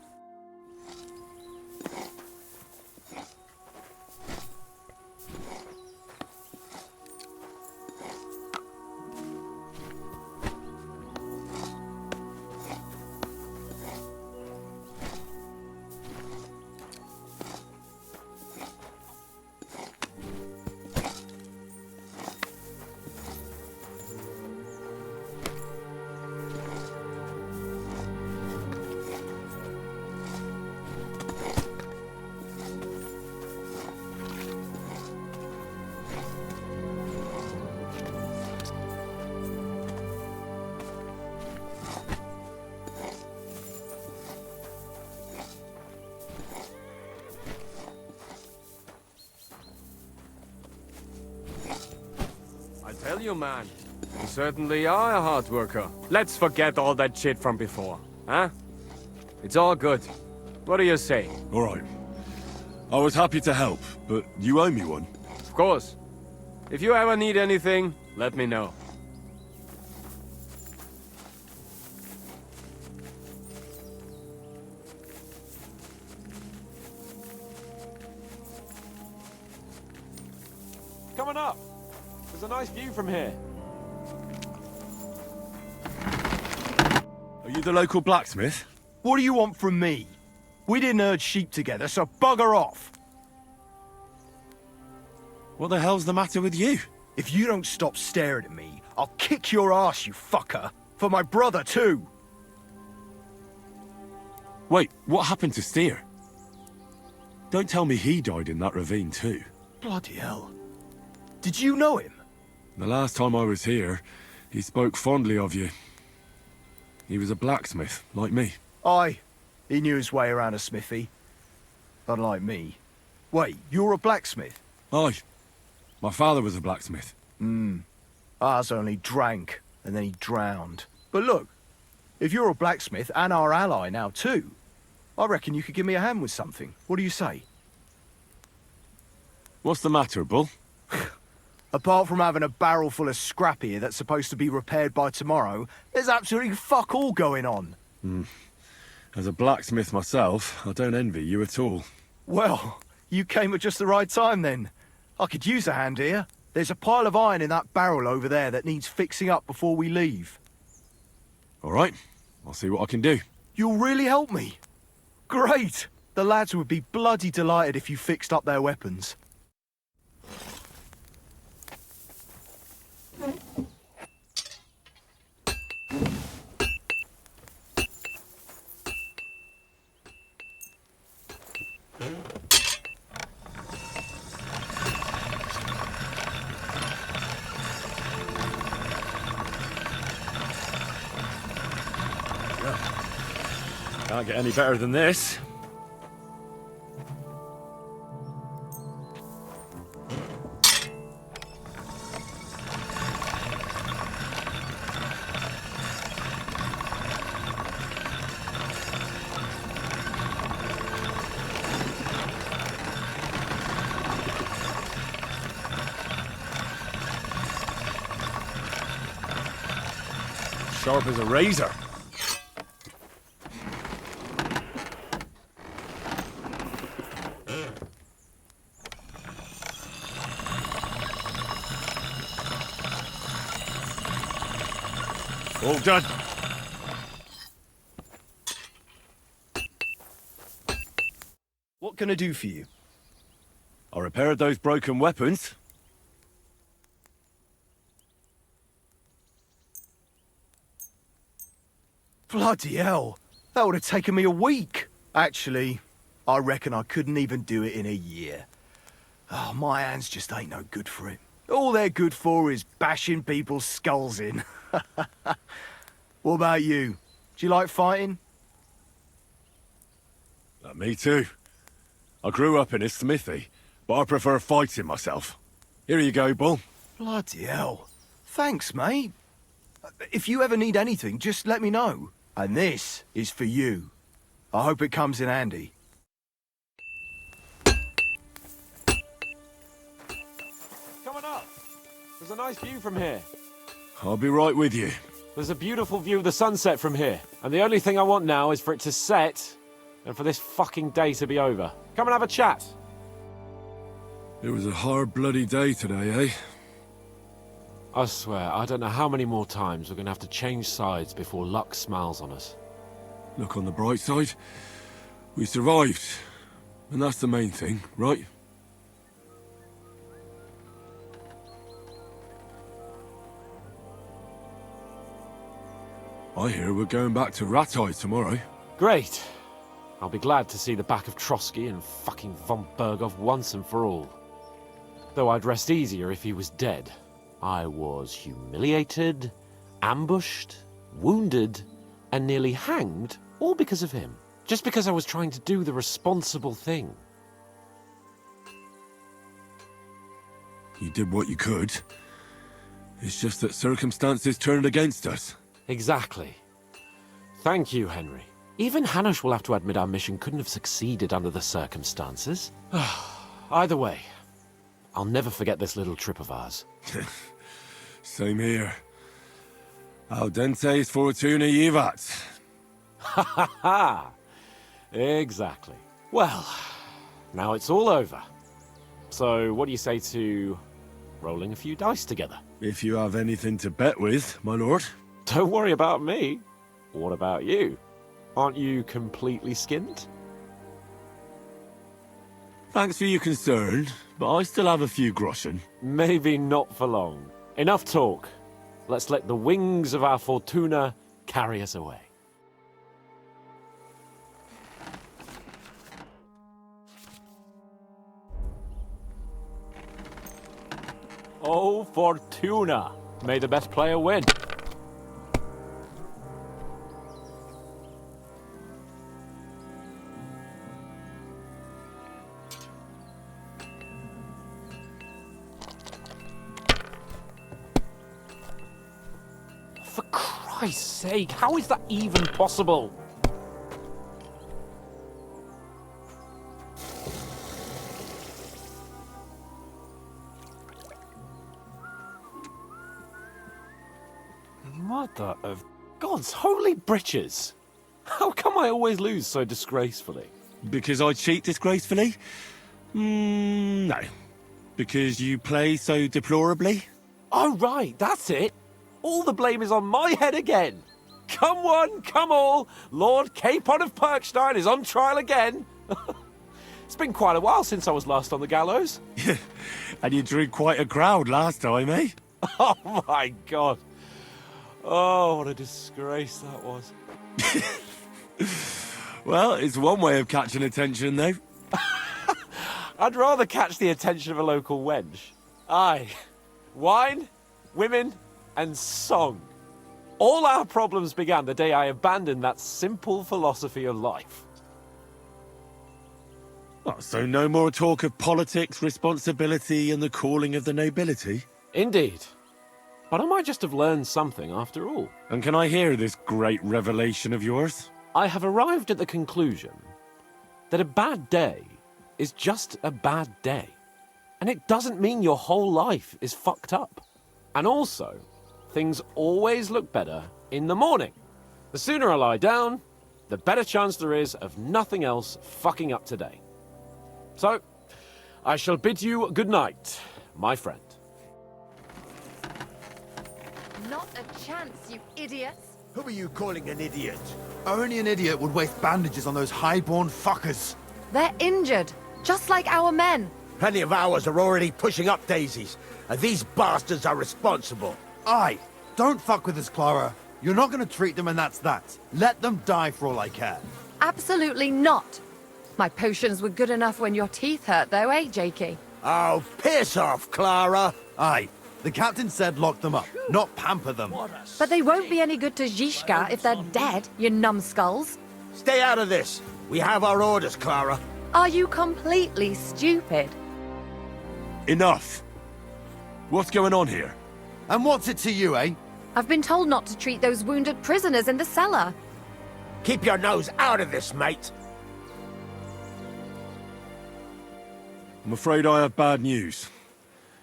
S17: Tell you, man. You certainly are a hard worker. Let's forget all that shit from before, huh? It's all good. What do you say?
S11: All right. I was happy to help, but you owe me one.
S17: Of course. If you ever need anything, let me know.
S3: Come on up. There's a nice view from here.
S11: Are you the local blacksmith?
S13: What do you want from me? We didn't herd sheep together, so bugger off.
S11: What the hell's the matter with you?
S13: If you don't stop staring at me, I'll kick your ass, you fucker. For my brother, too.
S11: Wait, what happened to Steer? Don't tell me he died in that ravine too.
S13: Bloody hell. Did you know him?
S11: The last time I was here, he spoke fondly of you. He was a blacksmith, like me.
S13: Aye. He knew his way around a smithy. Unlike me. Wait, you're a blacksmith?
S11: Aye. My father was a blacksmith.
S13: Ours only drank, and then he drowned. But look, if you're a blacksmith and our ally now too, I reckon you could give me a hand with something. What do you say?
S11: What's the matter, Bull?
S13: Apart from having a barrel full of scrap here that's supposed to be repaired by tomorrow, there's absolutely fuck all going on.
S11: As a blacksmith myself, I don't envy you at all.
S13: Well, you came at just the right time then. I could use a hand here. There's a pile of iron in that barrel over there that needs fixing up before we leave.
S11: All right, I'll see what I can do.
S13: You'll really help me? Great! The lads would be bloody delighted if you fixed up their weapons.
S11: Can't get any better than this. Sharp as a razor. All done.
S13: What can I do for you?
S11: I repaired those broken weapons.
S13: Bloody hell. That would have taken me a week. Actually, I reckon I couldn't even do it in a year. Oh, my hands just ain't no good for it. All they're good for is bashing people's skulls in. What about you? Do you like fighting?
S11: Me too. I grew up in a smithy, but I prefer fighting myself. Here you go, Bull.
S13: Bloody hell. Thanks, mate. If you ever need anything, just let me know. And this is for you. I hope it comes in handy.
S3: Come on up. There's a nice view from here.
S11: I'll be right with you.
S3: There's a beautiful view of the sunset from here. And the only thing I want now is for it to set and for this fucking day to be over. Come and have a chat.
S11: It was a hard bloody day today, eh?
S3: I swear, I don't know how many more times we're going to have to change sides before luck smiles on us.
S11: Look on the bright side. We survived. And that's the main thing, right? I hear we're going back to Rattay tomorrow.
S3: Great. I'll be glad to see the back of Trotsky and fucking von Berghoff once and for all. Though I'd rest easier if he was dead. I was humiliated, ambushed, wounded, and nearly hanged, all because of him. Just because I was trying to do the responsible thing.
S11: You did what you could. It's just that circumstances turned against us.
S3: Exactly. Thank you, Henry. Even Hanush will have to admit our mission couldn't have succeeded under the circumstances. Either way, I'll never forget this little trip of ours.
S11: Same here. Al dente's fortuna jivat.
S3: Ha ha ha! Exactly. Well, now it's all over. So, what do you say to rolling a few dice together.
S11: If you have anything to bet with, my lord.
S3: Don't worry about me. What about you? Aren't you completely skinned?
S11: Thanks for your concern, but I still have a few groschen.
S3: Maybe not for long. Enough talk. Let's let the wings of our Fortuna carry us away. Oh, Fortuna! May the best player win. For Christ's sake, how is that even possible? Mother of God's holy britches! How come I always lose so disgracefully?
S11: Because I cheat disgracefully? No. Because you play so deplorably?
S3: Oh, right, that's it. All the blame is on my head again. Come one, come all. Lord Capon of Perkstein is on trial again. It's been quite a while since I was last on the gallows.
S11: And you drew quite a crowd last time, eh?
S3: Oh, my God. Oh, what a disgrace that was.
S11: Well, it's one way of catching attention, though.
S3: I'd rather catch the attention of a local wench. Aye. Wine, women, and song. All our problems began the day I abandoned that simple philosophy of life.
S11: Oh, so no more talk of politics, responsibility, and the calling of the nobility?
S3: Indeed. But I might just have learned something after all.
S11: And can I hear this great revelation of yours?
S3: I have arrived at the conclusion that a bad day is just a bad day. And it doesn't mean your whole life is fucked up. And also, things always look better in the morning. The sooner I lie down, the better chance there is of nothing else fucking up today. So, I shall bid you good night, my friend.
S15: Not a chance, you idiots.
S13: Who are you calling an idiot?
S19: Only an idiot would waste bandages on those highborn fuckers.
S15: They're injured, just like our men.
S13: Plenty of ours are already pushing up daisies, and these bastards are responsible.
S19: Aye, don't fuck with us, Clara. You're not going to treat them and that's that. Let them die for all I care.
S15: Absolutely not. My potions were good enough when your teeth hurt, though, eh, Jakey?
S13: Oh, piss off, Clara!
S19: Aye, the captain said lock them up, not pamper them.
S15: But they won't be any good to Zhishka if they're dead, you numbskulls.
S13: Stay out of this. We have our orders, Clara.
S15: Are you completely stupid?
S11: Enough! What's going on here?
S19: And what's it to you, eh?
S15: I've been told not to treat those wounded prisoners in the cellar.
S13: Keep your nose out of this, mate.
S11: I'm afraid I have bad news.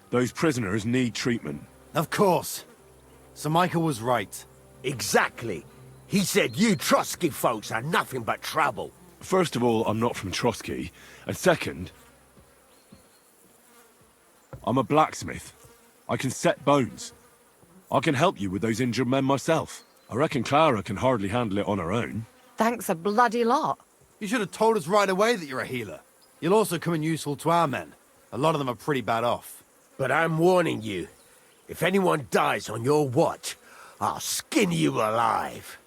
S11: Those prisoners need treatment.
S19: Of course. Sir Michael was right.
S13: Exactly. He said you Trotsky folks are nothing but trouble.
S11: First of all, I'm not from Trotsky. And second, I'm a blacksmith. I can set bones. I can help you with those injured men myself. I reckon Clara can hardly handle it on her own.
S15: Thanks a bloody lot.
S19: You should have told us right away that you're a healer. You'll also come in useful to our men. A lot of them are pretty bad off.
S13: But I'm warning you. If anyone dies on your watch, I'll skin you alive.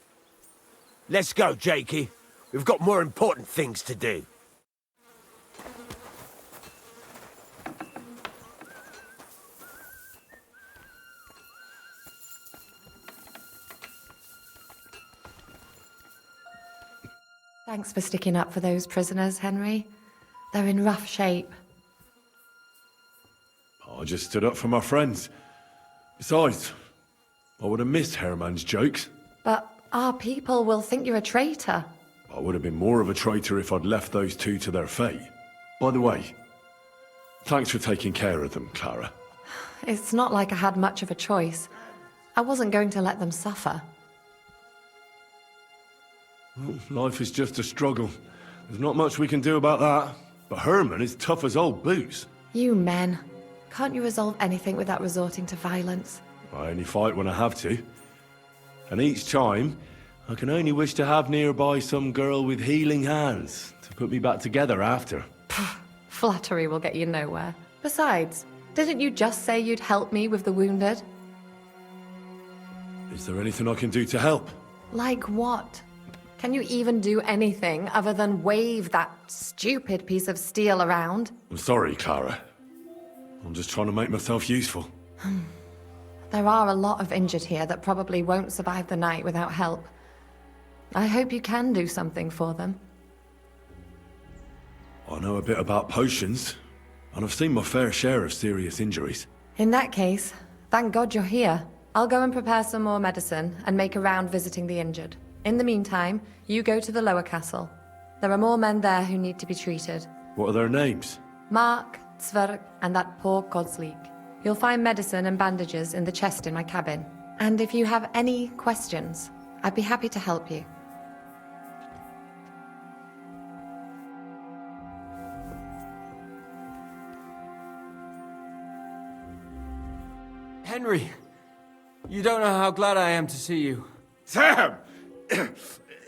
S13: Let's go, Jakey. We've got more important things to do.
S15: Thanks for sticking up for those prisoners, Henry. They're in rough shape.
S11: I just stood up for my friends. Besides, I would have missed Herman's jokes.
S15: But our people will think you're a traitor.
S11: I would have been more of a traitor if I'd left those two to their fate. By the way, thanks for taking care of them, Clara.
S15: It's not like I had much of a choice. I wasn't going to let them suffer.
S11: Life is just a struggle. There's not much we can do about that. But Herman is tough as old boots.
S15: You men. Can't you resolve anything without resorting to violence?
S11: I only fight when I have to. And each time, I can only wish to have nearby some girl with healing hands to put me back together after.
S15: Flattery will get you nowhere. Besides, didn't you just say you'd help me with the wounded?
S11: Is there anything I can do to help?
S15: Like what? Can you even do anything other than wave that stupid piece of steel around?
S11: I'm sorry, Clara. I'm just trying to make myself useful.
S15: There are a lot of injured here that probably won't survive the night without help. I hope you can do something for them.
S11: I know a bit about potions, and I've seen my fair share of serious injuries.
S15: In that case, thank God you're here. I'll go and prepare some more medicine and make a round visiting the injured. In the meantime, you go to the lower castle. There are more men there who need to be treated.
S11: What are their names?
S15: Mark, Zverk, and that poor Godsleek. You'll find medicine and bandages in the chest in my cabin. And if you have any questions, I'd be happy to help you.
S17: Henry, you don't know how glad I am to see you.
S5: Sam!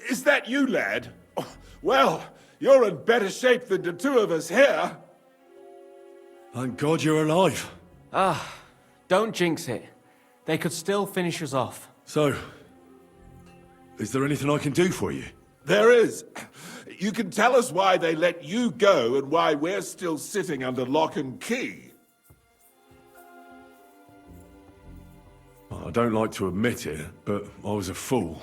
S5: Is that you, lad? Oh, well, you're in better shape than the two of us here.
S11: Thank God you're alive.
S17: Ah, don't jinx it. They could still finish us off.
S11: So, is there anything I can do for you?
S5: There is. You can tell us why they let you go and why we're still sitting under lock and key.
S11: I don't like to admit it, but I was a fool.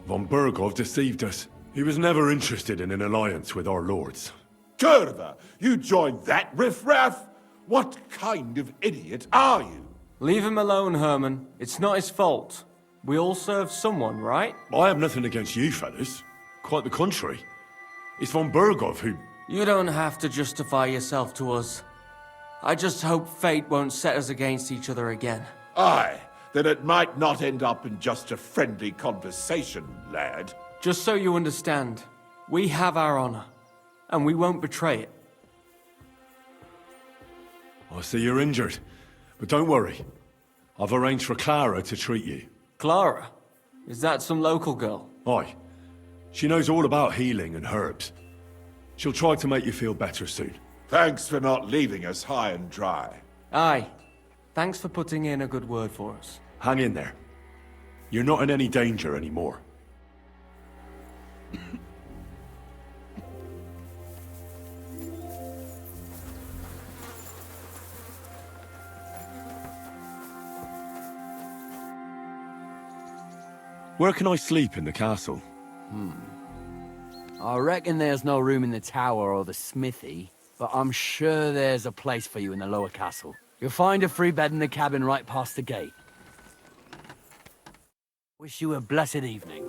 S11: Von Burgov deceived us. He was never interested in an alliance with our lords.
S5: Curva, you joined that riffraff? What kind of idiot are you?
S17: Leave him alone, Herman. It's not his fault. We all serve someone, right?
S11: I have nothing against you, fellas. Quite the contrary. It's von Burgov who...
S17: You don't have to justify yourself to us. I just hope fate won't set us against each other again.
S5: Aye, then it might not end up in just a friendly conversation, lad.
S17: Just so you understand, we have our honor, and we won't betray it.
S11: I see you're injured, but don't worry. I've arranged for Clara to treat you.
S17: Clara? Is that some local girl?
S11: Aye. She knows all about healing and herbs. She'll try to make you feel better soon.
S5: Thanks for not leaving us high and dry.
S17: Aye. Thanks for putting in a good word for us.
S11: Hang in there. You're not in any danger anymore. Where can I sleep in the castle?
S8: I reckon there's no room in the tower or the smithy, but I'm sure there's a place for you in the lower castle. You'll find a free bed in the cabin right past the gate. Wish you a blessed evening.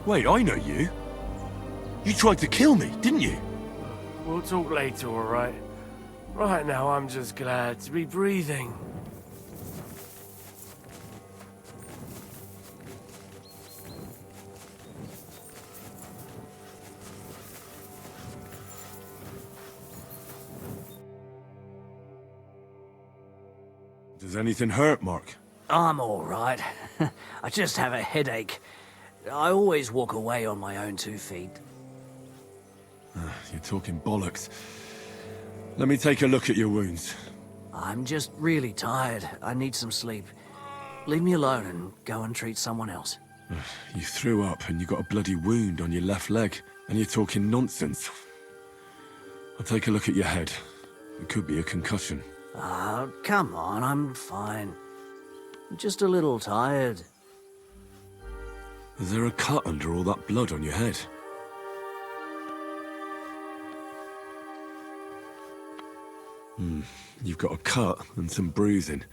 S11: Wait, I know you. You tried to kill me, didn't you?
S4: We'll talk later, all right? Right now, I'm just glad to be breathing.
S11: Does anything hurt, Mark?
S10: I'm all right. I just have a headache. I always walk away on my own 2 feet.
S11: You're talking bollocks. Let me take a look at your wounds.
S10: I'm just really tired. I need some sleep. Leave me alone and go and treat someone else.
S11: You threw up and you got a bloody wound on your left leg, and you're talking nonsense. I'll take a look at your head. It could be a concussion.
S10: Come on, I'm fine. Just a little tired.
S11: Is there a cut under all that blood on your head? You've got a cut and some bruising.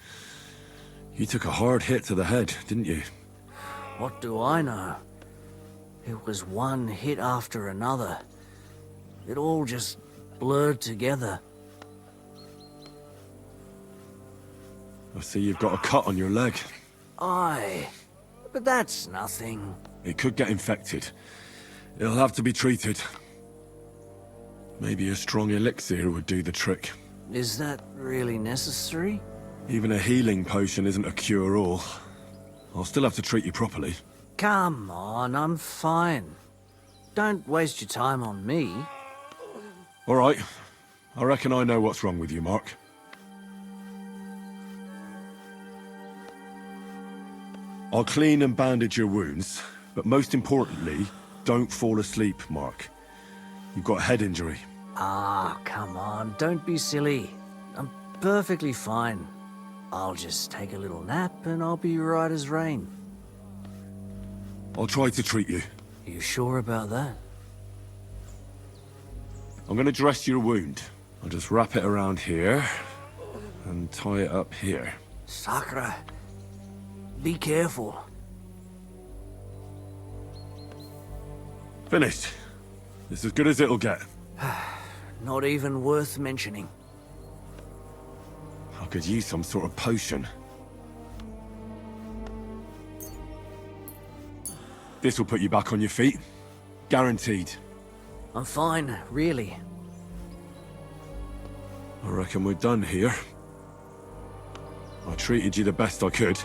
S11: You took a hard hit to the head, didn't you?
S10: What do I know? It was one hit after another. It all just blurred together.
S11: I see you've got a cut on your leg.
S10: Aye, but that's nothing.
S11: It could get infected. It'll have to be treated. Maybe a strong elixir would do the trick.
S10: Is that really necessary?
S11: Even a healing potion isn't a cure-all. I'll still have to treat you properly.
S10: Come on, I'm fine. Don't waste your time on me.
S11: All right. I reckon I know what's wrong with you, Mark. I'll clean and bandage your wounds, but most importantly, don't fall asleep, Mark. You've got a head injury.
S10: Ah, come on, don't be silly. I'm perfectly fine. I'll just take a little nap and I'll be right as rain.
S11: I'll try to treat you.
S10: You sure about that?
S11: I'm gonna dress your wound. I'll just wrap it around here and tie it up here.
S10: Sakra, be careful.
S11: Finished. It's as good as it'll get.
S10: Not even worth mentioning.
S11: I could use some sort of potion. This will put you back on your feet. Guaranteed.
S10: I'm fine, really.
S11: I reckon we're done here. I treated you the best I could.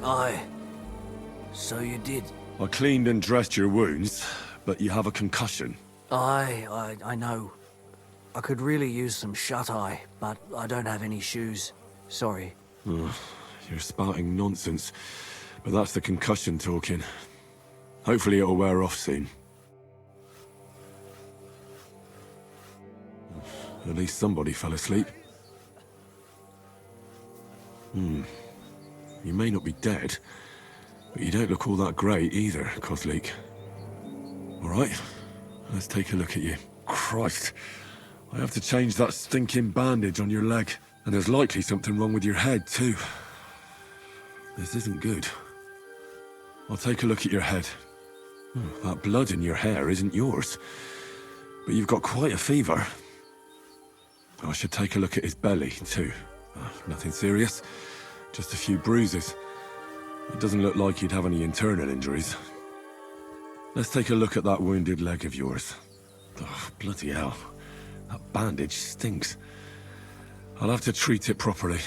S10: Aye. So you did.
S11: I cleaned and dressed your wounds, but you have a concussion.
S10: Aye, I know. I could really use some shut-eye, but I don't have any shoes. Sorry.
S11: You're spouting nonsense, but that's the concussion talking. Hopefully it'll wear off soon. At least somebody fell asleep. You may not be dead, but you don't look all that great either, Kozlik. All right, let's take a look at you. Christ, I have to change that stinking bandage on your leg, and there's likely something wrong with your head too. This isn't good. I'll take a look at your head. That blood in your hair isn't yours, but you've got quite a fever. I should take a look at his belly too. Nothing serious, just a few bruises. It doesn't look like you'd have any internal injuries. Let's take a look at that wounded leg of yours. Oh, bloody hell. That bandage stinks. I'll have to treat it properly.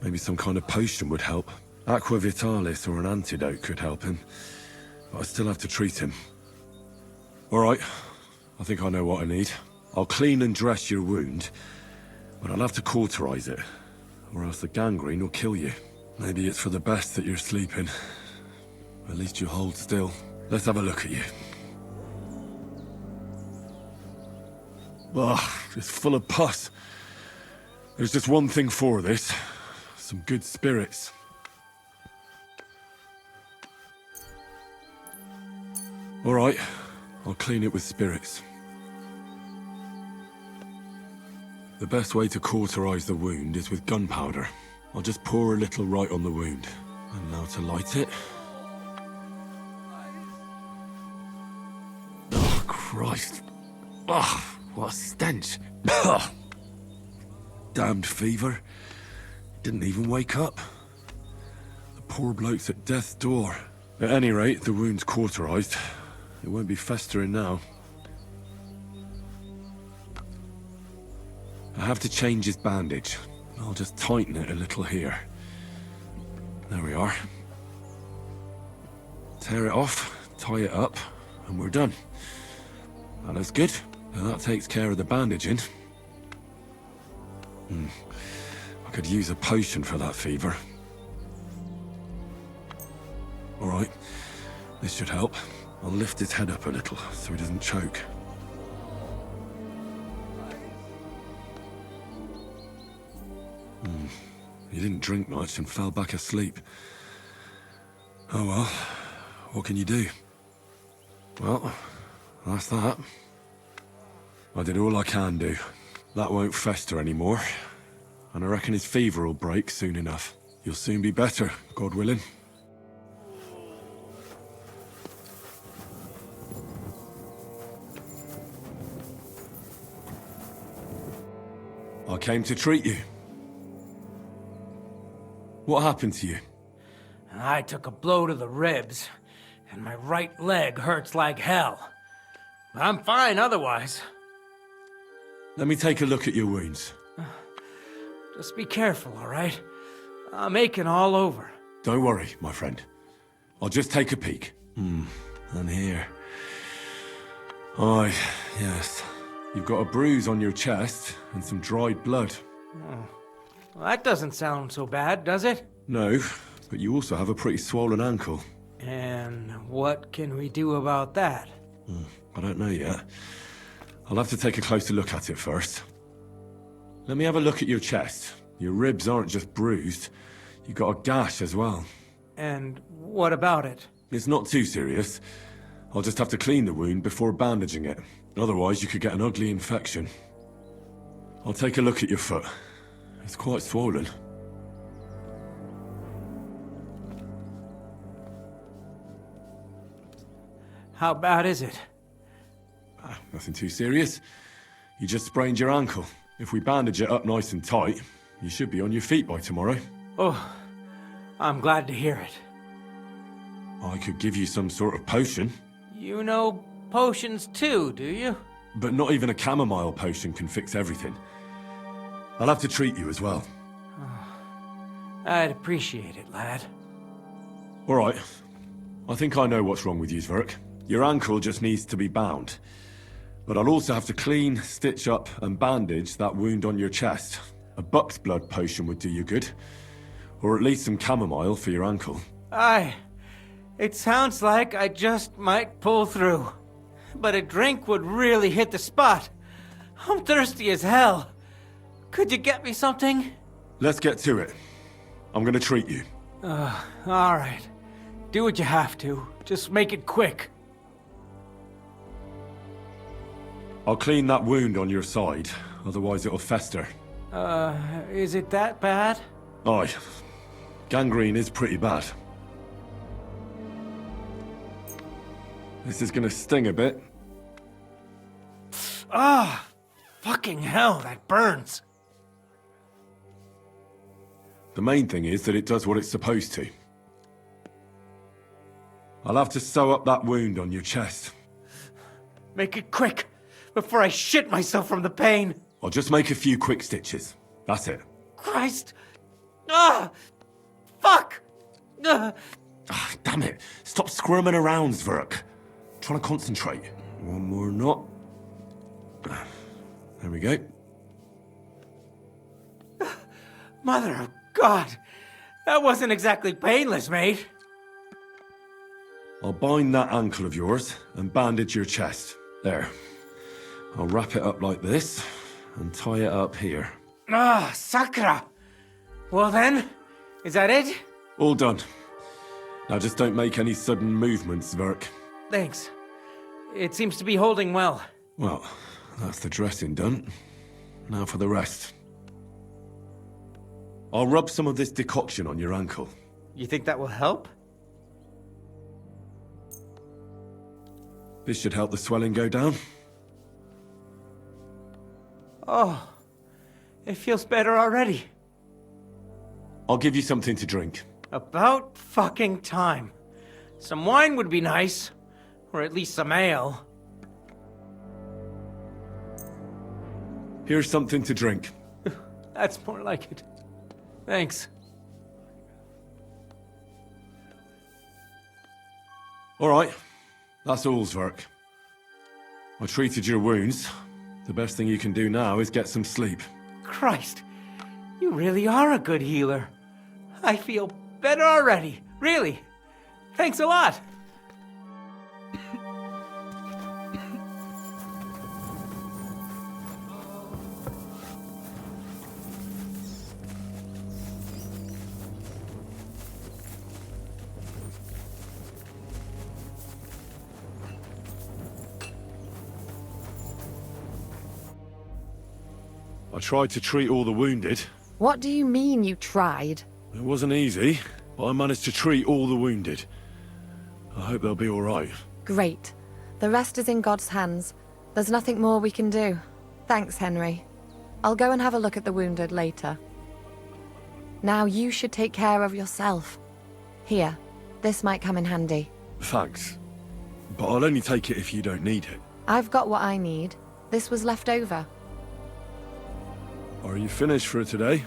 S11: Maybe some kind of potion would help. Aqua Vitalis or an antidote could help him. But I still have to treat him. All right. I think I know what I need. I'll clean and dress your wound, but I'll have to cauterize it, or else the gangrene will kill you. Maybe it's for the best that you're sleeping. At least you hold still. Let's have a look at you. Ugh, it's full of pus. There's just one thing for this. Some good spirits. All right, I'll clean it with spirits. The best way to cauterize the wound is with gunpowder. I'll just pour a little right on the wound. And now to light it. Oh, Christ. Ugh, what a stench. Ugh. Damned fever. Didn't even wake up. The poor bloke's at death's door. At any rate, the wound's cauterized. It won't be festering now. I have to change his bandage. I'll just tighten it a little here. There we are. Tear it off, tie it up, and we're done. That looks good. And that takes care of the bandaging. I could use a potion for that fever. All right, this should help. I'll lift his head up a little so he doesn't choke. He didn't drink much and fell back asleep. Oh well, what can you do? Well, that's that. I did all I can do. That won't fester anymore. And I reckon his fever will break soon enough. You'll soon be better, God willing. I came to treat you. What happened to you?
S24: I took a blow to the ribs, and my right leg hurts like hell. I'm fine otherwise.
S11: Let me take a look at your wounds.
S24: Just be careful, all right? I'm aching all over.
S11: Don't worry, my friend. I'll just take a peek. And here. Aye, yes. You've got a bruise on your chest and some dried blood.
S24: Oh. Well, that doesn't sound so bad, does it?
S11: No, but you also have a pretty swollen ankle.
S24: And what can we do about that?
S11: I don't know yet. I'll have to take a closer look at it first. Let me have a look at your chest. Your ribs aren't just bruised. You've got a gash as well.
S24: And what about it?
S11: It's not too serious. I'll just have to clean the wound before bandaging it. Otherwise, you could get an ugly infection. I'll take a look at your foot. It's quite swollen.
S24: How bad is it?
S11: Nothing too serious. You just sprained your ankle. If we bandage it up nice and tight, you should be on your feet by tomorrow.
S24: Oh, I'm glad to hear it.
S11: I could give you some sort of potion.
S24: You know potions too, do you?
S11: But not even a chamomile potion can fix everything. I'll have to treat you as well.
S24: I'd appreciate it, lad.
S11: All right. I think I know what's wrong with you, Zverk. Your ankle just needs to be bound. But I'll also have to clean, stitch up, and bandage that wound on your chest. A buck's blood potion would do you good. Or at least some chamomile for your ankle.
S24: Aye. It sounds like I just might pull through. But a drink would really hit the spot. I'm thirsty as hell. Could you get me something?
S11: Let's get to it. I'm gonna treat you.
S24: All right. Do what you have to. Just make it quick.
S11: I'll clean that wound on your side, otherwise it'll fester.
S24: Is it that bad?
S11: Aye. Gangrene is pretty bad. This is gonna sting a bit.
S24: Ah! Fucking hell, that burns.
S11: The main thing is that it does what it's supposed to. I'll have to sew up that wound on your chest.
S24: Make it quick, before I shit myself from the pain.
S11: I'll just make a few quick stitches. That's it.
S24: Christ! Ah! Fuck!
S11: Damn it. Stop squirming around, Zverk. Trying to concentrate. One more knot. There we go.
S24: Mother of God! That wasn't exactly painless, mate.
S11: I'll bind that ankle of yours and bandage your chest. There. I'll wrap it up like this and tie it up here.
S24: Ah, Sakra! Well then, is that it?
S11: All done. Now just don't make any sudden movements, Zverk.
S24: Thanks. It seems to be holding well.
S11: Well, that's the dressing done. Now for the rest. I'll rub some of this decoction on your ankle.
S24: You think that will help?
S11: This should help the swelling go down.
S24: Oh, it feels better already.
S11: I'll give you something to drink.
S24: About fucking time. Some wine would be nice. Or at least some ale.
S11: Here's something to drink.
S24: That's more like it. Thanks.
S11: All right. That's all, Zverk. I treated your wounds. The best thing you can do now is get some sleep.
S24: Christ, you really are a good healer. I feel better already, really. Thanks a lot.
S11: I tried to treat all the wounded.
S15: What do you mean you tried?
S11: It wasn't easy, but I managed to treat all the wounded. I hope they'll be all right.
S15: Great. The rest is in God's hands. There's nothing more we can do. Thanks, Henry. I'll go and have a look at the wounded later. Now you should take care of yourself. Here, this might come in handy.
S11: Thanks. But I'll only take it if you don't need it.
S15: I've got what I need. This was left over.
S11: Are you finished for today?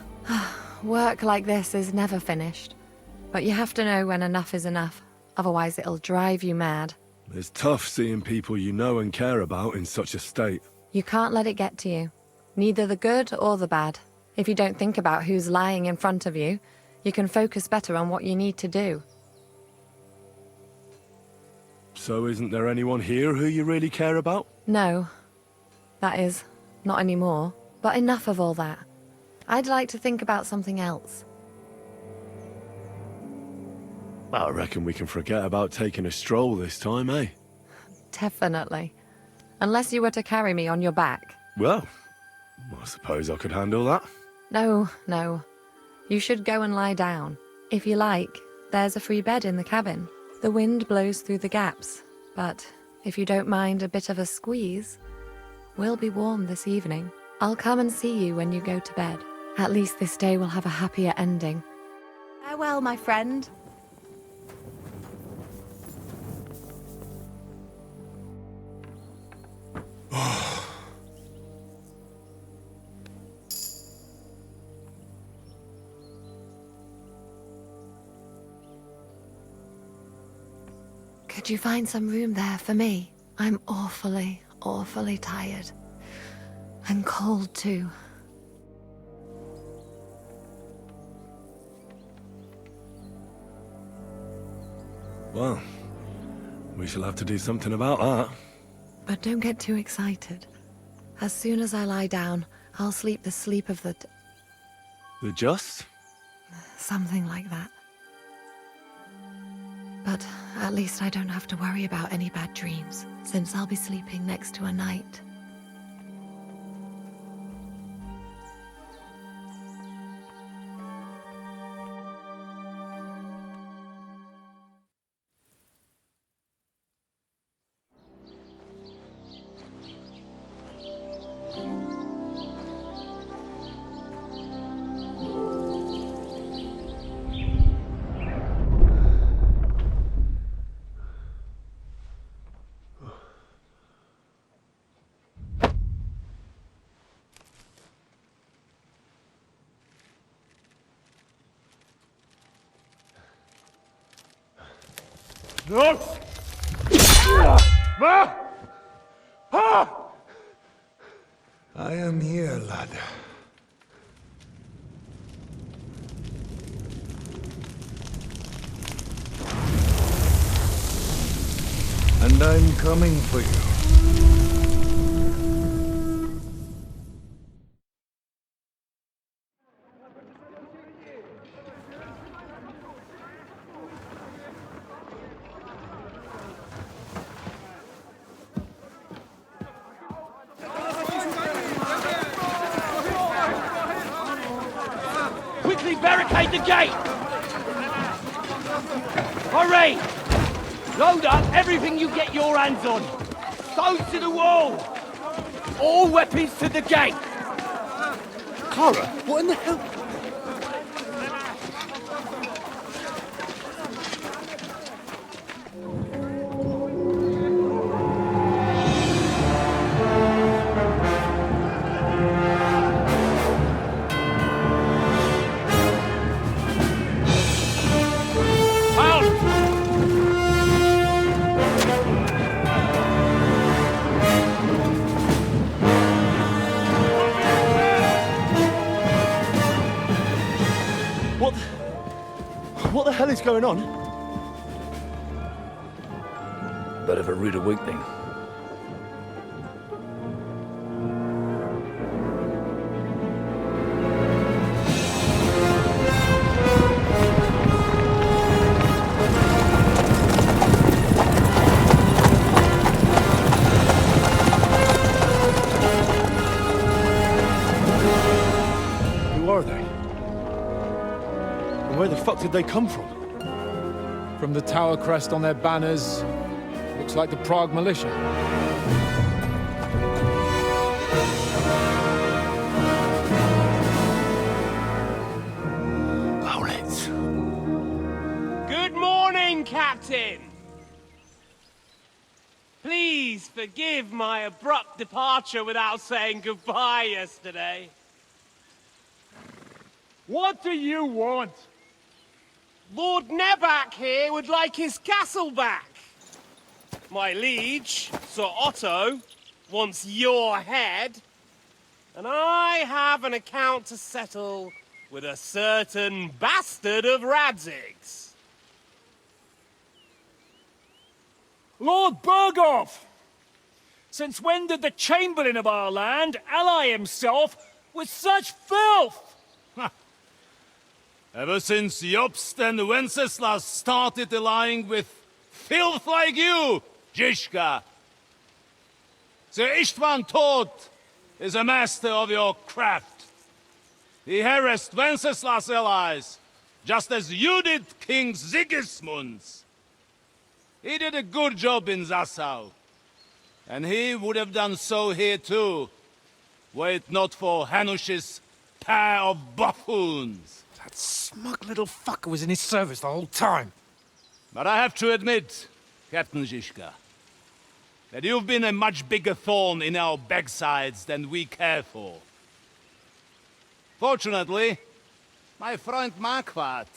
S15: Work like this is never finished. But you have to know when enough is enough. Otherwise it'll drive you mad.
S11: It's tough seeing people you know and care about in such a state.
S15: You can't let it get to you. Neither the good or the bad. If you don't think about who's lying in front of you, you can focus better on what you need to do.
S11: So isn't there anyone here who you really care about?
S15: No. That is, not anymore. But enough of all that. I'd like to think about something else.
S11: I reckon we can forget about taking a stroll this time, eh?
S15: Definitely. Unless you were to carry me on your back.
S11: Well, I suppose I could handle that.
S15: No, no. You should go and lie down. If you like, there's a free bed in the cabin. The wind blows through the gaps, but if you don't mind a bit of a squeeze, we'll be warm this evening. I'll come and see you when you go to bed. At least this day will have a happier ending.
S2: Farewell, my friend.
S15: Could you find some room there for me? I'm awfully, awfully tired. And cold too.
S11: Well, we shall have to do something about that.
S15: But don't get too excited. As soon as I lie down, I'll sleep the sleep of the...
S11: The just?
S15: Something like that. But at least I don't have to worry about any bad dreams, since I'll be sleeping next to a knight.
S6: No!
S12: I am here, lad. And I'm coming for you.
S6: Quickly barricade the gate! Hurry! Load up everything you get your hands on. Stones to the wall! All weapons to the gate!
S19: Clara, what in the hell?
S6: What the hell is going on?
S12: Bit of a rude awakening.
S11: fuck did they come from?
S24: From the tower crest on their banners, looks like the Prague militia.
S17: Good morning, Captain! Please forgive my abrupt departure without saying goodbye yesterday.
S6: What do you want?
S17: Lord Nebak here would like his castle back. My liege, Sir Otto, wants your head. And I have an account to settle with a certain bastard of Radzig's.
S1: Lord Berghoff! Since when did the Chamberlain of our land ally himself with such filth?
S18: Ever since Jobst and Wenceslas started allying with filth like you, Zizka. Sir Istvan Tod is a master of your craft. He harassed Wenceslas' allies, just as you did King Sigismund's. He did a good job in Zassau, and he would have done so here too, were it not for Hanush's pair of buffoons.
S6: That smug little fucker was in his service the whole time.
S18: But I have to admit, Captain Zizka, that you've been a much bigger thorn in our backsides than we care for. Fortunately, my friend Marquardt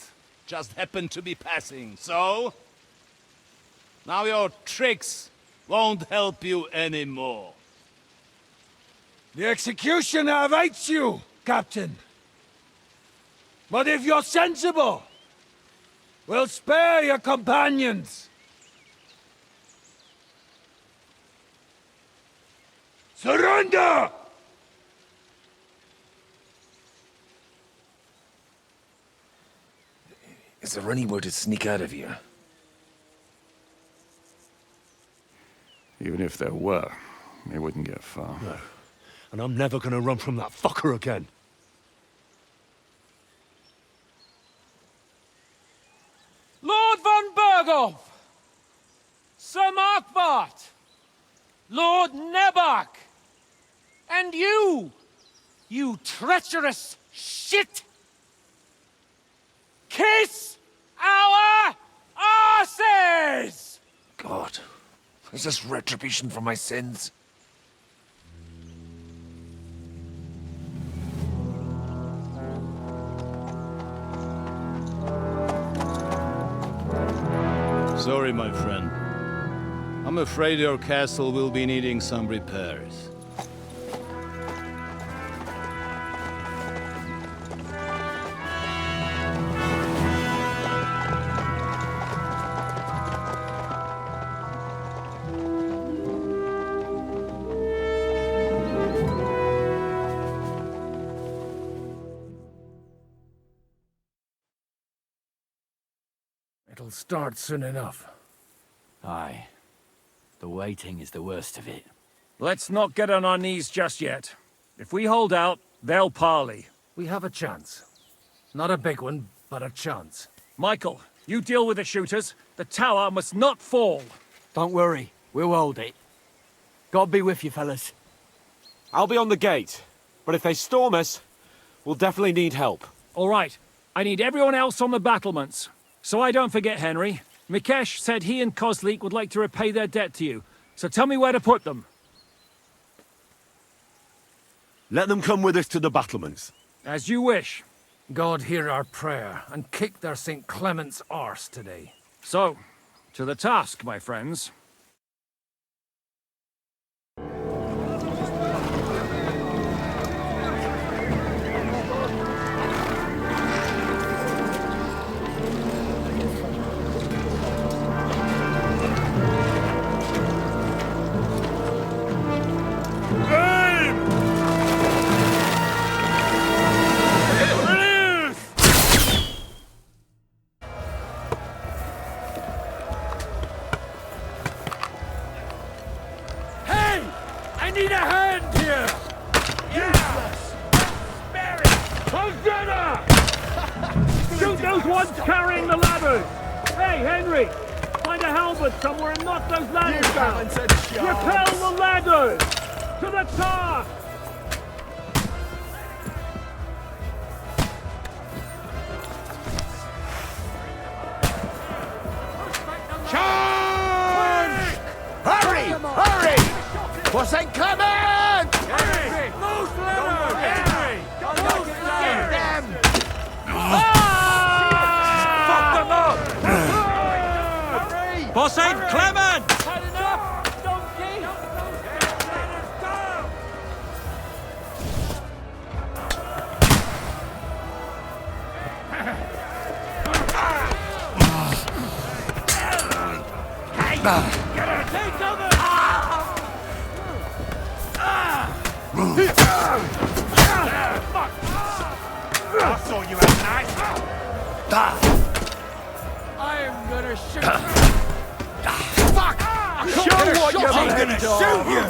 S18: just happened to be passing, so... now your tricks won't help you anymore.
S21: The executioner awaits you, Captain. But if you're sensible, we'll spare your companions. Surrender!
S6: Is there any way to sneak out of here?
S14: Even if there were, they wouldn't get far.
S11: No. And I'm never gonna run from that fucker again.
S17: Lord von Berghoff! Sir Marquardt! Lord Nebak! And you treacherous shit! Kiss our arses!
S6: God, is this retribution for my sins?
S18: Sorry, my friend. I'm afraid your castle will be needing some repairs.
S24: It'll start soon enough.
S8: Aye. The waiting is the worst of it.
S7: Let's not get on our knees just yet. If we hold out, they'll parley.
S24: We have a chance. Not a big one, but a chance.
S7: Michael, you deal with the shooters. The tower must not fall.
S8: Don't worry. We'll hold it. God be with you, fellas.
S3: I'll be on the gate. But if they storm us, we'll definitely need help.
S7: All right. I need everyone else on the battlements. So I don't forget, Henry. Mikesh said he and Kozlik would like to repay their debt to you. So tell me where to put them.
S11: Let them come with us to the battlements.
S7: As you wish.
S24: God hear our prayer, and kick their St. Clement's arse today.
S7: So, to the task, my friends.
S6: Shoot
S7: Who's one's carrying the ladders? Hey, Henry! Find a halberd somewhere and knock those ladders down! Repel the ladders! To the top!
S13: Charge! Hurry! Hurry! For St. Clement!
S24: Henry! Loose ladders! Henry! Loose ladders!
S13: Them!
S24: Fuck them up!
S13: For St. Clement!
S24: Had enough! Donkey!
S13: Take cover! I saw you at night.
S24: I'm gonna shoot you!
S13: Fuck! Show what you're gonna shoot you!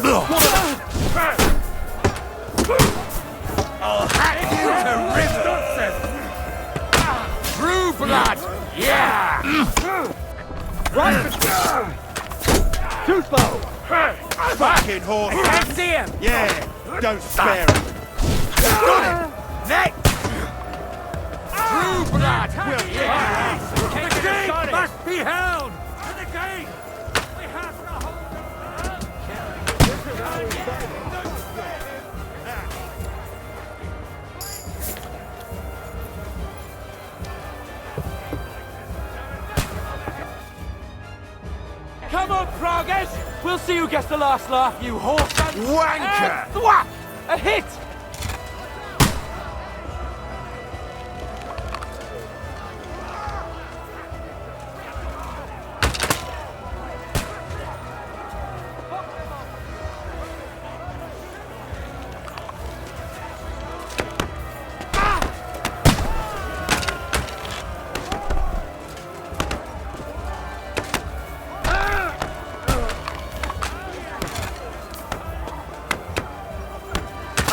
S13: I'll hack you to rivers! True blood! Yeah! Right! Toothbow! Fucking horse! I can't see him! Yeah! Don't spare him! Got him! Next! True blood will live!
S24: The gate must be held! To the gate! We have to hold
S5: Come on, Progress! We'll see who gets the last laugh, you horse!
S13: Wanker!
S5: Thwack! A hit!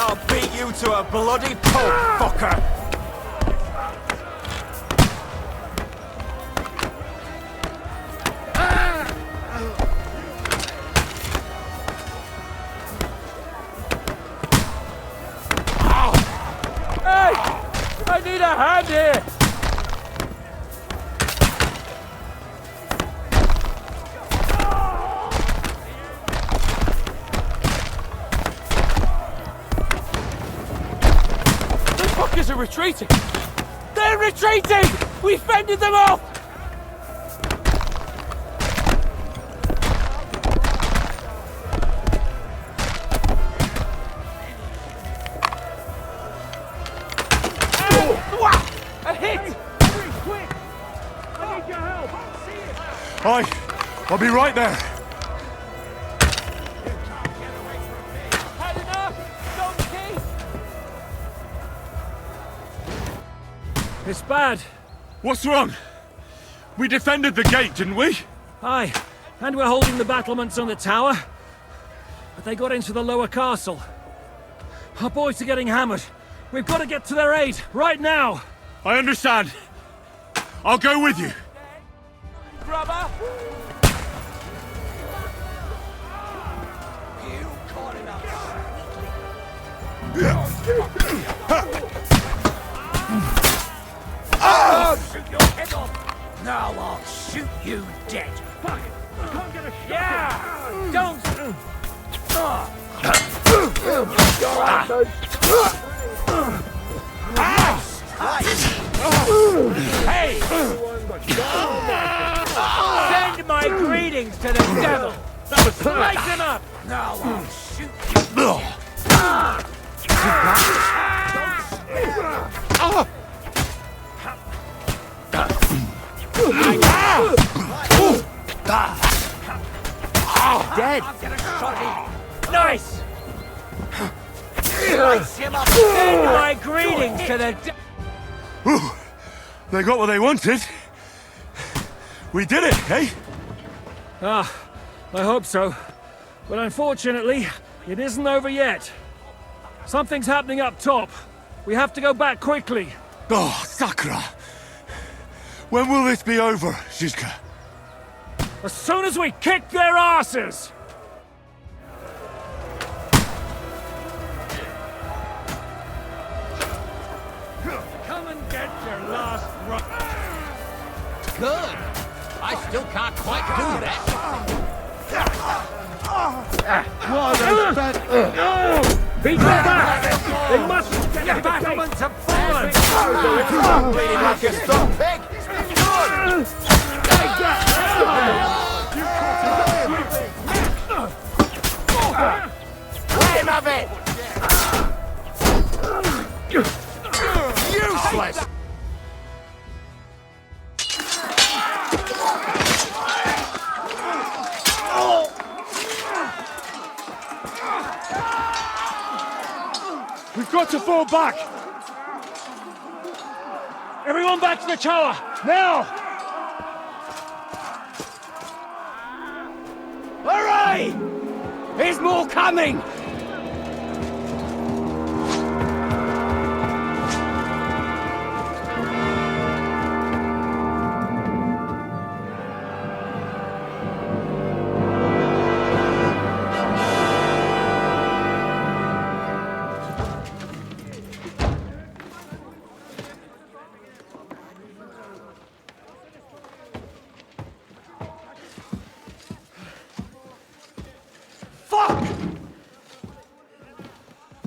S13: I'll beat you to a bloody pulp, fucker!
S5: Hey! I need a hand here! Those fuckers are retreating! They're retreating! We fended them off! A hit!
S7: Henry, quick! I need your help!
S11: I'll be right there.
S5: Had enough, donkey!
S7: It's bad.
S11: What's wrong? We defended the gate, didn't we?
S7: Aye, and we're holding the battlements on the tower. But they got into the lower castle. Our boys are getting hammered. We've got to get to their aid, right now!
S11: I understand. I'll go with you.
S5: Grubber!
S13: I'll shoot your head off! Now I'll shoot you dead!
S7: Fuck! I can't get a shot!
S5: Yeah! Don't! Hey! Send my greetings to the devil! Slice him up!
S13: Now I'll shoot you!
S5: Dead! Nice! Slice him up! Send my greetings to the
S11: Ooh, they got what they wanted. We did it, eh?
S7: Ah, I hope so. But unfortunately, it isn't over yet. Something's happening up top. We have to go back quickly.
S11: Oh, Sakra! When will this be over, Zizka?
S7: As soon as we kick their asses! Come and get your last run.
S8: Good. I still can't quite do that.
S7: What a beat them back! They must get the battlements have fallen!
S13: Bleeding like a stuck pig! Good! Take that! Let him have it! Useless!
S7: We've got to fall back! Everyone back to the tower! Now!
S8: Hooray! There's more coming!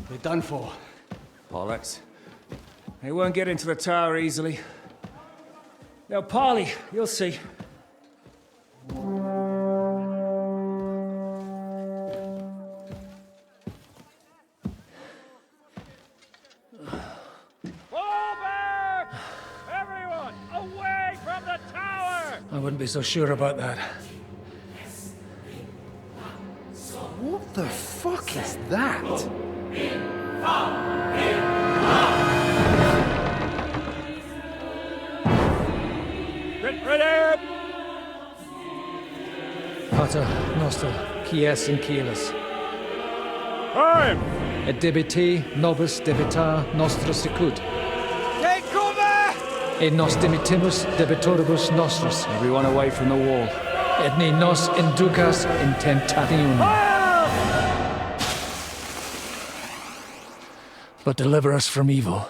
S1: We're done for.
S7: Bollocks. They won't get into the tower easily. Now, parley, you'll see.
S4: Everyone, away from the tower!
S24: I wouldn't be so sure about that.
S19: What the fuck is that?
S7: Ready!
S24: Pater, Noster, Kies and Kielis.
S7: Time!
S24: Et debiti nobis debita nostra sicut.
S8: Take cover!
S24: Et nos dimitimus debitoribus nostris.
S7: Everyone away from the wall.
S24: Et ne nos inducas in tentationem. But deliver us from evil.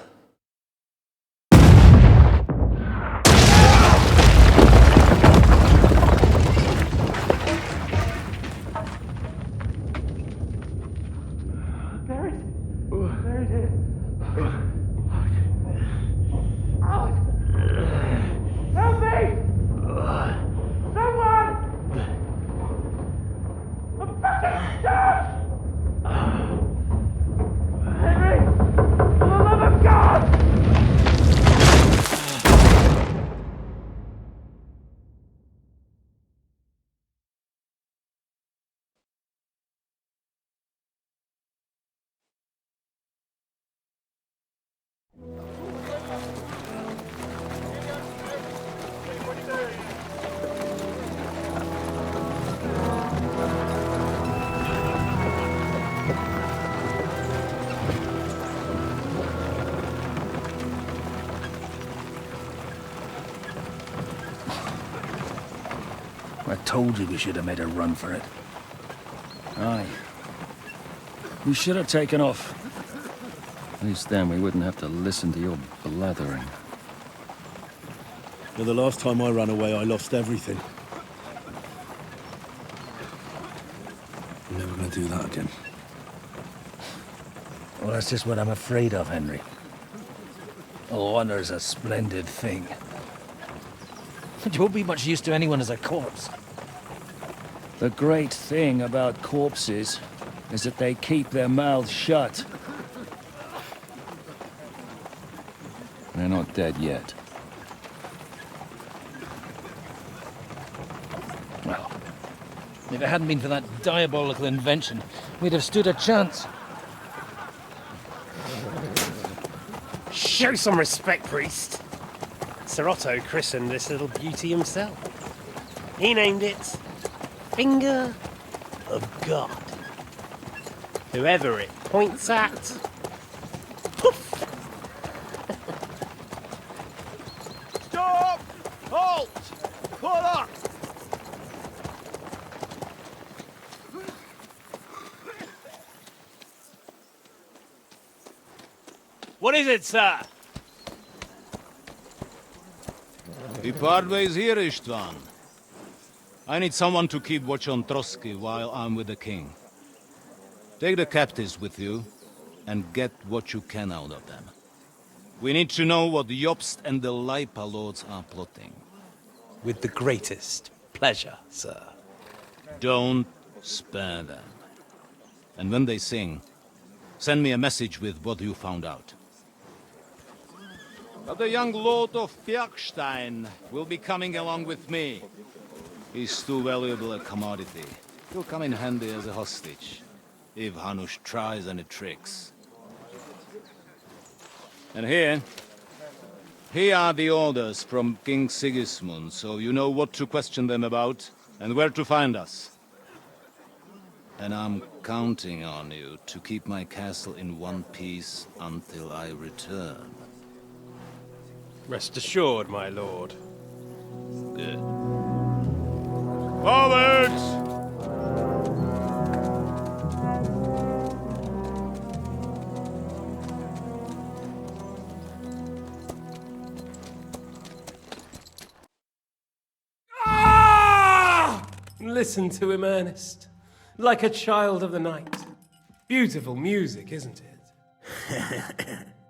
S12: I told you we should have made a run for it.
S7: Aye. We should have taken off.
S12: At least then we wouldn't have to listen to your blathering.
S11: Well, the last time I ran away, I lost everything. I'm never gonna do that again.
S12: Well, that's just what I'm afraid of, Henry. Oh, honor's a splendid thing.
S24: You won't be much use to anyone as a corpse.
S7: The great thing about corpses is that they keep their mouths shut.
S12: They're not dead yet.
S24: Well, if it hadn't been for that diabolical invention, we'd have stood a chance.
S17: Show some respect, priest. Sir Otto christened this little beauty himself. He named it Finger of God. Whoever it points at, poof!
S13: Stop!
S17: What is it, sir?
S18: We part ways here, Istvan. I need someone to keep watch on Trotsky while I'm with the king. Take the captives with you, and get what you can out of them. We need to know what the Jobst and the Leipa lords are plotting.
S17: With the greatest pleasure, sir.
S18: Don't spare them. And when they sing, send me a message with what you found out. But the young lord of Fjarkstein will be coming along with me. He's too valuable a commodity. He'll come in handy as a hostage, if Hanush tries any tricks. And here are the orders from King Sigismund, so you know what to question them about, and where to find us. And I'm counting on you to keep my castle in one piece until I return.
S17: Rest assured, my lord.
S18: Good. Forwards!
S17: Listen to him, Ernest. Like a child of the night. Beautiful music, isn't it?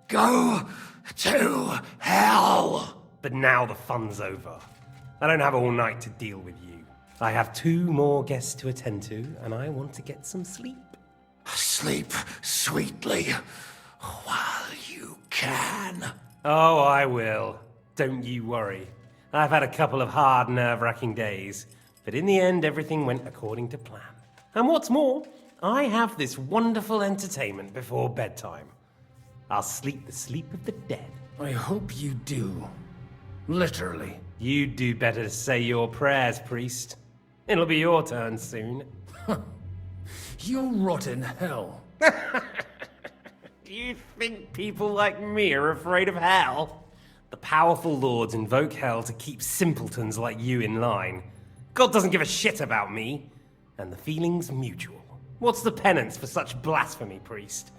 S13: Go to hell!
S17: But now the fun's over. I don't have all night to deal with you. I have 2 more guests to attend to, and I want to get some sleep.
S13: Sleep sweetly while you can.
S17: Oh, I will. Don't you worry. I've had a couple of hard, nerve-wracking days, but in the end, everything went according to plan. And what's more, I have this wonderful entertainment before bedtime. I'll sleep the sleep of the dead.
S24: I hope you do. Literally.
S17: You'd do better to say your prayers, priest. It'll be your turn soon.
S24: You'll rot in hell.
S17: Do you think people like me are afraid of hell? The powerful lords invoke hell to keep simpletons like you in line. God doesn't give a shit about me. And the feeling's mutual. What's the penance for such blasphemy, priest?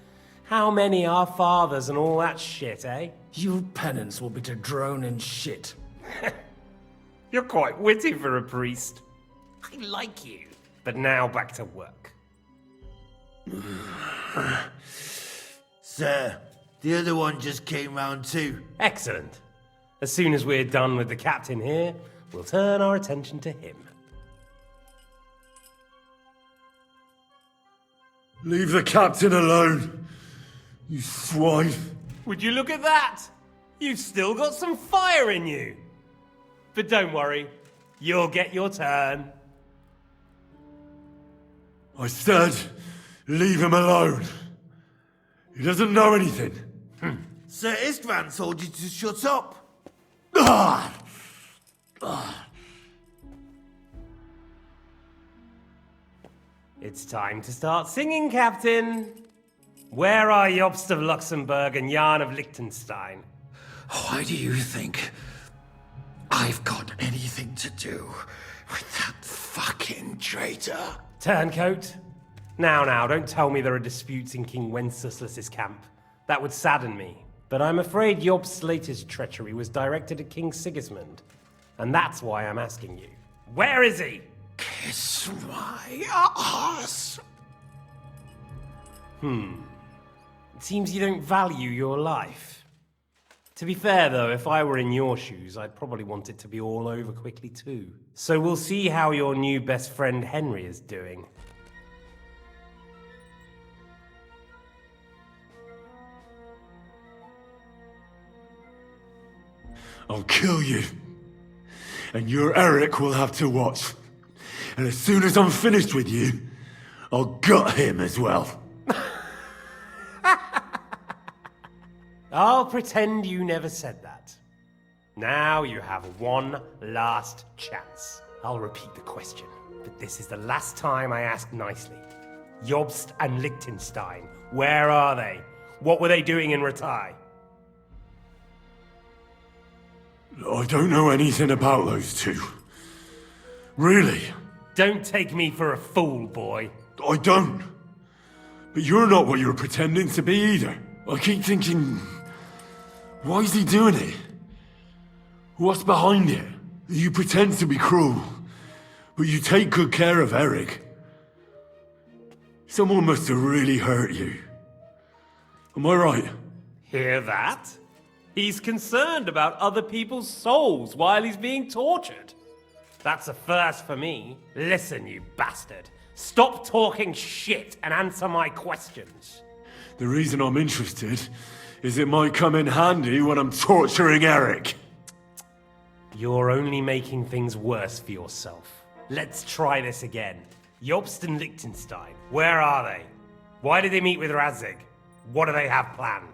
S17: How many are fathers and all that shit, eh?
S24: Your penance will be to drown in shit.
S17: You're quite witty for a priest. I like you. But now back to work.
S13: Sir, the other one just came round too.
S17: Excellent. As soon as we're done with the captain here, we'll turn our attention to him.
S11: Leave the captain alone, you swine.
S17: Would you look at that? You've still got some fire in you. But don't worry, you'll get your turn.
S11: I said, leave him alone. He doesn't know anything.
S13: Sir Istvan told you to shut up.
S17: It's time to start singing, Captain. Where are Jobst of Luxembourg and Jan of Liechtenstein?
S13: Why do you think I've got anything to do with that fucking traitor?
S17: Turncoat. Now, don't tell me there are disputes in King Wenceslas's camp. That would sadden me. But I'm afraid Jobst's latest treachery was directed at King Sigismund. And that's why I'm asking you. Where is he?
S13: Kiss my ass.
S17: It seems you don't value your life. To be fair, though, if I were in your shoes, I'd probably want it to be all over quickly, too. So we'll see how your new best friend Henry is doing.
S11: I'll kill you. And your Eric will have to watch. And as soon as I'm finished with you, I'll gut him as well.
S17: I'll pretend you never said that. Now you have one last chance. I'll repeat the question, but this is the last time I ask nicely. Jobst and Liechtenstein, where are they? What were they doing in Ratai?
S11: I don't know anything about those two. Really?
S17: Don't take me for a fool, boy.
S11: I don't. But you're not what you're pretending to be either. I keep thinking Why is he doing it? What's behind it? You pretend to be cruel, but you take good care of Eric. Someone must have really hurt you. Am I right?
S17: Hear that? He's concerned about other people's souls while he's being tortured. That's a first for me. Listen, you bastard. Stop talking shit and answer my questions.
S11: The reason I'm interested is it might come in handy when I'm torturing Eric.
S17: You're only making things worse for yourself. Let's try this again. Jobst and Liechtenstein, where are they? Why did they meet with Radzig? What do they have planned?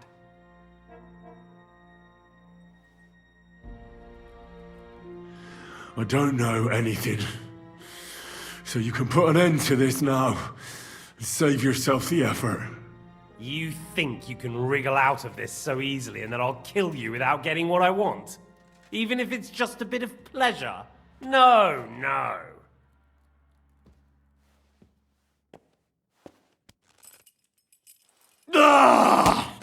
S11: I don't know anything. So you can put an end to this now and save yourself the effort.
S17: You think you can wriggle out of this so easily and that I'll kill you without getting what I want? Even if it's just a bit of pleasure? No, no.
S11: Ah!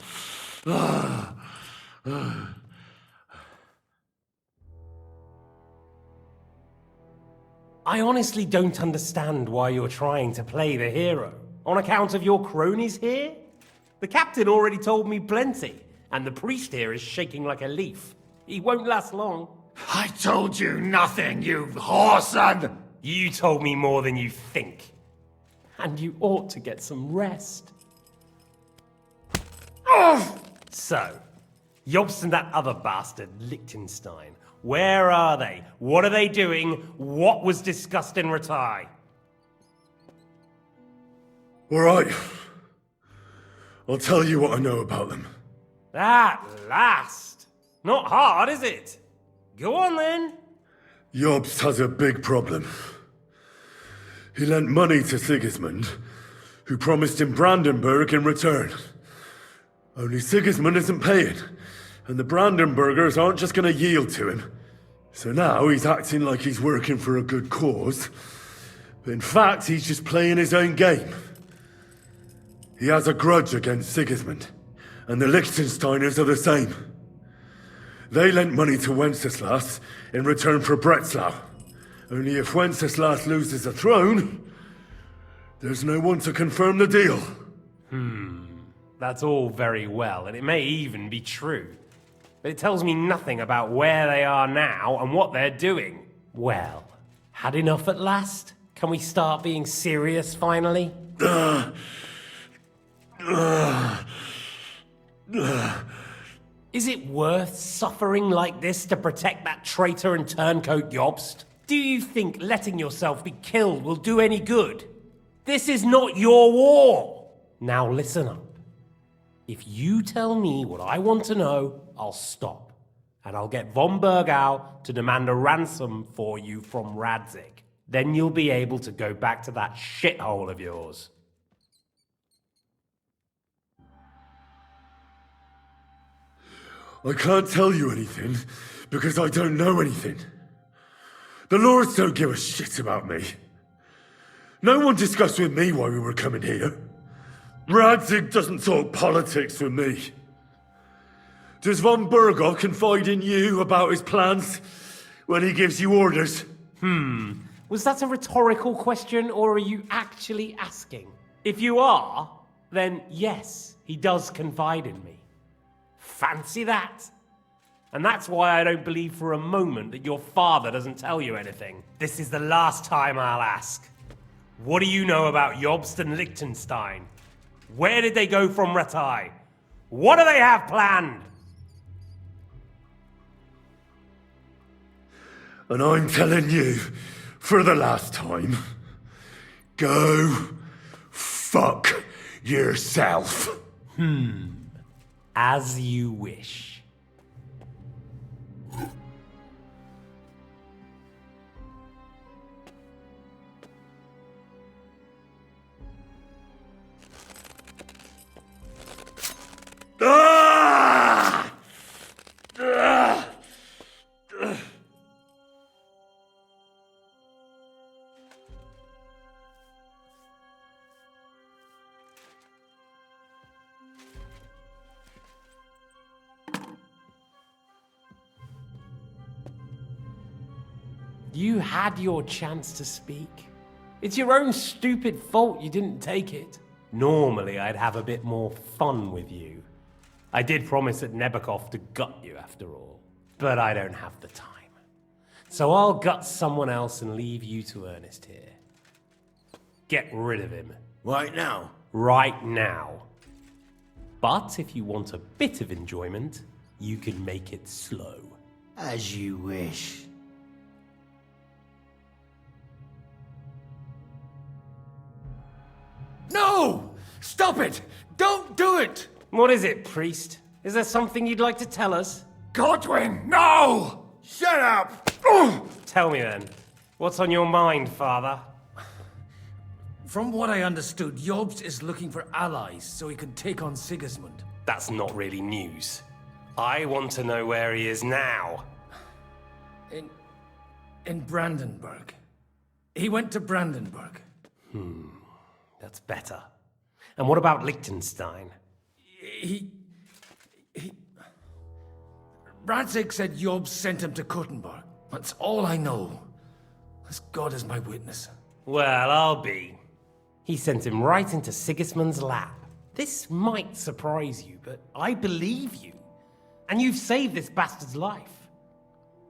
S17: I honestly don't understand why you're trying to play the hero. On account of your cronies here? The captain already told me plenty, and the priest here is shaking like a leaf. He won't last long.
S12: I told you nothing, you whoreson!
S17: You told me more than you think. And you ought to get some rest. So, Jobst and that other bastard, Liechtenstein, where are they? What are they doing? What was discussed in Ratai?
S11: All right. I'll tell you what I know about them.
S17: At last! Not hard, is it? Go on then.
S11: Jobst has a big problem. He lent money to Sigismund, who promised him Brandenburg in return. Only Sigismund isn't paying, and the Brandenburgers aren't just going to yield to him. So now he's acting like he's working for a good cause, but in fact he's just playing his own game. He has a grudge against Sigismund, and the Liechtensteiners are the same. They lent money to Wenceslas in return for Breslau. Only if Wenceslas loses the throne, there's no one to confirm the deal.
S17: That's all very well, and it may even be true. But it tells me nothing about where they are now and what they're doing. Well, had enough at last? Can we start being serious finally? Is it worth suffering like this to protect that traitor and turncoat Jobst? Do you think letting yourself be killed will do any good? This is not your war! Now listen up. If you tell me what I want to know, I'll stop. And I'll get von Bergau to demand a ransom for you from Radzig. Then you'll be able to go back to that shithole of yours.
S11: I can't tell you anything, because I don't know anything. The lords don't give a shit about me. No one discussed with me why we were coming here. Radzig doesn't talk politics with me. Does von Bergau confide in you about his plans when he gives you orders?
S17: Was that a rhetorical question, or are you actually asking? If you are, then yes, he does confide in me. Fancy that? And that's why I don't believe for a moment that your father doesn't tell you anything. This is the last time I'll ask. What do you know about Jobst and Liechtenstein? Where did they go from Ratai? What do they have planned?
S11: And I'm telling you, for the last time, go fuck yourself.
S17: As you wish.
S11: Ah! Ah!
S17: You had your chance to speak. It's your own stupid fault you didn't take it. Normally, I'd have a bit more fun with you. I did promise at Nebakov to gut you after all, but I don't have the time. So I'll gut someone else and leave you to Ernest here. Get rid of him.
S13: Right now?
S17: Right now. But if you want a bit of enjoyment, you can make it slow.
S13: As you wish.
S24: No! Stop it! Don't do it!
S17: What is it, priest? Is there something you'd like to tell us?
S24: Godwin, no!
S13: Shut up!
S17: Tell me then. What's on your mind, father?
S24: From what I understood, Jobst is looking for allies so he can take on Sigismund.
S17: That's not really news. I want to know where he is now.
S24: In Brandenburg. He went to Brandenburg.
S17: That's better. And what about Liechtenstein?
S24: Radzig said Jobst sent him to Kuttenberg. That's all I know. As God is my witness.
S17: Well, I'll be. He sent him right into Sigismund's lap. This might surprise you, but I believe you. And you've saved this bastard's life.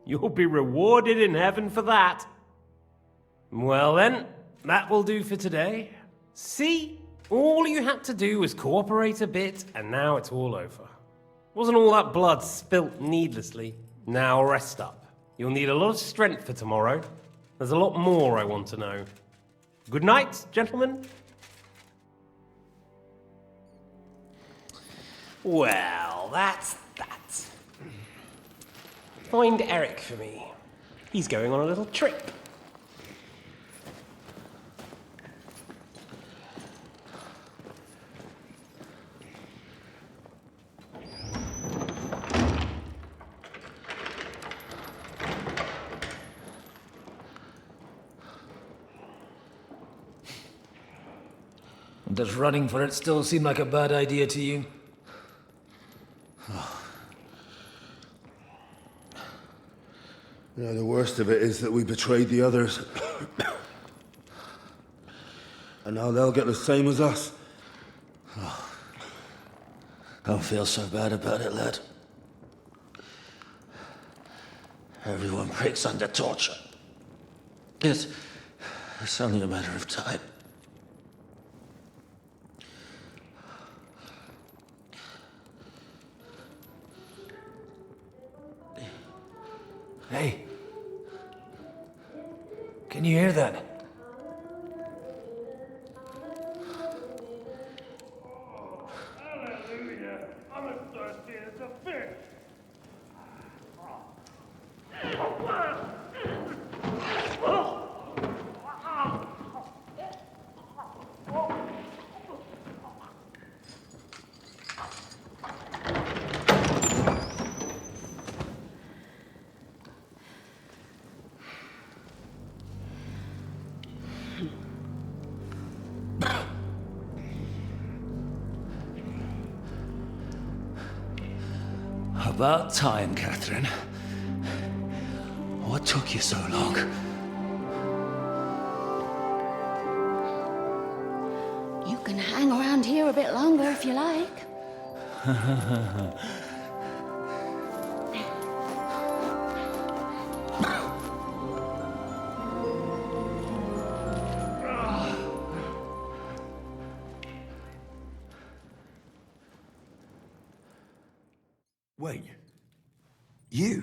S17: You'll be rewarded in heaven for that. Well then, that will do for today. See? All you had to do was cooperate a bit, and now it's all over. Wasn't all that blood spilt needlessly. Now rest up. You'll need a lot of strength for tomorrow. There's a lot more I want to know. Good night, gentlemen. Well, that's that. Find Eric for me. He's going on a little trip.
S12: Does running for it still seem like a bad idea to you?
S11: You know, the worst of it is that we betrayed the others. And now they'll get the same as us.
S13: Don't feel so bad about it, lad. Everyone breaks under torture. It's only a matter of time.
S12: Hey. Can you hear that?
S6: Hallelujah! I'm as thirsty as a fish.
S13: About time, Catherine. What took you so long?
S9: You can hang around here a bit longer if you like.
S11: Wait. You?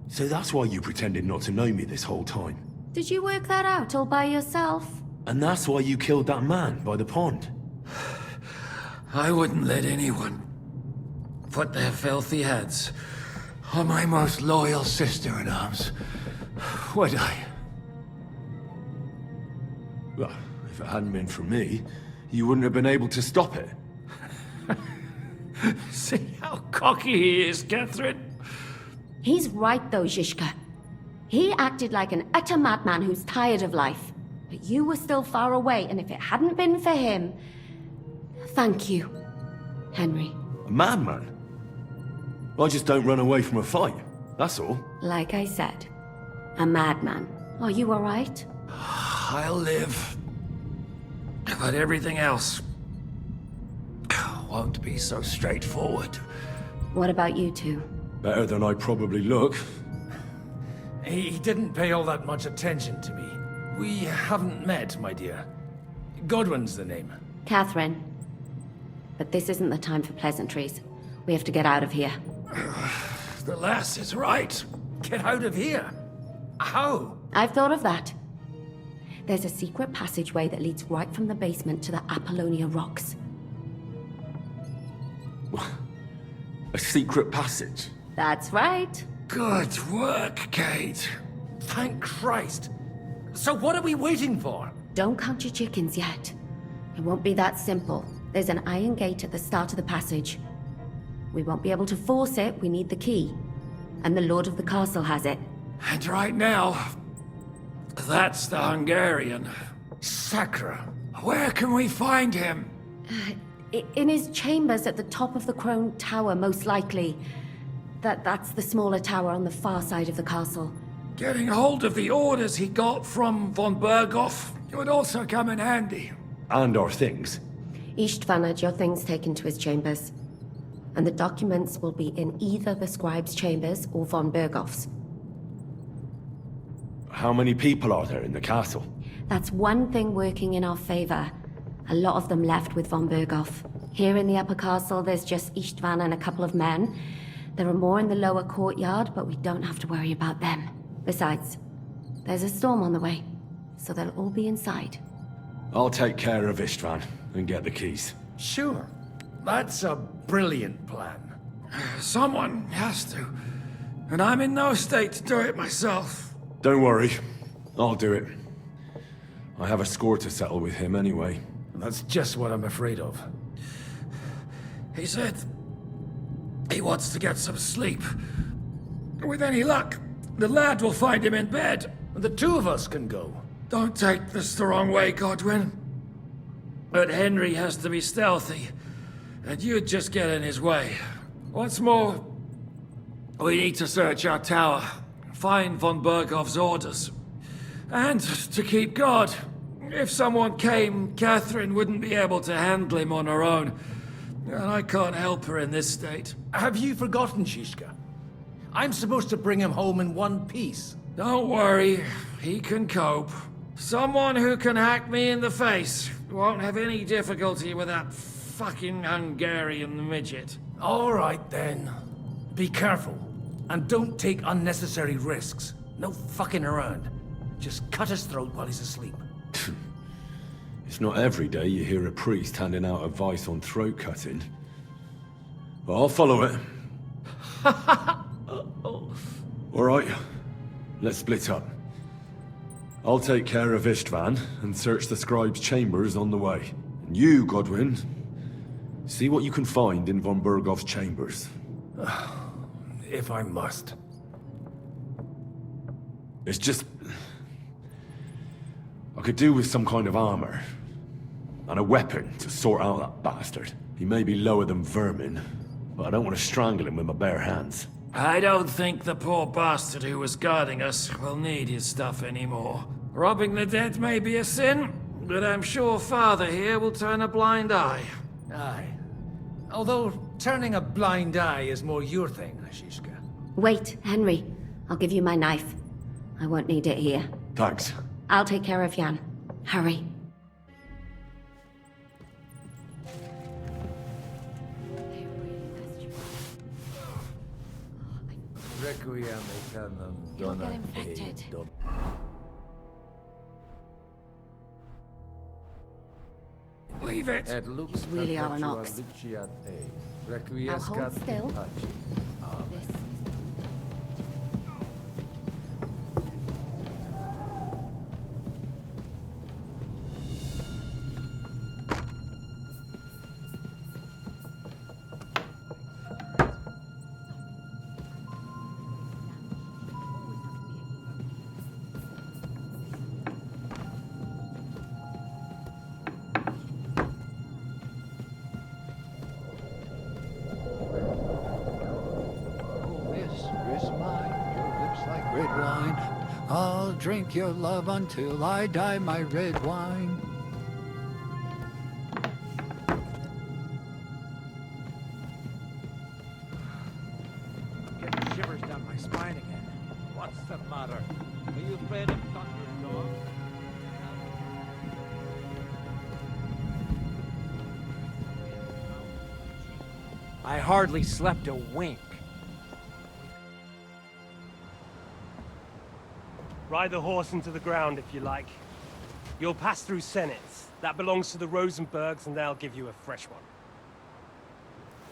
S11: So that's why you pretended not to know me this whole time?
S9: Did you work that out all by yourself?
S11: And that's why you killed that man by the pond?
S12: I wouldn't let anyone put their filthy heads on my most loyal sister-in-arms, would I?
S11: Well, if it hadn't been for me, you wouldn't have been able to stop it.
S12: See how cocky he is, Catherine.
S9: He's right though, Zizka. He acted like an utter madman who's tired of life. But you were still far away, and if it hadn't been for him... Thank you, Henry.
S11: A madman? I just don't run away from a fight, that's all.
S9: Like I said, A madman. Are you alright?
S12: I'll live. But everything else won't be so straightforward.
S9: What about you two?
S11: Better than I probably look.
S24: He didn't pay all that much attention to me. We haven't met, my dear. Godwin's the name.
S9: Catherine. But this isn't the time for pleasantries. We have to get out of here.
S12: The lass is right.
S24: Get out of here? How?
S9: I've thought of that. There's a secret passageway that leads right from the basement to the Apollonia Rocks.
S11: A secret passage?
S9: That's right.
S12: Good work, Kate.
S24: Thank Christ. So what are we waiting for?
S9: Don't count your chickens yet. It won't be that simple. There's an iron gate at the start of the passage. We won't be able to force it, we need the key. And the Lord of the Castle has it.
S12: And right now, that's the Hungarian.
S24: Sacra.
S12: Where can we find him?
S9: In his chambers at the top of the Crone Tower, most likely. That's the smaller tower on the far side of the castle.
S12: Getting hold of the orders he got from von Berghoff would also come in handy.
S11: And our things.
S9: Istvan had your things taken to his chambers. And the documents will be in either the scribe's chambers or von Berghoff's.
S11: How many people are there in the castle?
S9: That's one thing working in our favor. A lot of them left with von Berghoff. Here in the upper castle, there's just Istvan and a couple of men. There are more in the lower courtyard, but we don't have to worry about them. Besides, there's a storm on the way, so they'll all be inside.
S11: I'll take care of Istvan and get the keys.
S24: Sure. That's a brilliant plan.
S12: Someone has to. And I'm in no state to do it myself.
S11: Don't worry. I'll do it. I have a score to settle with him anyway.
S24: That's just what I'm afraid of.
S12: He said he wants to get some sleep. With any luck, the lad will find him in bed.
S24: The two of us can go.
S12: Don't take this the wrong way, Godwin. But Henry has to be stealthy, and you'd just get in his way. What's more, we need to search our tower, find von Berghoff's orders, and to keep guard. If someone came, Catherine wouldn't be able to handle him on her own, and I can't help her in this state.
S24: Have you forgotten, Shishka? I'm supposed to bring him home in one piece.
S12: Don't worry, he can cope. Someone who can hack me in the face won't have any difficulty with that fucking Hungarian midget.
S24: All right, then. Be careful. And don't take unnecessary risks. No fucking around. Just cut his throat while he's asleep.
S11: It's not every day you hear a priest handing out advice on throat cutting. But I'll follow it. All right, let's split up. I'll take care of Istvan and search the scribe's chambers on the way. And you, Godwin, see what you can find in von Berghoff's chambers.
S24: If I must.
S11: It's just... I could do with some kind of armor. And a weapon to sort out that bastard. He may be lower than vermin, but I don't want to strangle him with my bare hands.
S12: I don't think the poor bastard who was guarding us will need his stuff anymore. Robbing the dead may be a sin, but I'm sure Father here will turn a blind eye.
S24: Aye. Although turning a blind eye is more your thing, Shishka.
S9: Wait, Henry. I'll give you my knife. I won't need it here.
S11: Thanks.
S9: I'll take care of Jan. Hurry. You'll get infected.
S12: Leave it!
S9: You really are an ox. Now hold still.
S16: I'll drink your love until I die, my red wine.
S24: Getting shivers down my spine again. What's the matter? Are you afraid of thunder, dog? I hardly slept a wink.
S17: Ride the horse into the ground if you like. You'll pass through Senates. That belongs to the Rosenbergs, and they'll give you a fresh one.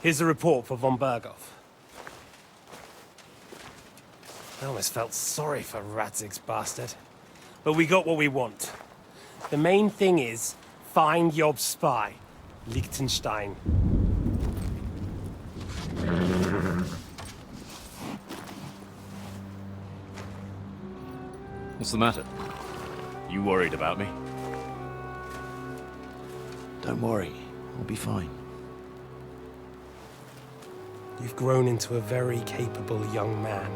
S17: Here's a report for von Berghoff. I almost felt sorry for Radzig's bastard. But we got what we want. The main thing is, find Job's spy, Liechtenstein.
S14: What's the matter? You worried about me?
S13: Don't worry, I'll be fine.
S17: You've grown into a very capable young man.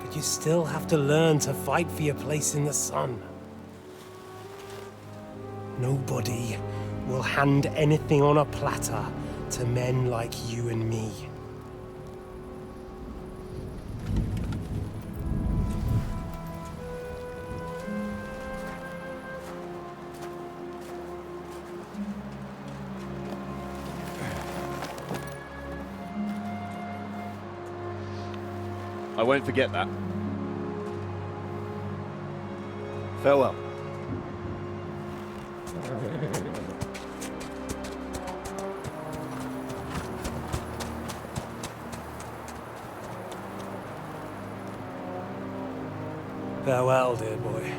S17: But you still have to learn to fight for your place in the sun. Nobody will hand anything on a platter to men like you and me.
S14: I won't forget that.
S13: Farewell.
S17: Farewell, dear boy.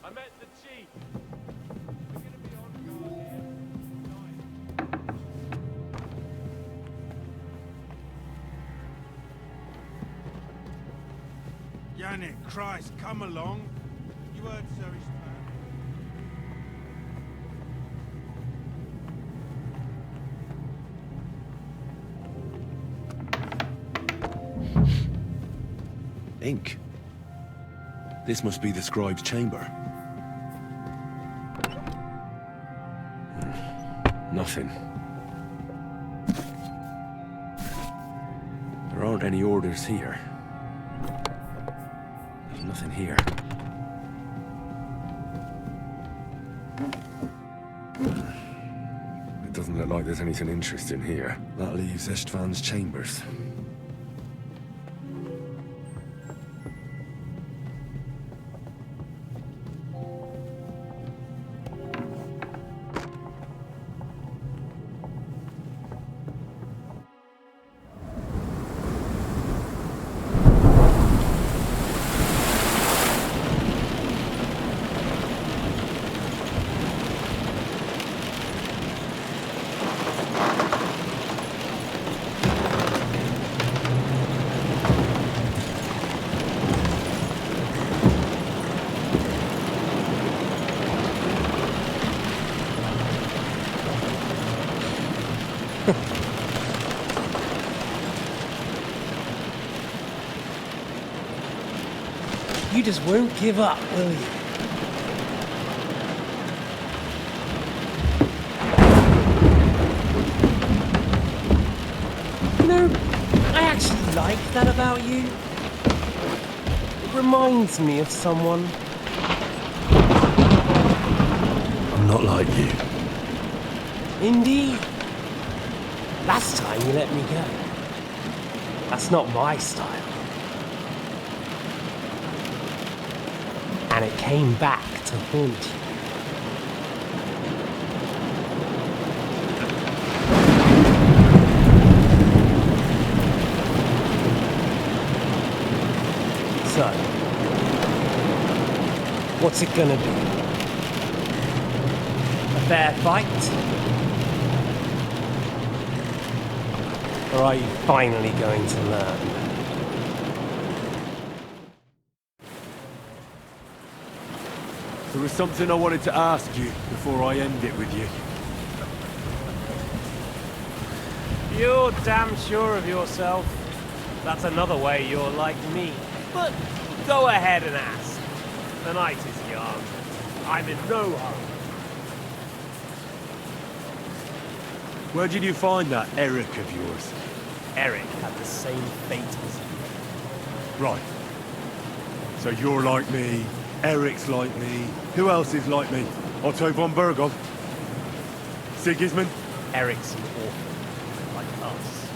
S17: I met the chief.
S13: Yannick, Christ, come along. You heard Surrey's plan.
S11: Ink. This must be the scribe's chamber. Nothing. There aren't any orders here. There's nothing here. It doesn't look like there's anything interesting here. That leaves Istvan's chambers.
S17: You just won't give up, will you? You know, I actually like that about you. It reminds me of someone.
S11: I'm not like you.
S17: Indeed. Last time you let me go. That's not my style. And it came back to haunt you. What's it gonna be? A fair fight? Or are you finally going to learn?
S11: There was something I wanted to ask you before I end it with you.
S17: You're damn sure of yourself. That's another way you're like me. But go ahead and ask. The night is young. I'm in no hurry.
S11: Where did you find that Eric of yours?
S17: Eric had the same fate as you.
S11: Right. So you're like me, Eric's like me. Who else is like me? Otto von Berghoff? Sigismund?
S17: Eric's an orphan, like us.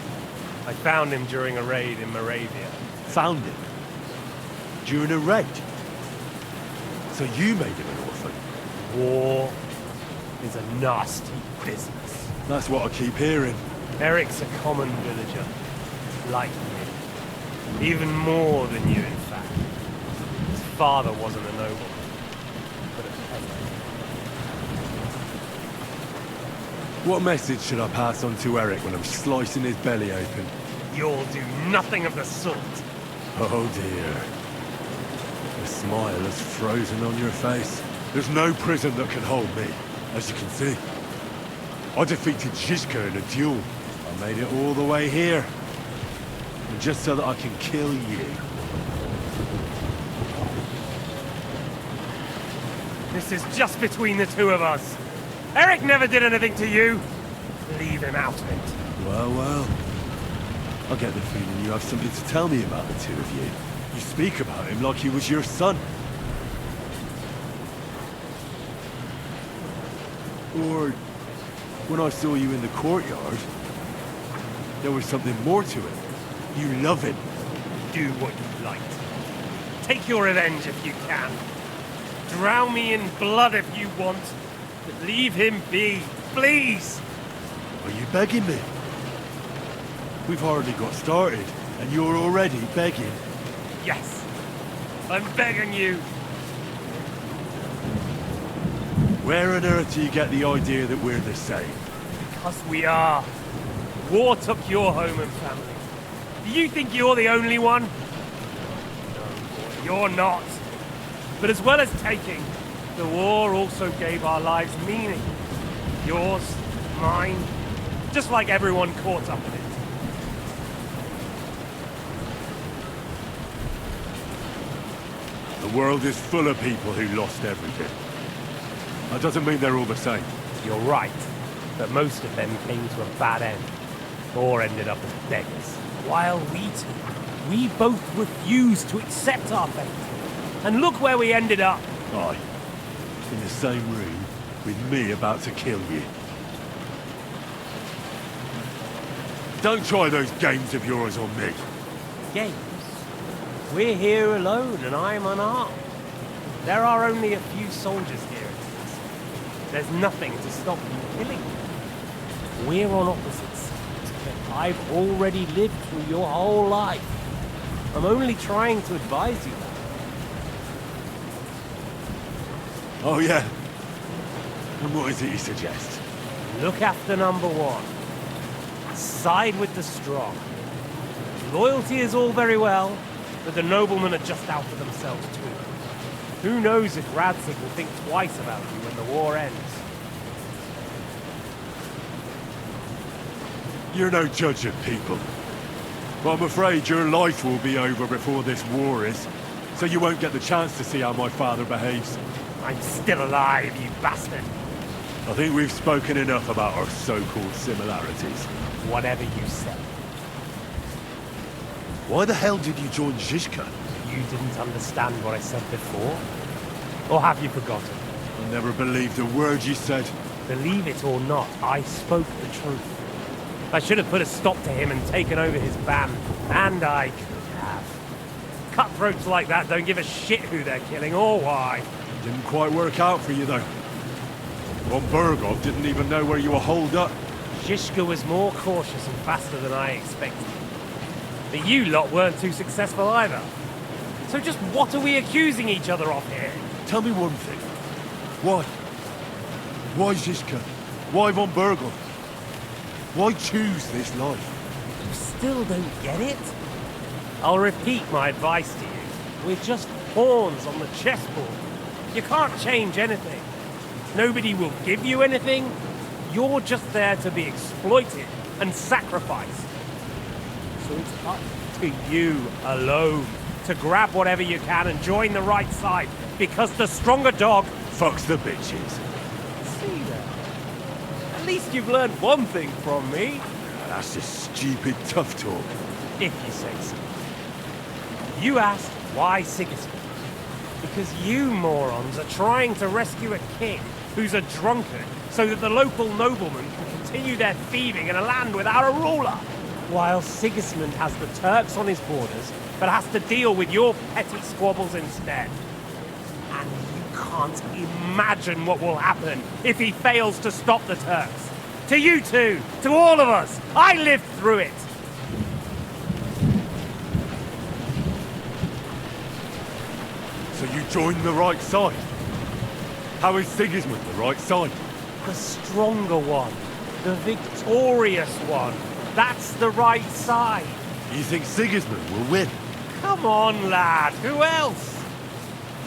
S17: I found him during a raid in Moravia.
S11: Found him? During a raid? So you made him an orphan?
S17: War is a nasty business.
S11: That's what I keep hearing.
S17: Eric's a common villager, like me. Even more than you, in fact. His father wasn't a noble, but a peasant.
S11: What message should I pass on to Eric when I'm slicing his belly open?
S17: You'll do nothing of the sort.
S11: Oh dear. The smile is frozen on your face. There's no prison that can hold me, as you can see. I defeated Zizka in a duel. I made it all the way here. And just so that I can kill you.
S17: This is just between the two of us. Eric never did anything to you. Leave him out of it.
S11: Well, well. I get the feeling you have something to tell me about the two of you. You speak about him like he was your son. Or, when I saw you in the courtyard, there was something more to it. You love him.
S17: Do what you like. Take your revenge if you can. Drown me in blood if you want. But leave him be, please!
S11: Are you begging me? We've hardly got started, and you're already begging.
S17: Yes, I'm begging you.
S11: Where on earth do you get the idea that we're the same?
S17: Because we are. War took your home and family. Do you think you're the only one? No, boy, you're not. But as well as taking, the war also gave our lives meaning. Yours, mine, just like everyone caught up in it.
S11: The world is full of people who lost everything. That doesn't mean they're all the same.
S17: You're right, but most of them came to a bad end, or ended up as beggars. While we both refused to accept our fate. And look where we ended up.
S11: Aye. In the same room, with me about to kill you. Don't try those games of yours on me.
S17: Games? We're here alone, and I'm unarmed. There are only a few soldiers here. There's nothing to stop you killing me. We're on opposite sides, but I've already lived through your whole life. I'm only trying to advise you.
S11: Oh yeah? And what is it you suggest?
S17: Look after number one. Side with the strong. Loyalty is all very well, but the noblemen are just out for themselves too. Who knows if Radzig will think twice about you when the war ends.
S11: You're no judge of people. But I'm afraid your life will be over before this war is, so you won't get the chance to see how my father behaves.
S17: I'm still alive, you bastard!
S11: I think we've spoken enough about our so-called similarities.
S17: Whatever you say.
S11: Why the hell did you join Zizka?
S17: You didn't understand what I said before? Or have you forgotten?
S11: I never believed a word you said.
S17: Believe it or not, I spoke the truth. I should have put a stop to him and taken over his band. And I could have. Cutthroats like that don't give a shit who they're killing or why.
S11: Didn't quite work out for you, though. Von Berghoff didn't even know where you were holed up.
S17: Zizka was more cautious and faster than I expected. But you lot weren't too successful either. So just what are we accusing each other of here?
S11: Tell me one thing. Why? Why Zizka? Why von Bergel? Why choose this life?
S17: You still don't get it? I'll repeat my advice to you. We're just pawns on the chessboard. You can't change anything. Nobody will give you anything. You're just there to be exploited and sacrificed. So it's up to you alone to grab whatever you can and join the right side, because the stronger dog
S11: fucks the bitches.
S17: See there? At least you've learned one thing from me.
S11: That's just stupid tough talk.
S17: If you say so. You asked why Sigismund? Because you morons are trying to rescue a king who's a drunkard so that the local noblemen can continue their thieving in a land without a ruler. While Sigismund has the Turks on his borders, but has to deal with your petty squabbles instead. And you can't imagine what will happen if he fails to stop the Turks. To you two, to all of us, I lived through it.
S11: So you joined the right side? How is Sigismund the right side?
S17: The stronger one. The victorious one. That's the right side.
S11: You think Sigismund will win?
S17: Come on, lad. Who else?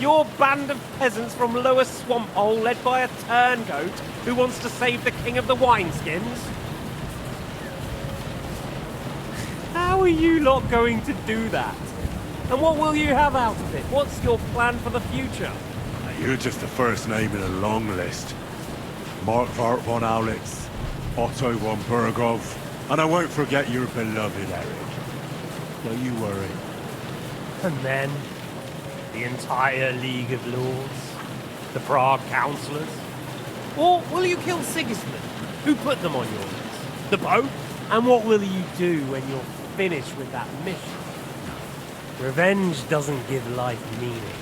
S17: Your band of peasants from Lower Swamphole led by a turngoat who wants to save the king of the wineskins? How are you lot going to do that? And what will you have out of it? What's your plan for the future?
S11: You're just the first name in a long list. Markvart von Aulitz, Otto von Bergov, and I won't forget your beloved Eric. Don't you worry.
S17: And then, the entire League of Lords? The Prague Councillors? Or will you kill Sigismund? Who put them on your list? The Pope? And what will you do when you're finished with that mission? Revenge doesn't give life meaning.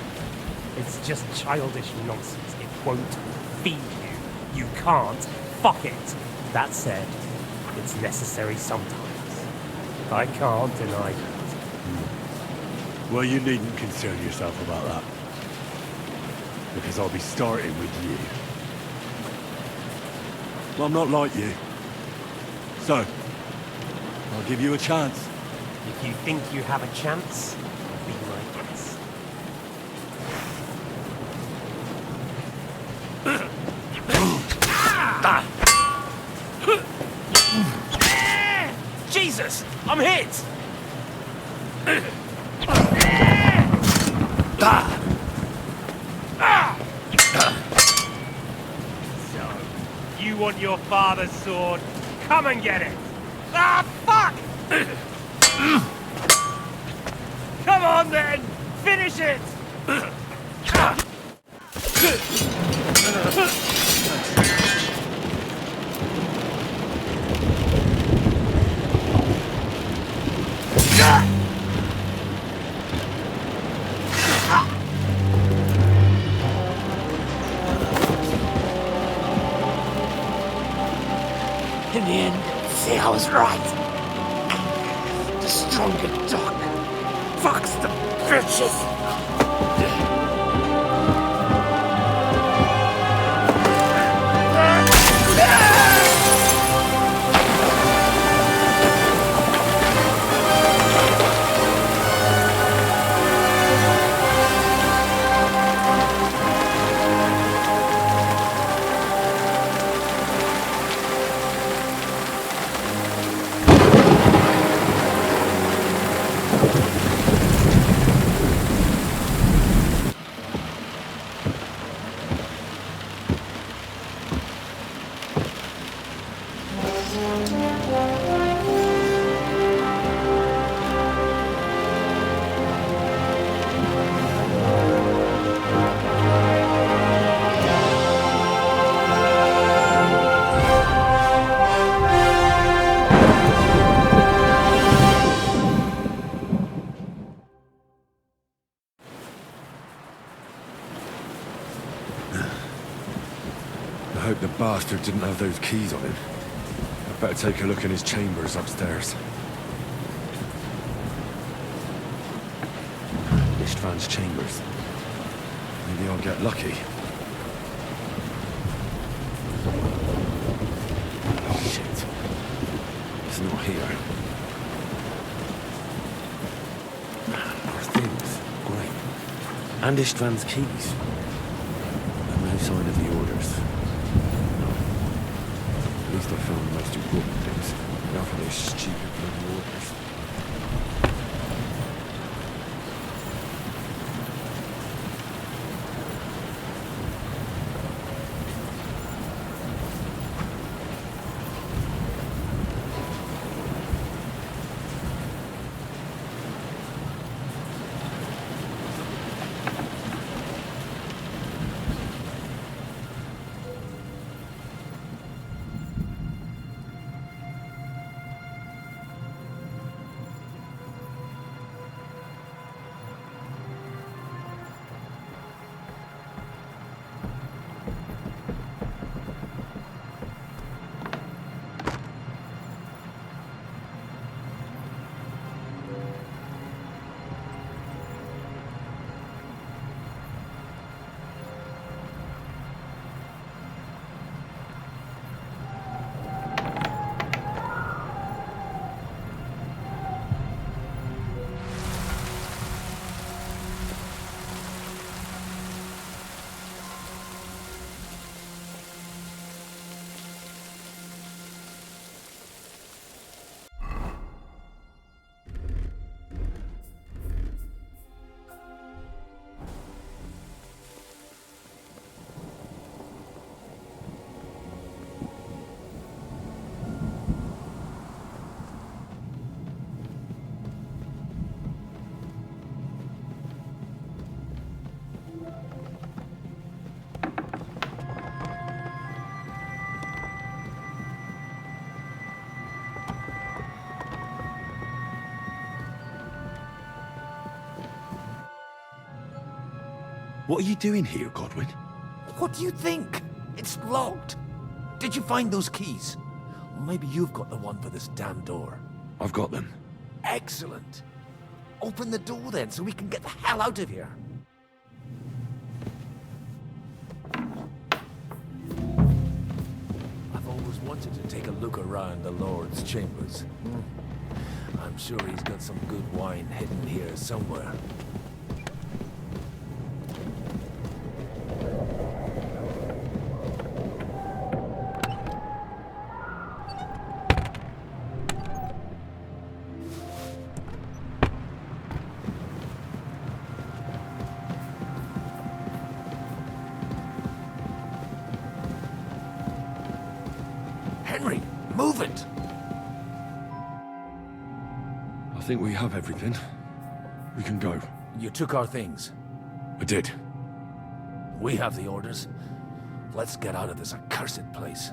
S17: It's just childish nonsense. It won't feed you. You can't fuck it. That said, it's necessary sometimes. I can't deny that.
S11: Well, you needn't concern yourself about that. Because I'll be starting with you. Well, I'm not like you. So, I'll give you a chance.
S17: If you think you have a chance, be my guest. Jesus! I'm hit! So, you want your father's sword? Come and get it! Ah, fuck! Come on then! Finish it!
S13: In the end, see, I was right. The stronger dog fucks the bitches.
S11: I hope the bastard didn't have those keys on him. I'd better take a look in his chambers upstairs. Ishtvan's chambers. Maybe I'll I'll get lucky. Shit. It's not here. Our things. Great. And István's keys. But no sign of the orders. No. At least I found the most important things. Now for those stupid bloody orders.
S10: What are you doing here, Godwin?
S13: What do you think? It's locked. Did you find those keys? Or maybe you've got the one for this damn door.
S11: I've got them.
S13: Excellent. Open the door then, so we can get the hell out of here. I've always wanted to take a look around the Lord's chambers. I'm sure he's got some good wine hidden here somewhere. Henry, move it!
S11: I think we have everything. We can go.
S13: You took our things.
S11: I did.
S13: We have the orders. Let's get out of this accursed place.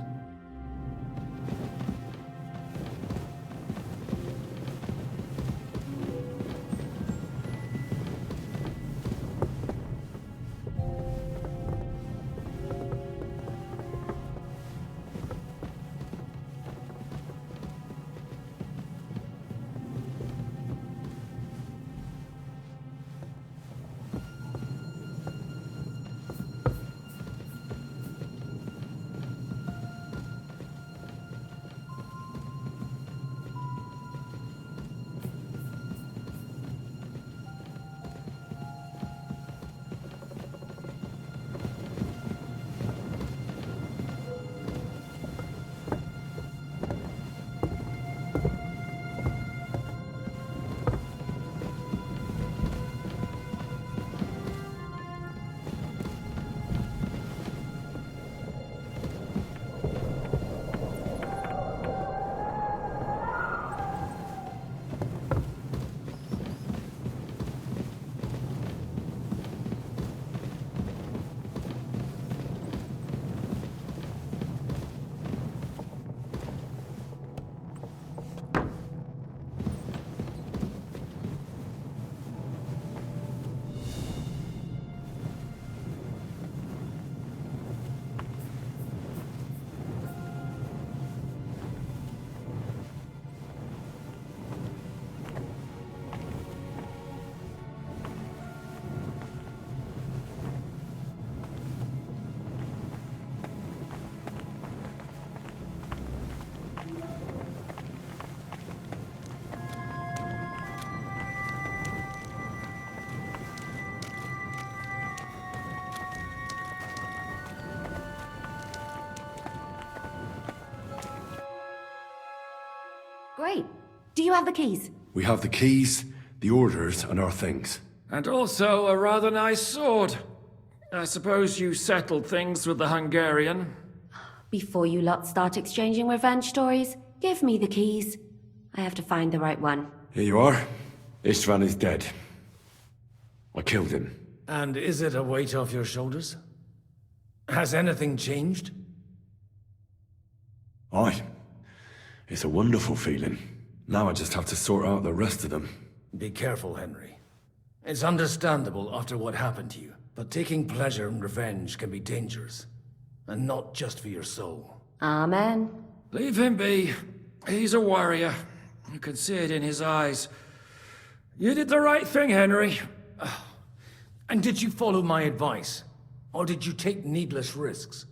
S9: Do you have the keys?
S11: We have the keys, the orders, and our things.
S7: And also a rather nice sword. I suppose you settled things with the Hungarian.
S9: Before you lot start exchanging revenge stories, give me the keys. I have to find the right one.
S11: Here you are. Istvan is dead. I killed him.
S24: And is it a weight off your shoulders? Has anything changed?
S11: Aye. It's a wonderful feeling. Now I just have to sort out the rest of them.
S24: Be careful, Henry. It's understandable after what happened to you, but taking pleasure in revenge can be dangerous. And not just for your soul.
S9: Amen.
S7: Leave him be. He's a warrior. You can see it in his eyes. You did the right thing, Henry.
S24: And did you follow my advice? Or did you take needless risks?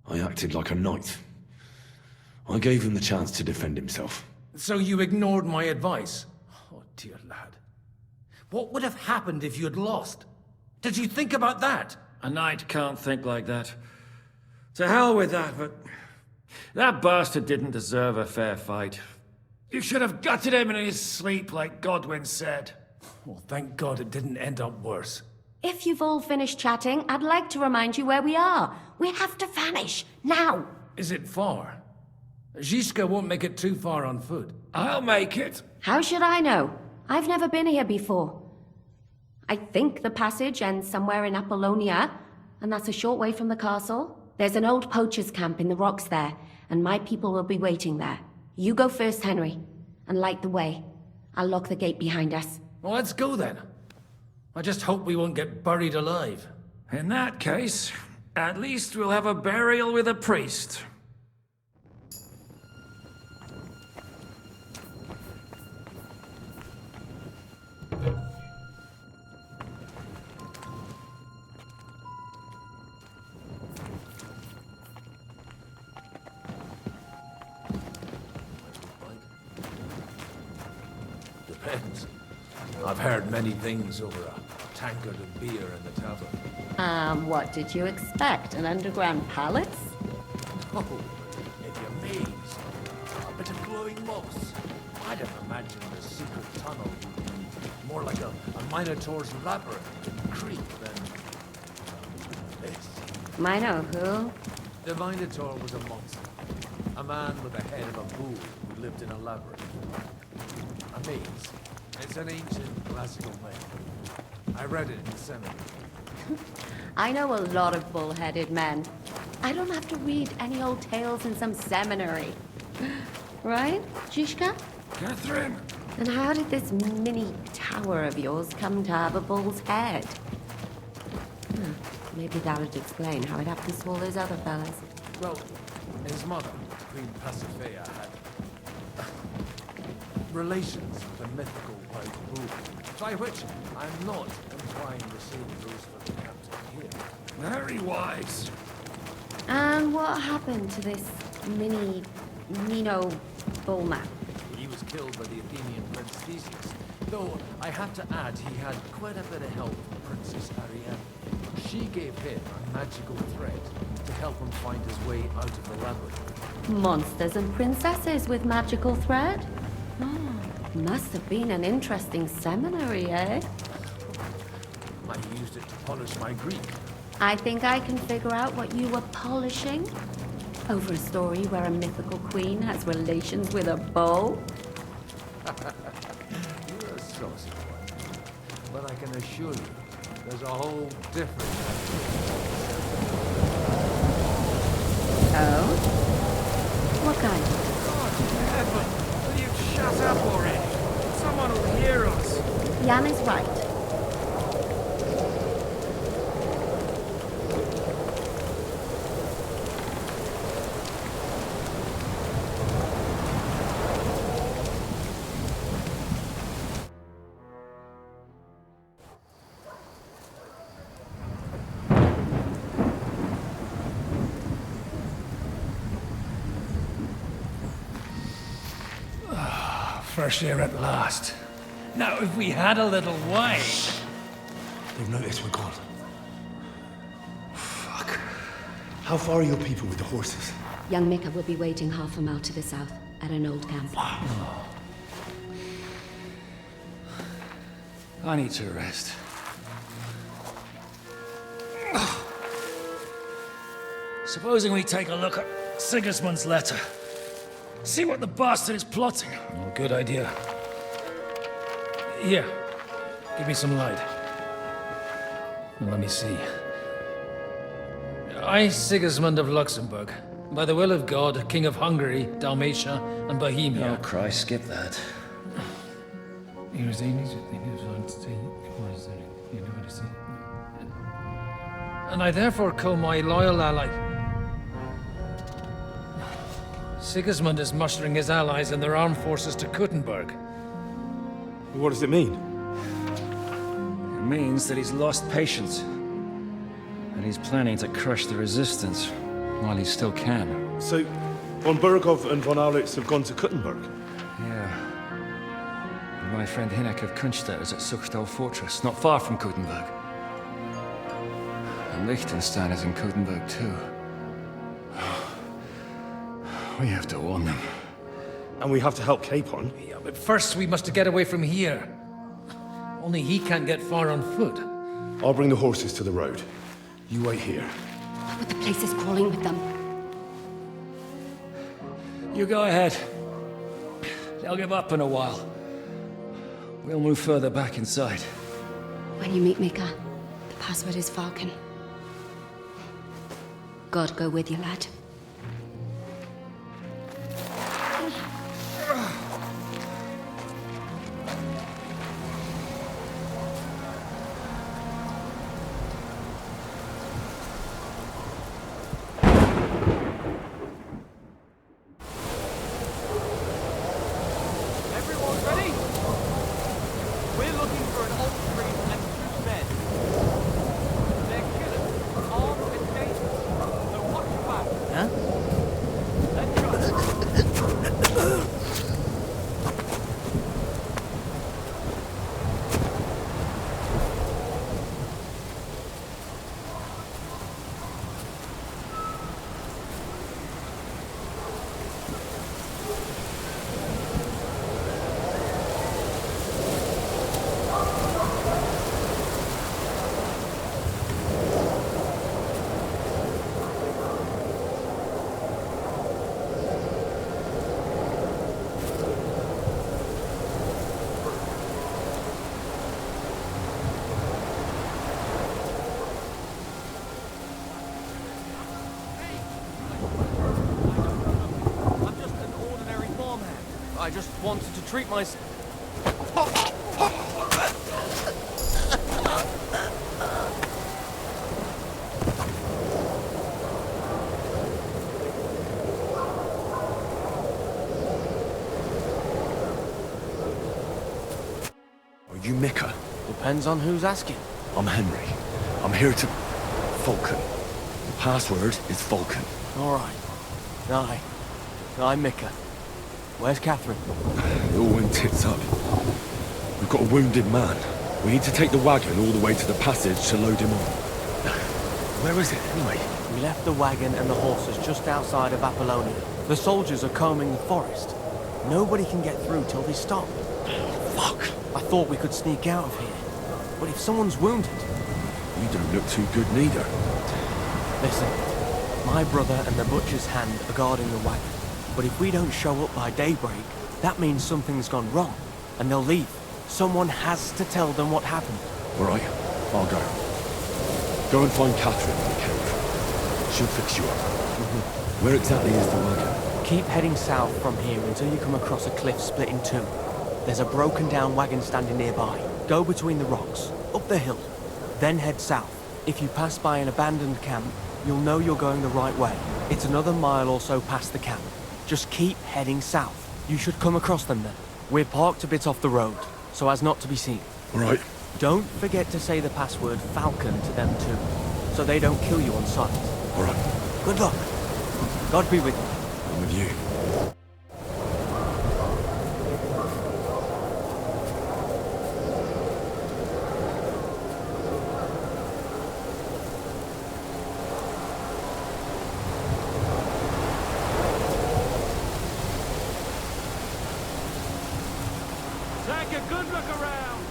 S11: I acted like a knight. I gave him the chance to defend himself.
S24: So you ignored my advice? Oh, dear lad. What would have happened if you had lost? Did you think about that?
S7: A knight can't think like that. To hell with that, but... that bastard didn't deserve a fair fight. You should have gutted him in his sleep, like Godwin said.
S24: Well, thank God it didn't end up worse.
S9: If you've all finished chatting, I'd like to remind you where we are. We have to vanish, now!
S24: Is it far? Zizka won't make it too far on foot.
S7: I'll make it.
S9: How should I know? I've never been here before. I think the passage ends somewhere in Apollonia, and that's a short way from the castle. There's an old poacher's camp in the rocks there, and my people will be waiting there. You go first, Henry, and light the way. I'll lock the gate behind us.
S24: Well, let's go then. I just hope we won't get buried alive.
S7: In that case, at least we'll have a burial with a priest.
S24: Depends. I've heard many things over a tankard of beer in the tavern.
S9: What did you expect? An underground palace?
S24: Oh, if you're amazed. A bit of glowing moss. I'd have imagined a secret tunnel would be more like a Minotaur's labyrinth creek than this.
S9: Mino who?
S24: The Minotaur was a monster. A man with the head of a bull who lived in a labyrinth. A maze. It's an ancient classical myth. I read it in the seminary.
S9: I know a lot of bull-headed men. I don't have to read any old tales in some seminary. Right, Zizka?
S7: Catherine!
S9: And how did this mini tower of yours come to have a bull's head? Maybe that would explain how it happened to all those other fellas.
S24: Well, his mother, Queen Pasiphae, had relations with a mythical white bull, by which I'm not implying the same goes for the captain here.
S7: Very wise.
S9: And what happened to this Mino bullman?
S24: He was killed by the Athenian Prince Theseus, though I have to add he had quite a bit of help from Princess Ariadne. She gave him a magical thread to help him find his way out of the labyrinth.
S9: Monsters and princesses with magical thread? Oh, must have been an interesting seminary, eh?
S24: I used it to polish my Greek.
S9: I think I can figure out what you were polishing. Over a story where a mythical queen has relations with a bull?
S24: You're a saucy one. But I can assure you, there's a whole different...
S9: Oh? What kind?
S7: God, heaven! Will you shut up already? Someone will hear us.
S9: Jan is right.
S24: Fresh air at last. Now, if we had a little wine...
S10: They've noticed we're gone. Fuck. How far are your people with the horses?
S9: Young Mika will be waiting half a mile to the south, at an old camp.
S1: I need to rest. Supposing we take a look at Sigismund's letter. See what the bastard is plotting.
S12: Oh, good idea. Here, give me some light. Let me see. I, Sigismund of Luxembourg, by the will of God, King of Hungary, Dalmatia, and Bohemia.
S1: Oh, Christ, skip that.
S12: And I therefore call my loyal ally. Sigismund is mustering his allies and their armed forces to Kuttenberg.
S6: What does it mean?
S1: It means that he's lost patience. And he's planning to crush the resistance while he still can.
S6: So, von Burgov and von Aulitz have gone to Kuttenberg?
S1: Yeah. And my friend Hinek of Kunstedt is at Suchtal Fortress, not far from Kuttenberg. And Liechtenstein is in Kuttenberg too. We have to warn them.
S6: And we have to help Capon.
S12: Yeah, but first we must get away from here. Only he can't get far on foot.
S6: I'll bring the horses to the road. You wait here.
S9: But the place is crawling with them.
S1: You go ahead. They'll give up in a while. We'll move further back inside.
S9: When you meet Mika, the password is Falcon. God go with you, lad.
S17: I just wanted to treat myself.
S11: Are you Mika?
S17: Depends on who's asking.
S11: I'm Henry. I'm here to... Falcon. The password is Falcon.
S17: All right. Aye. I'm Mika. Where's Catherine?
S11: It all went tits up. We've got a wounded man. We need to take the wagon all the way to the passage to load him on. Where is it, anyway?
S17: We left the wagon and the horses just outside of Apollonia. The soldiers are combing the forest. Nobody can get through till they stop.
S11: Fuck.
S17: I thought we could sneak out of here. But if someone's wounded...
S11: You don't look too good neither.
S17: Listen, my brother and the butcher's hand are guarding the wagon. But if we don't show up by daybreak, that means something's gone wrong, and they'll leave. Someone has to tell them what happened.
S11: All right, I'll go. Go and find Catherine in the cave. She'll fix you up. Where exactly is the wagon?
S17: Keep heading south from here until you come across a cliff split in two. There's a broken down wagon standing nearby. Go between the rocks, up the hill, then head south. If you pass by an abandoned camp, you'll know you're going the right way. It's another mile or so past the camp. Just keep heading south. You should come across them then. We're parked a bit off the road, so as not to be seen.
S11: All right.
S17: Don't forget to say the password Falcon to them too, so they don't kill you on sight.
S11: All right.
S17: Good luck. God be with you.
S11: I'm with you.
S4: good look around.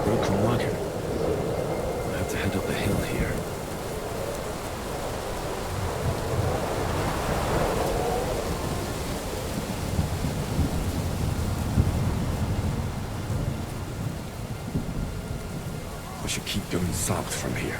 S11: Broken wagon. I have to head up the hill here. I should keep going south from here.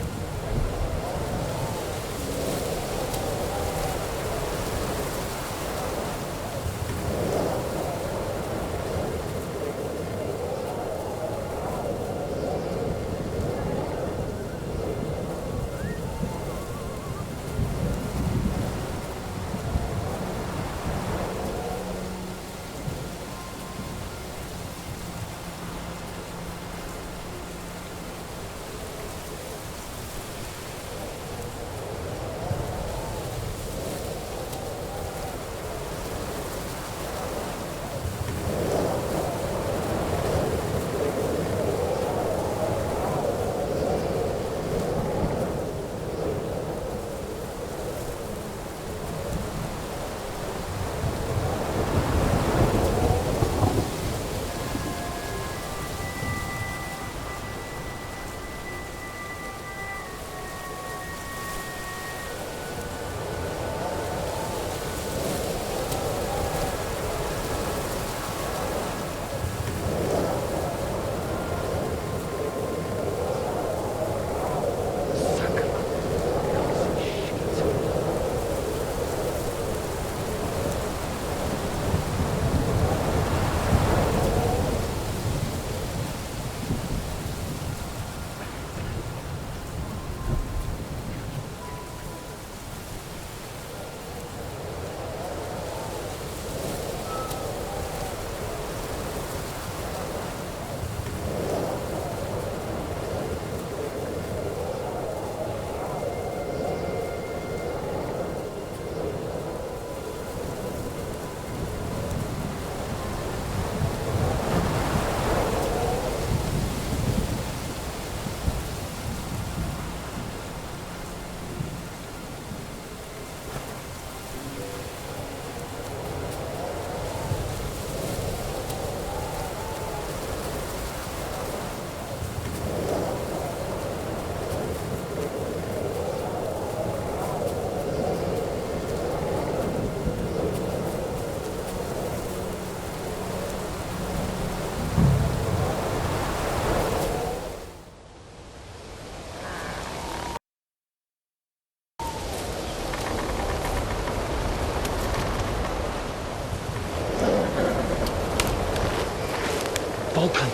S2: Vulcan!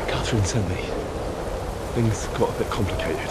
S2: Catherine sent me. Things got a bit complicated.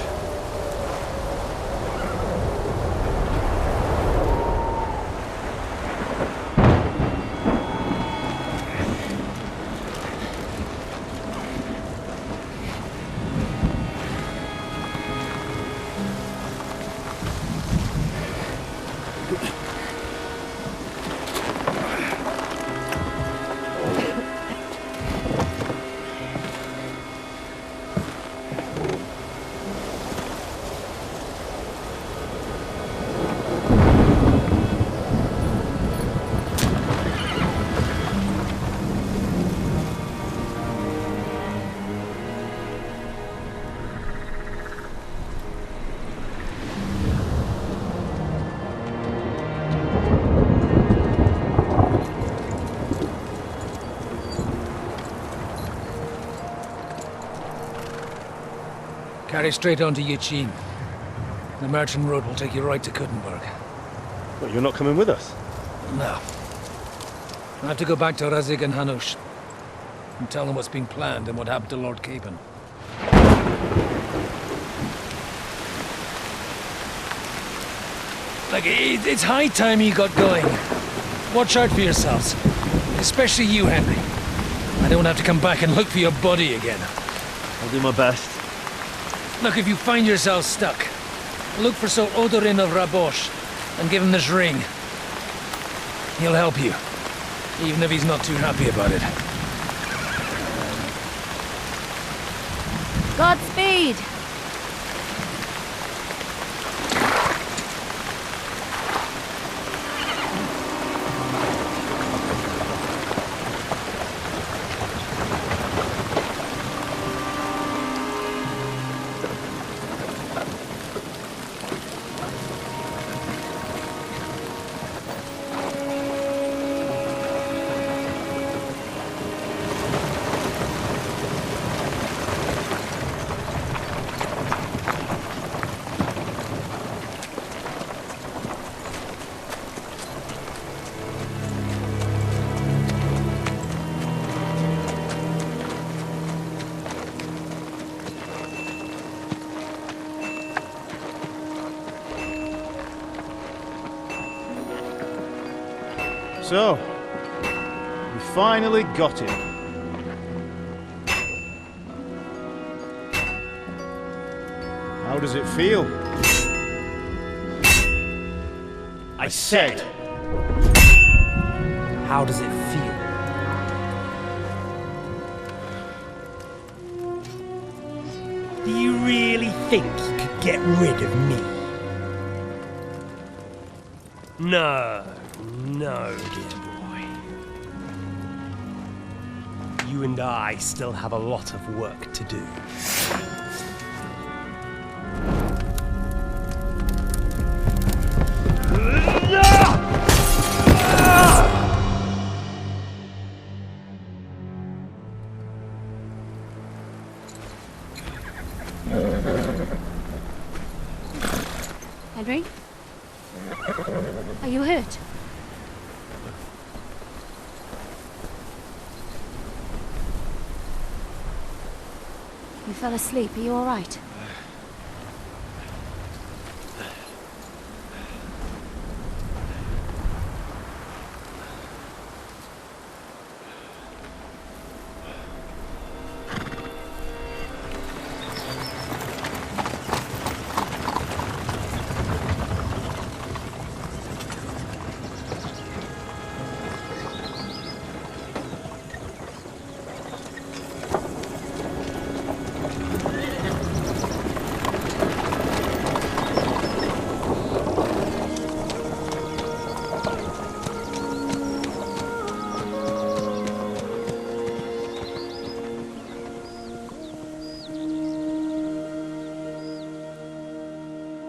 S24: Carry straight on to Yichin. The merchant road will take you right to Kuttenberg.
S2: What, you're not coming with us?
S12: No. I have to go back to Razig and Hanush and tell them what's been planned and what happened to Lord Capon. Like, it's high time you got going. Watch out for yourselves. Especially you, Henry. I don't have to come back and look for your body again.
S2: I'll do my best.
S12: Look, if you find yourself stuck, look for Sir Odorin of Rabosh and give him this ring. He'll help you, even if he's not too happy about it.
S9: Godspeed!
S15: So, we finally got him. How does it feel? I said, how does it feel?
S6: Do you really think you could get rid of me? No, no, dear boy. You and I still have a lot of work to do.
S9: Henry? Are you hurt? You fell asleep. Are you all right?